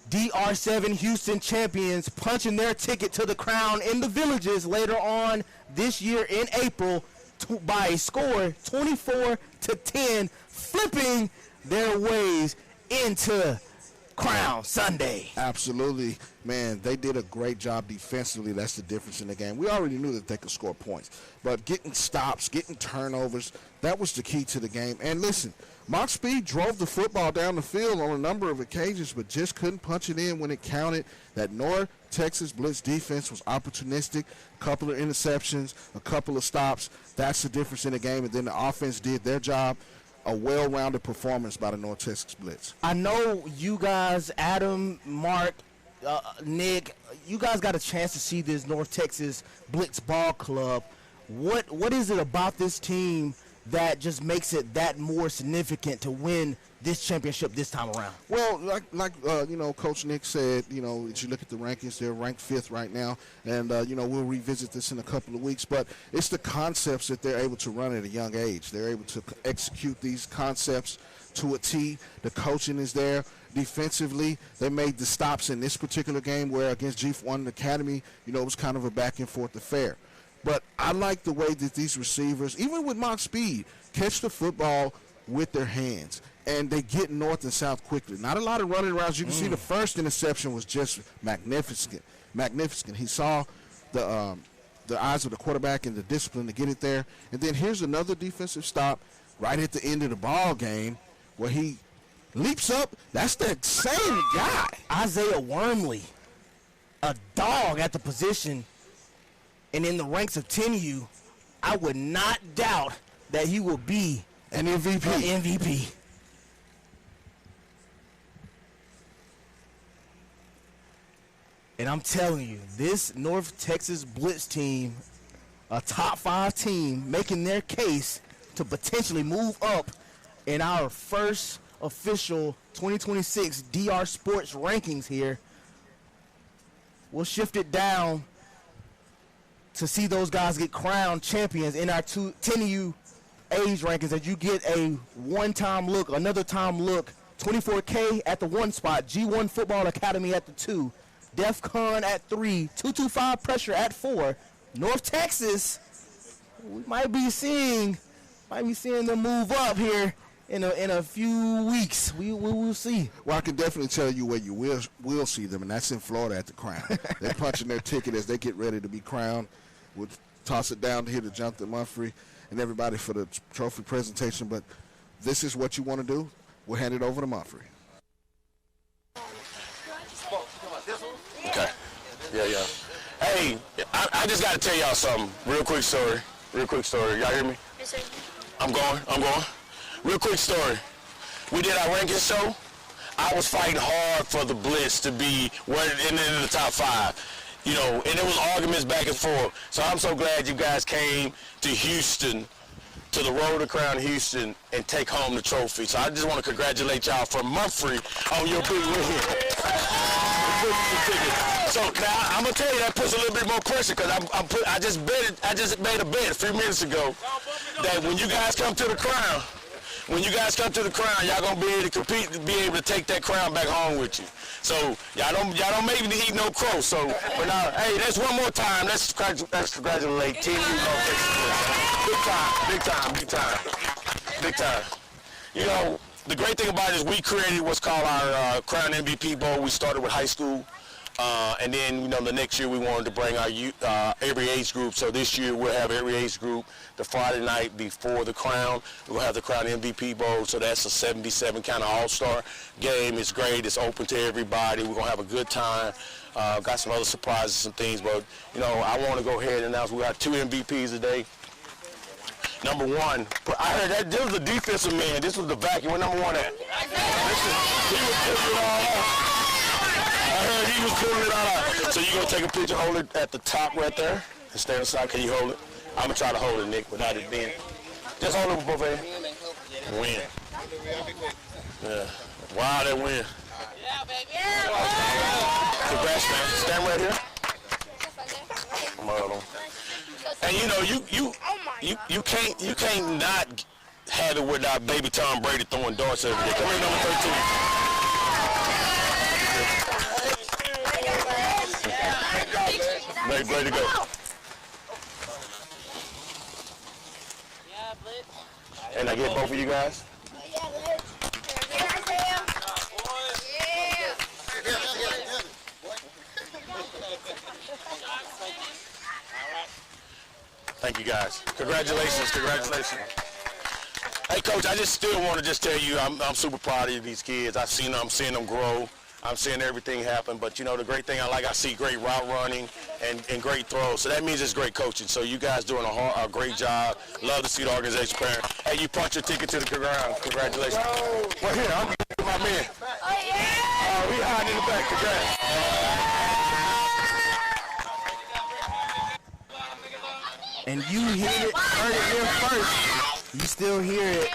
DR7 Houston champions, punching their ticket to the crown in the Villages later on this year in April by a score 24-10, flipping their ways into Crown Sunday. Absolutely, man. They did a great job defensively. That's the difference in the game. We already knew that they could score points, but getting stops, getting turnovers, that was the key to the game. And listen, Mock Speed drove the football down the field on a number of occasions, but just couldn't punch it in when it counted. That North Texas Blitz defense was opportunistic, a couple of interceptions, a couple of stops. That's the difference in the game. And then the offense did their job. A well-rounded performance by the North Texas Blitz. I know you guys, Adam, Mark, Nick, you guys got a chance to see this North Texas Blitz ball club. What is it about this team that just makes it that more significant to win this championship this time around? Well, like Coach Nick said, as you look at the rankings, they're ranked 5th right now, and we'll revisit this in a couple of weeks. But it's the concepts that they're able to run at a young age. They're able to execute these concepts to a T. The coaching is there. Defensively, they made the stops in this particular game where against G1 Academy, it was kind of a back and forth affair. But I like the way that these receivers, even with Mock Speed, catch the football with their hands. And they get north and south quickly. Not a lot of running around. You can see the first interception was just magnificent. He saw the eyes of the quarterback and the discipline to get it there. And then here's another defensive stop right at the end of the ball game where he leaps up. That's the same guy. Isaiah Wormley, a dog at the position, and in the ranks of 10U, I would not doubt that he will be an MVP. And I'm telling you, this North Texas Blitz team, a top 5 team, making their case to potentially move up in our first official 2026 DR Sports rankings here. We'll shift it down to see those guys get crowned champions in our 10U age rankings as you get a one-time look, another time look, 24K at the 1 spot, G1 Football Academy at the 2, DEF CON at 3, 225 Pressure at 4. North Texas, we might be seeing them move up here in a few weeks. We will see. Well, I can definitely tell you where you will see them, and that's in Florida at the Crown. They're punching their ticket as they get ready to be crowned. We'll toss it down here to Jonathan Mumphrey and everybody for the trophy presentation. But this is what you want to do. We'll hand it over to Mumphrey. Okay. Yeah. Hey, I just got to tell y'all something. Real quick story. Y'all hear me? Yes, sir. I'm going. Real quick story. We did our ranking show. I was fighting hard for the Blitz to be in the top 5. You know, and there was arguments back and forth. So I'm so glad you guys came to Houston, to the Road to Crown Houston, and take home the trophy. So I just want to congratulate y'all from Mumphrey on your big win. So now I'm gonna tell you that puts a little bit more pressure because I just made a bet a few minutes ago that when you guys come to the Crown, y'all gonna be able to compete, be able to take that crown back home with you. So y'all don't make me eat no crow. So but now, hey, that's one more time. Let's congratulate Team Big time. You know, the great thing about it is we created what's called our Crown MVP Bowl. We started with high school. And then, you know, the next year we wanted to bring our every age group. So this year we'll have every age group the Friday night before the Crown. We'll have the Crown MVP Bowl. So that's a 77 kind of all-star game. It's great. It's open to everybody. We're going to have a good time. Got some other surprises and things. But, you know, I want to go ahead and announce we got 2 MVPs today. Number 1, I heard that this was the defensive man. This was the vacuum. Where number 1 at? He was pulling it all out. I heard he was pulling it all out. So you're going to take a picture, hold it at the top right there, and stand aside. Can you hold it? I'm going to try to hold it, Nick, without it being. Just hold it with both hands. Win. Yeah. Wow, that win. Yeah, baby. Congrats, man. Stand right here. Come on. And you know, you can't not have it without baby Tom Brady throwing darts every day. Come here, number 13. Ready to go. And I get both of you guys? Thank you guys. Congratulations. Hey Coach, I just still want to just tell you I'm super proud of these kids. I'm seeing them grow. I'm seeing everything happen, but you know the great thing I see great route running and great throws. So that means it's great coaching. So you guys doing a great job. Love to see the organization parent. Hey, you punch your ticket to the ground. Congratulations. Well, here I'm with my man. Oh yeah. We hiding in the back. Congrats. And you heard it here first. You still hear it.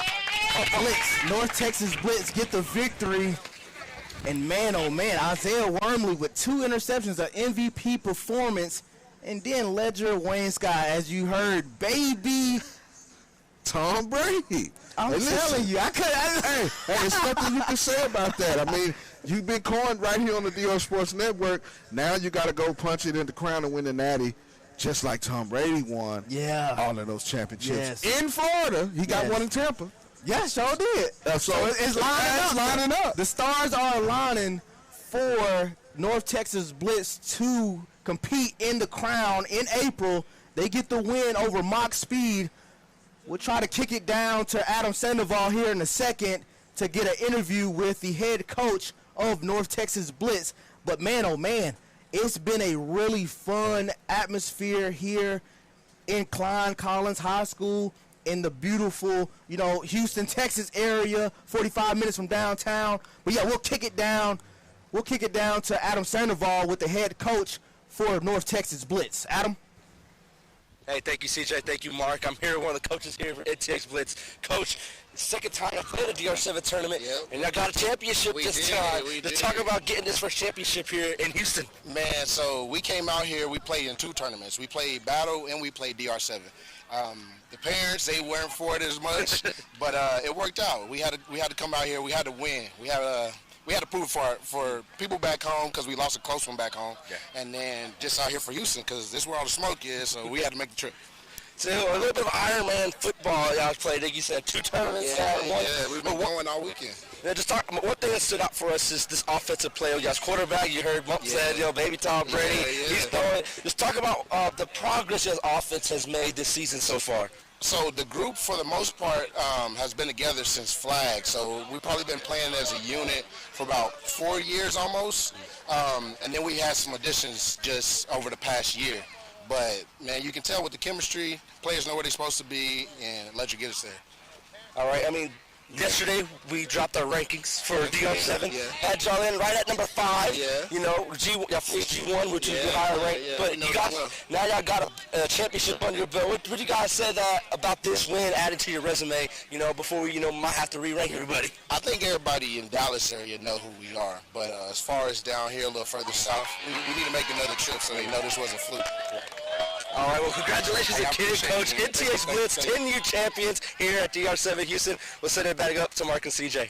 Blitz, North Texas Blitz get the victory. And man, oh man, Isaiah Wormley with 2 interceptions, an MVP performance. And then Ledger Wayne Scott, as you heard, baby Tom Brady. I'm telling you, Hey, there's nothing you can say about that. I mean, you've been coined right here on the DR Sports Network. Now you got to go punch it in the crown and win the Natty, just like Tom Brady won all of those championships. Yes. In Florida, he got one in Tampa. Yes, sure did. So it's lining up. The stars are aligning for North Texas Blitz to compete in the crown in April. They get the win over Mock Speed. We'll try to kick it down to Adam Sandoval here in a second to get an interview with the head coach of North Texas Blitz. But man, oh man, it's been a really fun atmosphere here in Klein Collins High School in the beautiful, Houston, Texas area, 45 minutes from downtown. But yeah, we'll kick it down. We'll kick it down to Adam Sandoval with the head coach for North Texas Blitz. Adam? Hey, thank you, CJ. Thank you, Mark. I'm here with one of the coaches here for NTX Blitz. Coach, second time I played a DR7 tournament, and I got a championship this time. Let's talk about getting this first championship here in Houston. Man, so we came out here, we played in 2 tournaments. We played Battle and we played DR7. The parents, they weren't for it as much, but it worked out. We had to come out here. We had to win. We had to prove for people back home because we lost a close one back home, and then just out here for Houston because this is where all the smoke is. So we had to make the trip. So a little bit of Ironman football y'all played. Like you said, 2 tournaments. We've been going all weekend. Yeah, just talk. One thing that stood out for us is this offensive play. Y'all's quarterback. You heard Mump said, baby Tom Brady. He's throwing. Just talk about the progress your offense has made this season so far. So the group, for the most part, has been together since flag. So we've probably been playing as a unit for about 4 years almost. And then we had some additions just over the past year. But, man, you can tell with the chemistry, players know where they're supposed to be, and let you get us there. All right. I mean, yesterday we dropped our rankings for DR7. Had y'all in right at number 5. Y'all finished G1, which is a higher rank. But you guys, now y'all got a championship under your belt. What you guys said about this win added to your resume, before we, might have to re-rank everybody? I think everybody in Dallas area know who we are. But as far as down here a little further south, we need to make another trip so they know this wasn't fluke. All right, well, congratulations again, Coach. NTX Blitz, 10U champions here at DR7 Houston. We'll send it back up to Mark and CJ.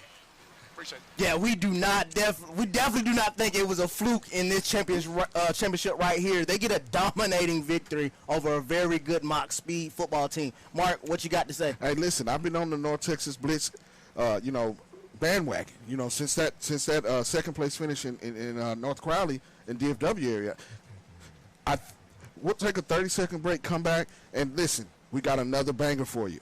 Appreciate it. Yeah, we definitely do not think it was a fluke in this championship right here. They get a dominating victory over a very good Mock Speed football team. Mark, what you got to say? Hey, listen, I've been on the North Texas Blitz, bandwagon. Since that second place finish in North Crowley in DFW area. We'll take a 30-second break, come back, and listen, we got another banger for you.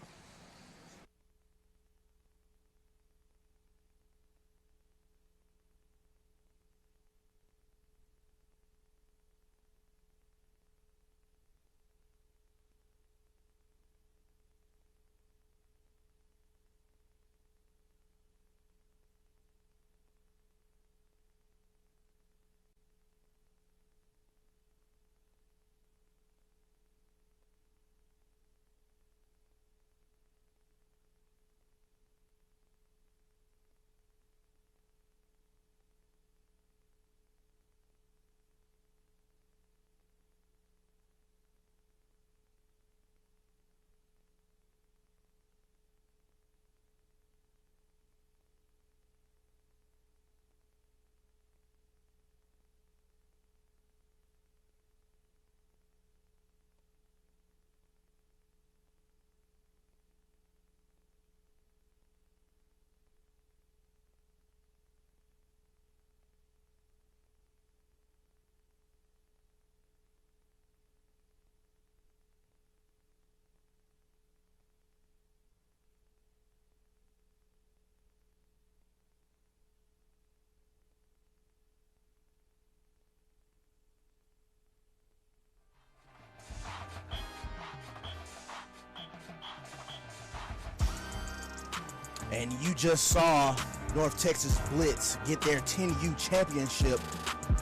And you just saw North Texas Blitz get their 10U championship,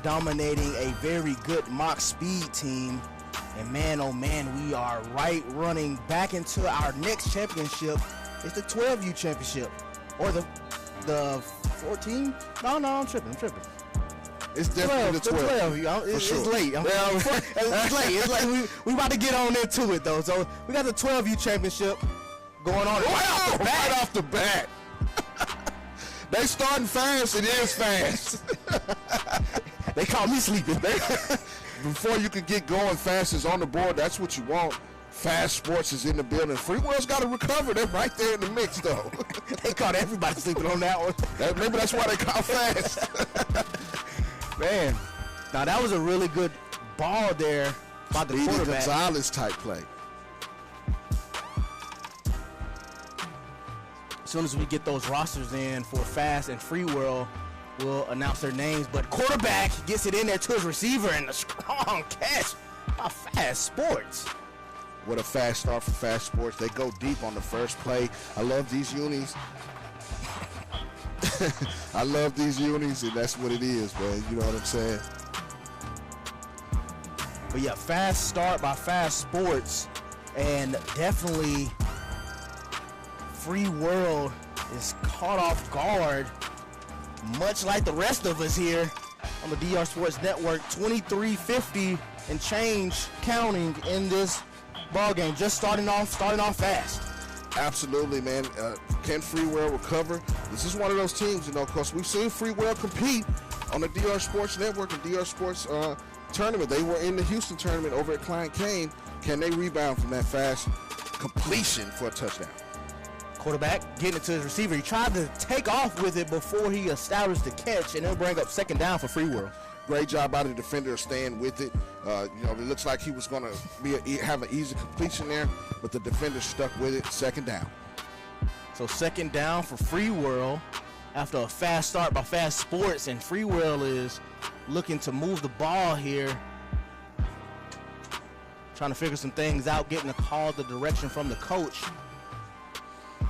dominating a very good Mock Speed team. And man, oh man, we are running back into our next championship. It's the 12U championship. Or the 14? No, I'm tripping. It's definitely the 12. It's late. It's late. It's like we about to get on into it, though. So we got the 12U championship going on right off the bat. They starting fast. It is fast. They call me sleeping. Before you can get going, fast is on the board. That's what you want. Fast Sports is in the building. Freewell's got to recover. They're right there in the mix, though. They caught everybody sleeping on that one. Maybe that's why they call fast. Man, now that was a really good ball there by the quarterback. Gonzalez type play. As soon as we get those rosters in for Fast and Free World, we'll announce their names. But quarterback gets it in there to his receiver, and a strong catch by Fast Sports. What a fast start for Fast Sports. They go deep on the first play. I love these unis. I love these unis, and that's what it is, man. You know what I'm saying? But yeah, fast start by Fast Sports, and definitely Free World is caught off guard, much like the rest of us here on the DR Sports Network. 23:50 and change counting in this ball game. Just starting off fast. Absolutely, man. Can Free World recover? This is one of those teams, you know, because we've seen Free World compete on the DR Sports Network and DR Sports tournament. They were in the Houston tournament over at Klein Kane. Can they rebound from that fast completion for a touchdown? Quarterback getting it to his receiver. He tried to take off with it before he established the catch, and it'll bring up second down for Free World. Great job by the defender staying with it. You know, it looks like he was going to have an easy completion there, but the defender stuck with it. Second down. So second down for Free World after a fast start by Fast Sports, and Free World is looking to move the ball here. Trying to figure some things out, getting a call the direction from the coach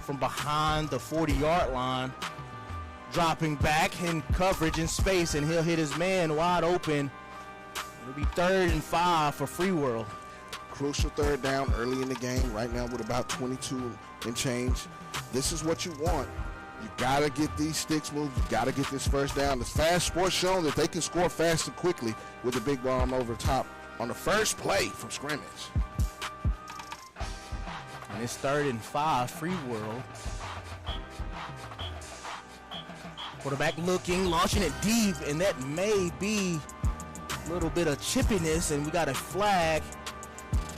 from behind the 40-yard line. Dropping back in coverage in space, and he'll hit his man wide open. It'll be 3rd and 5 for Free World. Crucial third down early in the game, right now with about 22 and change. This is what you want. You got to get these sticks moved. You got to get this first down. The Fast Sports shown that they can score fast and quickly with a big bomb over the top on the first play from scrimmage. And it's 3rd and 5, Free World. Quarterback looking, launching it deep, and that may be a little bit of chippiness, and we got a flag.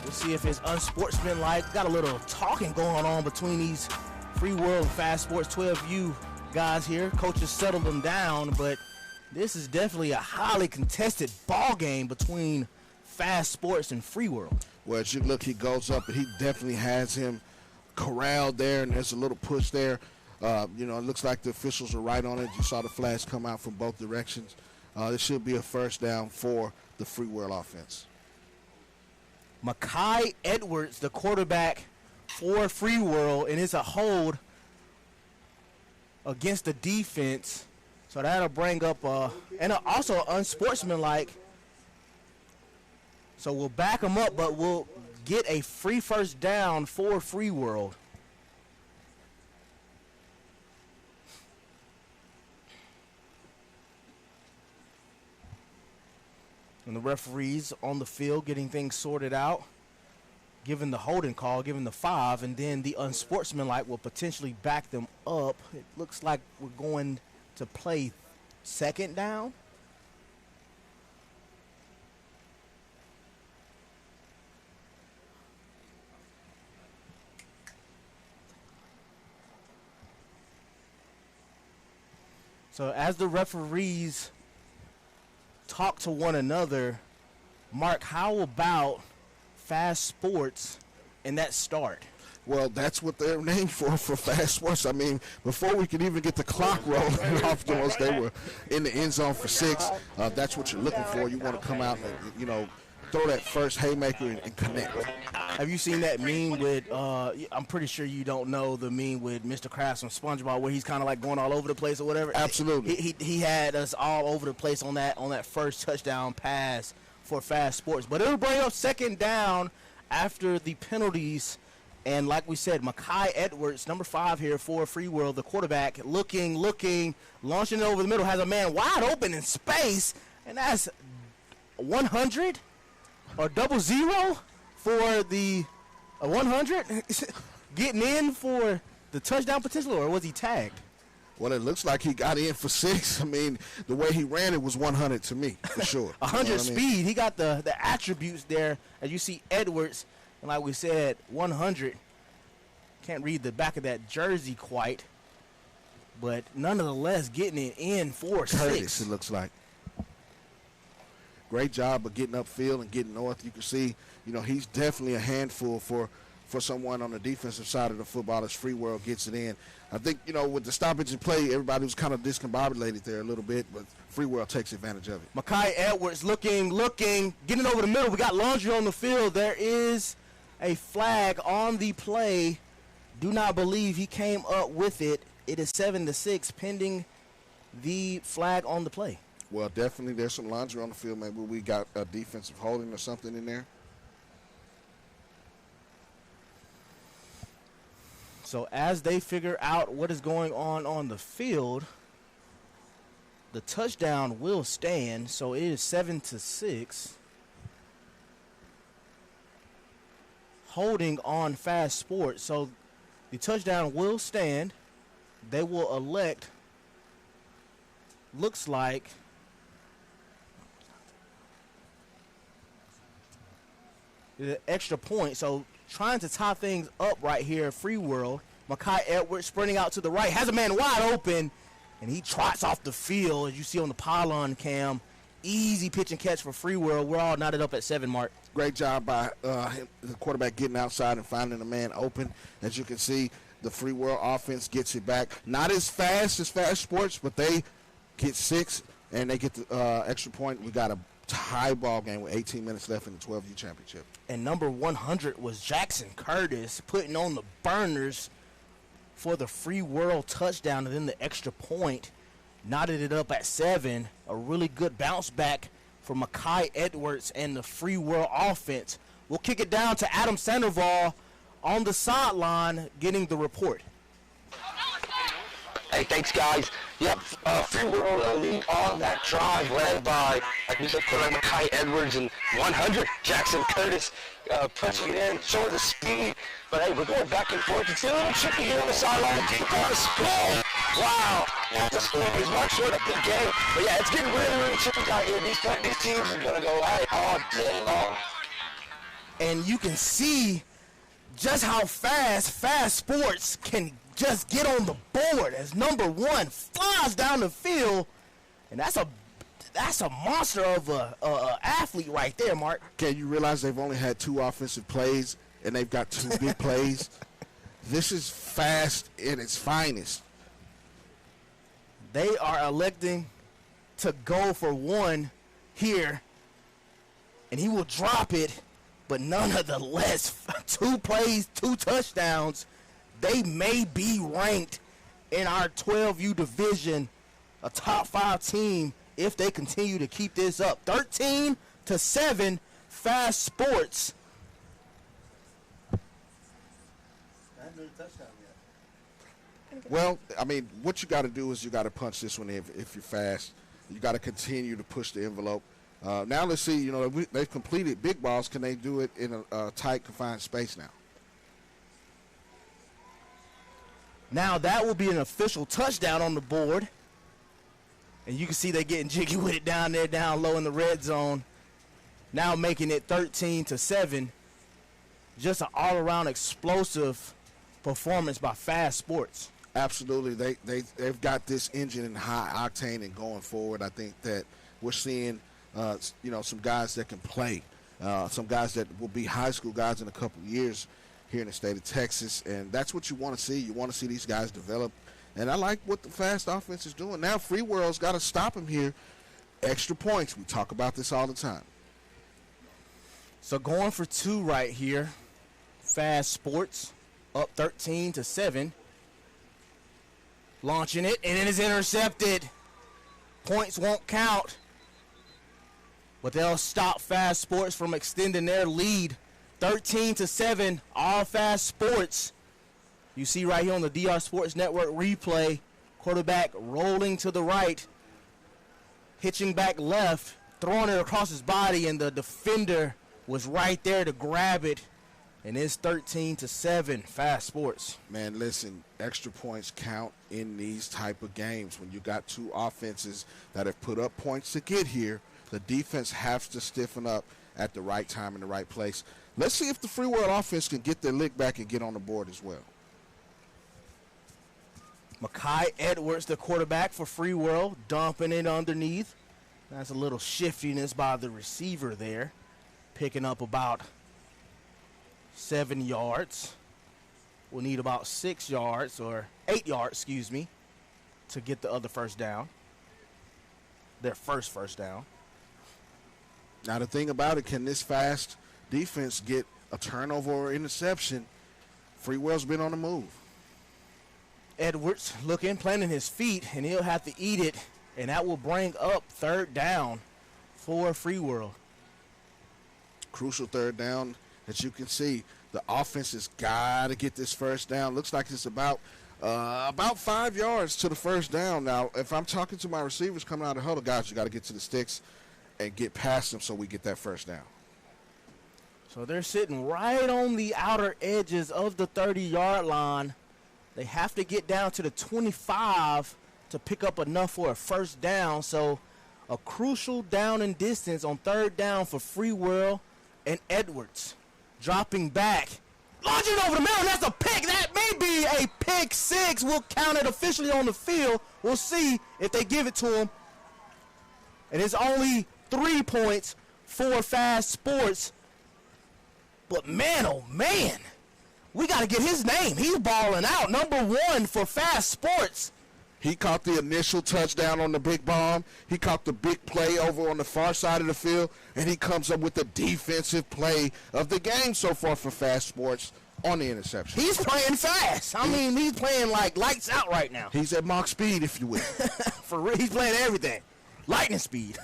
We'll see if it's unsportsmanlike. Got a little talking going on between these Free World and Fast Sports 12U guys here. Coaches settled them down, but this is definitely a highly contested ball game between Fast Sports and Free World. Well, as you look, he goes up, and he definitely has him corralled there, and there's a little push there. You know, it looks like the officials are right on it. You saw the flags come out from both directions. This should be a first down for the Free World offense. Makai Edwards, the quarterback for Free World, and it's a hold against the defense. So that'll bring up and also unsportsmanlike. So we'll back them up, but we'll get a free first down for Free World. And the referees on the field getting things sorted out, giving the holding call, giving the 5, and then the unsportsmanlike will potentially back them up. It looks like we're going to play second down. So as the referees talk to one another, Mark, how about Fast Sports in that start? Well, that's what they're named for Fast Sports. I mean, before we could even get the clock rolling off the ones, they were in the end zone for 6. That's what you're looking for. You want to come out and, you know, throw that first haymaker and connect. Have you seen that meme with, I'm pretty sure you don't know the meme with Mr. Krabs from SpongeBob where he's kind of like going all over the place or whatever? Absolutely. He had us all over the place on that first touchdown pass for Fast Sports. But it'll bring up second down after the penalties. And like we said, Makai Edwards, number 5 here for Free World, the quarterback, looking, launching it over the middle, has a man wide open in space, and that's 100 or 00 for the 100, getting in for the touchdown potential, or was he tagged? Well, it looks like he got in for 6. I mean, the way he ran it was 100 to me, for sure. 100 speed. He got the attributes there, as you see Edwards. And like we said, 100. Can't read the back of that jersey quite. But nonetheless, getting it in for Curtis, 6. it looks like. great job of getting upfield and getting north. You can see, he's definitely a handful for someone on the defensive side of the football as Free World gets it in. I think, with the stoppage and play, everybody was kind of discombobulated there a little bit, but Free World takes advantage of it. Mekhi Edwards looking, getting over the middle. We got Laundry on the field. There is a flag on the play. Do not believe he came up with it. It is 7-6 pending the flag on the play. Well, definitely there's some laundry on the field. Maybe we got a defensive holding or something in there. So as they figure out what is going on the field, the touchdown will stand. So it is 7-6. Holding on Fast Sports. So the touchdown will stand. They will elect, looks like, the extra point. So trying to tie things up right here, Free World. Mekhi Edwards sprinting out to the right, has a man wide open, and he trots off the field, as you see on the pylon cam. Easy pitch and catch for Free World. We're all knotted up at 7, Mark. Great job by the quarterback getting outside and finding a man open. As you can see, the Free World offense gets it back. Not as fast as Fast Sports, but they get 6, and they get the extra point. We got a tie ball game with 18 minutes left in the 12U championship. And number 100 was Jackson Curtis putting on the burners for the Free World touchdown, and then the extra point knotted it up at 7. A really good bounce back for Mekhi Edwards and the Free World offense. We'll kick it down to Adam Sandoval on the sideline getting the report. Hey, thanks, guys. Yep, Free World lead on that drive led by, like we said, Mekhi Edwards and 100, Jackson Curtis punching it in, showing the speed. But, hey, we're going back and forth. It's a little tricky here on the sideline. Deep on the score. Wow. The score is much short of the game. But, yeah, it's getting really, really tricky out here. These teams are going to go at it all day long. And you can see just how Fast Sports can just get on the board as number 1 flies down the field, and that's a monster of a athlete right there, Mark. Okay, you realize they've only had 2 offensive plays, and they've got 2 big plays. This is fast in its finest. They are electing to go for 1 here, and he will drop it, but nonetheless, 2 plays, 2 touchdowns. They may be ranked in our 12U division, a top 5 team, if they continue to keep this up. 13-7, Fast Sports. Well, I mean, what you got to do is you got to punch this one if you're fast. You got to continue to push the envelope. Now let's see, they've completed big balls. Can they do it in a tight, confined space now? Now that will be an official touchdown on the board. And you can see they're getting jiggy with it down there, down low in the red zone. Now making it 13-7. Just an all-around explosive performance by Fast Sports. Absolutely. They've got this engine in high octane and going forward. I think that we're seeing, some guys that can play, some guys that will be high school guys in a couple of years here in the state of Texas, and that's what you want to see. You want to see these guys develop, and I like what the Fast offense is doing. Now Free World's got to stop him here. Extra points. We talk about this all the time. So going for 2 right here. Fast Sports up 13-7. Launching it, and it is intercepted. Points won't count, but they'll stop Fast Sports from extending their lead. 13-7, all Fast Sports. You see right here on the DR Sports Network replay, quarterback rolling to the right, hitching back left, throwing it across his body, and the defender was right there to grab it. And it's 13-7, Fast Sports. Man, listen, extra points count in these type of games. When you got 2 offenses that have put up points to get here, the defense has to stiffen up at the right time in the right place. Let's see if the Free World offense can get their lick back and get on the board as well. Mekhi Edwards, the quarterback for Free World, dumping it underneath. That's a little shiftiness by the receiver there, picking up about 7 yards. We'll need about 6 yards, or 8 yards, excuse me, to get the other first down. Their first down. Now, the thing about it, can this fast defense get a turnover or interception? Freewell's been on the move. Edwards looking, planting his feet, and he'll have to eat it, and that will bring up 3rd down for Freeworld. Crucial 3rd down. As you can see, the offense has got to get this first down. Looks like it's about 5 yards to the first down. Now, if I'm talking to my receivers coming out of the huddle, guys, you got to get to the sticks and get past them so we get that first down. So they're sitting right on the outer edges of the 30-yard line. They have to get down to the 25 to pick up enough for a first down. So a crucial down and distance on 3rd down for Freeworld and Edwards. Dropping back. Launching over the middle. That's a pick. That may be a pick 6. We'll count it officially on the field. We'll see if they give it to him. And it's only 3 points for Fast Sports. But man, oh man, we got to get his name. He's balling out. Number 1 for Fast Sports. He caught the initial touchdown on the big bomb. He caught the big play over on the far side of the field, and he comes up with the defensive play of the game so far for Fast Sports on the interception. He's playing fast. I mean, he's playing like lights out right now. He's at Mach speed, if you will. For real, he's playing everything. Lightning speed.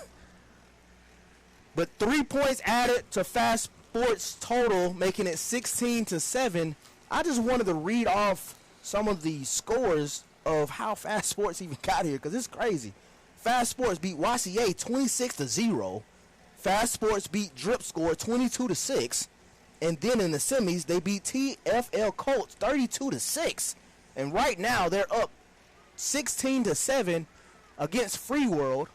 But 3 points added to Fast Sports total, making it 16-7. I just wanted to read off some of the scores of how Fast Sports even got here, because it's crazy. Fast Sports beat YCA 26-0. Fast Sports beat Drip Score 22-6. And then in the semis, they beat TFL Colts 32-6. And right now, they're up 16-7 against Free World.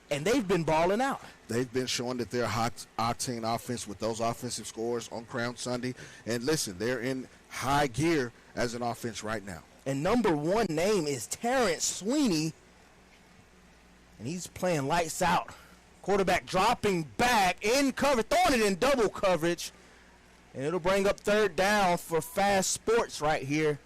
And they've been balling out. They've been showing that they're a hot octane offense with those offensive scores on Crown Sunday. And listen, they're in high gear as an offense right now. And number 1 name is Terrence Sweeney. And he's playing lights out. Quarterback dropping back in cover, throwing it in double coverage. And it'll bring up 3rd down for Fast Sports right here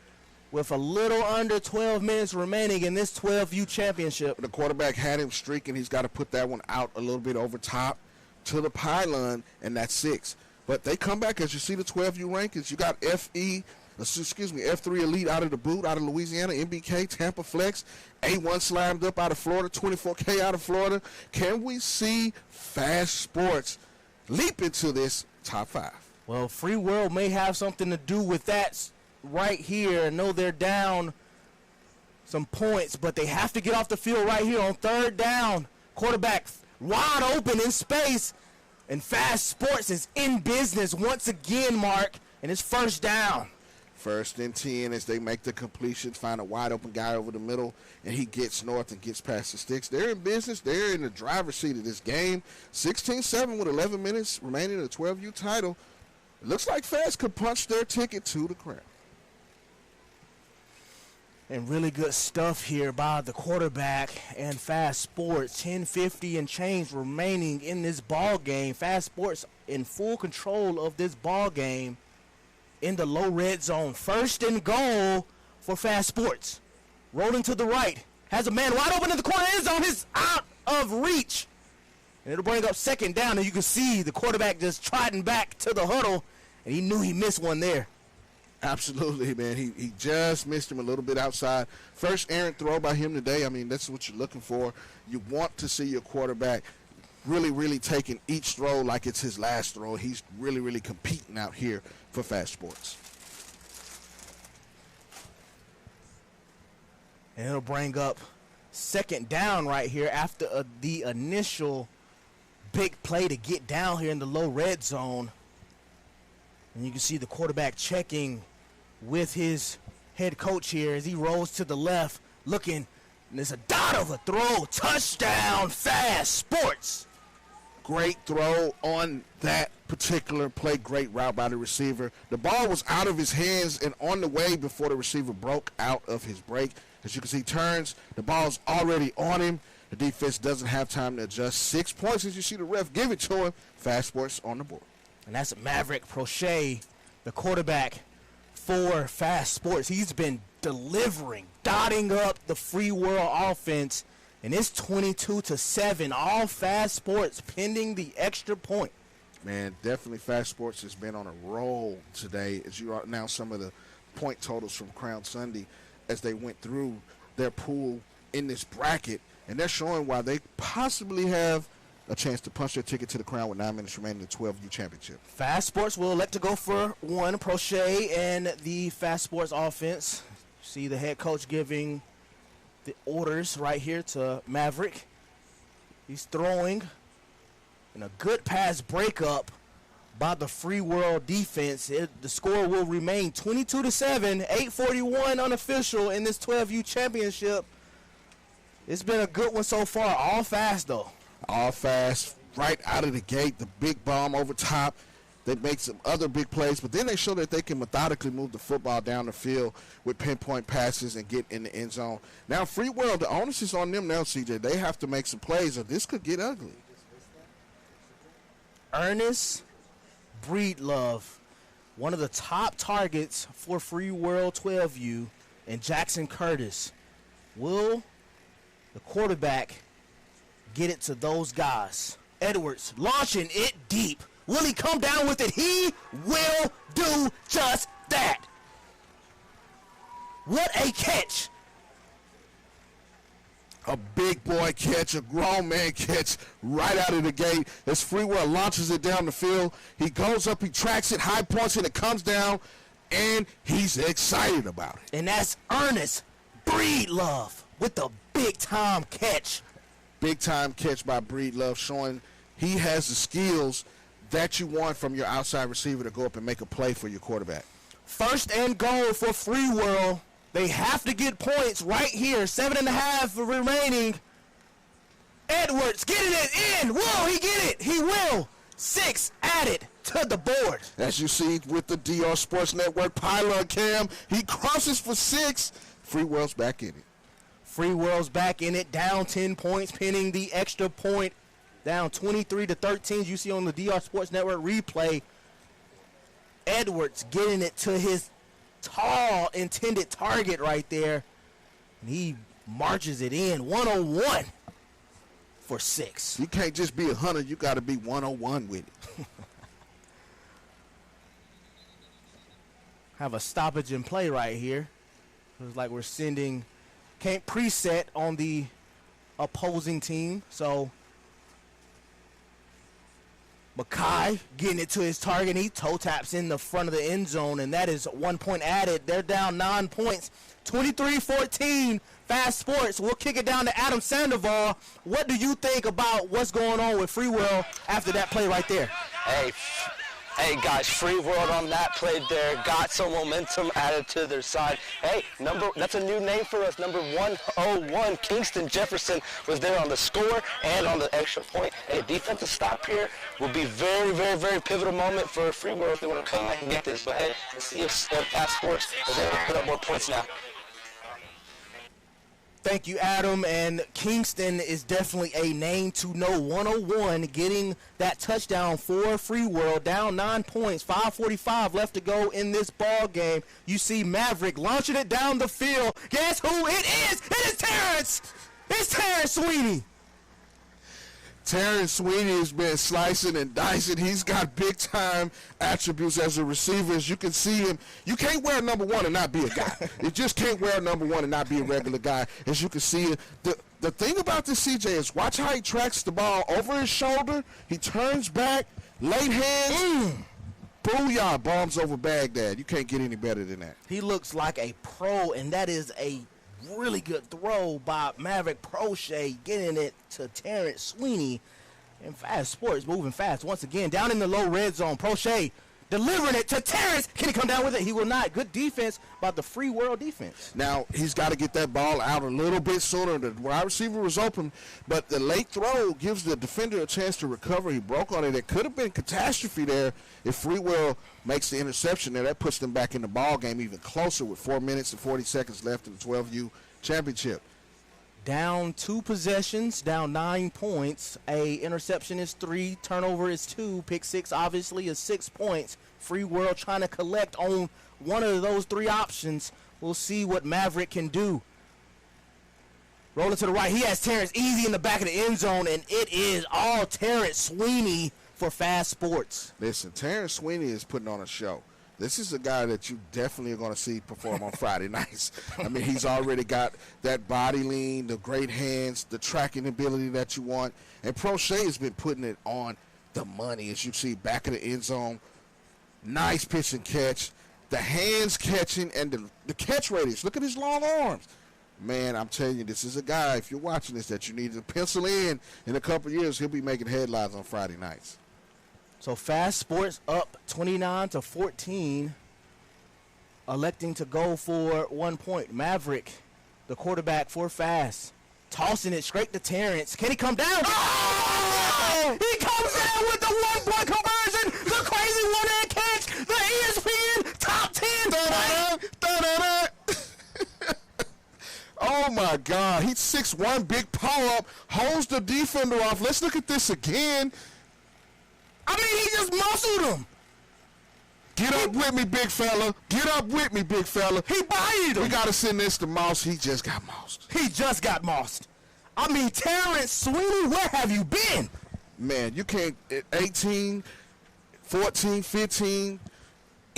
with a little under 12 minutes remaining in this 12U championship. The quarterback had him streaking. He's got to put that one out a little bit over top to the pylon, and that's 6. But they come back. As you see the 12U rankings, you got F3 Elite out of the boot, out of Louisiana, MBK, Tampa Flex, A1 slammed up out of Florida, 24K out of Florida. Can we see Fast Sports leap into this top 5? Well, Free World may have something to do with that right here. I know they're down some points, but they have to get off the field right here on 3rd down. Quarterback wide open in space, and Fast Sports is in business once again, Mark, and it's 1st down. 1st and 10 as they make the completion, find a wide open guy over the middle, and he gets north and gets past the sticks. They're in business. They're in the driver's seat of this game. 16-7 with 11 minutes remaining in the 12U title. It looks like Fast could punch their ticket to the crown. And really good stuff here by the quarterback and Fast Sports. 10:50 and change remaining in this ball game. Fast Sports in full control of this ball game in the low red zone. 1st and goal for Fast Sports. Rolling to the right. Has a man wide open in the corner end zone. He's out of reach. And it'll bring up 2nd down. And you can see the quarterback just trotting back to the huddle. And he knew he missed one there. Absolutely, man. He just missed him a little bit outside. First errant throw by him today. I mean, that's what you're looking for. You want to see your quarterback really, really taking each throw like it's his last throw. He's really, really competing out here for Fast Sports. And it'll bring up 2nd down right here after the initial big play to get down here in the low red zone. And you can see the quarterback checking with his head coach here as he rolls to the left, looking, and there's a dot of a throw. Touchdown, Fast Sports. Great throw on that particular play. Great route by the receiver. The ball was out of his hands and on the way before the receiver broke out of his break. As you can see, turns, the ball's already on him. The defense doesn't have time to adjust. 6 points as you see the ref give it to him. Fast Sports on the board. And that's Maverick Prochet, the quarterback for Fast Sports. He's been delivering, dotting up the Free World offense, and it's 22-7. All Fast Sports pending the extra point. Man, definitely Fast Sports has been on a roll today. As you now some of the point totals from Crown Sunday as they went through their pool in this bracket, and they're showing why they possibly have a chance to punch their ticket to the crown with 9 minutes remaining in the 12U championship. Fast Sports will elect to go for one. Prochet and the Fast Sports offense. See the head coach giving the orders right here to Maverick. He's throwing, and a good pass breakup by the Free World defense. The score will remain 22-7, 8:41 unofficial in this 12U championship. It's been a good one so far. All fast, though. All fast, right out of the gate, the big bomb over top. They make some other big plays, but then they show that they can methodically move the football down the field with pinpoint passes and get in the end zone. Now, Free World, the onus is on them now, CJ. They have to make some plays or this could get ugly. Ernest Breedlove, one of the top targets for Free World 12U, and Jackson Curtis. Will the quarterback get it to those guys? Edwards launching it deep. Will he come down with it? He will do just that. What a catch. A big boy catch, a grown man catch right out of the gate as Free World launches it down the field. He goes up, he tracks it, high points it, it comes down, and he's excited about it. And that's Ernest Breedlove with the big-time catch. Big-time catch by Breedlove, showing he has the skills that you want from your outside receiver to go up and make a play for your quarterback. First and goal for Free World. They have to get points right here. 7.5 remaining. Edwards getting it in. Will he get it? He will. 6 added to the board. As you see with the DR Sports Network pylon cam, he crosses for 6. Free World's back in it. Free World's back in it. Down 10 points, pinning the extra point. Down 23-13. You see on the DR Sports Network replay. Edwards getting it to his tall intended target right there, and he marches it in 101 for 6. You can't just be 100, you got to be 101 with it. Have a stoppage in play right here. Looks like we're sending, can't preset on the opposing team, so Mackay getting it to his target. He toe taps in the front of the end zone, and that is 1 point added. They're down 9 points. 23-14, Fast Sports. We'll kick it down to Adam Sandoval. What do you think about what's going on with Free World after that play right there? Hey guys, Free World on that play there got some momentum added to their side. Hey, that's a new name for us. Number 101, Kingston Jefferson was there on the score and on the extra point. Hey, defensive stop here will be very, very, very pivotal moment for Free World if they want to come back and get this. But hey, let's see if Fast Sports is able to put up more points now. Thank you, Adam. And Kingston is definitely a name to know. 101 getting that touchdown for Free World. Down 9 points. 5:45 left to go in this ball game. You see Maverick launching it down the field. Guess who it is? It is Terrence. It's Terrence Sweeney. Terrence Sweeney has been slicing and dicing. He's got big-time attributes as a receiver. As you can see him, you can't wear number 1 and not be a guy. You just can't wear number 1 and not be a regular guy. As you can see, the thing about this, CJ, is watch how he tracks the ball over his shoulder. He turns back, late hands, booyah, bombs over Baghdad. You can't get any better than that. He looks like a pro, and that is a really good throw by Maverick Prochet, getting it to Terrence Sweeney. And Fast Sports moving fast once again. Down in the low red zone, Prochet delivering it to Terrence. Can he come down with it? He will not. Good defense by the Free World defense. Now, he's got to get that ball out a little bit sooner. The wide receiver was open, but the late throw gives the defender a chance to recover. He broke on it. It could have been catastrophe there if Free World makes the interception there. That puts them back in the ball game even closer with 4 minutes and 40 seconds left in the 12U championship. Down 2 possessions, down 9 points. A interception is 3, turnover is 2, pick 6 obviously is 6 points. Free World trying to collect on one of those 3 options. We'll see what Maverick can do. Rolling to the right, he has Terrence Easy in the back of the end zone, and it is all Terrence Sweeney for Fast Sports. Listen, Terrence Sweeney is putting on a show. This is a guy that you definitely are going to see perform on Friday nights. I mean, he's already got that body lean, the great hands, the tracking ability that you want. And Prochet has been putting it on the money, as you see, back of the end zone. Nice pitch and catch. The hands catching and the catch radius. Look at his long arms. Man, I'm telling you, this is a guy, if you're watching this, that you need to pencil in a couple of years. He'll be making headlines on Friday nights. So Fast Sports up 29-14, electing to go for 1 point. Maverick, the quarterback for Fast, tossing it straight to Terrence. Can he come down? Oh! He comes down with the 1-point conversion, the crazy one-hand catch, the ESPN top 10. Da-da-da. Oh, my God. He's 6'1", big power up, holds the defender off. Let's look at this again. I mean, he just muscled him. Get up with me, big fella. Get up with me, big fella. He bodied him. We got to send this to Moss. He just got mossed. He just got mossed. I mean, Terrence Sweeney, where have you been? Man, you can't, 18, 14, 15,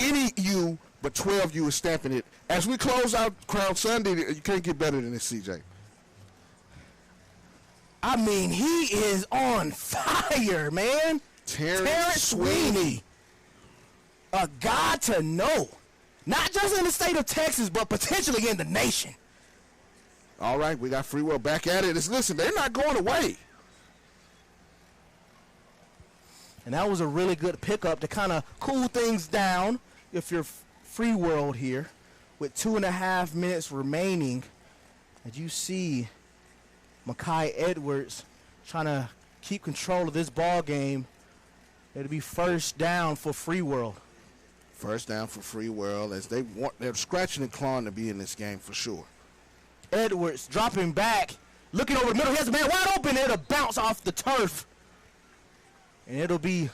any you but 12 you is stamping it. As we close out Crown Sunday, you can't get better than this, CJ. I mean, he is on fire, man. Terrence Sweeney. A guy to know. Not just in the state of Texas, but potentially in the nation. All right, we got Free Will back at it. Listen, they're not going away. And that was a really good pickup to kind of cool things down if you're Free World here. With 2.5 minutes remaining, as you see Makai Edwards trying to keep control of this ball game. It'll be first down for Free World. First down for Free World, as they're scratching and clawing to be in this game for sure. Edwards dropping back, looking over the middle. He has a man wide open. It'll bounce off the turf. And it'll be,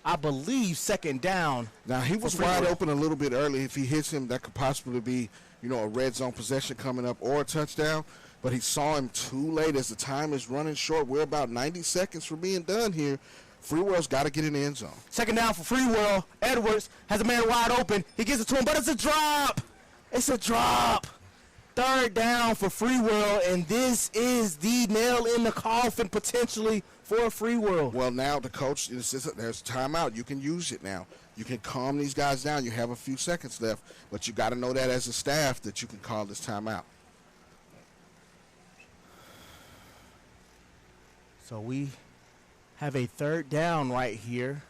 I believe, second down. Now, he was wide open a little bit early. If he hits him, that could possibly be, a red zone possession coming up or a touchdown. But he saw him too late as the time is running short. We're about 90 seconds from being done here. Free World's got to get in the end zone. Second down for Free World. Edwards has a man wide open. He gives it to him, but it's a drop. It's a drop. Third down for Free World, and this is the nail in the coffin potentially for Free World. Well, now the coach, there's timeout. You can use it now. You can calm these guys down. You have a few seconds left, but you got to know that as a staff that you can call this timeout. So we have a third down right here,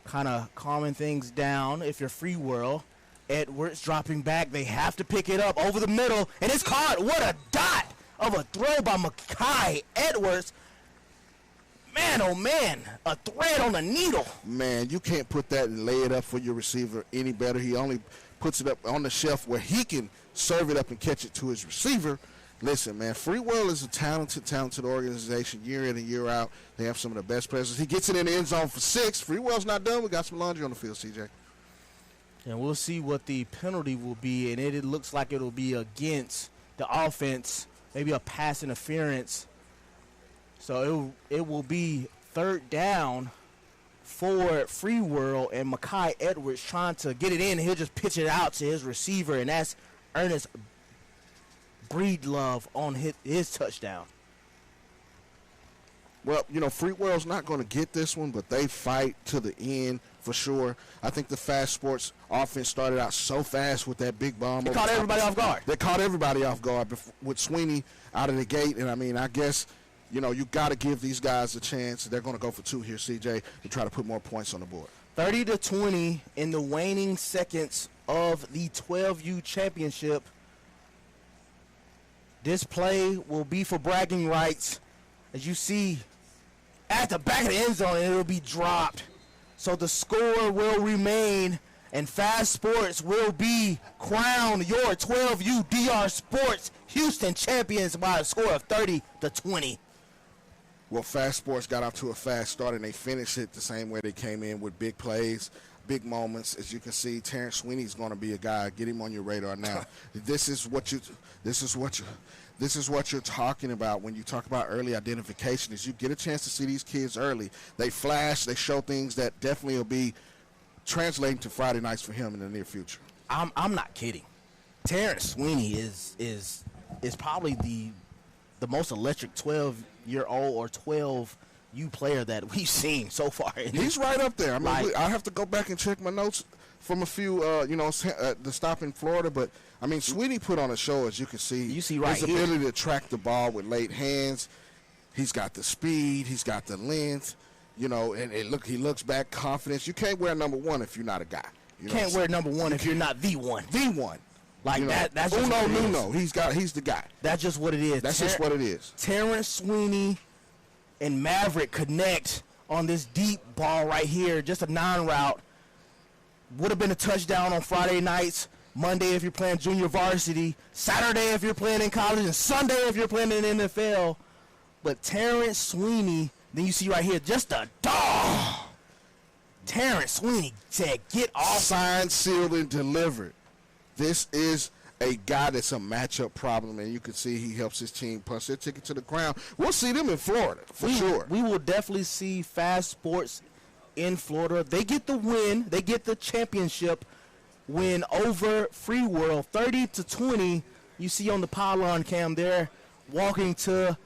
kind of calming things down if you're Free World. Edwards dropping back. They have to pick it up over the middle, and it's caught. What a dot of a throw by Makai Edwards. Man, oh, man, a thread on the needle. Man, you can't put that and lay it up for your receiver any better. He only puts it up on the shelf where he can serve it up and catch it to his receiver. Listen, man, Free World is a talented organization year in and year out. They have some of the best players. He gets it in the end zone for 6. Free World's not done. We got some laundry on the field, CJ. And we'll see what the penalty will be, and it looks like it'll be against the offense, maybe a pass interference. So it will be third down for Free World, and Makai Edwards trying to get it in. He'll just pitch it out to his receiver, and that's Ernest Breedlove on his touchdown. Well, Free World's not going to get this one, but they fight to the end for sure. I think the Fast Sports offense started out so fast with that big bomb. They caught everybody off guard. They caught everybody off guard with Sweeney out of the gate. And, I guess, you got to give these guys a chance. They're going to go for 2 here, CJ, to try to put more points on the board. 30-20 in the waning seconds of the 12U championship. This play will be for bragging rights. As you see, at the back of the end zone, and it'll be dropped. So the score will remain And Fast Sports will be crowned your 12U DR Sports Houston champions by a score of 30-20. Well, Fast Sports got off to a fast start, and they finished it the same way they came in, with big plays, big moments. As you can see, Terrence Sweeney's going to be a guy. Get him on your radar now. This is what you're talking about when you talk about early identification. Is you get a chance to see these kids early. They flash. They show things that definitely will be translating to Friday nights for him in the near future. I'm not kidding. Terrence Sweeney is probably the most electric 12-year-old or 12U player that we've seen so far. He's right up there. I mean, I have to go back and check my notes from a few, the stop in Florida. But, I mean, Sweeney put on a show, as you can see. You see right his here. ability to track the ball with late hands. He's got the speed. He's got the length. And he looks back confidence. You can't wear number one if you're not a guy. You can't wear number one if you're not the one. The one. Like that's just Uno what it Nuno. is. He's the guy. That's just what it is. That's just what it is. Terrence Sweeney and Maverick connect on this deep ball right here. Just a non-route. Would have been a touchdown on Friday nights, Monday if you're playing junior varsity, Saturday if you're playing in college, and Sunday if you're playing in the NFL. But Terrence Sweeney, then you see right here, just a dog. Terrence Sweeney said, get off. Signed, sealed, and delivered. This is a guy that's a matchup problem, and you can see he helps his team punch their ticket to the crown. We'll see them in Florida, for sure. We will definitely see Fast Sports in Florida. They get the win. They get the championship win over Free World, 30-20. You see on the pylon cam there, walking to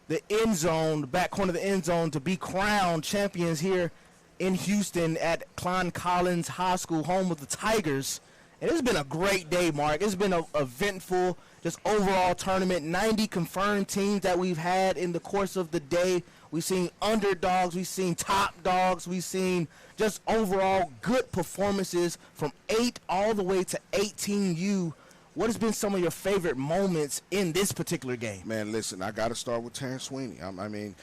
the end zone, the back corner of the end zone, to be crowned champions here in Houston at Klein Collins High School, home of the Tigers. And it's been a great day, Mark. It's been a eventful, just overall tournament. 90 confirmed teams that we've had in the course of the day. We've seen underdogs. We've seen top dogs. We've seen just overall good performances from 8 all the way to 18U. What has been some of your favorite moments in this particular game? Man, listen, I got to start with Terrence Sweeney. I mean,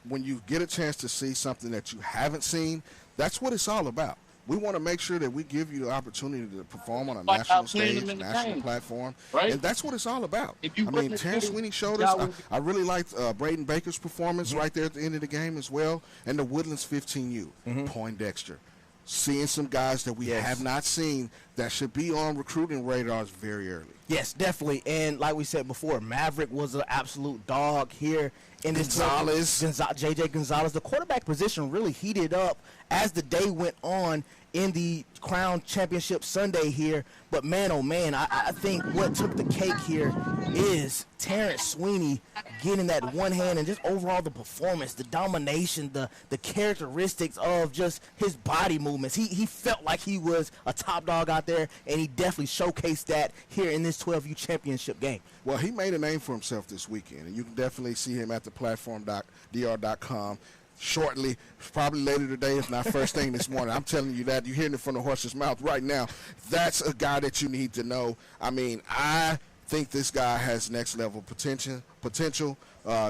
when you get a chance to see something that you haven't seen, that's what it's all about. We want to make sure that we give you the opportunity to perform on a national stage, national platform, right? And that's what it's all about. I mean, Terrence Sweeney showed us. I really liked Braden Baker's performance right there at the end of the game as well, and the Woodlands 15U, Poindexter. Seeing some guys that we have not seen that should be on recruiting radars very early. Yes, definitely. And like we said before, Maverick was an absolute dog here in this JJ Gonzalez. The quarterback position really heated up as the day went on in the Crown Championship Sunday here. But man, oh man, I think what took the cake here is Terrence Sweeney getting that one hand, and just overall the performance, the domination, the characteristics of just his body movements. He felt like he was a top dog out there, and he definitely showcased that here in this 12U championship game. Well, he made a name for himself this weekend, and you can definitely see him at the platform.dr.com. Shortly, probably later today, if not first thing this morning. I'm telling you that. You're hearing it from the horse's mouth right now. That's a guy that you need to know. I mean, I think this guy has next level potential.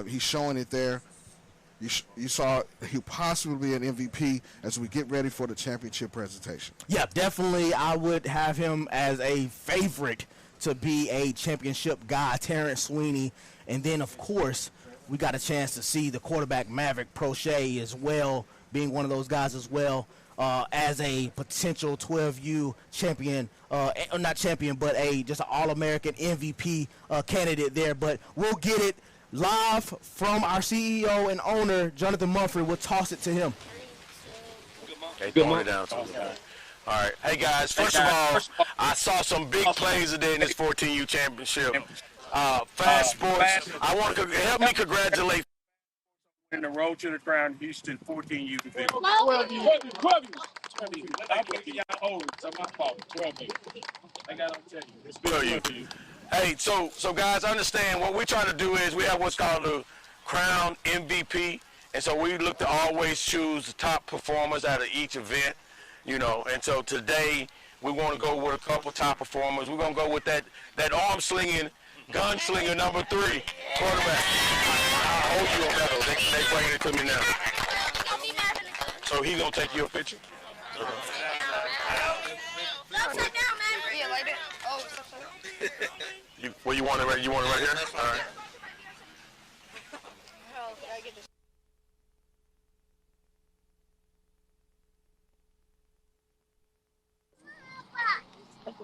He's showing it there. You saw he'll possibly be an MVP as we get ready for the championship presentation. Yeah, definitely. I would have him as a favorite to be a championship guy, Terrence Sweeney. And then, of course, we got a chance to see the quarterback Maverick Prochet as well, being one of those guys as well, as a potential 12U champion, not champion, but just an All-American MVP candidate there. But we'll get it live from our CEO and owner, Jonathan Mumphrey. We'll toss it to him. Hey, throwing it down. All right. Hey, guys, first of all, I saw some big plays today in this 14U championship. Fast Sports, I want to help me congratulate. In the road to the crown, Houston 14U division. 12 you. I'm looking y'all old. It's my fault. 12 you. I got to tell you. It's been 12 you. Hey, so guys, understand what we try to do is we have what's called the Crown MVP, and so we look to always choose the top performers out of each event, and so today we want to go with a couple top performers. We're going to go with that arm-slinging, gunslinger number 3 quarterback. I'll hold you a medal. They bringing it to me now. So he's going to take you a picture? Upside down, man. Yeah, like that. Oh, Where you want it right? You want it right here? All right.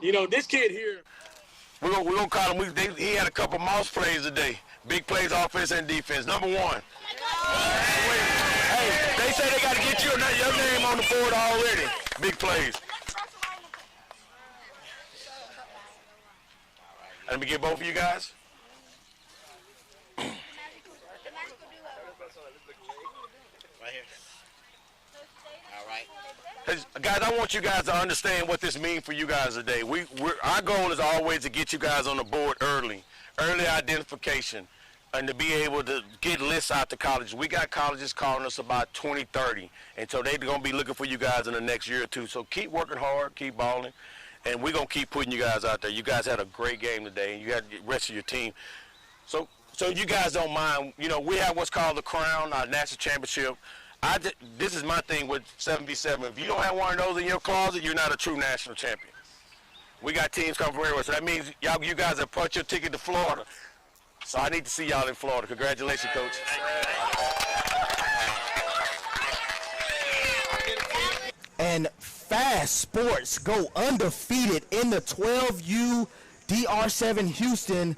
You know, this kid here. We're gonna call him. He had a couple mouse plays today. Big plays, offense and defense. Number one. Hey, they say they got to get your name on the board already. Big plays. Let me get both of you guys. Right here. All right. Guys, I want you guys to understand what this means for you guys today. Our goal is always to get you guys on the board early identification, and to be able to get lists out to colleges. We got colleges calling us about 2030, and so they're going to be looking for you guys in the next year or two. So keep working hard, keep balling, and we're going to keep putting you guys out there. You guys had a great game today, and you got the rest of your team. So you guys don't mind, you know, we have what's called the Crown, our national championship. This is my thing with 7v7. If you don't have one of those in your closet, you're not a true national champion. We got teams coming from everywhere, so that means you guys have punched your ticket to Florida. So I need to see y'all in Florida. Congratulations, Coach. And Fast Sports go undefeated in the 12U DR7 Houston,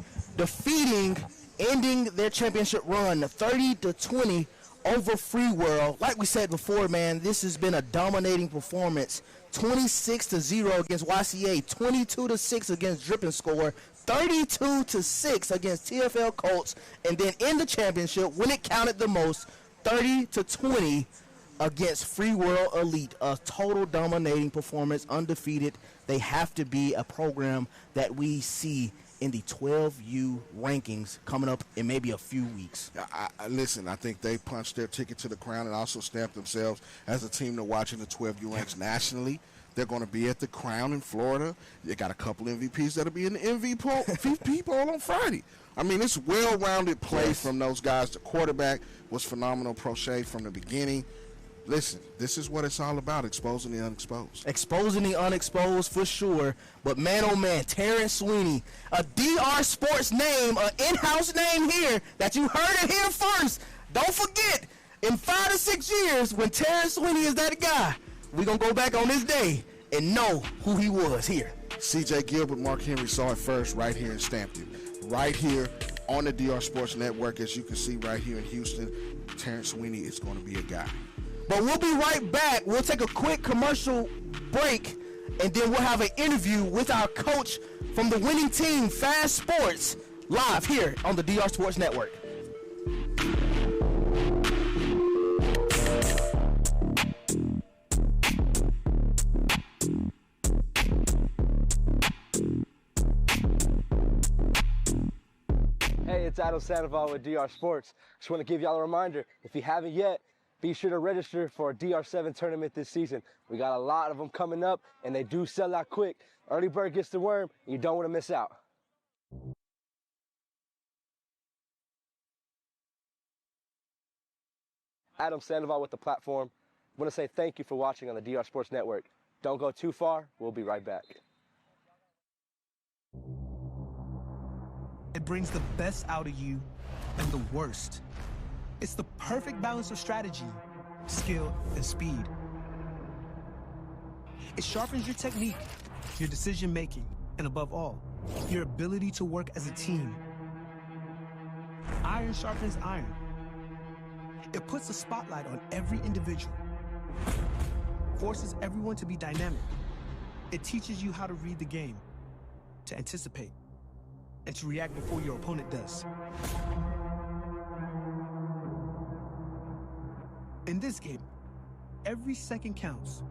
ending their championship run 30-20 over Free World. Like we said before, man, this has been a dominating performance. 26-0 against YCA, 22-6 against Drip and Score, 32-6 against TFL Colts, and then in the championship, when it counted the most, 30-20 against Free World Elite. A total dominating performance, undefeated. They have to be a program that we see in the 12U rankings coming up in maybe a few weeks. Listen, I think they punched their ticket to the crown and also stamped themselves as a team to watch in the 12U ranks nationally. They're going to be at the Crown in Florida. They got a couple MVPs that'll be in the MVP poll on Friday. I mean, it's well-rounded play from those guys. The quarterback was phenomenal, Prochet from the beginning. Listen, this is what it's all about, exposing the unexposed. Exposing the unexposed for sure. But man, oh man, Terrence Sweeney, a DR Sports name, an in-house name here that you heard it here first. Don't forget, in 5 to 6 years, when Terrence Sweeney is that guy, we're going to go back on this day and know who he was here. C.J. Gilbert, Mark Henry saw it first right here and stamped it. Right here on the DR Sports Network, as you can see right here in Houston, Terrence Sweeney is going to be a guy. But we'll be right back. We'll take a quick commercial break, and then we'll have an interview with our coach from the winning team, Fast Sports, live here on the DR Sports Network. Hey, it's Adam Sandoval with DR Sports. Just want to give y'all a reminder, if you haven't yet, be sure to register for a DR7 tournament this season. We got a lot of them coming up, and they do sell out quick. Early bird gets the worm, and you don't want to miss out. Adam Sandoval with the platform. I want to say thank you for watching on the DR Sports Network. Don't go too far. We'll be right back. It brings the best out of you and the worst. It's the perfect balance of strategy, skill, and speed. It sharpens your technique, your decision-making, and above all, your ability to work as a team. Iron sharpens iron. It puts a spotlight on every individual, forces everyone to be dynamic. It teaches you how to read the game, to anticipate, and to react before your opponent does. In this game, every second counts.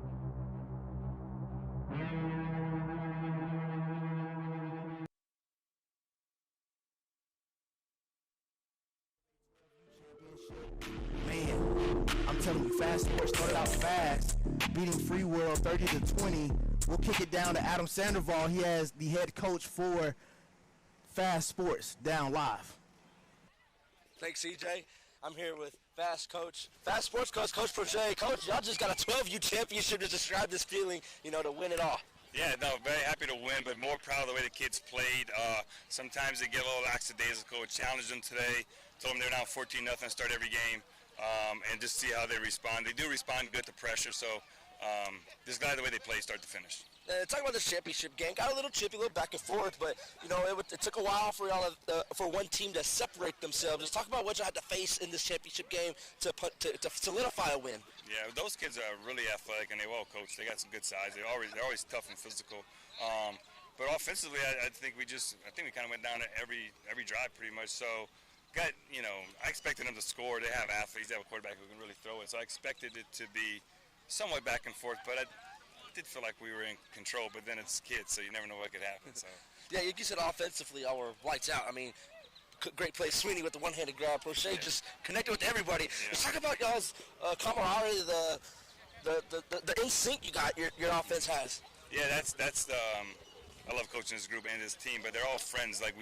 Man, I'm telling you, Fast Sports started out fast, beating Free World 30-20. We'll kick it down to Adam Sandoval. He has the head coach for Fast Sports down live. Thanks, CJ. I'm here with Fast Sports Coach, Coach Pregame. Coach, y'all just got a 12U championship to describe this feeling, to win it all. Yeah, no, very happy to win, but more proud of the way the kids played. Sometimes they get a little lackadaisical. Challenged them today, told them they're down 14-0, start every game, and just see how they respond. They do respond good to pressure, so just glad the way they play start to finish. Talking about this championship game, got a little chippy, a little back and forth, but it took a while for y'all for one team to separate themselves. Just talk about what you had to face in this championship game to solidify a win. Yeah, those kids are really athletic and they're well coached. They got some good size. They're always tough and physical. But offensively, I think we kind of went down at every drive pretty much. So I expected them to score. They have athletes. They have a quarterback who can really throw it. So I expected it to be somewhat back and forth, but I did feel like we were in control, but then it's kids, so you never know what could happen. So. Yeah, you said offensively, y'all were lights out. I mean, great play, Sweeney with the one-handed grab. Prochet just connected with everybody. Yeah. Let's talk about y'all's camaraderie, the in-sync your offense has. Yeah, that's I love coaching this group and this team, but they're all friends. Like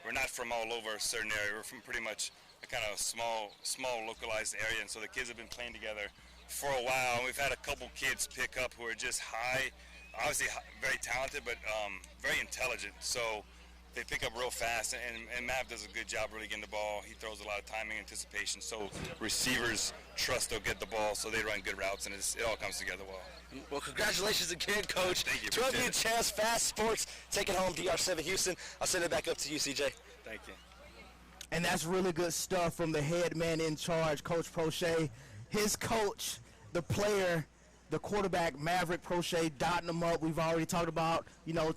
we're not from all over a certain area. We're from pretty much a kind of small localized area, and so the kids have been playing together for a while. We've had a couple kids pick up who are just obviously very talented, but very intelligent. So they pick up real fast, and Mav does a good job really getting the ball. He throws a lot of timing, anticipation, so receivers trust they'll get the ball, so they run good routes, and it all comes together well. Well, congratulations again, Coach. Thank you. 12U champs, Fast Sports, taking home DR7 Houston. I'll send it back up to you, CJ. Thank you. And that's really good stuff from the head man in charge, Coach Prochet. His coach, the player, the quarterback, Maverick Prochet, dotting them up. We've already talked about,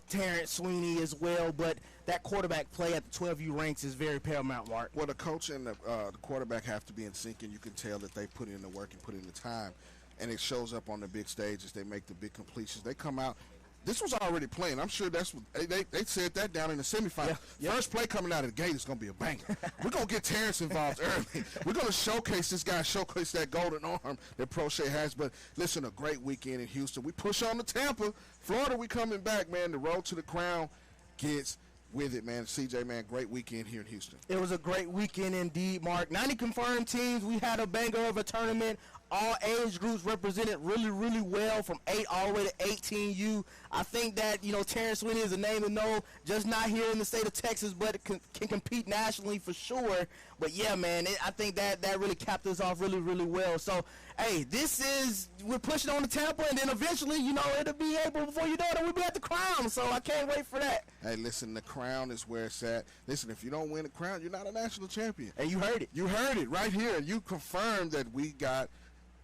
Terrence Sweeney as well, but that quarterback play at the 12U ranks is very paramount, Mark. Well, the coach and the quarterback have to be in sync, and you can tell that they put in the work and put in the time, and it shows up on the big stages. They make the big completions. They come out. This was already playing. I'm sure that's what they said that down in the semifinal. Yeah. First play coming out of the gate is going to be a banger. We're going to get Terrence involved early. We're going to showcase this guy, showcase that golden arm that Prochet has. But listen, a great weekend in Houston. We push on to Tampa. Florida, we coming back, man. The road to the crown gets with it, man. CJ, man, great weekend here in Houston. It was a great weekend indeed, Mark. 90 confirmed teams. We had a banger of a tournament. All age groups represented really, really well from 8 all the way to 18U. I think that, Terrence Sweeney is a name to know, just not here in the state of Texas, but can compete nationally for sure. But, yeah, man, I think that really capped us off really, really well. So, hey, we're pushing on to Tampa, and then eventually, it'll be April before you know it, we'll be at the crown. So I can't wait for that. Hey, listen, the crown is where it's at. Listen, if you don't win the crown, you're not a national champion. And you heard it. You heard it right here. And you confirmed that we got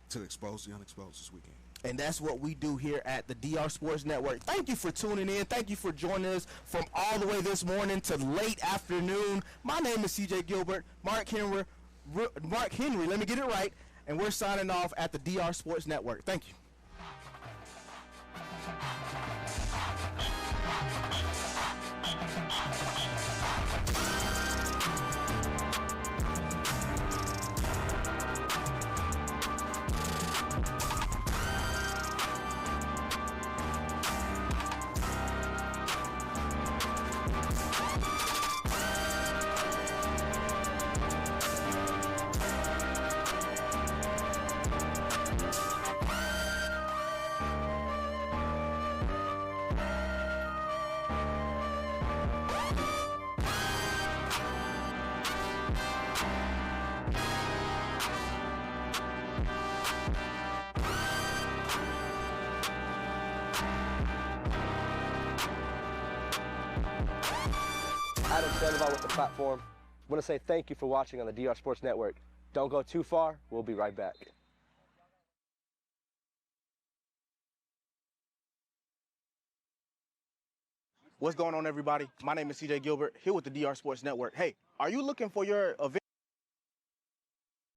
to expose the unexposed this weekend. And that's what we do here at the DR Sports Network. Thank you for tuning in. Thank you for joining us from all the way this morning to late afternoon. My name is CJ Gilbert. Mark Henry, let me get it right. And we're signing off at the DR Sports Network. Thank you. Adam Sandoval with the platform. I want to say thank you for watching on the DR Sports Network. Don't go too far. We'll be right back. What's going on, everybody? My name is CJ Gilbert, here with the DR Sports Network. Hey, are you looking for your event?